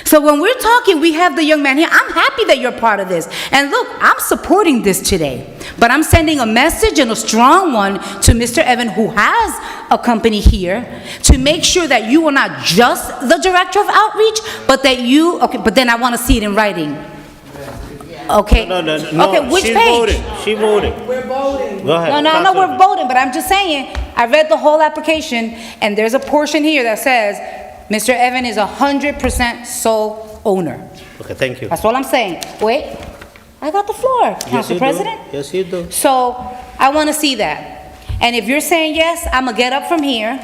So when we're talking, we have the young man here. I'm happy that you're part of this. And look, I'm supporting this today. But I'm sending a message, and a strong one, to Mr. Evan, who has a company here, to make sure that you are not just the director of outreach, but that you, okay, but then I want to see it in writing. Okay. No, okay, which she's page? She voted. We're voting. Go ahead. No, we're voting, but I'm just saying, I read the whole application, and there's a portion here that says, Mr. Evan is 100% sole owner. Okay, thank you. That's all I'm saying. Wait, I got the floor, Council President. Yes, you do. So, I want to see that. And if you're saying yes, I'm going to get up from here,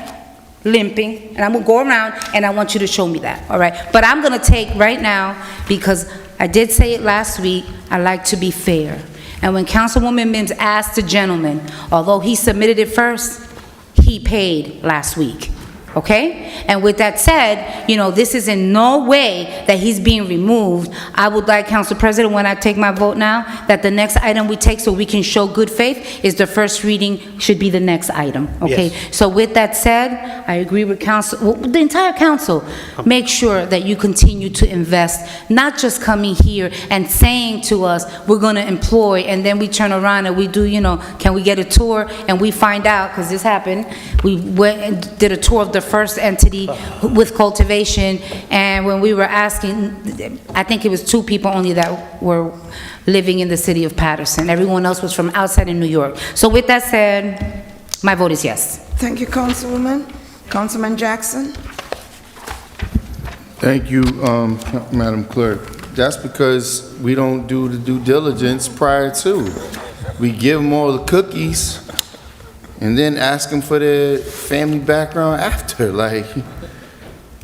limping, and I'm going to go around, and I want you to show me that, all right? But I'm going to take right now, because I did say it last week, I like to be fair. And when Councilwoman Mims asked the gentleman, although he submitted it first, he paid last week. Okay? And with that said, you know, this is in no way that he's being removed. I would like, Council President, when I take my vote now, that the next item we take so we can show good faith is the first reading should be the next item. Okay? Yes. So with that said, I agree with Council, well, the entire Council. Make sure that you continue to invest, not just coming here and saying to us, we're going to employ, and then we turn around and we do, you know, can we get a tour? And we find out, because this happened, we went and did a tour of the first entity with cultivation, and when we were asking, I think it was 2 people only that were living in the city of Paterson. Everyone else was from outside in New York. So with that said, my vote is yes. Thank you, Councilwoman. Councilman Jackson? Thank you, Madam Clerk. That's because we don't do the due diligence prior to. We give them all the cookies and then ask them for their family background after. Like,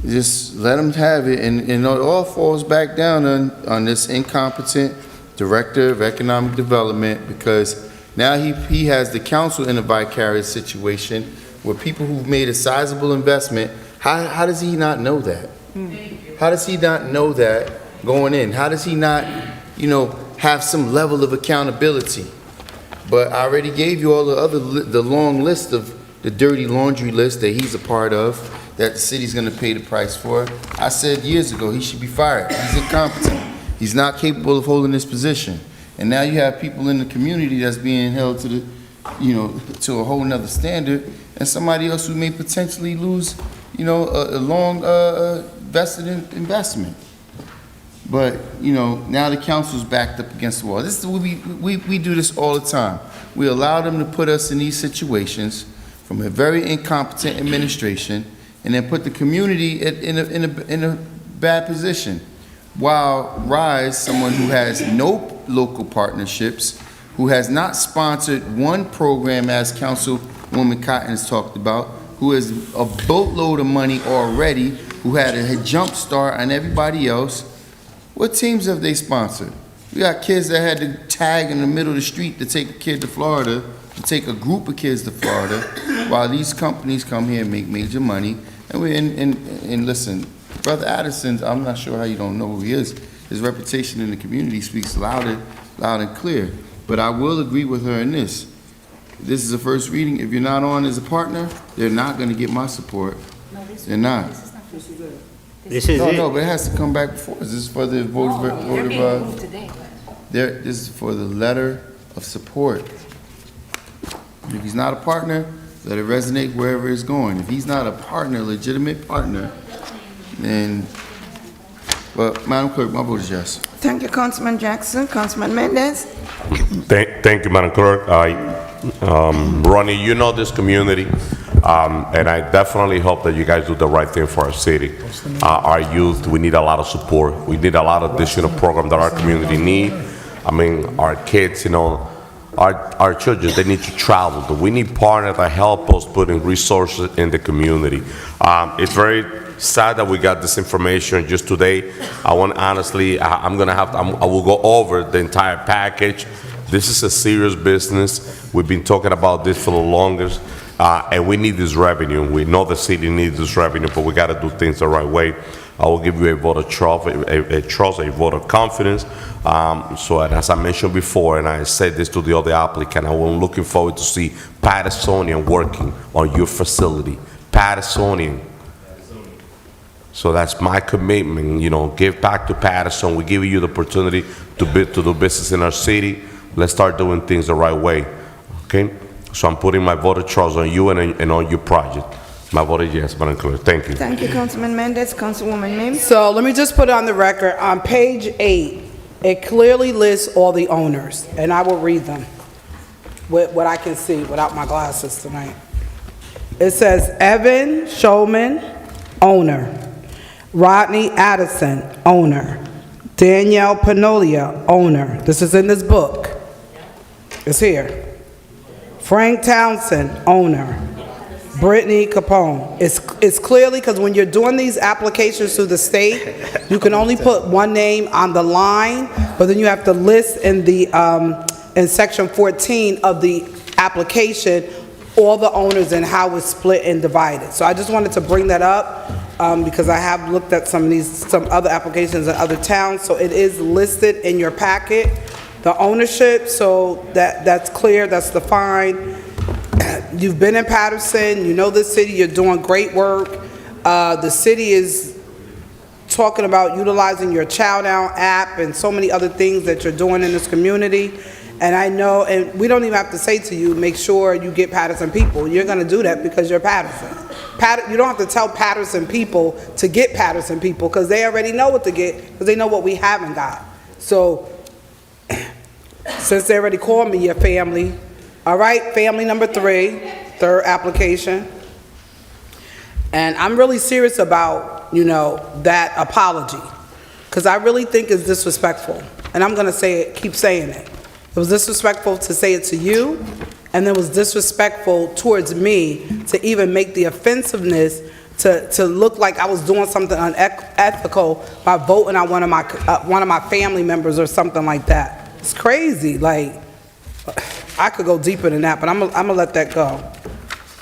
just let them have it, and it all falls back down on this incompetent Director of Economic Development, because now he has the council in a vicarious situation where people who've made a sizable investment, how does he not know that? How does he not know that going in? How does he not, you know, have some level of accountability? But I already gave you all the long list of the dirty laundry list that he's a part of, that the city's gonna pay the price for. I said years ago, he should be fired. He's incompetent. He's not capable of holding this position. And now you have people in the community that's being held to the, you know, to a whole nother standard, and somebody else who may potentially lose, you know, a long vested investment. But, you know, now the council's backed up against the wall. This is we do this all the time. We allow them to put us in these situations from a very incompetent administration, and then put the community in a bad position. While Rise, someone who has no local partnerships, who has not sponsored one program, as Councilwoman Cotton has talked about, who has a boatload of money already, who had a jump start on everybody else. What teams have they sponsored? We got kids that had to tag in the middle of the street to take a kid to Florida, to take a group of kids to Florida, while these companies come here and make major money. And listen, Brother Addison, I'm not sure how you don't know who he is. His reputation in the community speaks loud and clear. But I will agree with her in this. This is a first reading. If you're not on as a partner, they're not going to get my support. They're not. This is it. No, but it has to come back before. This is for the this is for the letter of support. If he's not a partner, let it resonate wherever it's going. If he's not a partner, legitimate partner, then, well, Madam Clerk, my vote is yes. Thank you, Councilman Jackson. Councilman Mendez? Thank you, Madam Clerk. Ronnie, you know this community, and I definitely hope that you guys do the right thing for our city. Our youth, we need a lot of support. We need a lot of additional program that our community need. I mean, our kids, you know, our children, they need to travel. We need partners that help us put in resources in the community. It's very sad that we got this information just today. I want, honestly, I will go over the entire package. This is a serious business. We've been talking about this for the longest, and we need this revenue. We know the city needs this revenue, but we got to do things the right way. I will give you a vote of trust, a vote of confidence. So, and as I mentioned before, and I said this to the other applicant, I'm looking forward to see Patersonian working on your facility. Patersonian. So that's my commitment, you know, give back to Paterson. We give you the opportunity to do business in our city. Let's start doing things the right way, okay? So I'm putting my vote of trust on you and on your project. My vote is yes, Madam Clerk. Thank you. Thank you, Councilman Mendez. Councilwoman Mims? So let me just put on the record, on page 8, it clearly lists all the owners, and I will read them with what I can see without my glasses tonight. It says Evan Shulman, owner. Rodney Addison, owner. Danielle Panolia, owner. This is in this book. It's here. Frank Townsend, owner. Brittany Capone. It's clearly, because when you're doing these applications through the state, you can only put one name on the line, but then you have to list in the, in section 14 of the application, all the owners and how it's split and divided. So I just wanted to bring that up, because I have looked at some other applications in other towns, so it is listed in your packet, the ownership, so that's clear, that's defined. You've been in Paterson, you know the city, you're doing great work. The city is talking about utilizing your Chow Down app and so many other things that you're doing in this community. And I know, and we don't even have to say to you, make sure you get Paterson people. You're gonna do that because you're Paterson. You don't have to tell Paterson people to get Paterson people, because they already know what to get, because they know what we haven't got. So, since they already called me your family, all right, family number 3, third application. And I'm really serious about, you know, that apology, because I really think it's disrespectful. And I'm gonna say it, keep saying it. It was disrespectful to say it to you, and it was disrespectful towards me to even make the offensiveness to look like I was doing something unethical by voting on one of my family members or something like that. It's crazy. Like, I could go deeper than that, but I'm gonna let that go.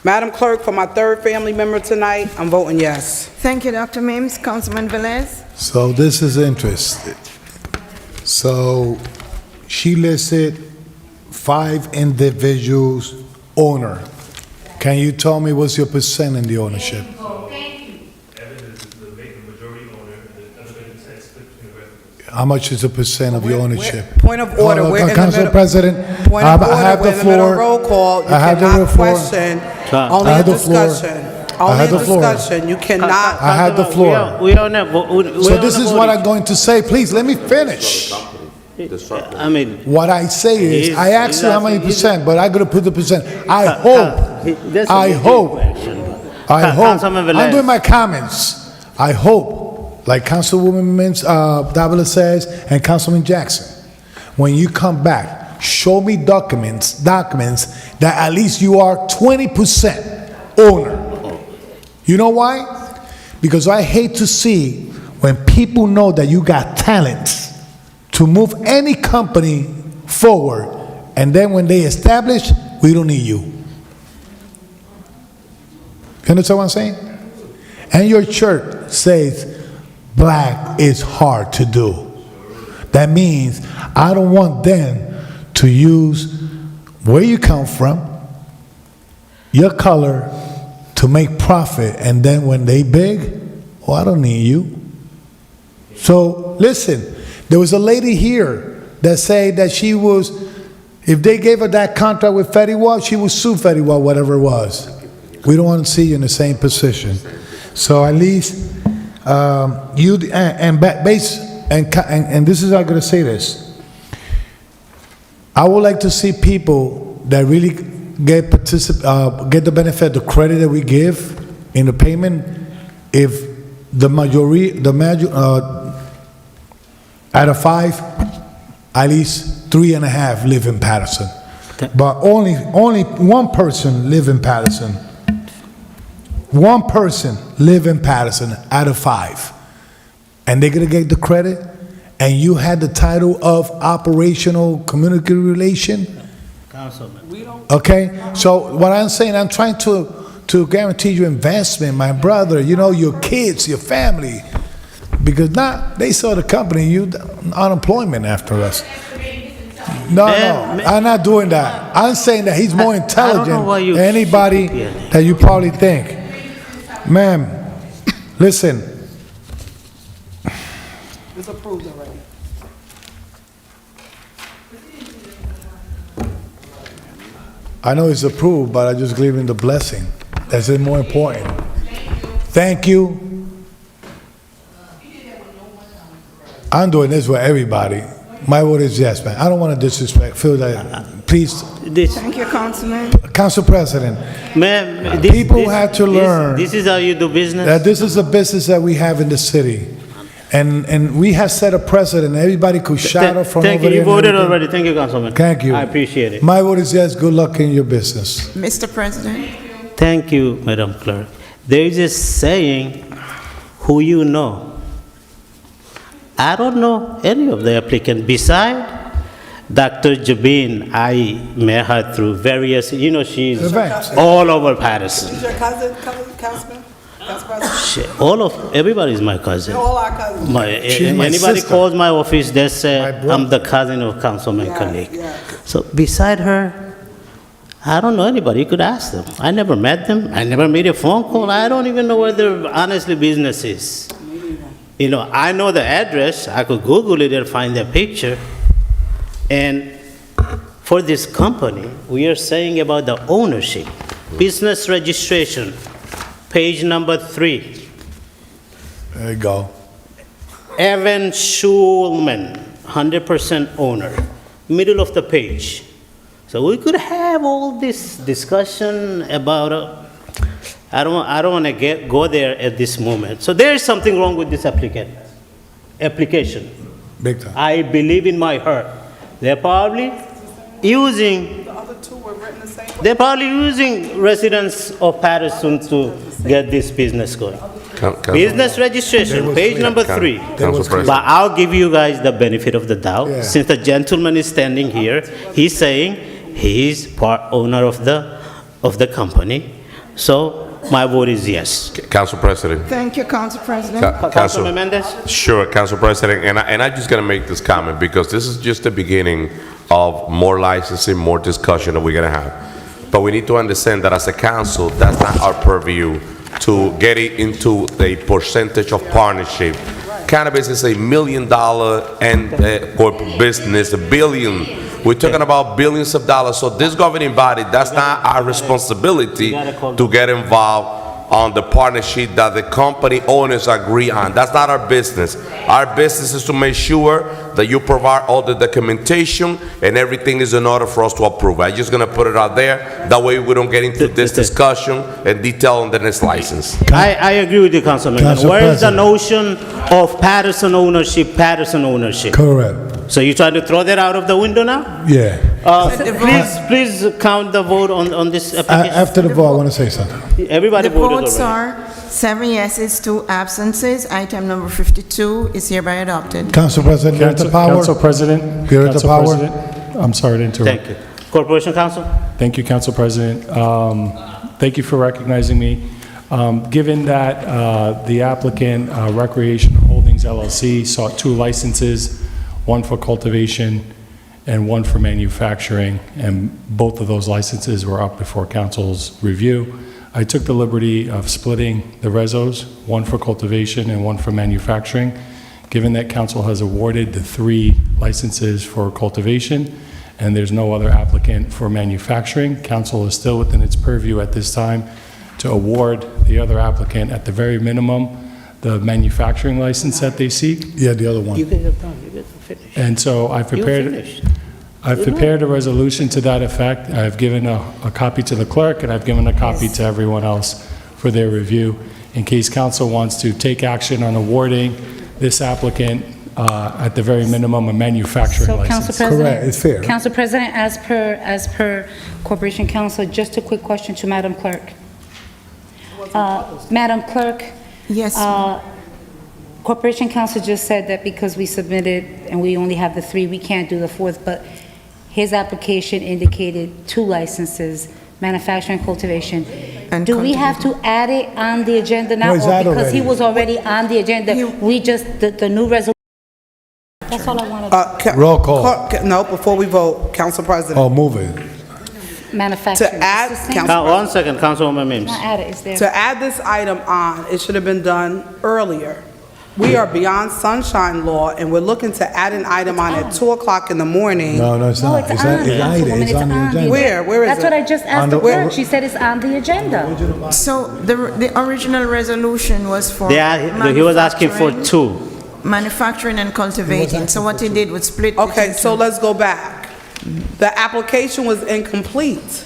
Madam Clerk, for my third family member tonight, I'm voting yes. Thank you, Dr. Mims. Councilman Velez? So this is interesting. So she listed 5 individuals owner. Can you tell me what's your percent in the ownership? How much is the percent of your ownership? Point of order, we're in the Council middle. President, Point of order, I have the we're in the middle of floor. roll call. You I have the cannot floor. question, I only a have the floor. discussion. I Only have a the floor. discussion, you cannot. I have the floor. So this is what I'm going to say. Please, let me finish. I mean, What I say is, I asked you how many percent, but I'm going to put the percent. I hope, I'm doing my comments. I hope, like Councilwoman Davila says, and Councilman Jackson, when you come back, show me documents that at least you are 20% owner. You know why? Because I hate to see when people know that you got talents to move any company forward, and then when they establish, we don't need you. You understand what I'm saying? And your church says black is hard to do. That means I don't want them to use where you come from, your color, to make profit, and then when they big, oh, I don't need you. So listen, there was a lady here that said that she was, if they gave her that contract with Fediwa, she would sue Fediwa, whatever it was. We don't want to see you in the same position. So at least you and this is how I'm going to say this. I would like to see people that really get the benefit, the credit that we give in the payment. If the majority, out of 5, at least 3.5 live in Paterson. But only one person live in Paterson. One person live in Paterson out of 5. And they're gonna get the credit, and you had the title of operational community relation. Councilman. Okay, so what I'm saying, I'm trying to guarantee you investment, my brother, you know, your kids, your family. Because now they saw the company, you unemployment after us. No, I'm not doing that. I'm saying that he's more intelligent than anybody that you probably think. Ma'am, listen. It's approved already. I know it's approved, but I just believe in the blessing. That's more important. Thank you. I'm doing this for everybody. My word is yes, man. I don't want to disrespect, feel that please, Thank you, Councilman. Council President, Ma'am, people have to learn This is how you do business? that this is a business that we have in the city. And we have set a precedent. Everybody could shadow from over there. Thank you. and You voted everything. already. Thank you, Councilman. Thank you. I appreciate it. My vote is yes. Good luck in your business. Mr. President. Thank you, Madam Clerk. There is a saying, who you know. I don't know any of the applicants. Beside Dr. Jabin, I met her through various, she's Events. all over Paterson. Is your cousin, Councilman? Council President? Everybody's my cousin. All our cousins. She's my Anybody sister. calls my office, they say, My brother. I'm the cousin of Councilman Yeah, Kalik. yeah. So beside her, I don't know anybody. You could ask them. I never met them. I never made a phone call. I don't even know where their honestly business is. I know the address. I could Google it and find their picture. And for this company, we are saying about the ownership, business registration, page number 3. There you go. Evan Schulman, 100% owner, middle of the page. So we could have all this discussion about, I don't want to go there at this moment. So there is something wrong with this application. Big time. I believe in my heart. They're probably using, The other two were written the same way. they're probably using residents of Paterson to get this business going. Business registration, page number 3. Council President. But I'll give you guys the benefit of the doubt. Yeah. Since the gentleman is standing here, he's saying he's part owner of the company. So my vote is yes. Council President. Thank you, Council President. Councilman Mendez? Sure, Council President, and I just gotta make this comment because this is just the beginning of more licensing, more discussion that we're gonna have. But we need to understand that as a council, that's not our purview to get it into a percentage of partnership. Cannabis is $1 million and corporate business, $1 billion. We're talking about billions of dollars. So this governing body, that's not our responsibility to get involved on the partnership that the company owners agree on. That's not our business. Our business is to make sure that you provide all the documentation and everything is in order for us to approve. I'm just gonna put it out there. That way we don't get into this discussion and detail on the next license. I agree with you, Councilman. Council Where is the President. notion of Paterson ownership? Correct. So you trying to throw that out of the window now? Yeah. Please count the vote on this application. After the vote, I want to say something. Everybody The voted votes already. are 7 yeses, 2 absences. Item number 52 is hereby adopted. Council President, you're at the power. Council President. You're at the Council power. President, I'm sorry to interrupt. Thank you. Corporation Counsel? Thank you, Council President. Thank you for recognizing me. Given that the applicant, Recreation Holdings LLC, sought 2 licenses, one for cultivation and one for manufacturing, and both of those licenses were up before council's review, I took the liberty of splitting the rezos, one for cultivation and one for manufacturing. Given that council has awarded the 3 licenses for cultivation, and there's no other applicant for manufacturing, council is still within its purview at this time to award the other applicant, at the very minimum, the manufacturing license that they seek. Yeah, the other one. You guys have done, you guys have finished. And so I've You prepared, finished. I've prepared a resolution to that effect. I've given a copy to the clerk, and I've given a copy to everyone else for their review, in case council wants to take action on awarding this applicant, at the very minimum, a manufacturing So, Council license. President. Correct, it's fair. Council President, as per Corporation Council, just a quick question to Madam Clerk. Madam Clerk, Yes, Corporation Council just said that because we submitted and we only have the 3, we can't do the 4th, but his application indicated 2 licenses, manufacturing, cultivation. And Do we have to add it on the agenda now? No, it's or out because he already. was already on the agenda, we just, the new resolution? That's all I wanted, Roll call. No, before we vote, Council President. Oh, move it. manufacturing. To add, It's the same- Council One second, Councilwoman Mims. Not add it, it's there. To add this item on, it should have been done earlier. We are beyond sunshine law, and we're looking to add an item on at 2 o'clock in the morning. No, it's No, not. it's It's on, on the Councilwoman, it's on the agenda. Where is That's it? what I just On asked the- the clerk, she said it's on the agenda. so the original resolution was for He was asking for manufacturing- 2. manufacturing and cultivating. So what he did was split. it Okay, into- so let's go back. The application was incomplete.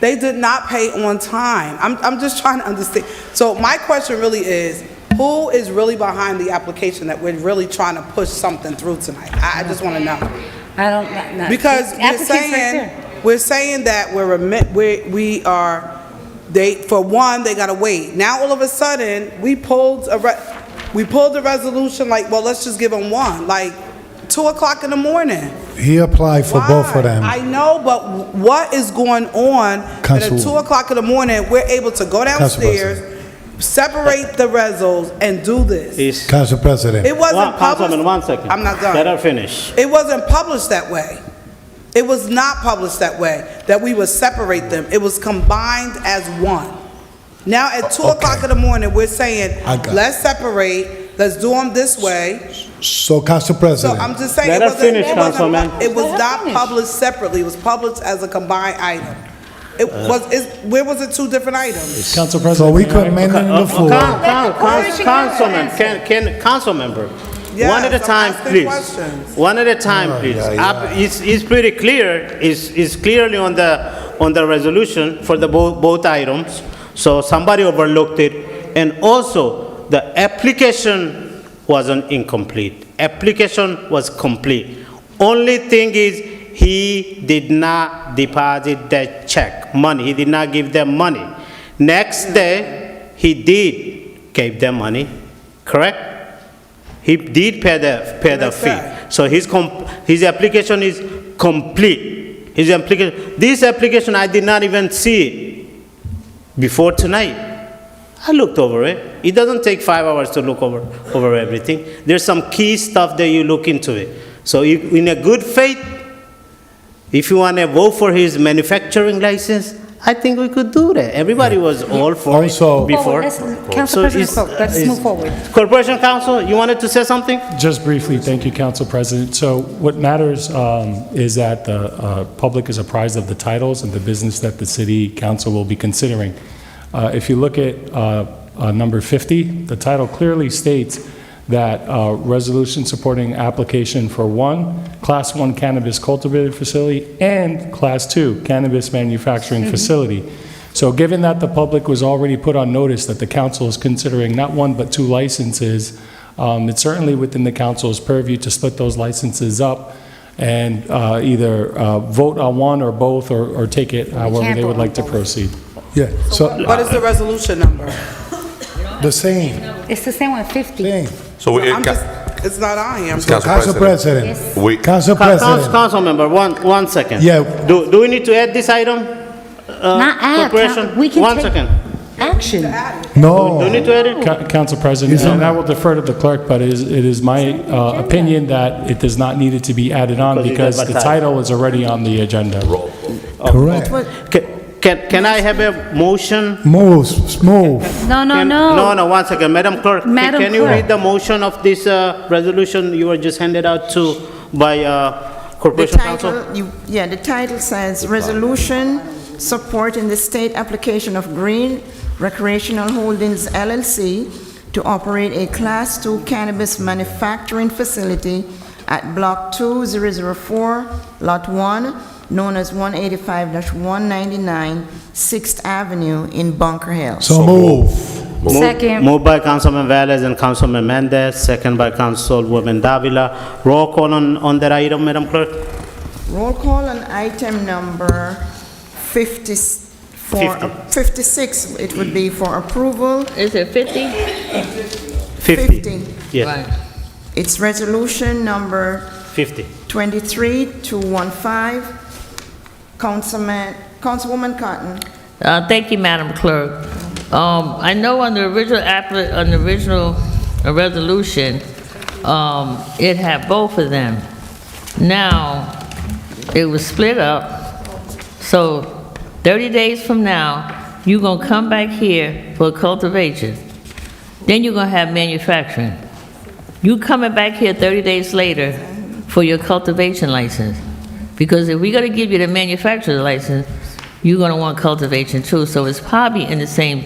They did not pay on time. I'm just trying to understand. So my question really is, who is really behind the application that we're really trying to push something through tonight? I just want to know. I don't, not. Because Applicant's right there. we're saying that we are, for one, they gotta wait. Now, all of a sudden, we pulled a resolution like, well, let's just give them one, like 2 o'clock in the morning. He applied for both of them. I know, but what is going on that at 2 o'clock in the morning, we're able to go downstairs, separate the resos and do this? Council President. It wasn't published. Councilman, 1 second. I'm not done. Let her finish. It wasn't published that way. It was not published that way, that we would separate them. It was combined as one. Now, at 2 o'clock in the morning, we're saying, let's separate, let's do them this way. So, Council So President. I'm just saying, Let her finish, Councilman. it was not published separately. It was published as a combined item. Where was it two different items? Council President. So we could amend it on the floor. Councilman, council member. Yes, One at a I'm time, asking please. questions. One at a time, please. It's pretty clear, it's clearly on the resolution for the both items, so somebody overlooked it. And also, the application wasn't incomplete. Application was complete. Only thing is, he did not deposit the check, money. He did not give them money. Next day, he did give them money, correct? He did pay the fee. So his application is complete. This application, I did not even see it before tonight. I looked over it. It doesn't take 5 hours to look over everything. There's some key stuff that you look into it. So in a good faith, if you want to vote for his manufacturing license, I think we could do that. Everybody was all for it before. Council President, let's move forward. Corporation Counsel, you wanted to say something? Just briefly, thank you, Council President. So what matters is that the public is apprised of the titles and the business that the City Council will be considering. If you look at number 50, the title clearly states that resolution supporting application for 1, Class 1 cannabis cultivated facility and Class 2 cannabis manufacturing facility. So given that the public was already put on notice that the council is considering not 1 but 2 licenses, it's certainly within the council's purview to split those licenses up and either vote on 1 or both or take it however they would like to proceed. Yeah. So What is the resolution number? the same. It's the same one, 50. So It's not on here. Council President. Yes. Council President. Council member, one second. Yeah. Do we need to add this item? Not add, Corporation? we can One take second. action. No. Do we need to add it? Council President, and I will defer to the clerk, but it is my opinion that it does not need it to be added on because the title is already on the agenda. Correct. Can I have a motion? Move. No, No, 1 second. Madam Clerk, Madam can you Clerk. read the motion of this resolution you were just handed out to by The Corporation Council? title, the title says, Resolution Supporting the State Application of Green Recreational Holdings LLC to operate a Class 2 cannabis manufacturing facility at Block 2004, Lot 1, known as 185-199 6th Avenue in Bunker Hill. So move. Second. Moved by Councilman Velez and Councilman Mendez, second by Councilwoman Davila. Roll call on that item, Madam Clerk? Roll call on item number 56, it would be for approval. Is it 50? 50. Yes, It's resolution number 50. 23-215. Councilwoman Cotton. Thank you, Madam Clerk. I know on the original resolution, it had both of them. Now, it was split up, so 30 days from now, you're gonna come back here for cultivation. Then you're gonna have manufacturing. You coming back here 30 days later for your cultivation license. Because if we're gonna give you the manufacturer's license, you're gonna want cultivation too, so it's probably in the same.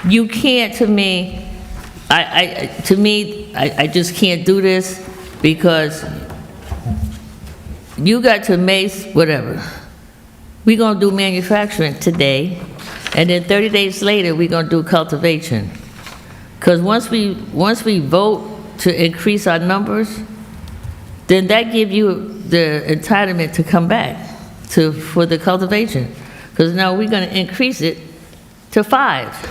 You can't, to me, I just can't do this because you got to Mace, whatever. We're gonna do manufacturing today, and then 30 days later, we're gonna do cultivation. Because once we vote to increase our numbers, then that gives you the entitlement to come back for the cultivation. Because now we're gonna increase it to 5.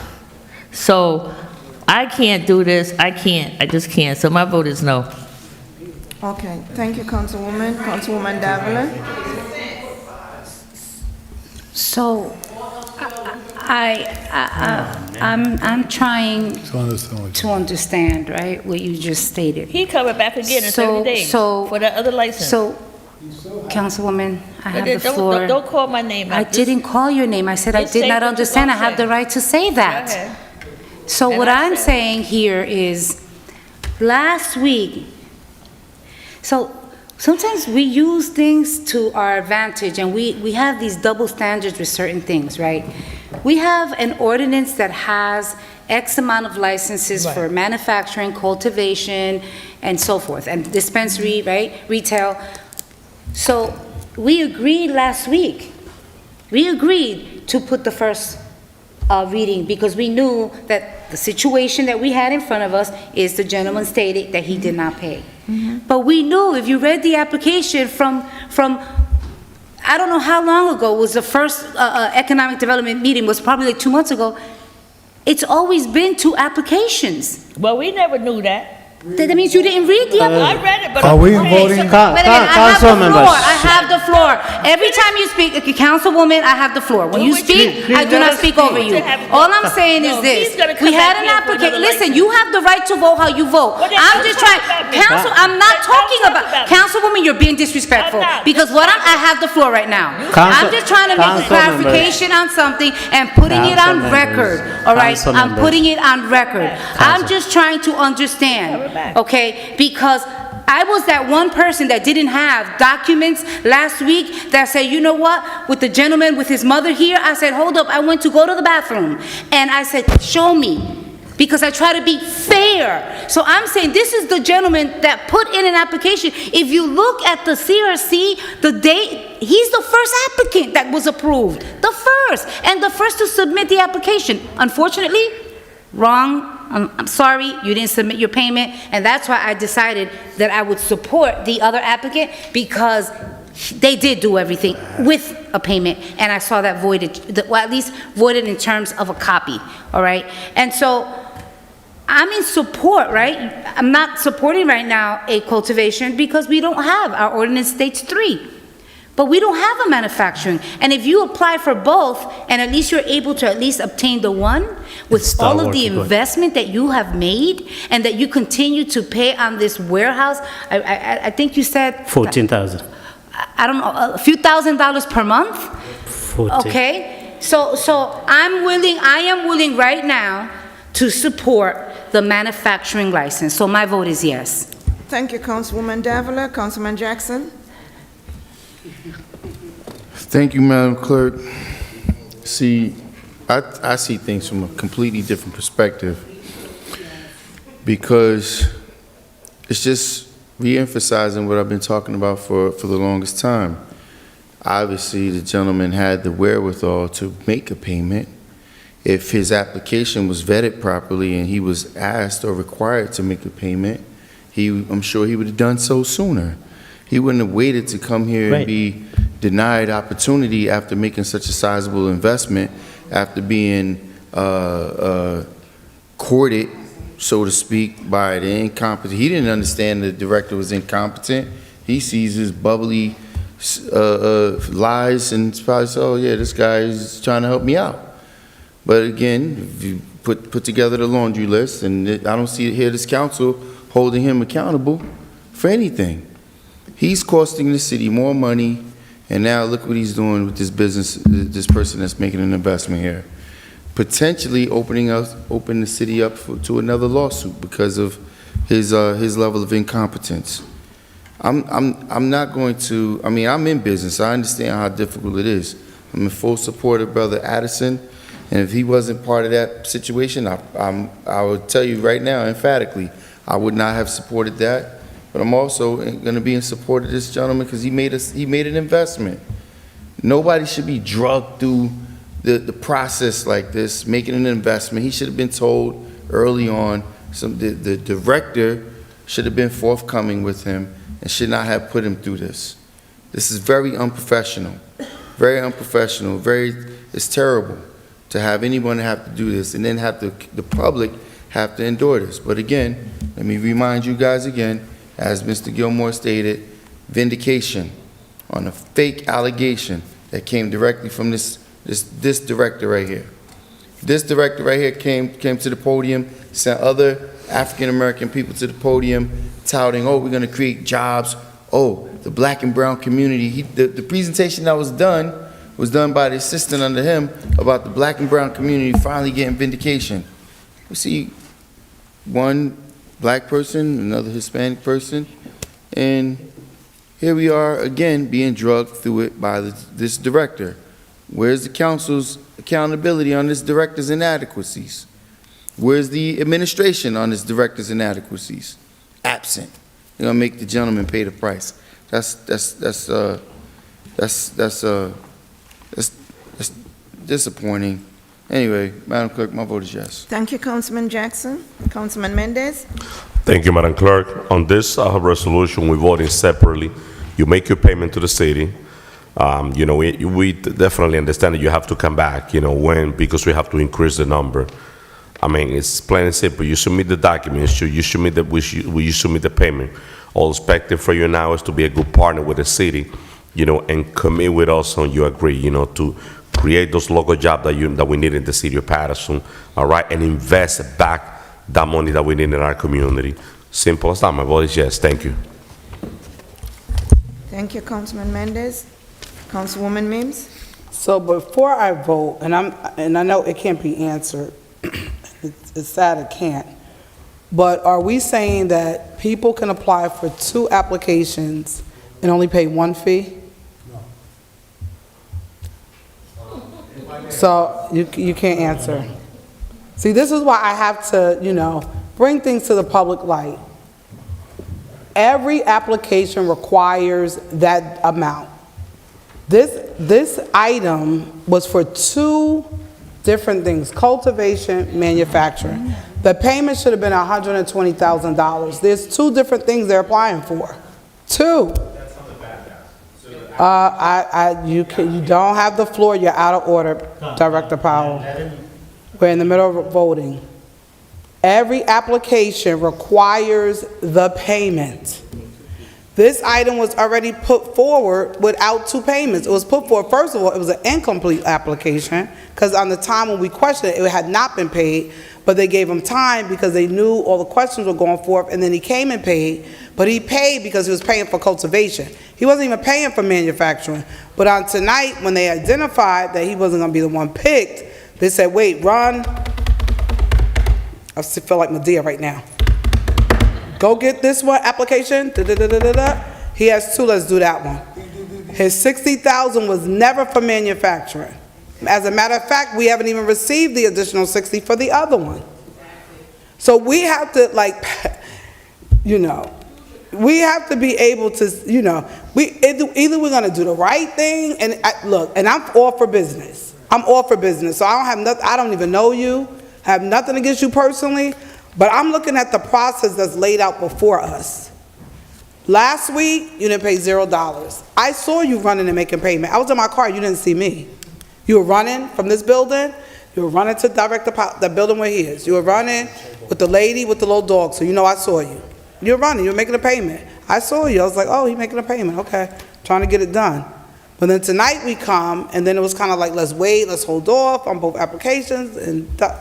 So I can't do this, I just can't. So my vote is no. Okay, thank you, Councilwoman. Councilwoman Davila. So, I'm trying to understand, right, what you just stated. He coming back again in 30 days for that other license. So, Councilwoman, I have the floor. Don't call my name out. I didn't call your name. I said I Just did say not what you understand. I gonna have say. the right to say that. Go ahead. So what I'm saying here is, last week, so sometimes we use things to our advantage, and we have these double standards with certain things, right? We have an ordinance that has X amount of licenses for manufacturing, cultivation, and so forth, and dispensary, right, retail. So we agreed last week, we agreed to put the first reading because we knew that the situation that we had in front of us is the gentleman stated that he did not pay. But we knew, if you read the application from I don't know how long ago was the first economic development meeting, was probably like 2 months ago. It's always been 2 applications. Well, we never knew that. That means you didn't read the application. I read it, but Are we voting? Wait a minute, I have the Council floor, members. I have the floor. Every time you speak, Councilwoman, I have the floor. When you speak, I do not speak over you. All I'm saying is this, we had an application, listen, you have the right to vote how you vote. I'm just trying, I'm not talking about, Councilwoman, you're being disrespectful. Because I have the floor right now. I'm just trying to make a clarification on something and putting it on record, all right? I'm putting it on record. I'm just trying to understand. Okay, because I was that one person that didn't have documents last week that said, you know what, with the gentleman with his mother here, I said, hold up, I went to go to the bathroom, and I said, show me, because I try to be fair. So I'm saying this is the gentleman that put in an application. If you look at the CRC, the date, he's the first applicant that was approved, the first, and the first to submit the application. Unfortunately, wrong. I'm sorry, you didn't submit your payment, and that's why I decided that I would support the other applicant, because they did do everything with a payment, and I saw that voided, well, at least voided in terms of a copy, all right? And so I'm in support, right? I'm not supporting right now a cultivation because we don't have, our ordinance states 3. But we don't have a manufacturing. And if you apply for both, and at least you're able to at least obtain the one, with all of the investment that you have made, and that you continue to pay on this warehouse, I think you said... 14,000. I don't know, a few $1,000s per month? 14. Okay? So I am willing right now to support the manufacturing license. So my vote is yes. Thank you, Councilwoman Davila. Councilman Jackson. Thank you, Madam Clerk. See, I see things from a completely different perspective, because it's just re-emphasizing what I've been talking about for the longest time. Obviously, the gentleman had the wherewithal to make a payment. If his application was vetted properly and he was asked or required to make a payment, I'm sure he would have done so sooner. He wouldn't have waited to come here and be denied opportunity after making such a sizable investment, after being courted, so to speak, by the incompetent. He didn't understand the director was incompetent. He sees his bubbly lies and probably says, oh yeah, this guy is trying to help me out. But again, if you put together the laundry list, and I don't see here this council holding him accountable for anything. He's costing the city more money, and now look what he's doing with this business, this person that's making an investment here. Potentially open the city up to another lawsuit because of his level of incompetence. I'm not going to, I mean, I'm in business. I understand how difficult it is. I'm in full support of Brother Addison, and if he wasn't part of that situation, I would tell you right now, emphatically, I would not have supported that. but I'm also going to be in support of this gentleman because he made an investment. Nobody should be drugged through the process like this, making an investment. He should have been told early on. The director should have been forthcoming with him and should not have put him through this. This is very unprofessional. Very unprofessional. It's terrible to have anyone have to do this and then have the public have to endure this. But again, let me remind you guys again, as Mr. Gilmore stated, vindication on a fake allegation that came directly from this director right here. This director right here came to the podium, sent other African-American people to the podium, touting, oh, we're going to create jobs. Oh, the black and brown community. The presentation that was done by the assistant under him about the black and brown community finally getting vindication. We see one black person, another Hispanic person, and here we are again being drugged through it by this director. Where's the council's accountability on this director's inadequacies? Where's the administration on this director's inadequacies? Absent. You're gonna make the gentleman pay the price. That's disappointing. Anyway, Madam Clerk, my vote is yes. Thank you, Councilman Jackson. Councilman Mendez? Thank you, Madam Clerk. On this resolution, we're voting separately. You make your payment to the city. We definitely understand that you have to come back, because we have to increase the number. I mean, it's plain and simple. You submit the documents, you submit the payment. All expected for you now is to be a good partner with the city, and commit with us on you agree, to create those local jobs that we need in the city of Paterson, all right, and invest back that money that we need in our community. Simple as that. My vote is yes. Thank you. Thank you, Councilman Mendez. Councilwoman Mims? So before I vote, and I know it can't be answered, it's sad it can't, but are we saying that people can apply for 2 applications and only pay 1 fee? So you can't answer. See, this is why I have to, bring things to the public light. Every application requires that amount. This item was for 2 different things, cultivation, manufacturing. The payment should have been $120,000. There's 2 different things they're applying for. 2. You don't have the floor. You're out of order, Director Powell. We're in the middle of voting. Every application requires the payment. This item was already put forward without 2 payments. It was put forward, first of all, it was an incomplete application, because on the time when we questioned it, it had not been paid, but they gave him time because they knew all the questions were going forth, and then he came and paid, but he paid because he was paying for cultivation. He wasn't even paying for manufacturing. But on tonight, when they identified that he wasn't gonna be the one picked, they said, wait, Ron, I feel like Medea right now. Go get this one application. He has 2. Let's do that one. His $60,000 was never for manufacturing. As a matter of fact, we haven't even received the additional $60,000 for the other one. So we have to, we have to be able to, either we're going to do the right thing, and and I'm all for business. I'm all for business. So I don't have nothing. I don't even know you. I have nothing against you personally. But I'm looking at the process that's laid out before us. Last week, you didn't pay $0. I saw you running and making payment. I was in my car, you didn't see me. You were running from this building, you were running to the building where he is. You were running with the lady with the little dog, so I saw you. You were running, you were making a payment. I saw you, I was like, oh, he's making a payment, okay. Trying to get it done. But then tonight we come, and then it was kind of like, let's wait, let's hold off on both applications,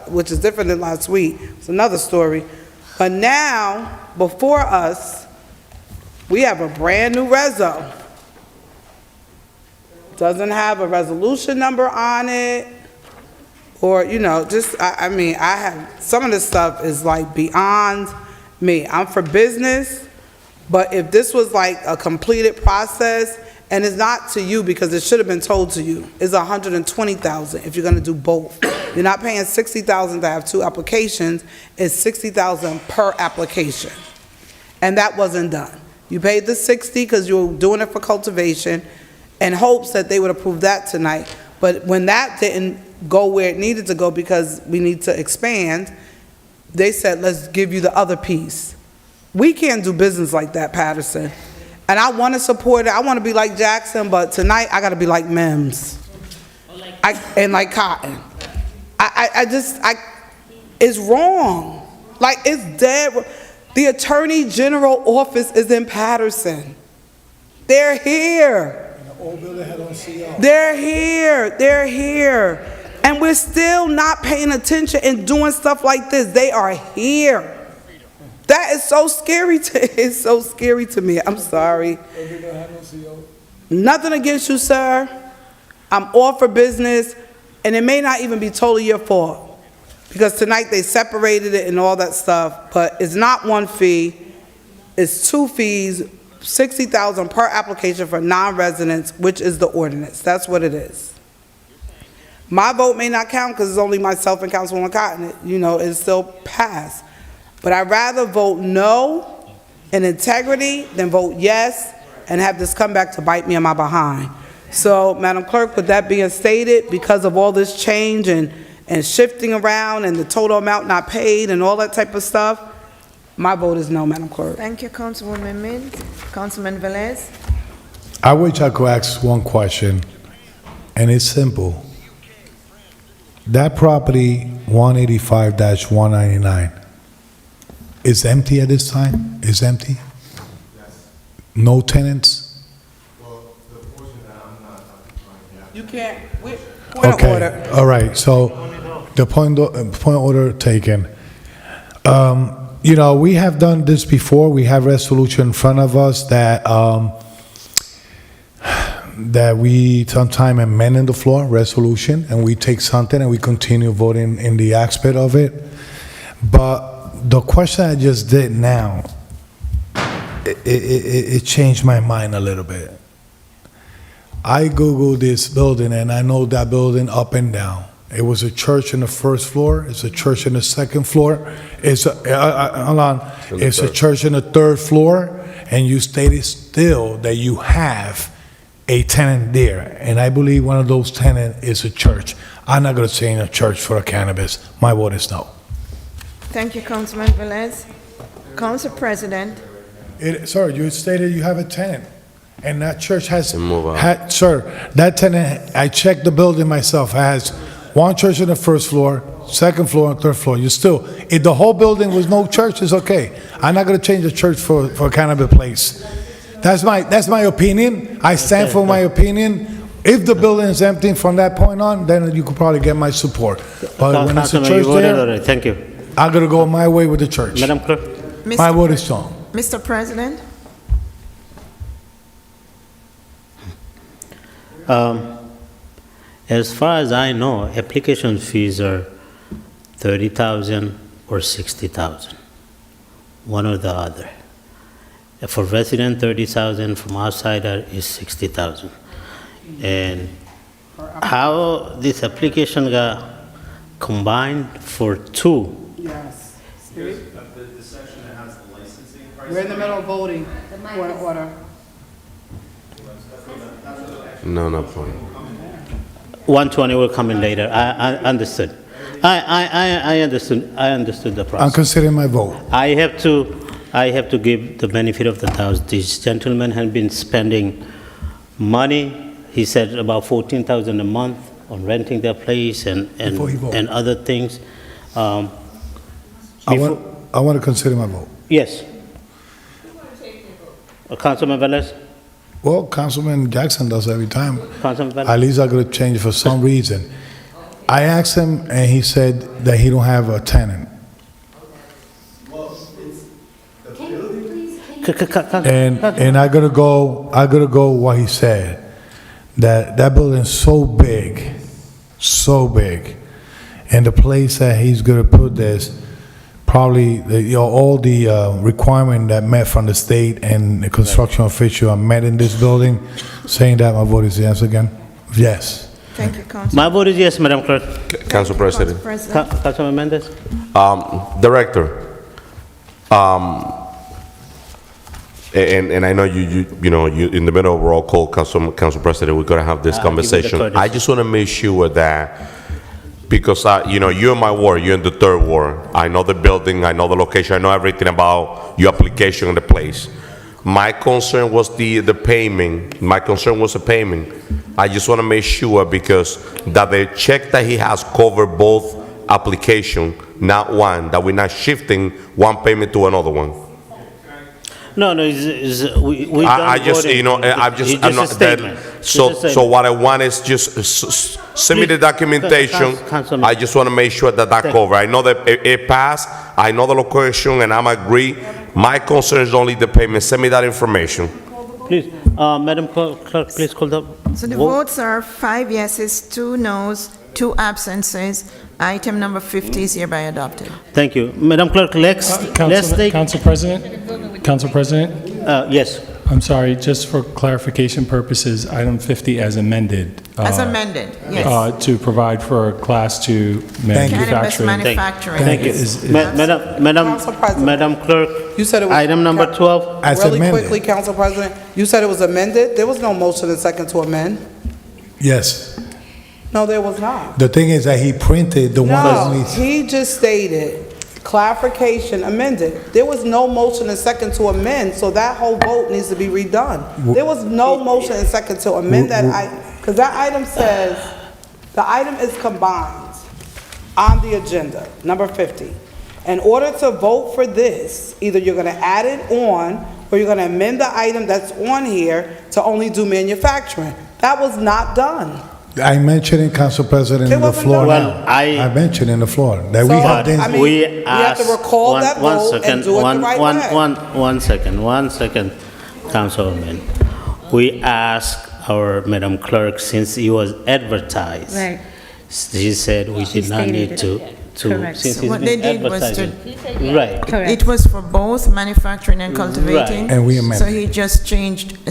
which is different than last week. It's another story. But now, before us, we have a brand new reso. Doesn't have a resolution number on it, or, I have, some of this stuff is like beyond me. I'm for business, but if this was like a completed process, and it's not to you because it should have been told to you, it's $120,000 if you're gonna do both. You're not paying $60,000 to have 2 applications, it's $60,000 per application. And that wasn't done. You paid the 60 because you were doing it for cultivation in hopes that they would approve that tonight. But when that didn't go where it needed to go because we need to expand, they said, let's give you the other piece. We can't do business like that, Paterson. And I want to support it. I want to be like Jackson, but tonight I got to be like Mims. And like Cotton. It's wrong. Like, it's dead. The Attorney General office is in Paterson. They're here. They're here. And we're still not paying attention and doing stuff like this. They are here. That is so scary it's so scary to me. I'm sorry. Nothing against you, sir. I'm all for business, and it may not even be totally your fault. Because tonight they separated it and all that stuff, but it's not one fee, it's 2 fees, $60,000 per application for non-residents, which is the ordinance. That's what it is. My vote may not count because it's only myself and Councilwoman Cotton. You know, it's still passed. But I'd rather vote no in integrity than vote yes and have this come back to bite me in my behind. So, Madam Clerk, with that being stated, because of all this change and shifting around and the total amount not paid and all that type of stuff, my vote is no, Madam Clerk. Thank you, Councilwoman Mims. Councilman Velez? I wish I could ask one question, and it's simple. That property, 185-199, is empty at this time? Is empty? No tenants? You can't, point Okay, of order. all right, so the point order taken. You know, we have done this before. We have resolution in front of us that that we sometime amend in the floor resolution, and we take something and we continue voting in the aspect of it. But the question I just did now, it changed my mind a little bit. I Googled this building, and I know that building up and down. It was a church in the first floor. It's a church in the second floor. It's a, hold on. It's a church in the third floor, and you stated still that you have a tenant there, and I believe one of those tenants is a church. I'm not going to say in a church for a cannabis. My vote is no. Thank you, Councilman Velez. Council President? Sir, you stated you have a tenant. And that church has, sir, that tenant, I checked the building myself, has one church on the first floor, second floor, and third floor. You still, if the whole building was no church, it's okay. I'm not gonna change the church for a cannabis place. That's my opinion. I stand for my opinion. If the building is empty from that point on, then you could probably get my support. But when it's a church there, thank you. I'm gonna go my way with the church. Madam Clerk. My vote is no. Mr. President? As far as I know, application fees are 30,000 or 60,000, one or the other. For resident, 30,000, from outsider is 60,000. And how this application got combined for two? Yes. The section that has the licensing price. We're in the middle of voting. Point of order. No point. 120 will come in later. I understood. I understood the process. I'm considering my vote. I have to give the benefit of the doubt. This gentleman has been spending money. He said about 14,000 a month on renting their place and other things. I want to consider my vote. Yes. Councilman Velez? Well, Councilman Jackson does every time. Councilman Velez? At least I could change for some reason. I asked him, and he said that he don't have a tenant. And I gotta go what he said. That building is so big, and the place that he's gonna put this, probably all the requirement that met from the state and the construction official are met in this building. Saying that, my vote is yes again. Yes. Thank you, Council. My vote is yes, Madam Clerk. Council President. Councilman Mendez? Director, And I know you in the middle of roll call, Council President, we're gonna have this Give me the conversation. courtesy. I just wanna make sure that, because you're in my ward, you're in the third ward. I know the building, I know the location, I know everything about your application and the place. My concern was the payment. My concern was the payment. I just wanna make sure because that the check that he has covered both application, not one, that we're not shifting one payment to another one. No, we I don't just, vote in- I'm just, it's I'm just not a that. statement. So, It's a so what I want is just send me the documentation. Councilman. I just want to make sure that cover. I know that it passed. I know the location, and I'm agree. My concern is only the payment. Send me that information. Please, Madam Clerk, please call the So the vote. votes are 5 yeses, 2 noes, 2 absences. Item number 50 is hereby adopted. Thank you. Madam Clerk, let's take, Council President? Council President? yes. I'm sorry, just for clarification purposes, item 50 as amended. As amended, yes. To provide for Class 2 Cannabis manufacturing. manufacturing. Thank you. Council President. Madam Clerk, You said it was. item number 12. As Really amended. quickly, Council President, you said it was amended? There was no motion and second to amend. Yes. No, there was not. The thing is that he printed the one that No, needs. he just stated clarification amended. There was no motion and second to amend, so that whole vote needs to be redone. There was no motion and second to amend that because that item says, the item is combined on the agenda, number 50. In order to vote for this, either you're gonna add it on, or you're gonna amend the item that's on here to only do manufacturing. That was not done. I mentioned in Council President It in the wasn't floor done. now. Well, I mentioned in the floor that we So, have things. I mean, we we have to asked- recall that vote and do it the right way. One second, Councilwoman. We asked our Madam Clerk, since it was advertised. Right. She said we did not need to, Correct. since So it's what been they did was advertised. Right. Correct. It was for both manufacturing and cultivating. And we amended. So he just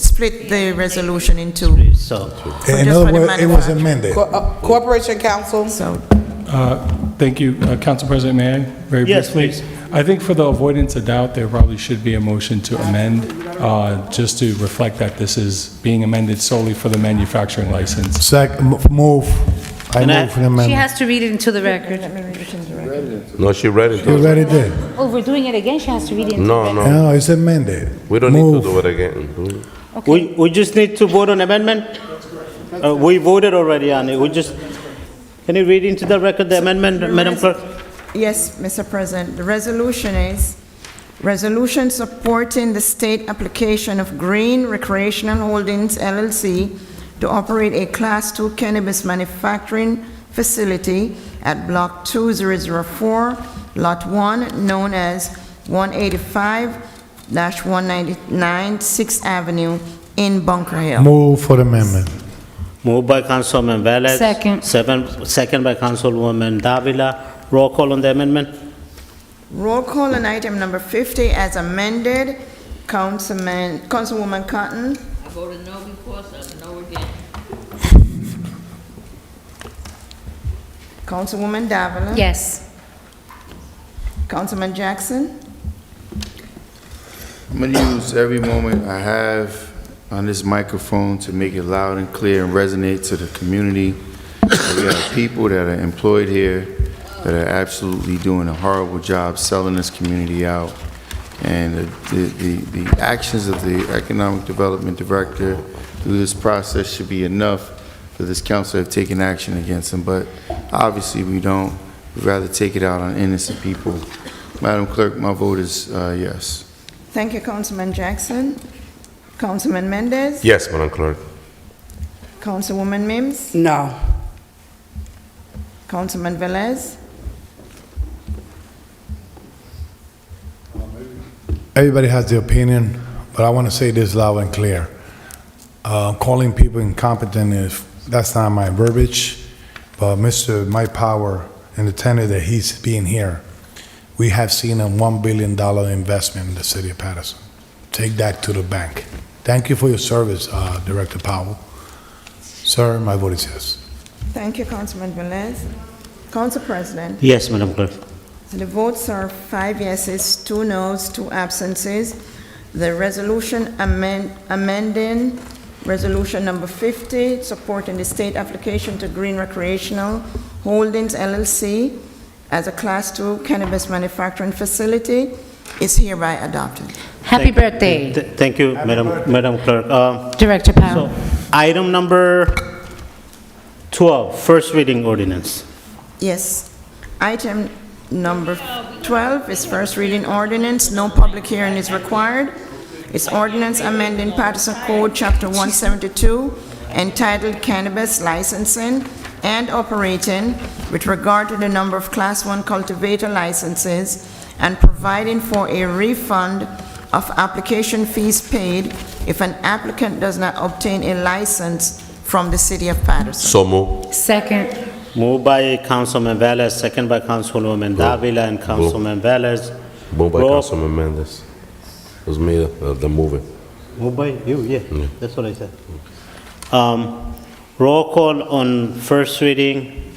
split the resolution into. So, In just other for the words, it was manufacturing. amended. Corporation Counsel. So Thank you, Council President, may I, very Yes, briefly? please. I think for the avoidance of doubt, there probably should be a motion to amend, just to reflect that this is being amended solely for the manufacturing license. Move. I Can I- move for the She amendment. has to read it into the record. No, she read it. You already did. Oh, we're doing it again, she has to read it into the No, record. no. No, it's amended. We don't need Move. to do it again. we just need to vote on amendment? We voted already on it. Can you read into the record the amendment, Madam Clerk? yes, Mr. President, the resolution is, resolution supporting the state application of Green Recreational Holdings LLC to operate a Class 2 cannabis manufacturing facility at Block 2004, Lot 1, known as 185-199 6th Avenue in Bunker Hill. Move for the amendment. Moved by Councilman Velez. Second. Second by Councilwoman Davila. Roll call on the amendment? Roll call on item number 50 as amended. Councilwoman Cotton, I voted no before, so no again. Councilwoman Davila. Yes. Councilman Jackson, I'm gonna use every moment I have on this microphone to make it loud and clear and resonate to the community. We have people that are employed here that are absolutely doing a horrible job selling this community out. And the actions of the Economic Development Director through this process should be enough for this council to have taken action against them. But obviously, we don't. We'd rather take it out on innocent people. Madam Clerk, my vote is yes. thank you, Councilman Jackson. Councilman Mendez, Yes, Madam Clerk. Councilwoman Mims, No. Councilman Velez, Everybody has their opinion, but I want to say this loud and clear. Calling people incompetent that's not my verbiage, but Mr. Mike Power and the tenor that he's being here, we have seen a $1 billion investment in the city of Paterson. Take that to the bank. Thank you for your service, Director Powell. Sir, my vote is yes. thank you, Councilman Velez. Council President, Yes, Madam Clerk. the votes are 5 yeses, 2 noes, 2 absences. the resolution amending Resolution number 50, supporting the state application to Green Recreational Holdings LLC as a Class 2 cannabis manufacturing facility is hereby adopted. Happy birthday, Thank you, Madam Clerk. Director Powell. Item number 12, first reading ordinance. Yes. Item number 12 is first reading ordinance. No public hearing is required. It's ordinance amending Paterson Code, Chapter 172, entitled Cannabis Licensing and Operating with regard to the number of Class 1 cultivator licenses and providing for a refund of application fees paid if an applicant does not obtain a license from the city of Paterson. So move. Second. Moved by Councilman Velez, second by Councilwoman Davila and Councilman Velez. Moved by Roll- Councilman Mendez. It was me, the mover. Moved by you, yeah, that's what I said. Roll call on first reading,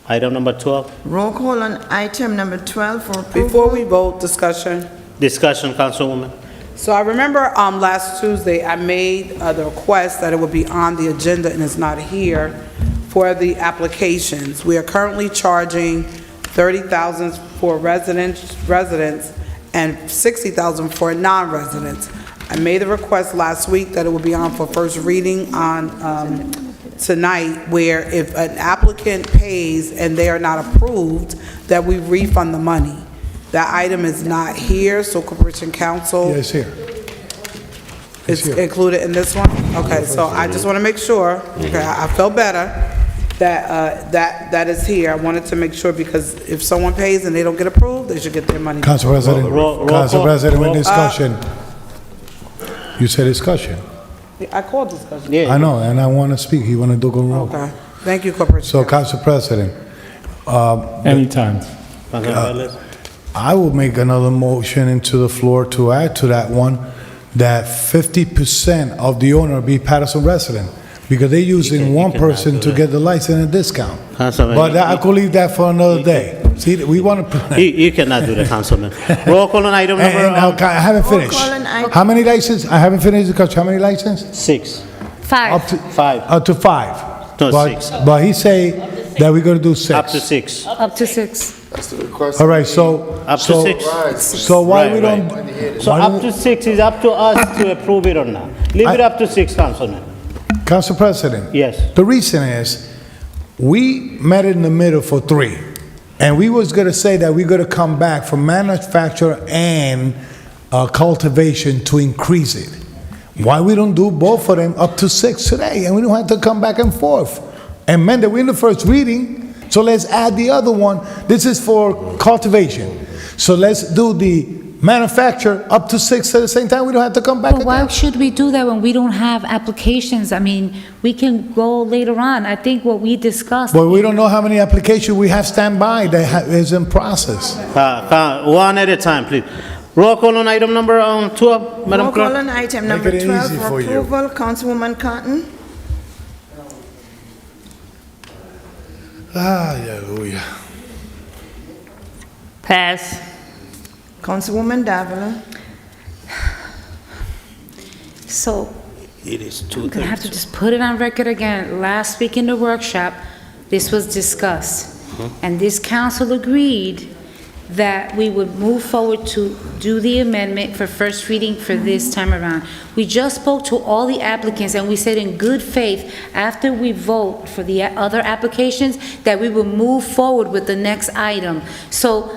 item number 12. Roll call on item number 12 for approval. Before we vote, discussion. Discussion, Councilwoman. So I remember last Tuesday, I made the request that it would be on the agenda and it's not here for the applications. We are currently charging $30,000 for residents and $60,000 for non-residents. I made the request last week that it would be on for first reading on tonight, where if an applicant pays and they are not approved, that we refund the money. That item is not here, so Corporation Council. Yeah, it's here. It's included in this one? Okay, so I just want to make sure, okay, I feel better that, that is here. I wanted to make sure, because if someone pays and they don't get approved, they should get their money. Council President, Council President, with discussion. You said discussion. I called discussion. I know, and I want to speak. You want to do go roll. Okay, thank you, Corporation. So, Council President. Anytime. I will make another motion into the floor to add to that one, that 50% of the owner be Paterson resident, because they're using one person to get the license and discount. Councilman, But I could leave that for another day. See, we want to. You cannot do that, Councilman. Roll call on item number. I haven't finished. Roll call on item- How many licenses? I haven't finished the question. How many licenses? 6. 5. Up to 5. Up to 5. No, But- 6. But he say that we're going to do 6. Up to 6. Up to 6. That's the request. All right, so. Up to so- 6. So why Right, we don't? right. So why up don't- to 6 is up to us to approve it or not. Leave it up to 6, Councilman. Council President. Yes. The reason is, we met in the middle for 3. And we was gonna say that we're gonna come back from manufacture and cultivation to increase it. Why we don't do both of them up to 6 today, and we don't have to come back and forth? And man, we're in the first reading, so let's add the other one. This is for cultivation. So let's do the manufacture up to 6 at the same time. We don't have to come back But why again. should we do that when we don't have applications? I mean, we can go later on. I think what we discussed. But we don't know how many applications we have standby that is in process. One at a time, please. Roll call on item number 12, Madam Roll call Clerk. on item Make number it 12 easy for for you. approval. Councilwoman Cotton. Hallelujah. Pass. Councilwoman Davila. So It is I'm gonna have to just put it on record again. Last week in the workshop, this was discussed. And this council agreed that we would move forward to do the amendment for first reading for this time around. We just spoke to all the applicants and we said in good faith, after we vote for the other applications, that we will move forward with the next item. So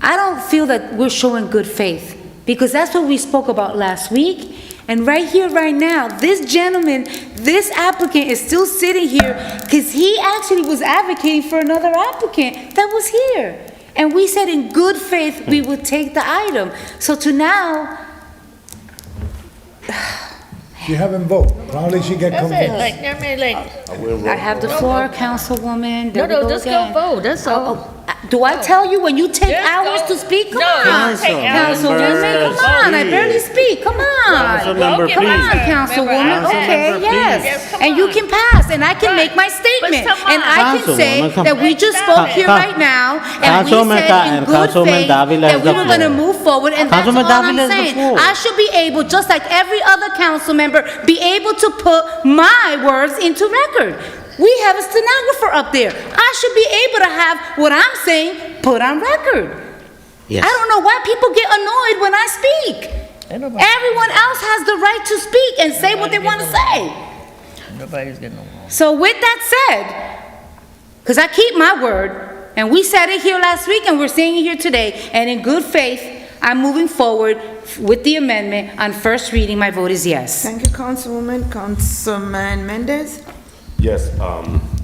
I don't feel that we're showing good faith, because that's what we spoke about last week. And right here, right now, this gentleman, this applicant is still sitting here because he actually was advocating for another applicant that was here. And we said in good faith, we would take the item. So to now, She haven't voted. Probably she get That's it, convinced. like, I have the floor, Councilwoman. There we No, go just go again. vote, that's all. Do I tell you when you take Just hours go. to speak? Come No, on, you take hours. Councilwoman, come on, I barely speak, come on. Councilmember, Come on, please. Councilwoman, okay, Councilmember, yes. please. And you can pass, and I can make my statement. But come And I can say Councilwoman, come- that we just spoke here right now, and we Councilwoman said Ka- in good Councilwoman faith Davila that has we the were gonna floor. move forward, and that's all Councilwoman I'm Davila has the saying. floor. I should be able, just like every other council member, be able to put my words into record. We have a stenographer up there. I should be able to have what I'm saying put on record. Yes. I don't know why people get annoyed when I speak. Everyone else has the right to speak and say what they want to say. Nobody's getting along. So with that said, because I keep my word, and we said it here last week and we're saying it here today, and in good faith, I'm moving forward with the amendment on first reading. My vote is yes. Thank you, Councilwoman. Councilman Mendez? Yes,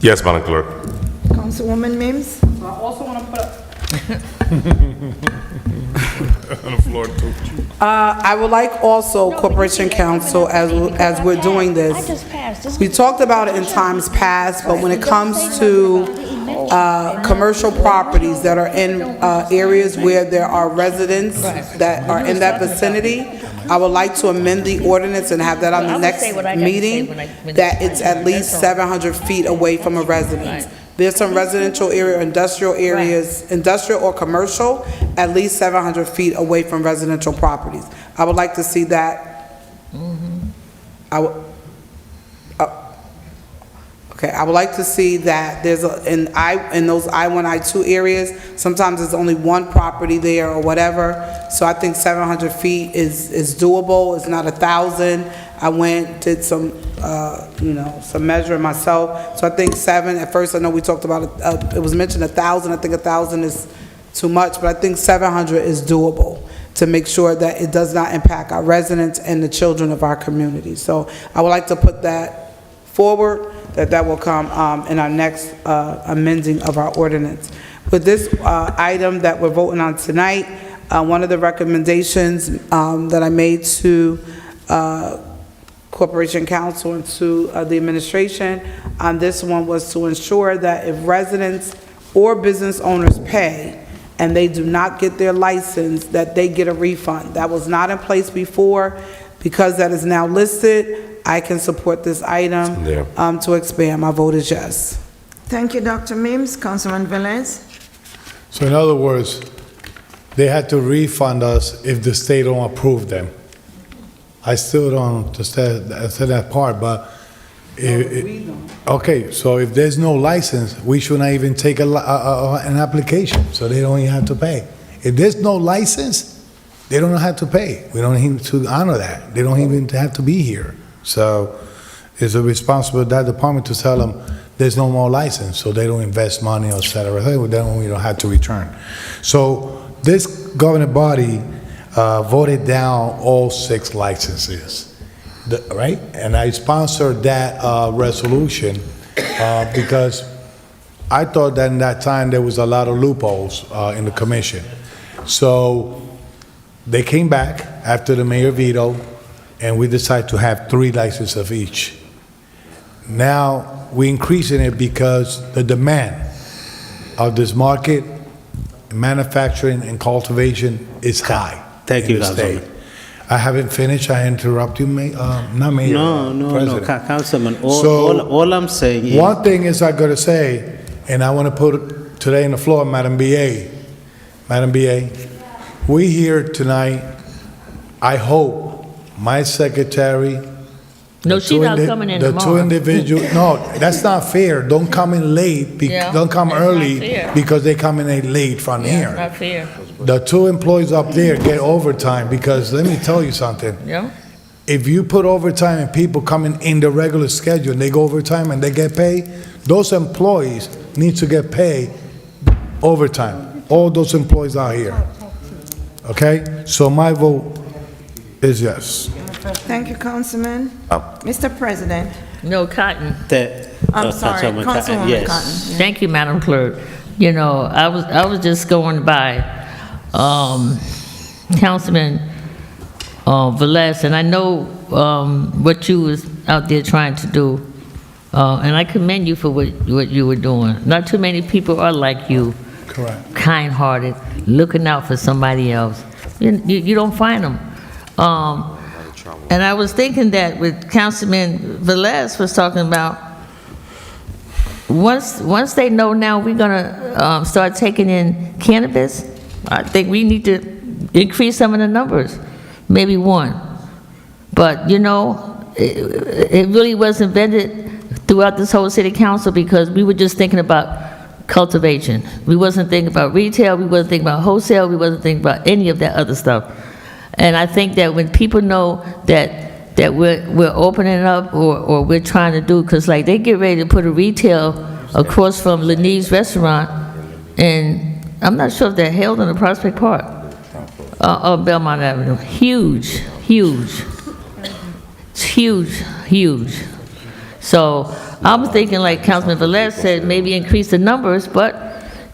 yes, Madam Clerk. Councilwoman Mims? I also want to put up. On the floor, too. I would like also Corporation Council, as we're doing this, we talked about it in times past, but when it comes to commercial properties that are in areas where there are residents that are in that vicinity, I would like to amend the ordinance and have that on the next meeting, that it's at least 700 feet away from a residence. There's some residential area, industrial areas, industrial or commercial, at least 700 feet away from residential properties. I would like to see that. I would, okay, I would like to see that there's in those I-1, I-2 areas, sometimes there's only one property there or whatever. So I think 700 feet is doable. It's not 1,000. I went, did some, some measuring myself. So I think 7, at first I know we talked about, it was mentioned 1,000. I think 1,000 is too much, but I think 700 is doable to make sure that it does not impact our residents and the children of our community. So I would like to put that forward, that will come in our next amending of our ordinance. With this item that we're voting on tonight, one of the recommendations that I made to Corporation Council and to the administration on this one was to ensure that if residents or business owners pay and they do not get their license, that they get a refund. That was not in place before. Because that is now listed, I can support this item to expand. My vote is yes. Thank you, Dr. Mims. Councilman Velez? So in other words, they had to refund us if the state don't approve them. I still don't understand that part, but okay, so if there's no license, we should not even take an application, so they don't even have to pay. If there's no license, they don't have to pay. We don't need to honor that. They don't even have to be here. So it's a responsibility of that department to tell them there's no more license, so they don't invest money, et cetera. Then we don't have to return. So this governing body voted down all 6 licenses, right? And I sponsored that resolution because I thought that in that time there was a lot of loopholes in the commission. So they came back after the mayor veto, and we decided to have 3 licenses of each. Now we're increasing it because the demand of this market, manufacturing and cultivation is high. Thank you, Councilman. I haven't finished. I interrupt you, not Mayor. No, Councilman. So, All I'm saying is... One thing is I got to say, and I want to put it today on the floor, Madam BA. Madam BA, we here tonight, I hope my secretary... No, she's not coming in the tomorrow. 2 individuals, no, that's not fair. Don't come in late, don't come that's early not fair. because they come in late from here. It's not fair. The 2 employees up there get overtime because let me tell you something. Yeah. If you put overtime and people coming in the regular schedule and they go overtime and they get paid, those employees need to get paid overtime. All those employees out here. Okay? So my vote is yes. Thank you, Councilman. Mr. President? No, Cotton. I'm sorry, Councilwoman Cotton. Thank you, Madam Clerk. You know, I was just going by Councilman Velez, and I know what you was out there trying to do, and I commend you for what you were doing. Not too many people are like you. Correct. Kind-hearted, looking out for somebody else. You don't find them. And I was thinking that with Councilman Velez was talking about, once they know now we're gonna start taking in cannabis, I think we need to increase some of the numbers, maybe one. But, you know, it really was invented throughout this whole city council because we were just thinking about cultivation. We wasn't thinking about retail, we wasn't thinking about wholesale, we wasn't thinking about any of that other stuff. And I think that when people know that we're opening up or we're trying to do, because like they get ready to put a retail across from Lenive's restaurant, and I'm not sure if they're held in the Prospect Park or Belmont Avenue. Huge. It's huge. So I'm thinking, like Councilman Velez said, maybe increase the numbers, but,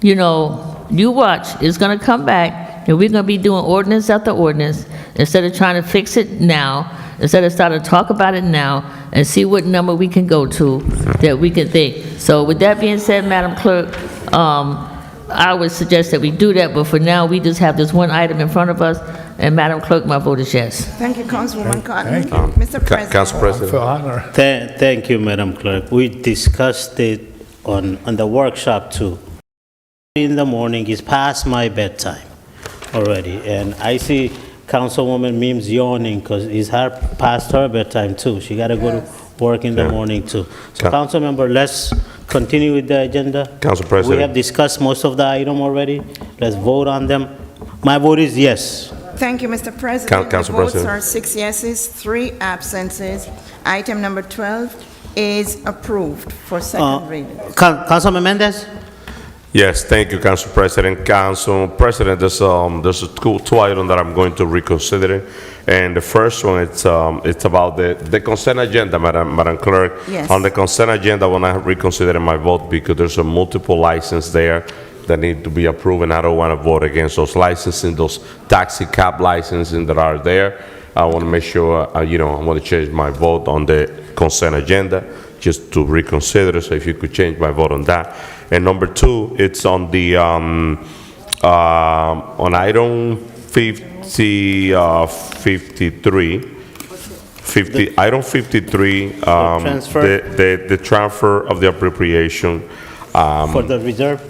you know, you watch, it's gonna come back, and we're gonna be doing ordinance after ordinance, instead of trying to fix it now, instead of starting to talk about it now, and see what number we can go to, that we can think. So with that being said, Madam Clerk, I would suggest that we do that, but for now, we just have this one item in front of us, and Madam Clerk, my vote is yes. Thank you, Councilwoman Cotton. Thank you. Mr. President. Council President. For honor. Thank you, Madam Clerk. We discussed it on the workshop too. In the morning, it's past my bedtime already, and I see Councilwoman Mims yawning because it's past her bedtime too. She gotta go to work in the morning too. So council member, let's continue with the agenda. Council President. We have discussed most of the item already. Let's vote on them. My vote is yes. Thank you, Mr. President. Council The votes President. are 6 yeses, 3 absences. Item number 12 is approved for second reading. Councilman Mendez? Yes, thank you, Council President. Council President, there's two items that I'm going to reconsider. And the first one, it's about the consent agenda, Madam Clerk. Yes. On the consent agenda, when I reconsider my vote, because there's a multiple license there that need to be approved, and I don't want to vote against those licensing, those taxi cab licensing that are there. I want to make sure, I want to change my vote on the consent agenda, just to reconsider, so if you could change my vote on that. And number two, it's on the, on item 53, item 53, the transfer of the appropriation. For the reserve?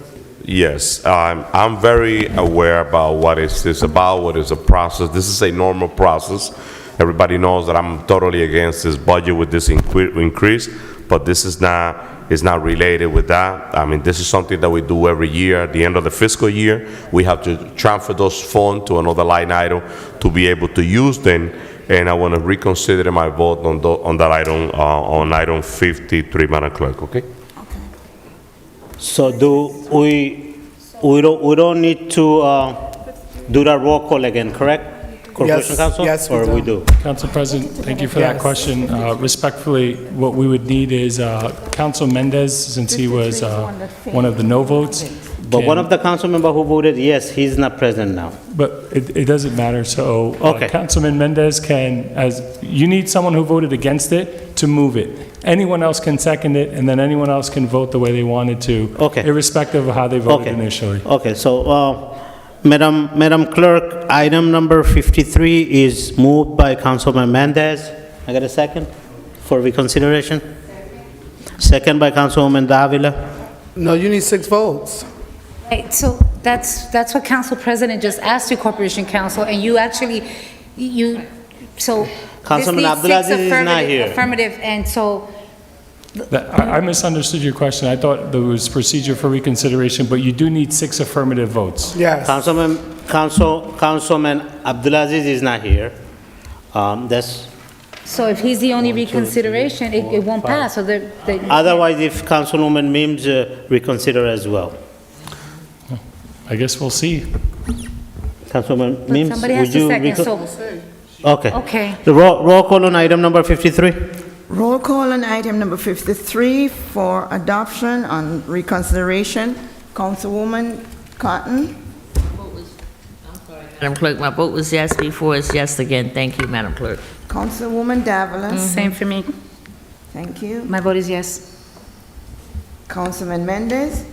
Yes, I'm very aware about what is this about, what is the process. This is a normal process. Everybody knows that I'm totally against this budget with this increase, but this is not related with that. I mean, this is something that we do every year. At the end of the fiscal year, we have to transfer those funds to another line item to be able to use them. And I want to reconsider my vote on that item, on item 53, Madam Clerk, okay? So we don't need to do that roll call again, correct? Corporation Council? Yes, or we do? Council President, thank you for that question. Respectfully, what we would need is Council Mendez, since he was one of the no votes. But one of the council member who voted yes, he's not present now. But it doesn't matter, so Okay. Councilman Mendez you need someone who voted against it to move it. Anyone else can second it, and then anyone else can vote the way they wanted to, irrespective of how they voted initially. Okay, so Madam Clerk, item number 53 is moved by Councilman Mendez. I got a second for reconsideration? Second by Councilwoman Davila. No, you need 6 votes. Right, so that's what Council President just asked you, Corporation Council, and you actually, so Councilman this needs 6 Abdulaziz is not here. affirmative, and so, I misunderstood your question. I thought there was procedure for reconsideration, but you do need 6 affirmative votes. Yes. Councilman Abdulaziz is not here. so if he's the only reconsideration, it won't pass, so Otherwise, if Councilwoman Mims reconsider as well. I guess we'll see. Councilwoman But Mims, somebody has would to you? second, so, Okay. okay. The roll call on item number 53? Roll call on item number 53 for adoption on reconsideration. Councilwoman Cotton. Madam Clerk, my vote was yes before, it's yes again. Thank you, Madam Clerk. Councilwoman Davila. Same for me. Thank you. My vote is yes. Councilman Mendez.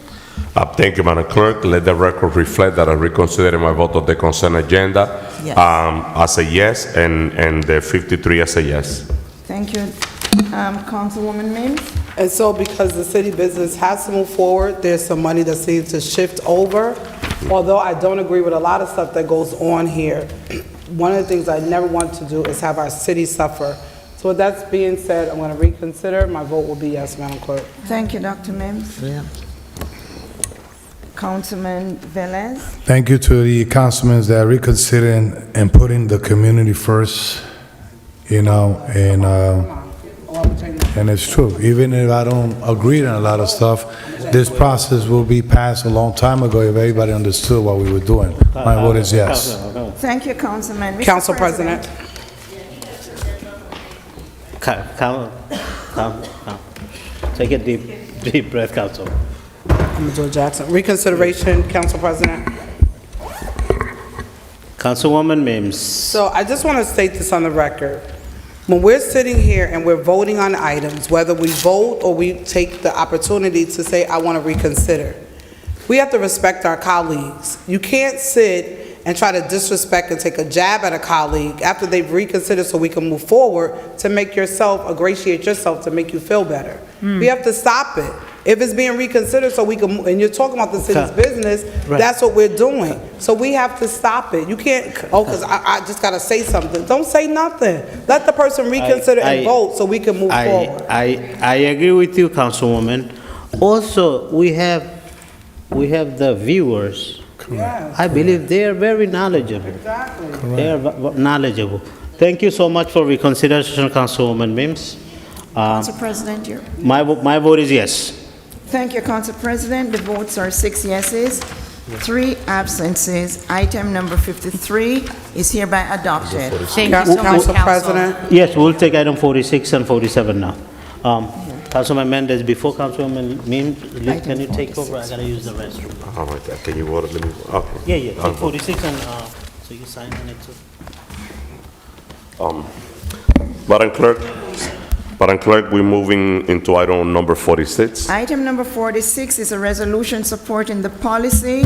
Thank you, Madam Clerk. Let the record reflect that I reconsider my vote of the consent agenda Yes. as a yes and the 53 as a yes. Thank you. Councilwoman Mims? And so because the city business has to move forward, there's some money that needs to shift over. Although I don't agree with a lot of stuff that goes on here, one of the things I never want to do is have our city suffer. So with that being said, I'm going to reconsider. My vote will be yes, Madam Clerk. Thank you, Dr. Mims. Yeah. Councilman Velez? Thank you to the councilmen that are reconsidering and putting the community first, and it's true. Even if I don't agree on a lot of stuff, this process will be passed a long time ago if everybody understood what we were doing. My vote is yes. Thank you, Councilman. Mr. Council President. Take a deep breath, Council. Joe Jackson. Reconsideration, Council President. Councilwoman Mims. So I just want to state this on the record. When we're sitting here and we're voting on items, whether we vote or we take the opportunity to say, I want to reconsider, we have to respect our colleagues. You can't sit and try to disrespect and take a jab at a colleague after they've reconsidered so we can move forward to make yourself, ingratiate yourself to make you feel better. We have to stop it. If it's being reconsidered so we can, and you're talking about the city's business, that's what we're doing. So we have to stop it. You can't, because I just got to say something. Don't say nothing. Let the person reconsider and vote so we can move forward. I agree with you, Councilwoman. Also, we have the viewers. Yes. I believe they are very knowledgeable. Exactly. They are knowledgeable. Thank you so much for reconsideration, Councilwoman Mims. Council President, My vote is yes. Thank you, Council President. The votes are 6 yeses, 3 absences. Item number 53 is hereby adopted. Thank you so much, Council Council. President. Yes, we'll take item 46 and 47 now. Councilman Mendez, before Councilwoman Mims, can you take over? I gotta use the restroom. All right, can you vote? Let me, okay. Yeah, take 46 and, so you sign on it too. Madam Clerk, we're moving into item number 46. Item number 46 is a resolution supporting the policy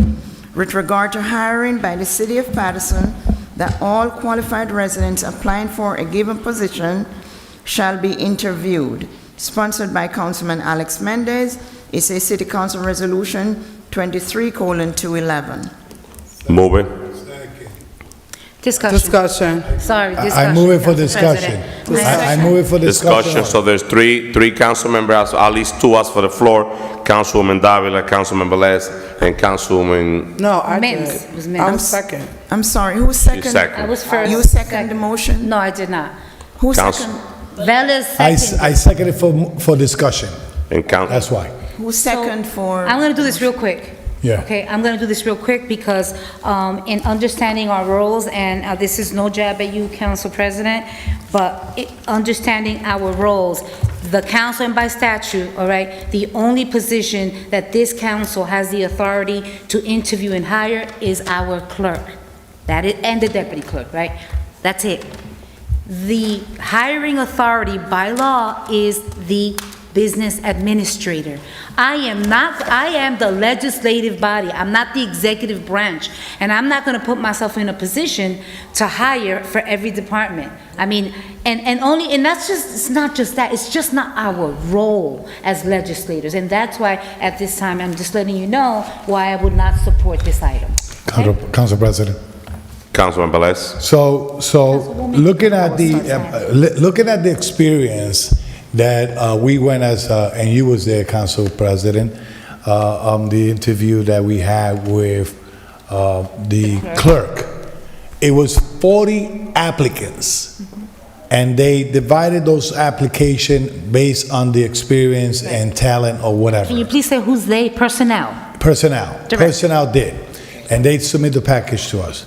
with regard to hiring by the City of Paterson that all qualified residents applying for a given position shall be interviewed. Sponsored by Councilman Alex Mendez, it's a City Council Resolution 23:211. Move it. Discussion. Sorry, discussion. I move it for Council discussion. President. I move it for discussion. So there's three council members, at least 2 asked for the floor. Councilwoman Davila, Councilman Velez, and Councilwoman. No, I Mims. did. It was Mims. I'm second. I'm sorry, who seconded? second. I was first. You second the motion? No, I did not. Who Council- second? Velas I seconded. second it for discussion. And That's why. Who second for? I'm going to do this real quick. Yeah. Okay, I'm going to do this real quick because in understanding our roles, and this is no jab at you, Council President, but understanding our roles, the council and by statute, all right, the only position that this council has the authority to interview and hire is our clerk. That is, and the deputy clerk, right? That's it. The hiring authority by law is the business administrator. I am the legislative body. I'm not the executive branch. And I'm not going to put myself in a position to hire for every department. I mean, and that's just, it's not just that, it's just not our role as legislators. And that's why at this time, I'm just letting you know why I would not support this item. Okay? Council President. Councilman Velez. So looking at the experience that we went as, and you was there, Council President, the interview that we had with the clerk. It was 40 applicants, and they divided those applications based on the experience and talent or whatever. Can you please say who's they? Personnel. Personnel did, and they submit the package to us.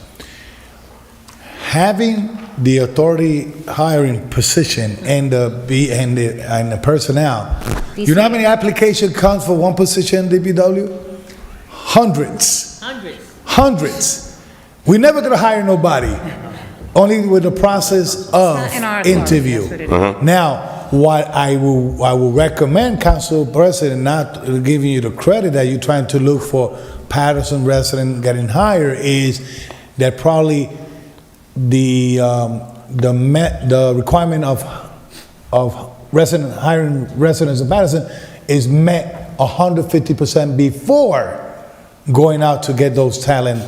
Having the authority hiring position and the personnel, you know how many applications come for one position in DPW? Hundreds. We're never gonna hire nobody, only with the process of interview. Now, what I will recommend, Council President, not giving you the credit that you're trying to look for Paterson resident getting higher, is that probably the requirement of hiring residents in Paterson is met 150% before going out to get those talent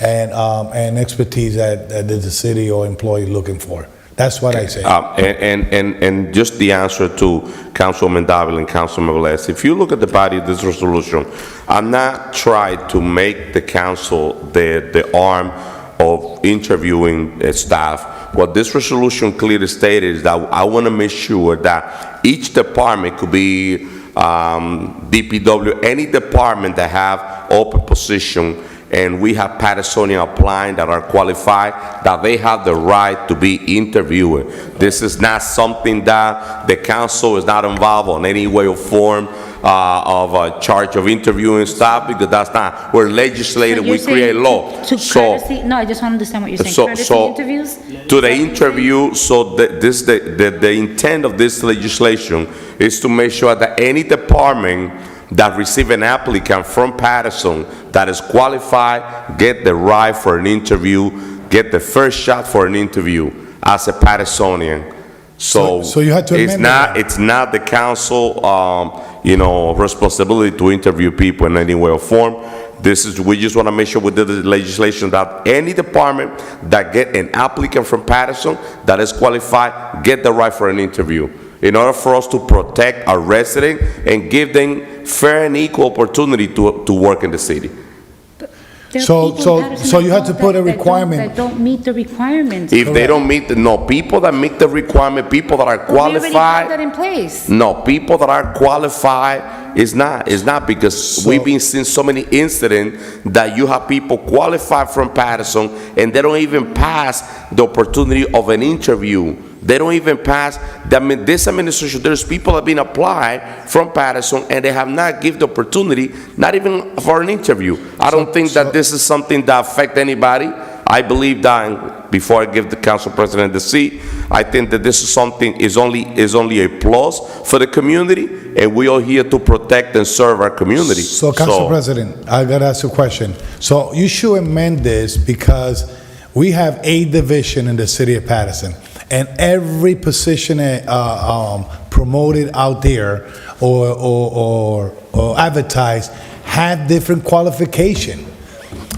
and expertise that the city or employee looking for. That's what I say. And just the answer to Councilman Davila and Councilman Velez, if you look at the body of this resolution, I'm not trying to make the council the arm of interviewing staff. What this resolution clearly stated is that I want to make sure that each department, could be DPW, any department that have open position, and we have Patersonian applying that are qualified, that they have the right to be interviewed. This is not something that the council is not involved in any way or form of a charge of interviewing staff, because that's not, we're legislating, we create law. No, I just want to understand what you're saying. Courtesy interviews? To the interview, so the intent of this legislation is to make sure that any department that receive an applicant from Paterson that is qualified get the right for an interview, get the first shot for an interview as a Patersonian. So you had to amend it's not the council responsibility to interview people in any way or form. We just want to make sure we did the legislation that any department that get an applicant from Paterson that is qualified get the right for an interview, in order for us to protect our residents and give them fair and equal opportunity to work in the city. So you have to put a requirement. That don't meet the requirements. If they don't meet, people that meet the requirement, people that are We already have qualified, that in place. no, people that are qualified is not, because we've been seeing so many incidents that you have people qualified from Paterson and they don't even pass the opportunity of an interview. They don't even pass. This administration, there's people that have been applied from Paterson and they have not given the opportunity, not even for an interview. I don't think that this is something that affects anybody. I believe that, before I give the council president the seat, I think that this is something is only a plus for the community, and we are here to protect and serve our community. So, Council President, I got to ask you a question. So you should amend this, because we have 8 divisions in the city of Paterson, and every position promoted out there or advertised had different qualification.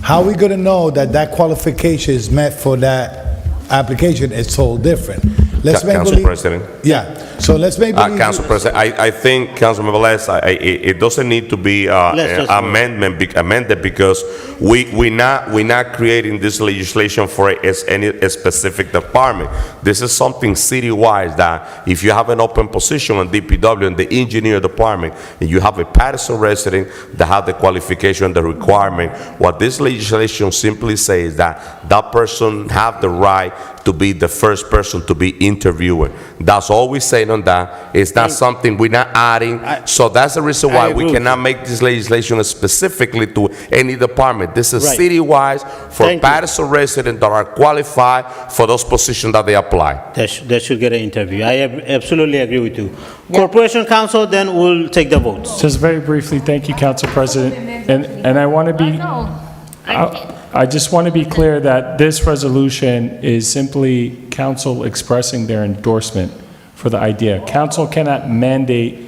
How are we going to know that qualification is met for that application? It's so different. Council President. Yeah. So let's make believe. Council President, I think, Councilman Velez, it doesn't need to be amended, because we're not creating this legislation for any specific department. This is something city-wide, that if you have an open position in DPW in the engineer department, and you have a Paterson resident that have the qualification, the requirement, what this legislation simply says that that person have the right to be the first person to be interviewed. That's all we're saying on that. It's not something we're not adding. So that's the reason why we cannot make this legislation specifically to any department. This is city-wise for Paterson residents that are qualified for those positions that they apply. They should get an interview. I absolutely agree with you. Corporation Council, then we'll take the votes. Just very briefly, thank you, Council President. And I want to be, I just want to be clear that this resolution is simply council expressing their endorsement for the idea. Council cannot mandate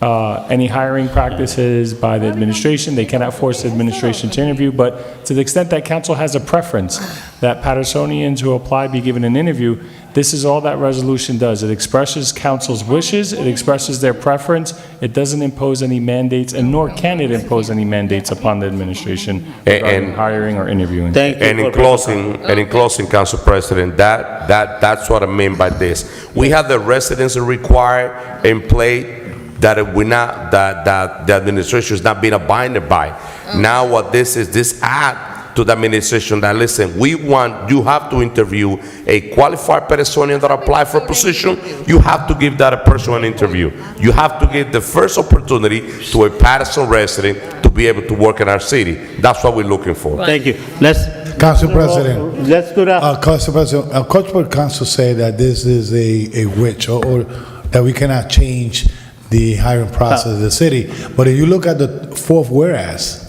any hiring practices by the administration. They cannot force the administration to interview, but to the extent that council has a preference that Patersonians who apply be given an interview, this is all that resolution does. It expresses council's wishes, it expresses their preference, it doesn't impose any mandates, and nor can it impose any mandates upon the administration regarding hiring or interviewing. And in closing, Council President, that's what I mean by this. We have the residency required in play that the administration is not being abided by. Now what this is, this add to the administration that, listen, you have to interview a qualified Patersonian that apply for a position. You have to give that person an interview. You have to give the first opportunity to a Paterson resident to be able to work in our city. That's what we're looking for. Thank you. Council President. Let's do that. Council President, Council say that this is a witch or that we cannot change the hiring process of the city. But if you look at the fourth whereas,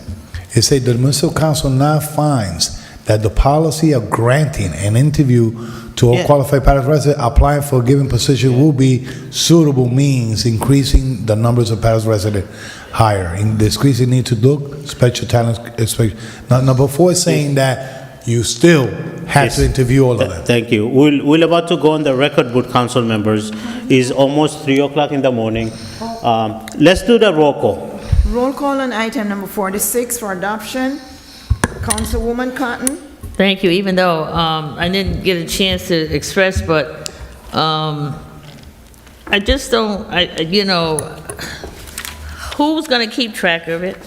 it says the municipal council now finds that the policy of granting an interview to all qualified Patterson residents applying for a given position will be suitable means increasing the numbers of Patterson residents higher, in decreasing need to look special talents. Now, number 4 is saying that you still have to interview all of them. Thank you. We're about to go on the record, board council members. It's almost 3 o'clock in the morning. Let's do the roll call. Roll call on item number 46 for adoption. Councilwoman Cotton. Thank you, even though I didn't get a chance to express, but I just don't, who's going to keep track of it?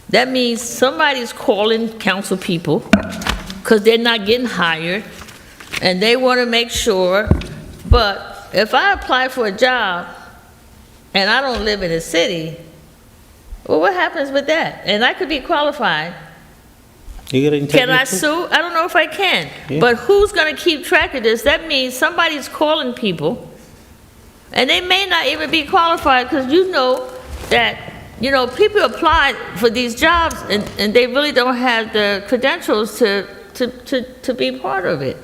That means somebody's calling council people because they're not getting hired, and they want to make sure. But if I apply for a job and I don't live in the city, well, what happens with that? And I could be qualified. Can I sue? I don't know if I can. Yeah. But who's going to keep track of this? That means somebody's calling people, and they may not even be qualified, because you know that, people apply for these jobs, and they really don't have the credentials to be part of it.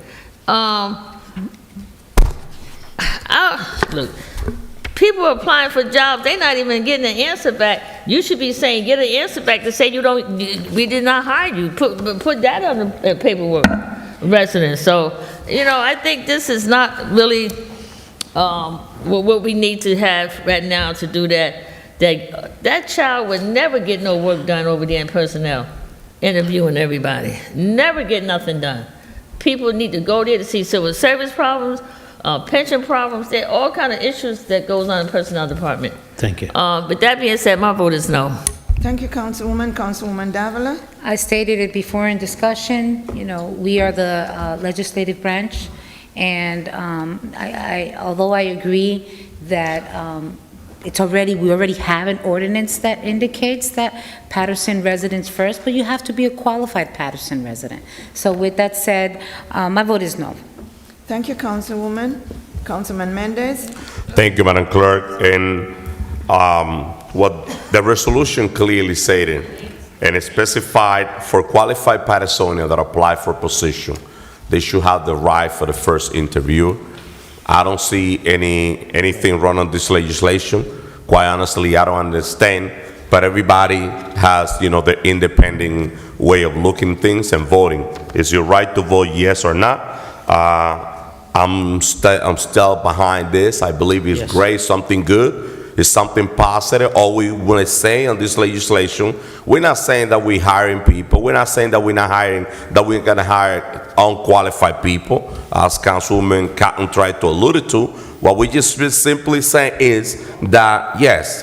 Look, people are applying for jobs, they're not even getting an answer back. You should be saying, get an answer back to say we did not hire you. Put that on the paperwork, residents. So, I think this is not really what we need to have right now to do that. That child would never get no work done over there in personnel, interviewing everybody. Never get nothing done. People need to go there to see civil service problems, pension problems. There are all kind of issues that goes on in the personnel department. Thank you. But that being said, my vote is no. Thank you, Councilwoman. Councilwoman Davila. I stated it before in discussion, we are the legislative branch, and although I agree that we already have an ordinance that indicates that Paterson residents first, but you have to be a qualified Paterson resident. So with that said, my vote is no. Thank you, Councilwoman. Councilman Mendez. Thank you, Madam Clerk. And what the resolution clearly stated, and it specified for qualified Pattersonians that apply for position, they should have the right for the first interview. I don't see anything wrong on this legislation. Quite honestly, I don't understand. But everybody has, the independent way of looking things and voting. It's your right to vote yes or not. I'm still behind this. I believe it's great, something good. It's something positive. All we want to say on this legislation, we're not saying that we're hiring people. We're not saying that we're going to hire unqualified people, as Councilwoman Cotton tried to allude to. What we just simply saying is that,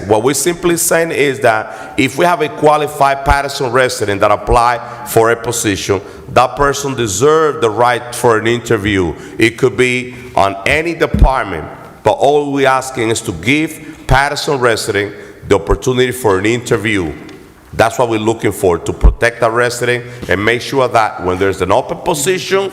what we're simply saying is that if we have a qualified Paterson resident that apply for a position, that person deserves the right for an interview. It could be on any department, but all we're asking is to give Paterson resident the opportunity for an interview. That's what we're looking for, to protect our resident and make sure that when there's an open position,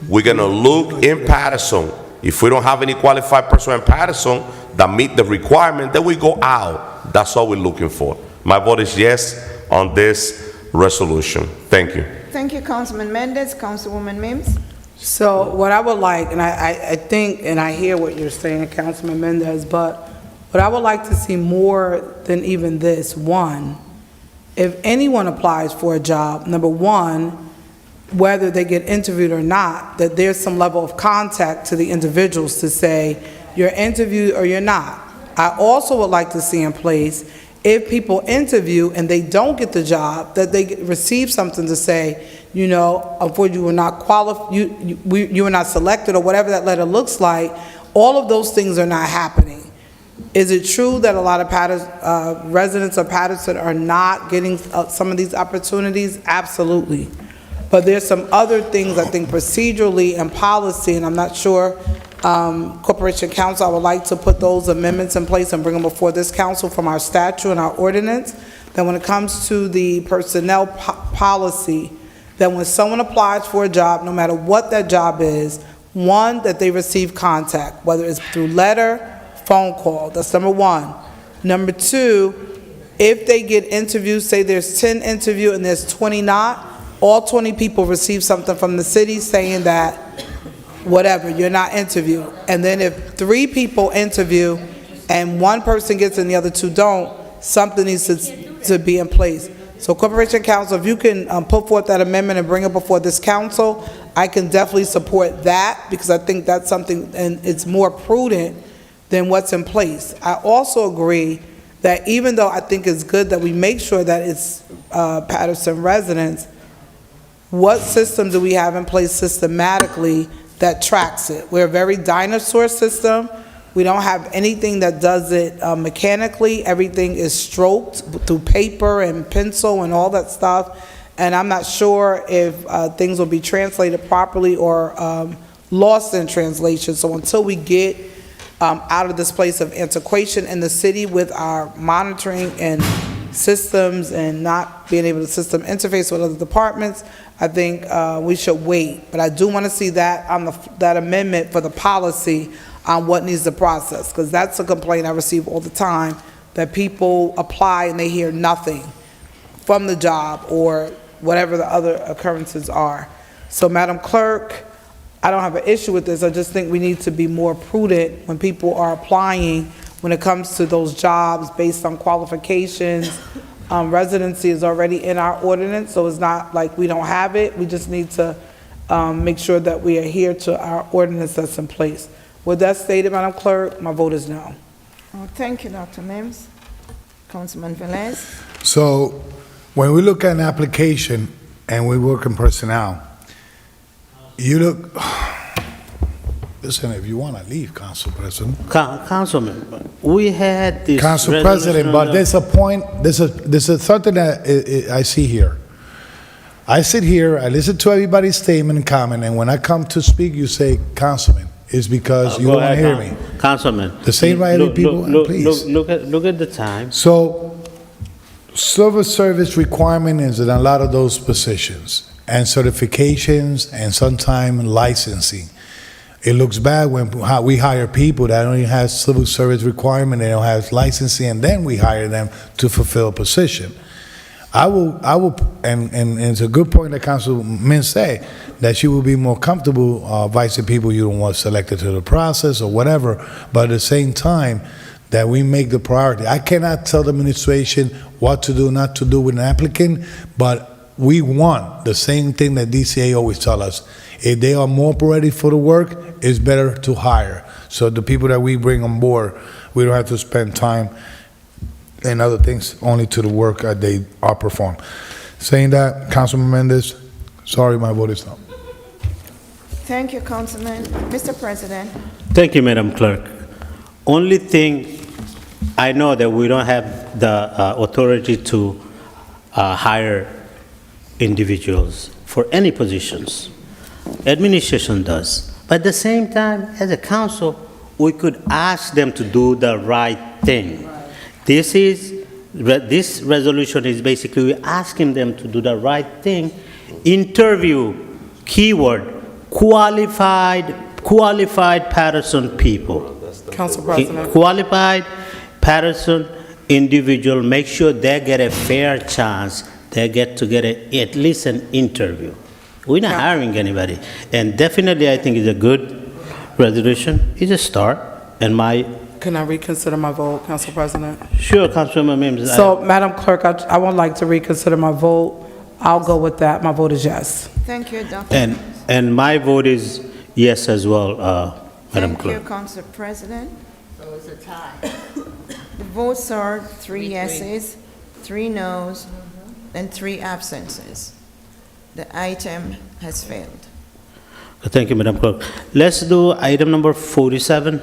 we're going to look in Paterson. If we don't have any qualified person in Paterson that meet the requirement, then we go out. That's all we're looking for. My vote is yes on this resolution. Thank you. Thank you, Councilman Mendez. Councilwoman Mims. So what I would like, and I think, and I hear what you're saying, Councilman Mendez, but what I would like to see more than even this, one, if anyone applies for a job, number one, whether they get interviewed or not, that there's some level of contact to the individuals to say, you're interviewed or you're not. I also would like to see in place, if people interview and they don't get the job, that they receive something to say, unfortunately you were not qualified, you were not selected, or whatever that letter looks like. All of those things are not happening. Is it true that a lot of residents of Paterson are not getting some of these opportunities? Absolutely. But there's some other things, I think, procedurally and policy, and I'm not sure, Corporation Council, I would like to put those amendments in place and bring them before this council from our statute and our ordinance, that when it comes to the personnel policy, that when someone applies for a job, no matter what that job is, one, that they receive contact, whether it's through letter, phone call. That's number one. Number two, if they get interviews, say there's 10 interview and there's 20 not, all 20 people receive something from the city saying that, whatever, you're not interviewed. And then if 3 people interview and 1 person gets and the other 2 don't, something needs to be in place. So Corporation Council, if you can put forth that amendment and bring it before this council, I can definitely support that, because I think that's something, and it's more prudent than what's in place. I also agree that even though I think it's good that we make sure that it's Paterson residents, what system do we have in place systematically that tracks it? We're a very dinosaur system. We don't have anything that does it mechanically. Everything is stroked through paper and pencil and all that stuff. And I'm not sure if things will be translated properly or lost in translation. So until we get out of this place of antiquation in the city with our monitoring and systems and not being able to system interface with other departments, I think we should wait. But I do want to see that on that amendment for the policy on what needs to process, because that's a complaint I receive all the time, that people apply and they hear nothing from the job or whatever the other occurrences are. So Madam Clerk, I don't have an issue with this. I just think we need to be more prudent when people are applying when it comes to those jobs based on qualifications. Residency is already in our ordinance, so it's not like we don't have it. We just need to make sure that we adhere to our ordinance that's in place. With that stated, Madam Clerk, my vote is no. Oh, thank you, Dr. Mims. Councilman Velez? So when we look at an application and we work in personnel, you look, listen, if you want to leave, Council President. Councilman, we had this. Council President, but there's a point, there's something that I see here. I sit here, I listen to everybody's statement and comment, and when I come to speak, you say, Councilman, it's because you don't want to hear me. Councilman. The same right people, please. Look at the time. So, civil service requirement is in a lot of those positions, and certifications, and sometimes licensing. It looks bad when we hire people that don't even have civil service requirement, they don't have licensing, and then we hire them to fulfill a position. I will, and it's a good point that Councilman said, that she will be more comfortable advising people you don't want selected to the process or whatever, but at the same time, that we make the priority. I cannot tell the administration what to do, not to do with an applicant, but we want the same thing that DCA always tell us. If they are more ready for the work, it's better to hire. So the people that we bring on board, we don't have to spend time and other things, only to the work that they are performed. Saying that, Councilman Mendez, sorry, my vote is no. Thank you, Councilman. Mr. President? Thank you, Madam Clerk. Only thing, I know that we don't have the authority to hire individuals for any positions. Administration does. But at the same time, as a council, we could ask them to do the right thing. This resolution is basically asking them to do the right thing. Interview, keyword, qualified Paterson people. Council President. Qualified Paterson individual, make sure they get a fair chance. They get to get at least an interview. We're not hiring anybody. And definitely, I think it's a good resolution. It's a start. And Can I reconsider my vote, Council President? Sure, Councilwoman Mims. So, Madam Clerk, I would like to reconsider my vote. I'll go with that. My vote is yes. Thank you, Dr. And my vote is yes as well, Madam Clerk. Thank you, Council President. So it's a tie. The votes are 3 yeses, 3 noes, and 3 absences. The item has failed. Thank you, Madam Clerk. Let's do item number 47.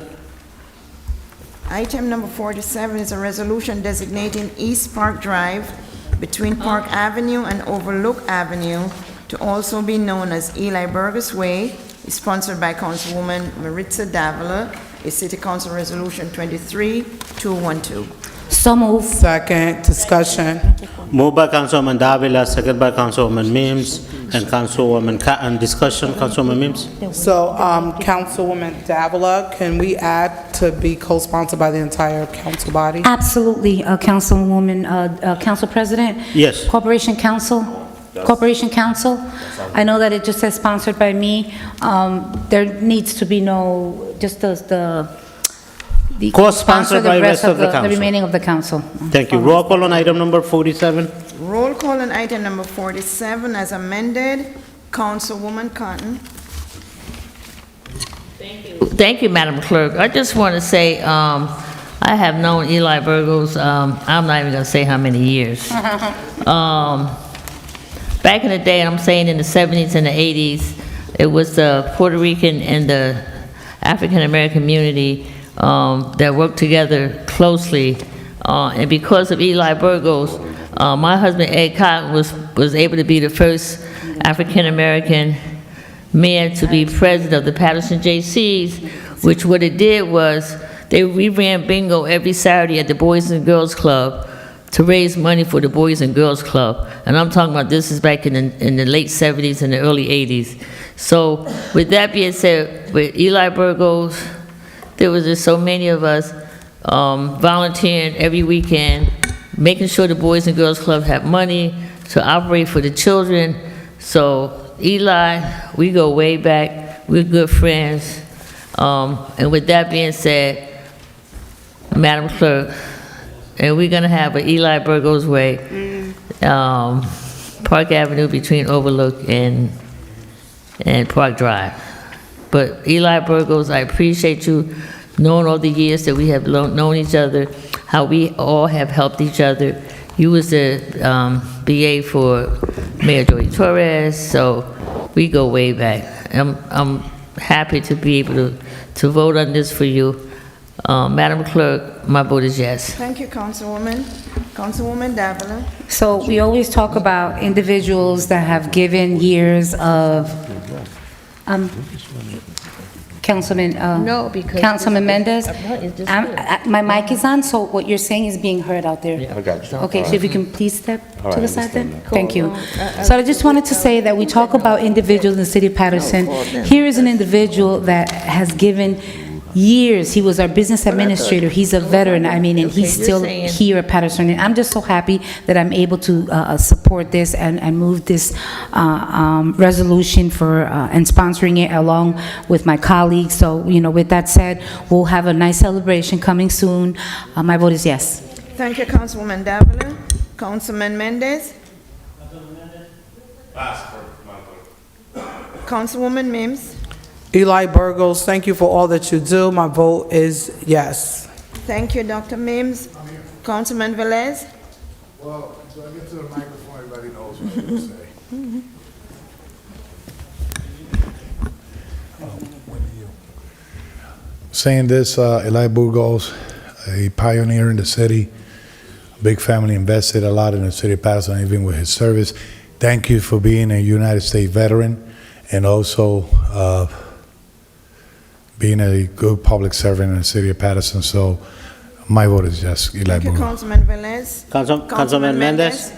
Item number 47 is a resolution designating East Park Drive between Park Avenue and Overlook Avenue to also be known as Eli Burgess Way. It's sponsored by Councilwoman Maritza Davila, a City Council Resolution 23-212. So moved. Second, discussion. Moved by Councilwoman Davila, second by Councilwoman Mims, and and discussion, Councilwoman Mims? So, Councilwoman Davila, can we add to be co-sponsored by the entire council body? Absolutely, Councilwoman, Council President? Yes. Corporation Council? Corporation Council? I know that it just says sponsored by me. There needs to be no, just the Co-sponsored by rest of the the council. remaining of the council. Thank you. Roll call on item number 47. Roll call on item number 47 as amended. Councilwoman Cotton. Thank you, Madam Clerk. I just want to say, I have known Eli Burgos, I'm not even going to say how many years. Back in the day, I'm saying in the 70s and the 80s, it was the Puerto Rican and the African-American community that worked together closely. And because of Eli Burgos, my husband Ed Cotton was able to be the first African-American mayor to be president of the Paterson JCs, which what it did was we ran bingo every Saturday at the Boys and Girls Club to raise money for the Boys and Girls Club. And I'm talking about this is back in the late 70s and the early 80s. So with that being said, with Eli Burgos, there was just so many of us volunteering every weekend, making sure the Boys and Girls Club have money to operate for the children. So Eli, we go way back. We're good friends. And with that being said, Madam Clerk, and we're going to have an Eli Burgos Way, Park Avenue between Overlook and Park Drive. But Eli Burgos, I appreciate you knowing all the years that we have known each other, how we all have helped each other. You was the BA for Mayor Joey Torres, so we go way back. I'm happy to be able to vote on this for you. Madam Clerk, my vote is yes. Thank you, Councilwoman. Councilwoman Davila. So we always talk about individuals that have given years of, Councilman, No, because- Councilman Mendez? It's just My mic is on, so what you're saying is being heard out there. I got you. Okay, so if you can please step All to right, the side then? understand that. Thank you. So I just wanted to say that we talk about individuals in the city of Paterson. Here is an individual that has given years. He was our business administrator. He's a veteran, I mean, and he's you're still saying- here at Paterson. And I'm just so happy that I'm able to support this and move this resolution for, and sponsoring it along with my colleagues. So, with that said, we'll have a nice celebration coming soon. My vote is yes. Thank you, Councilwoman Davila. Councilman Mendez. Councilwoman Mims. Eli Burgos, thank you for all that you do. My vote is yes. Thank you, Dr. Mims. Councilman Velez. Well, until I get to the microphone, everybody knows what I'm going to say. Saying this, Eli Burgos, a pioneer in the city, a big family, invested a lot in the city of Paterson, even with his service. Thank you for being a United States veteran and also being a good public servant in the city of Paterson. So my vote is yes, Eli Thank you, Burgos. Councilman Velez. Councilman Mendez?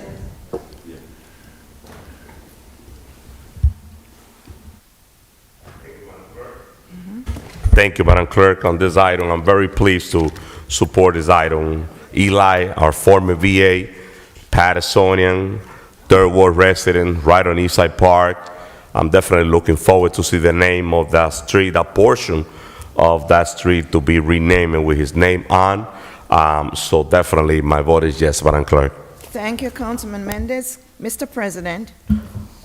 Thank you, Madam Clerk. On this item, I'm very pleased to support this item. Eli, our former VA, Pattersonian, Third Ward resident, right on Eastside Park. I'm definitely looking forward to see the name of that street, that portion of that street to be renamed with his name on. So definitely my vote is yes, Madam Clerk. Thank you, Councilman Mendez. Mr. President.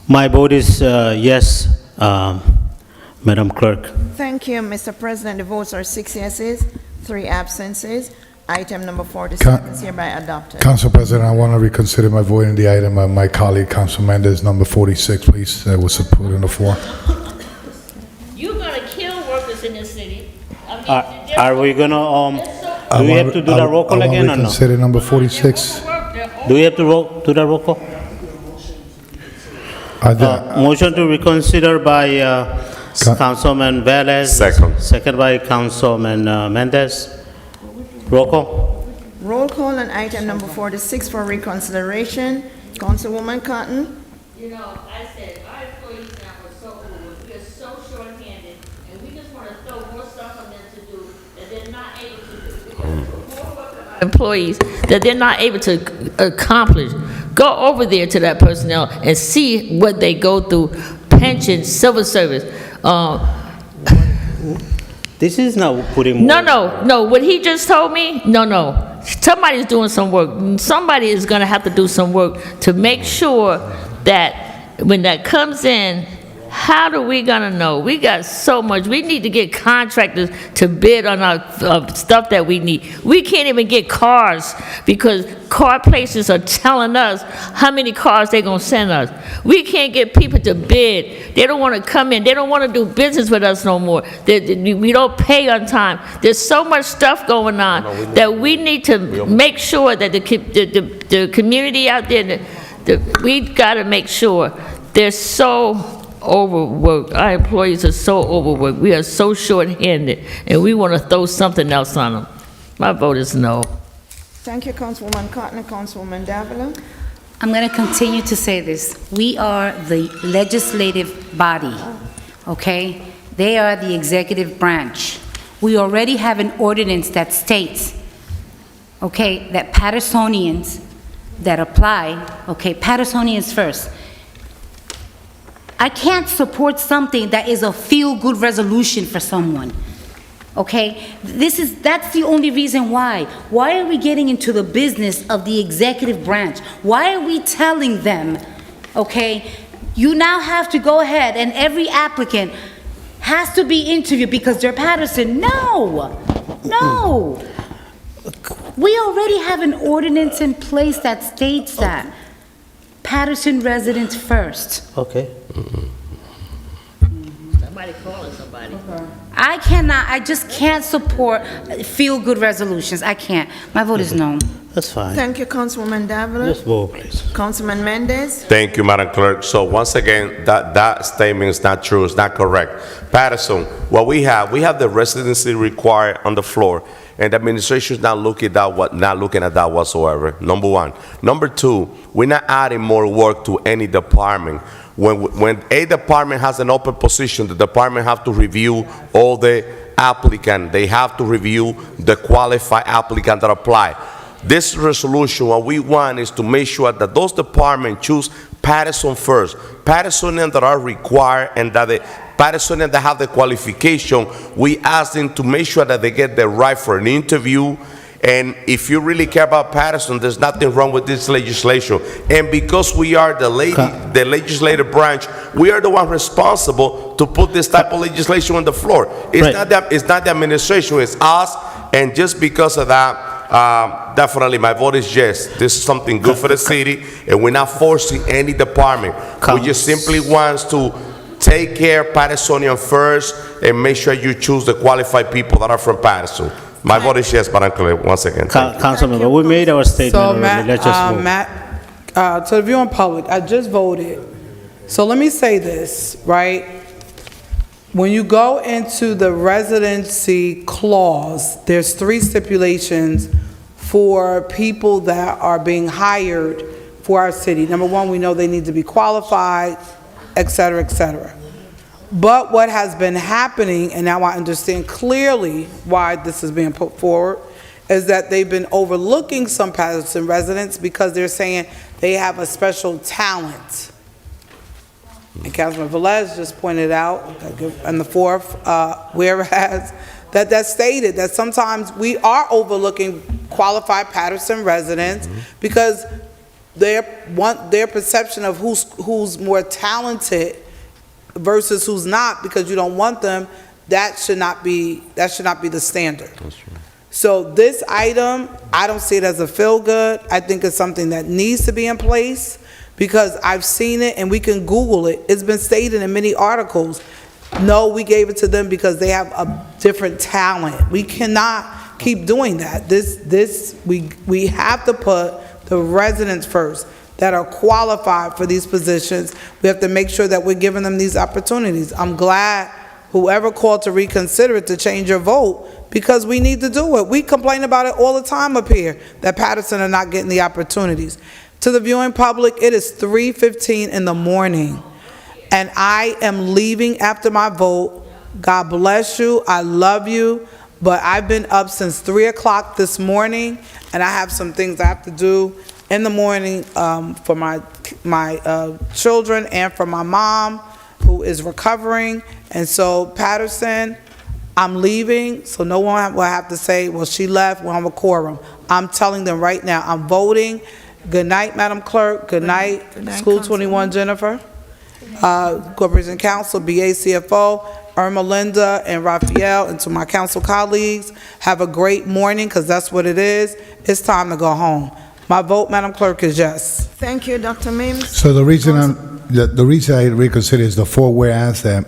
My vote is yes, Madam Clerk. Thank you, Mr. President. The votes are 6 yeses, 3 absences. Item number 47 is hereby adopted. Council President, I want to reconsider my vote in the item of my colleague, Council Mendez, number 46, please, that was put on the floor. You're gonna kill workers in this city. Are we gonna, do we have to do the roll call again or no? Reconsider number 46. Do we have to do the roll call? Motion to reconsider by Councilman Velez. Second. Second by Councilman Mendez. Roll call. Roll call on item number 46 for reconsideration. Councilwoman Cotton. You know, I said, our employees now are so overworked, we are so short-handed, and we just want to throw more stuff on them to do that they're not able to do. We gotta put more work on our employees that they're not able to accomplish. Go over there to that personnel and see what they go through, pension, civil service. This is now putting more. No, what he just told me, no. Somebody's doing some work. Somebody is gonna have to do some work to make sure that when that comes in, how are we gonna know? We got so much. We need to get contractors to bid on our stuff that we need. We can't even get cars because car places are telling us how many cars they're gonna send us. We can't get people to bid. They don't wanna come in. They don't wanna do business with us no more. We don't pay on time. There's so much stuff going on that we need to make sure that the community out there, we gotta make sure they're so overworked. Our employees are so overworked. We are so short-handed, and we want to throw something else on them. My vote is no. Thank you, Councilwoman Cotton and Councilwoman Davila. I'm going to continue to say this. We are the legislative body, okay? They are the executive branch. We already have an ordinance that states, okay, that Patersonians that apply, okay, Patersonians first. I can't support something that is a feel-good resolution for someone, okay? That's the only reason why. Why are we getting into the business of the executive branch? Why are we telling them, okay, you now have to go ahead and every applicant has to be interviewed because they're Paterson? No. We already have an ordinance in place that states that. Paterson residents first. Okay. Somebody calling somebody. I just can't support feel-good resolutions. I can't. My vote is no. That's fine. Thank you, Councilwoman Davila. Just vote, please. Councilman Mendez. Thank you, Madam Clerk. So once again, that statement is not true, it's not correct. Paterson, what we have the residency required on the floor, and the administration is not looking at that whatsoever, number one. Number two, we're not adding more work to any department. When a department has an open position, the department have to review all the applicants. They have to review the qualified applicants that apply. This resolution, what we want is to make sure that those departments choose Paterson first. Patersonians that are required and that the Patersonians that have the qualification, we ask them to make sure that they get the right for an interview. And if you really care about Paterson, there's nothing wrong with this legislation. And because we are the legislative branch, we are the one responsible to put this type of legislation on the floor. It's not the administration, it's us. And just because of that, definitely my vote is yes. This is something good for the city, and we're not forcing any department. We just simply want to take care of Patersonian first and make sure you choose the qualified people that are from Paterson. My vote is yes, Madam Clerk. Once again. Councilmember, we made our statement already. Let's just move. To the viewing public, I just voted. So let me say this, right? When you go into the residency clause, there's 3 stipulations for people that are being hired for our city. Number 1, we know they need to be qualified, et cetera, et cetera. But what has been happening, and now I understand clearly why this is being put forward, is that they've been overlooking some Paterson residents because they're saying they have a special talent. And Councilman Velez just pointed out, and the 4th, whereas, that stated that sometimes we are overlooking qualified Paterson residents because their perception of who's more talented versus who's not, because you don't want them, that should not be the standard. That's true. So this item, I don't see it as a feel-good. I think it's something that needs to be in place because I've seen it and we can Google it. It's been stated in many articles. No, we gave it to them because they have a different talent. We cannot keep doing that. We have to put the residents first that are qualified for these positions. We have to make sure that we're giving them these opportunities. I'm glad whoever called to reconsider it to change your vote, because we need to do it. We complain about it all the time up here, that Paterson are not getting the opportunities. To the viewing public, it is 3:15 in the morning, and I am leaving after my vote. God bless you, I love you, but I've been up since 3 o'clock this morning, and I have some things I have to do in the morning for my children and for my mom, who is recovering. And so, Paterson, I'm leaving, so no one will have to say, well, she left, well, I'm a quorum. I'm telling them right now, I'm voting. Good night, Madam Clerk. Good night, School 21 Jennifer. Corporation Council, BA CFO, Irma Linda, and Raphael, and to my council colleagues, have a great morning, because that's what it is. It's time to go home. My vote, Madam Clerk, is yes. Thank you, Dr. Mims. So the reason I reconsider is the 4 whereas that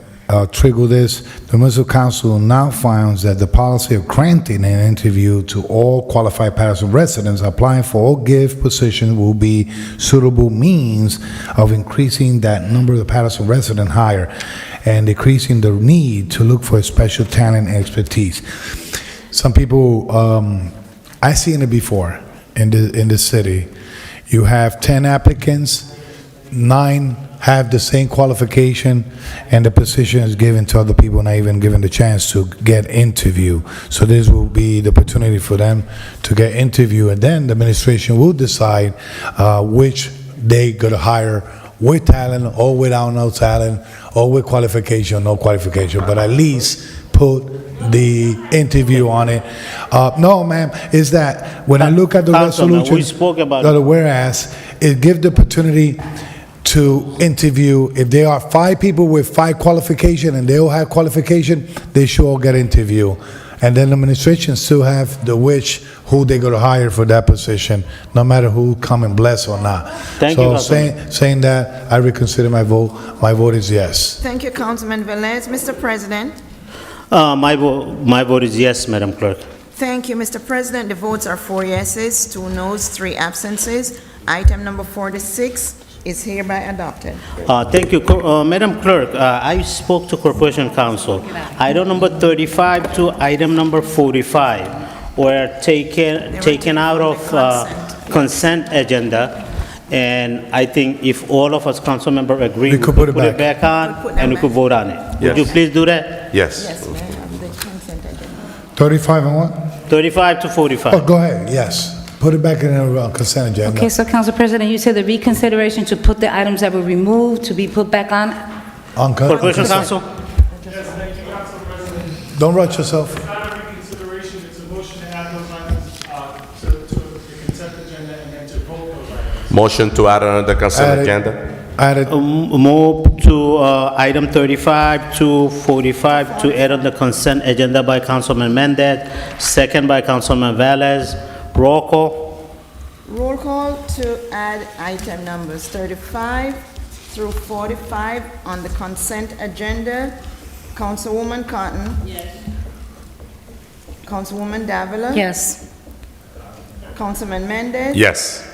trigger this. The municipal council now finds that the policy of granting an interview to all qualified Paterson residents applying for all gift positions will be suitable means of increasing that number of the Paterson resident higher and decreasing the need to look for special talent and expertise. Some people, I've seen it before in the city. You have 10 applicants, 9 have the same qualification, and the position is given to other people, not even given the chance to get interview. So this will be the opportunity for them to get interview, and then the administration will decide which they going to hire with talent or without no talent, or with qualification or no qualification, but at least put the interview on it. No, ma'am, is that when I look at the resolution, we spoke about the whereas, it gives the opportunity to interview. If there are 5 people with 5 qualification and they all have qualification, they should all get interview. And then the administration still have the who they're going to hire for that position, no matter who come and bless or not. Thank you, saying that, I reconsider my vote. My vote is yes. Thank you, Councilman Velez. Mr. President. My vote is yes, Madam Clerk. Thank you, Mr. President. The votes are 4 yeses, 2 noes, 3 absences. Item number 46 is hereby adopted. Thank you, Madam Clerk. I spoke to Corporation Council. Item number 35 to item number 45 were taken out of consent agenda, and I think if all of us council members agree, we could put it back on and we could vote on it. Would you please do that? Yes. Yes, may I have the consent agenda? 35 and what? 35 to 45. Oh, go ahead, yes. Put it back in the consent agenda. Okay, so Council President, you said the reconsideration to put the items that were removed to be put back on? On Corporation Council? Yes, thank you, Council President. Don't rush yourself. It's not a reconsideration, it's a motion to add those items to the consent agenda and then to vote those items. Motion to add on the consent agenda? Move to item 35 to 45 to add on the consent agenda by Councilman Mendez, second by Councilman Velez. Roll call. Roll call to add item numbers 35 through 45 on the consent agenda. Councilwoman Cotton. Yes. Councilwoman Davila. Yes. Councilman Mendez. Yes.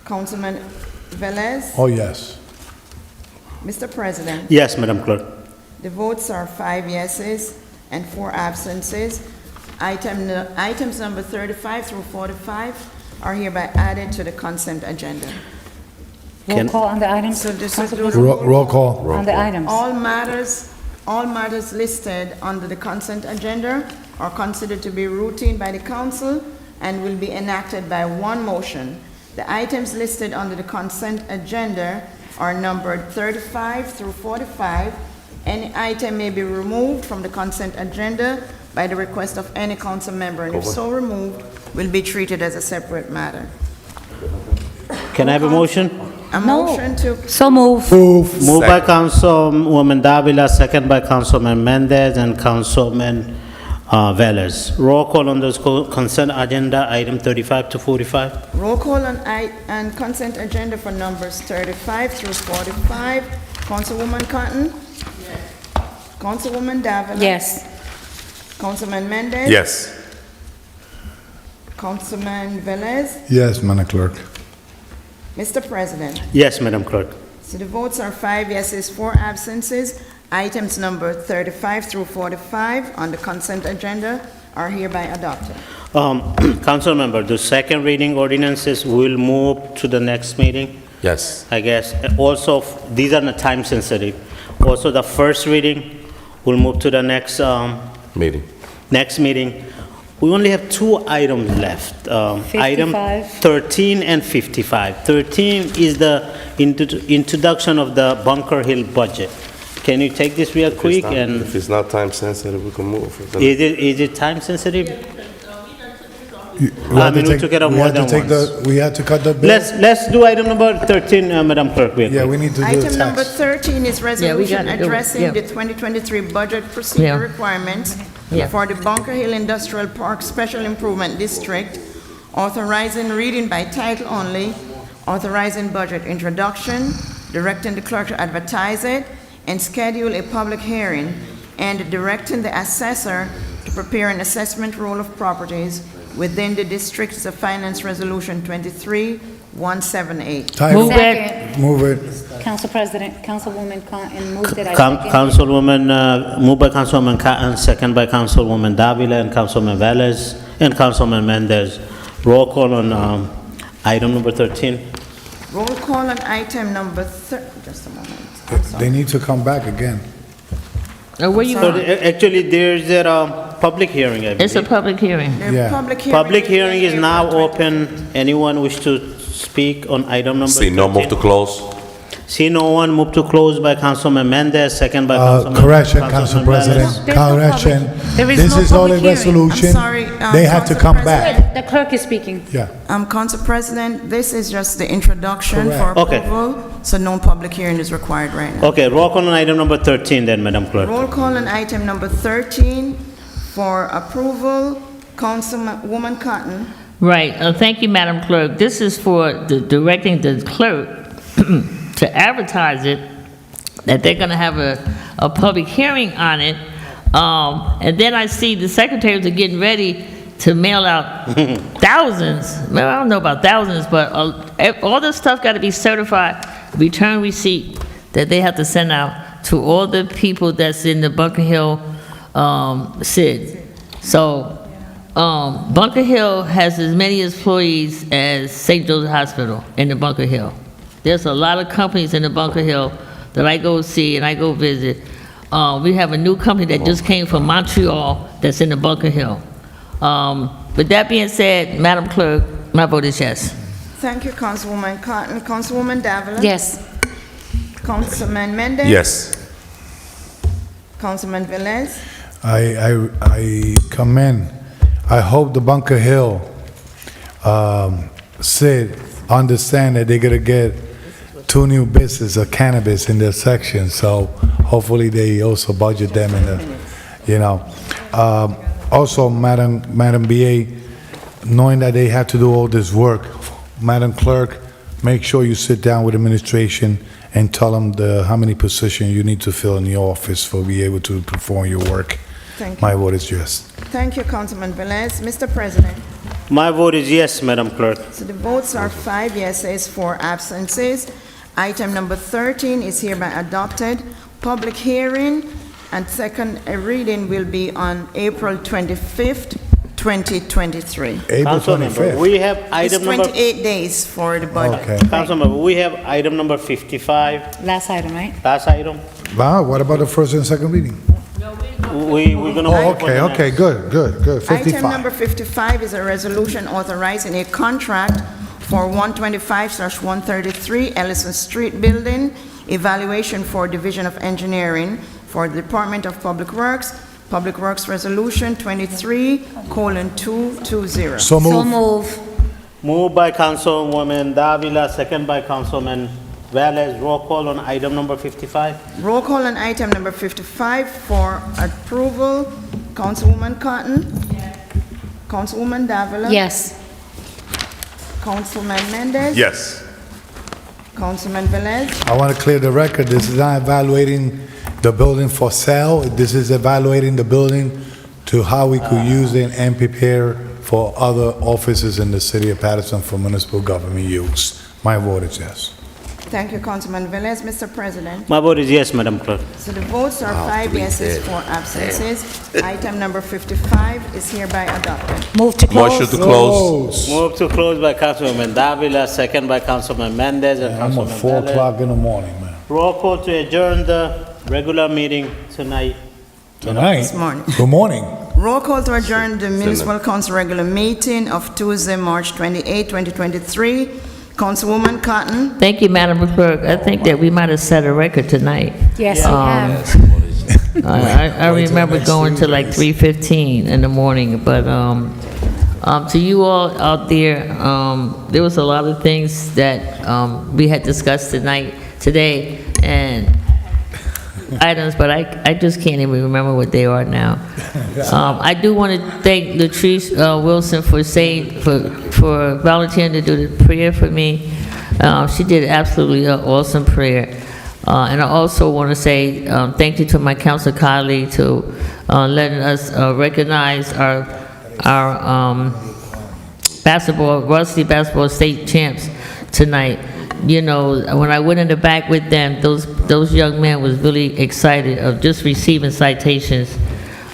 Councilman Velez. Oh, yes. Mr. President. Yes, Madam Clerk. The votes are 5 yeses and 4 absences. Items number 35 through 45 are hereby added to the consent agenda. Roll call on the items? So this Council is President? Roll call. On the items. All matters listed under the consent agenda are considered to be routine by the council and will be enacted by one motion. The items listed under the consent agenda are numbered 35 through 45. Any item may be removed from the consent agenda by the request of any council member, and if so removed, will be treated as a separate matter. Can I have a motion? A motion to... So move. Moved by Councilwoman Davila, second by Councilman Mendez and Councilman Velez. Roll call on this consent agenda, item 35 to 45. Roll call on consent agenda for numbers 35 through 45. Councilwoman Cotton? Yes. Councilwoman Davila? Yes. Councilman Mendez? Yes. Councilman Velez? Yes, Madam Clerk. Mr. President? Yes, Madam Clerk. So the votes are 5 yeses, 4 absences. Items number 35 through 45 on the consent agenda are hereby adopted. Council member, the second reading ordinances will move to the next meeting, Yes. I guess. Also, these are not time sensitive. Also, the first reading will move to the next, Meeting. next meeting. We only have two items left. Item 55. 13 and 55. 13 is the introduction of the Bunker Hill budget. Can you take this real quick? And If it's not time sensitive, we can move. is it time sensitive? We I mean, we took it up more than once. We had to cut the bill? Let's do item number 13, Madam Clerk. real Yeah, quick. we need to do Item the number tax. 13 is resolution gotta do it, addressing yeah. the 2023 budget procedure Yeah. requirements Yeah. for the Bunker Hill Industrial Park Special Improvement District, authorizing reading by title only, authorizing budget introduction, directing the clerk to advertise it, and schedule a public hearing, and directing the assessor to prepare an assessment roll of properties within the districts of finance resolution 23-178. Title. Second. Move it. Council President, Councilwoman Cotton moved it. I second. Councilwoman, moved by Councilwoman Cotton, second by Councilwoman Davila and Councilman Velez and Councilman Mendez. Roll call on item number 13. Roll call on item number just a moment. I'm sorry. They need to come back again. Where you So going? actually, there's a public hearing, I It's a believe. public hearing. The Yeah. Public hearing is now open. Anyone wish to speak on item number 13? See, no move to close. See no one, move to close by Councilman Mendez, second by Councilman... Correction, Council Councilman Velez. President, There's no correction. There is This no is all a public hearing. resolution. I'm sorry, They have to Council come President. back. The clerk is speaking. Yeah. Council President, this is just the introduction for Correct. Okay. approval, so no public hearing is required right now. Okay, roll call on item number 13 then, Madam Clerk. Roll call on item number 13 for approval, Councilwoman Cotton. Right, thank you, Madam Clerk. This is for directing the clerk to advertise it, that they're gonna have a public hearing on it. And then I see the secretaries are getting ready to mail out thousands, well, I don't know about thousands, but all this stuff gotta be certified, return receipt, that they have to send out to all the people that's in the Bunker Hill, SID. So, Bunker Hill has as many employees as St. Joseph Hospital in the Bunker Hill. There's a lot of companies in the Bunker Hill that I go see and I go visit. We have a new company that just came from Montreal that's in the Bunker Hill. With that being said, Madam Clerk, my vote is yes. Thank you, Councilwoman Cotton. Councilwoman Davila? Yes. Councilman Mendez? Yes. Councilman Velez? I commend, I hope the Bunker Hill, Sid, understand that they're gonna get 2 new businesses of cannabis in their section, so hopefully they also budget them in the, you know. Also, Madam BA, knowing that they have to do all this work, Madam Clerk, make sure you sit down with administration and tell them how many positions you need to fill in your office for be able to perform your work. Thank you. My vote is yes. Thank you, Councilman Velez. Mr. President? My vote is yes, Madam Clerk. So the votes are 5 yeses, 4 absences. Item number 13 is hereby adopted. Public hearing and second reading will be on April 25th, 2023. April Councilmember, 25th. we have It's item number... 28 days for the budget. Okay. Councilmember, we have item number 55, Last item, right? last item. Wow, what about the first and second reading? We're gonna... Oh, vote for the okay, good. Item number 55. 55 is a resolution authorizing a contract for 125/133 Ellison Street Building, evaluation for Division of Engineering for the Department of Public Works Resolution 23:220. So move. move. Moved by Councilwoman Davila, second by Councilman Velez. Roll call on item number 55. Roll call on item number 55 for approval. Councilwoman Cotton? Councilwoman Davila? Yes. Councilman Mendez? Yes. Councilman Velez? I want to clear the record, this is not evaluating the building for sale, this is evaluating the building to how we could use it and prepare for other offices in the city of Paterson for municipal government use. My vote is yes. Thank you, Councilman Velez. Mr. President. My vote is yes, Madam Clerk. So the votes are 5 yeses, 4 absences. Item number 55 is hereby adopted. Move to close. Motion to close. Move to close by Councilwoman Davila, second by Councilman Mendez and I'm Councilman at 4 Velez. o'clock in the morning, man. Roll call to adjourn the regular meeting tonight. Tonight? This morning. Good morning. Roll call to adjourn the Municipal Council regular meeting of Tuesday, March 28, 2023. Councilwoman Cotton. Thank you, Madam Clerk. I think that we might have set a record tonight. Yes, we have. I remember going to like 3:15 in the morning, but to you all out there, there was a lot of things that we had discussed today, and items, but I just can't even remember what they are now. I do want to thank Latrice Wilson for volunteering to do the prayer for me. She did absolutely an awesome prayer. And I also want to say thank you to my council colleague to letting us recognize our varsity basketball state champs tonight. You know, when I went in the back with them, those young men was really excited of just receiving citations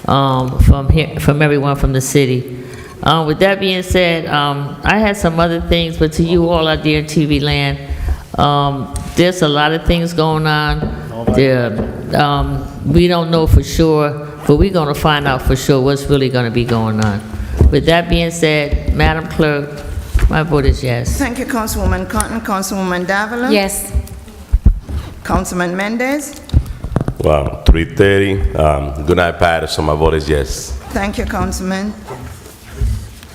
from everyone from the city. With that being said, I had some other things, but to you all out there in TV land, there's a lot of things going on. We don't know for sure, but we're going to find out for sure what's really going to be going on. With that being said, Madam Clerk, my vote is yes. Thank you, Councilwoman Cotton. Councilwoman Davila. Yes. Councilman Mendez. Wow, 3:30. Good night, Paterson. My vote is yes. Thank you, Councilman.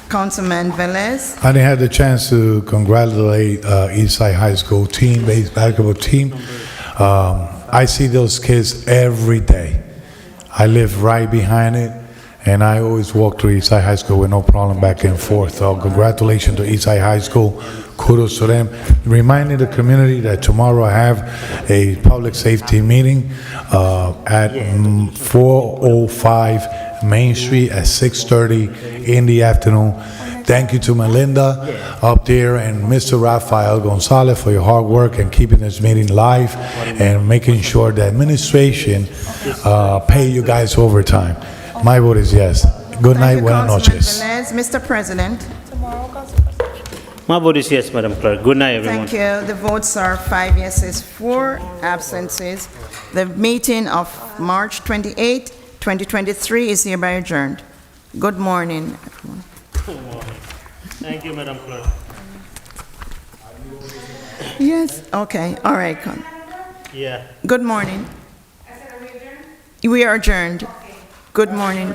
Councilman Velez. I didn't have the chance to congratulate Eastside High School team, based basketball team. I see those kids every day. I live right behind it, and I always walk to Eastside High School with no problem back and forth. So congratulations to Eastside High School. Kudos to them. Reminding the community that tomorrow I have a public safety meeting at 405 Main Street at 6:30 in the afternoon. Thank you to Melinda up there and Mr. Rafael Gonzalez for your hard work and keeping this meeting live and making sure the administration pay you guys overtime. My vote is yes. Good night, buenas noches. Mr. President. My vote is yes, Madam Clerk. Good night, everyone. Thank you. The votes are 5 yeses, 4 absences. The meeting of March 28, 2023 is hereby adjourned. Good morning, everyone. Good morning. Thank you, Madam Clerk. Yes, okay, all right. Yeah. Good morning. We are adjourned. Good morning.